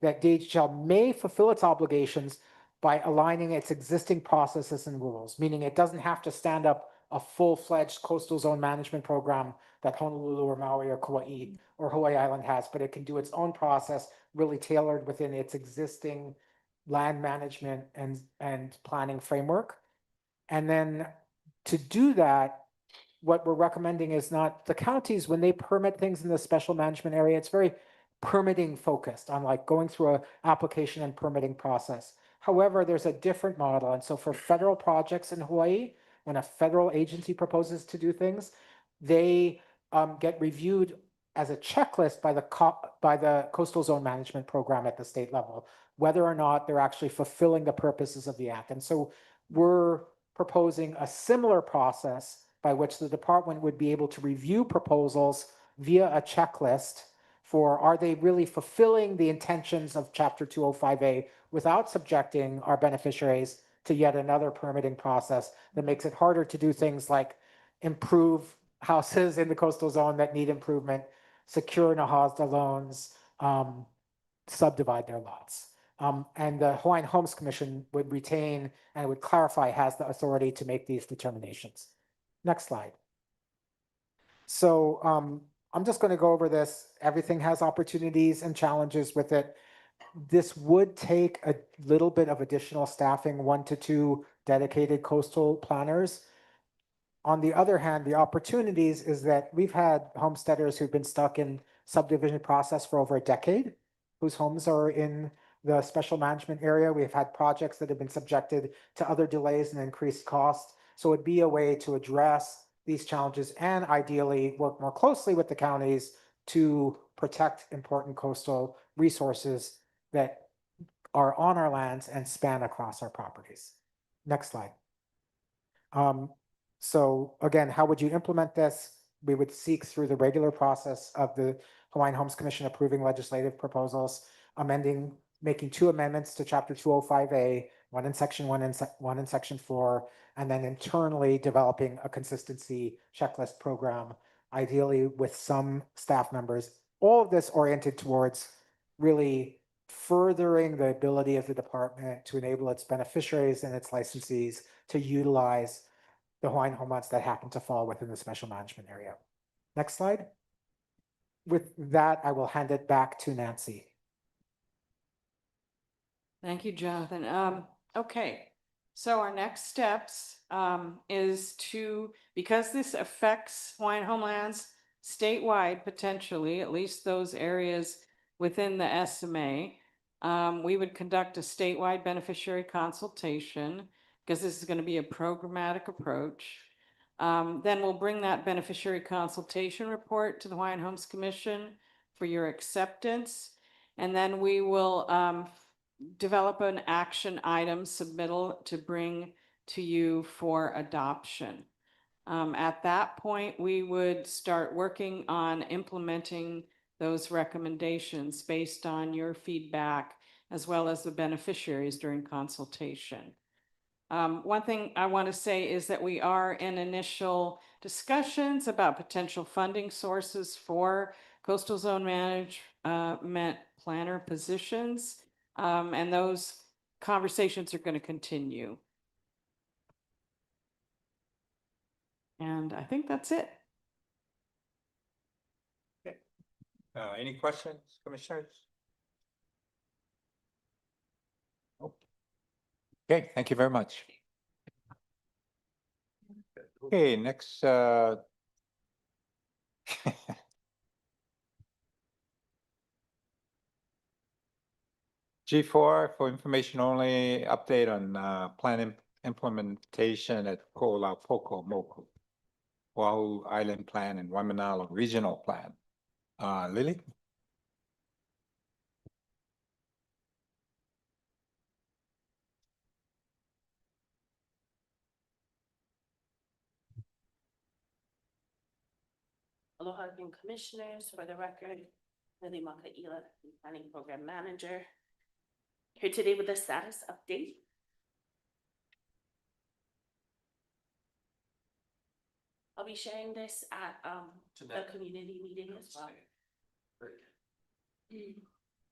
that DHL may fulfill its obligations by aligning its existing processes and rules, meaning it doesn't have to stand up a full-fledged coastal zone management program that Honolulu or Maui or Kauai or Hawaii Island has, but it can do its own process really tailored within its existing land management and planning framework. And then to do that, what we're recommending is not the counties, when they permit things in the special management area, it's very permitting focused on like going through a application and permitting process. However, there's a different model. And so for federal projects in Hawaii, when a federal agency proposes to do things, they get reviewed as a checklist by the Coastal Zone Management Program at the state level, whether or not they're actually fulfilling the purposes of the act. And so we're proposing a similar process by which the department would be able to review proposals via a checklist for are they really fulfilling the intentions of Chapter 205A without subjecting our beneficiaries to yet another permitting process that makes it harder to do things like improve houses in the coastal zone that need improvement, secure NAHASDA loans, subdivide their lots. And the Hawaiian Homes Commission would retain and would clarify has the authority to make these determinations. Next slide. So I'm just going to go over this. Everything has opportunities and challenges with it. This would take a little bit of additional staffing, 1 to 2 dedicated coastal planners. On the other hand, the opportunities is that we've had homesteaders who've been stuck in subdivision process for over a decade, whose homes are in the special management area. We've had projects that have been subjected to other delays and increased costs. So it'd be a way to address these challenges and ideally work more closely with the counties to protect important coastal resources that are on our lands and span across our properties. Next slide. So again, how would you implement this? We would seek through the regular process of the Hawaiian Homes Commission approving legislative proposals, making 2 amendments to Chapter 205A, one in Section 1 and one in Section 4, and then internally developing a consistency checklist program, ideally with some staff members. All of this oriented towards really furthering the ability of the department to enable its beneficiaries and its licensees to utilize the Hawaiian homelands that happen to fall within the special management area. Next slide. With that, I will hand it back to Nancy. Thank you, Jonathan. Okay, so our next steps is to, because this affects Hawaiian homelands statewide potentially, at least those areas within the SMA, we would conduct a statewide beneficiary consultation because this is going to be a programmatic approach. Then we'll bring that beneficiary consultation report to the Hawaiian Homes Commission for your acceptance. And then we will develop an action item submittal to bring to you for adoption. At that point, we would start working on implementing those recommendations based on your feedback as well as the beneficiaries during consultation. One thing I want to say is that we are in initial discussions about potential funding sources for coastal zone management planner positions, and those conversations are going to continue. And I think that's it. Okay. Any questions, commissioners? Okay, thank you very much. Okay, next G4 for information only, update on plan implementation at Ko'olapoko Moku, Oahu Island Plan and Waimanalo Regional Plan. Lily? Aloha again, commissioners, for the record, Lily Makaila, Planning Program Manager. Here today with a status update. I'll be sharing this at the community meeting as well.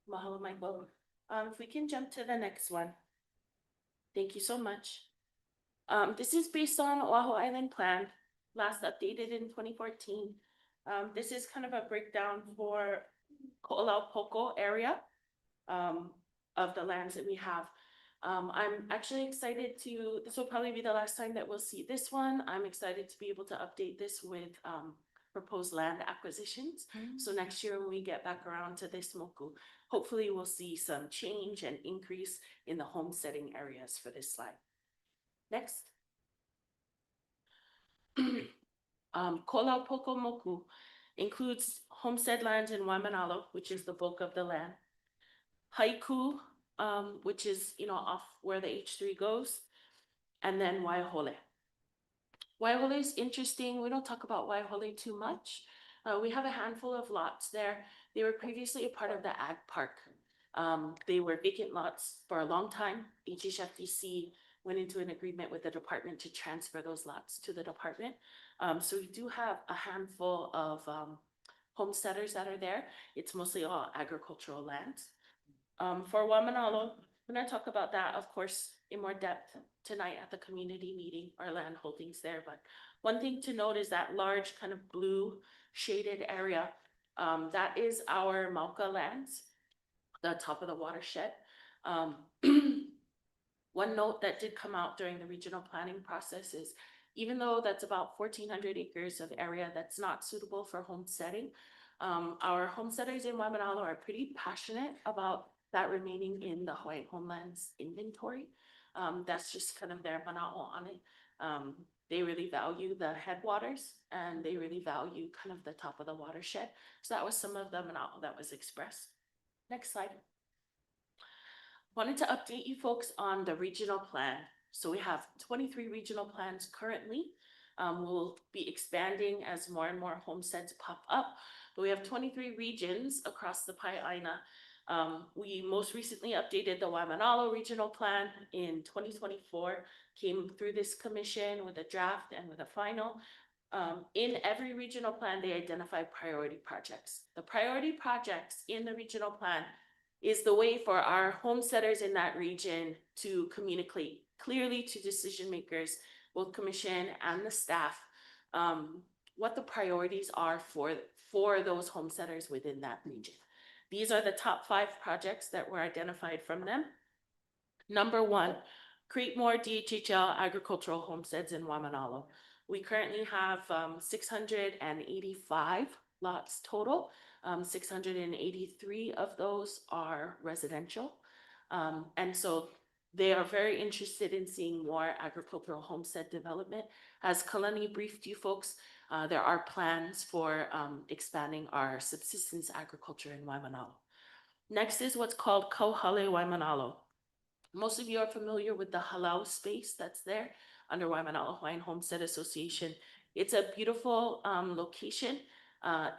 Mahalo, Michael. If we can jump to the next one. Thank you so much. This is based on Oahu Island Plan, last updated in 2014. This is kind of a breakdown for Ko'olau area of the lands that we have. I'm actually excited this will probably be the last time that we'll see this one. I'm excited to be able to update this with proposed land acquisitions. So next year when we get back around to this moku, hopefully we'll see some change and increase in the homesteading areas for this slide. Next. Ko'olau moku includes homestead lands in Waimanalo, which is the bulk of the land. Haiku, which is, off where the H3 goes, and then Waihole. Waihole is interesting. We don't talk about Waihole too much. We have a handful of lots there. They were previously a part of the ag park. They were vacant lots for a long time. HHFDC went into an agreement with the department to transfer those lots to the department. So we do have a handful of homesteaders that are there. It's mostly all agricultural lands. For Waimanalo, we're going to talk about that, of course, in more depth tonight at the community meeting, our land holdings there. But one thing to note is that large kind of blue shaded area, that is our Mauka lands, the top of the watershed. One note that did come out during the regional planning process is, even though that's about 1,400 acres of area that's not suitable for homesteading, our homesteaders in Waimanalo are pretty passionate about that remaining in the Hawaii homelands inventory. That's just kind of their mana'o on it. They really value the headwaters and they really value kind of the top of the watershed. So that was some of the mana'o that was expressed. Next slide. Wanted to update you folks on the regional plan. So we have 23 regional plans currently. We'll be expanding as more and more homesteads pop up. But we have 23 regions across the Pai'aina. We most recently updated the Waimanalo regional plan in 2024, came through this commission with a draft and with a final. In every regional plan, they identify priority projects. The priority projects in the regional plan is the way for our homesteaders in that region to communicate clearly to decision makers, both commission and the staff, what the priorities are for those homesteaders within that region. These are the top 5 projects that were identified from them. Number 1, create more DHHL agricultural homesteads in Waimanalo. We currently have 685 lots total. 683 of those are residential. And so they are very interested in seeing more agricultural homestead development. As Kalani briefed you folks, there are plans for expanding our subsistence agriculture in Waimanalo. Next is what's called Kauhale Waimanalo. Most of you are familiar with the halau space that's there under Waimanalo Hawaiian Homestead Association. It's a beautiful location.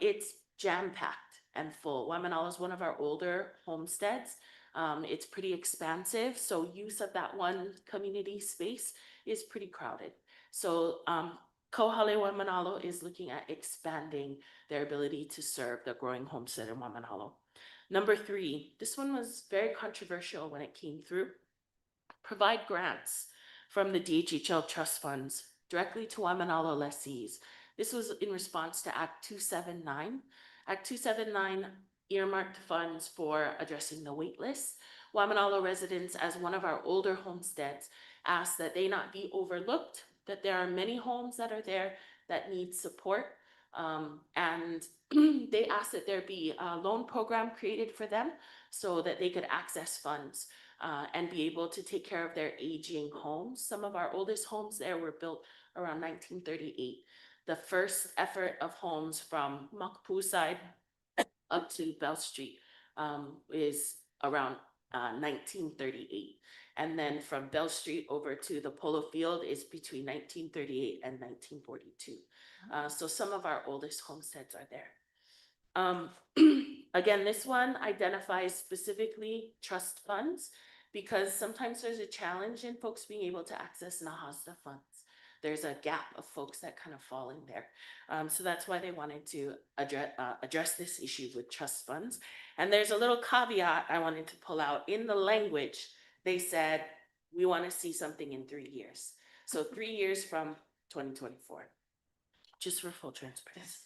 It's jam-packed and full. Waimanalo is one of our older homesteads. It's pretty expansive, so use of that one community space is pretty crowded. So Kauhale Waimanalo is looking at expanding their ability to serve the growing homestead in Waimanalo. Number 3, this one was very controversial when it came through. Provide grants from the DHHL trust funds directly to Waimanalo lessees. This was in response to Act 279. Act 279 earmarked funds for addressing the wait list. Waimanalo residents, as one of our older homesteads, asked that they not be overlooked, that there are many homes that are there that need support. And they asked that there be a loan program created for them so that they could access funds and be able to take care of their aging homes. Some of our oldest homes there were built around 1938. The first effort of homes from Makapu side up to Bell Street is around 1938. And then from Bell Street over to the Polo Field is between 1938 and 1942. So some of our oldest homesteads are there. Again, this one identifies specifically trust funds because sometimes there's a challenge in folks being able to access NAHASDA funds. There's a gap of folks that kind of fall in there. So that's why they wanted to address this issue with trust funds. And there's a little caveat I wanted to pull out. In the language, they said, we want to see something in 3 years. So 3 years from 2024, just for full transparency.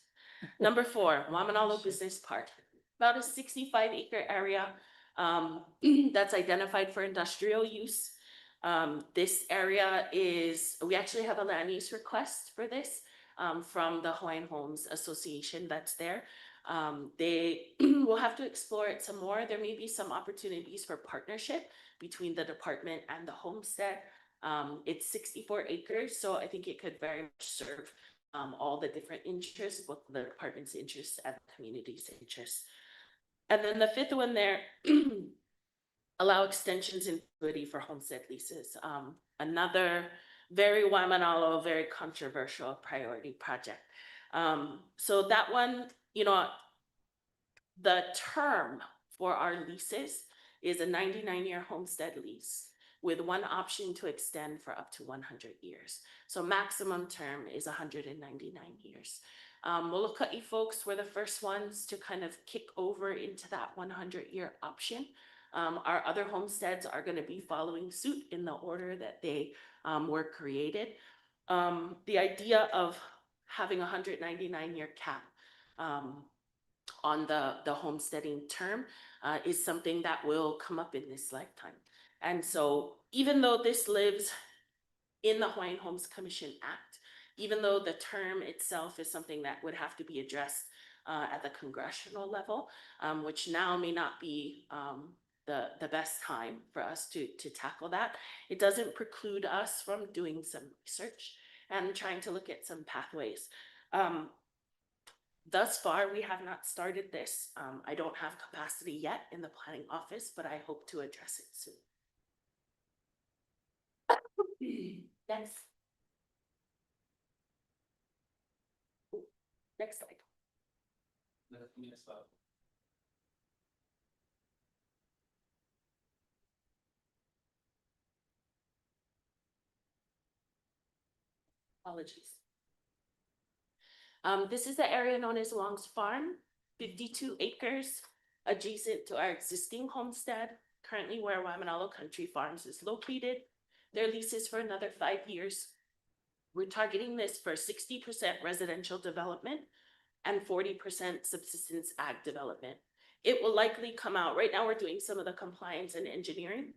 Number 4, Wamanalo Business Park, about a 65-acre area that's identified for industrial use. This area is, we actually have a land use request for this from the Hawaiian Homes Association that's there. They will have to explore it some more. There may be some opportunities for partnership between the department and the homestead. It's 64 acres, so I think it could very much serve all the different interests, both the department's interests and the community's interests. And then the 5th one there, allow extensions in perpetuity for homestead leases. Another very Waimanalo, very controversial priority project. So that one, you know, the term for our leases is a 99-year homestead lease with one option to extend for up to 100 years. So maximum term is 199 years. Molokai folks were the first ones to kind of kick over into that 100-year option. Our other homesteads are going to be following suit in the order that they were created. The idea of having a 199-year cap on the homesteading term is something that will come up in this lifetime. And so even though this lives in the Hawaiian Homes Commission Act, even though the term itself is something that would have to be addressed at the congressional level, which now may not be the best time for us to tackle that, it doesn't preclude us from doing some research and trying to look at some pathways. Thus far, we have not started this. I don't have capacity yet in the planning office, but I hope to address it soon. Next. Next slide. Apologies. This is the area known as Long's Farm, 52 acres adjacent to our existing homestead, currently where Waimanalo Country Farms is located. Their lease is for another 5 years. We're targeting this for 60% residential development and 40% subsistence ag development. It will likely come out, right now we're doing some of the compliance and engineering.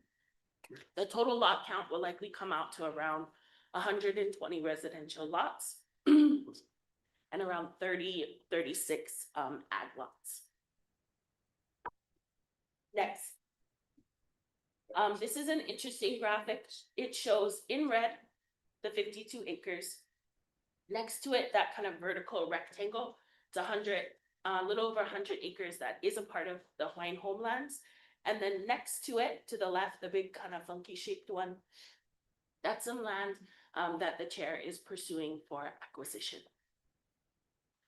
The total lot count will likely come out to around 120 residential lots and around 36 ag lots. Next. This is an interesting graphic. It shows in red the 52 acres. Next to it, that kind of vertical rectangle, it's a little over 100 acres that is a part of the Hawaiian homelands. And then next to it, to the left, the big kind of funky shaped one, that's some land that the chair is pursuing for acquisition.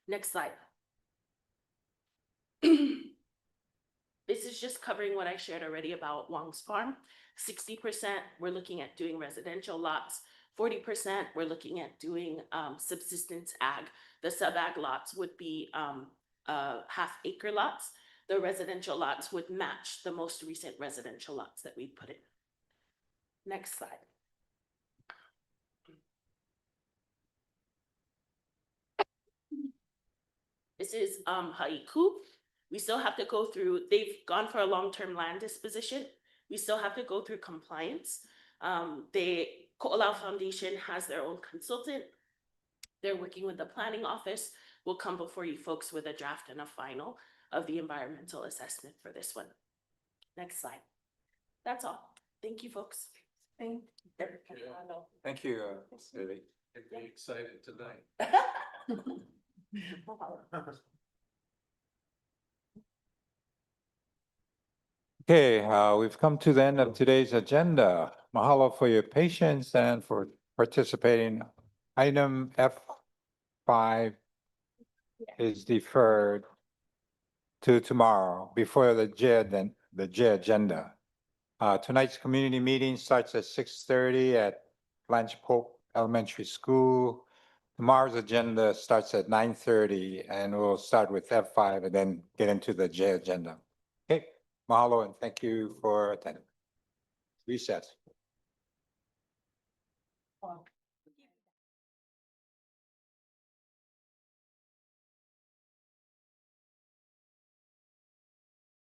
Next slide. This is just covering what I shared already about Wong's Farm. 60% we're looking at doing residential lots. 40% we're looking at doing subsistence ag. The sub-ag lots would be half-acre lots. The residential lots would match the most recent residential lots that we put in. Next slide. This is Haiku. We still have to go through, they've gone for a long-term land disposition. We still have to go through compliance. The Ko'olau Foundation has their own consultant. They're working with the planning office. We'll come before you folks with a draft and a final of the environmental assessment for this one. Next slide. That's all. Thank you, folks. Thank you, Lily. I'm excited tonight. Okay, we've come to the end of today's agenda. Mahalo for your patience and for participating. Item F5 is deferred to tomorrow before the J agenda. Tonight's community meeting starts at 6:30 at Blanche Pope Elementary School. Tomorrow's agenda starts at 9:30 and we'll start with F5 and then get into the J agenda. Okay, mahalo and thank you for attending. Recess.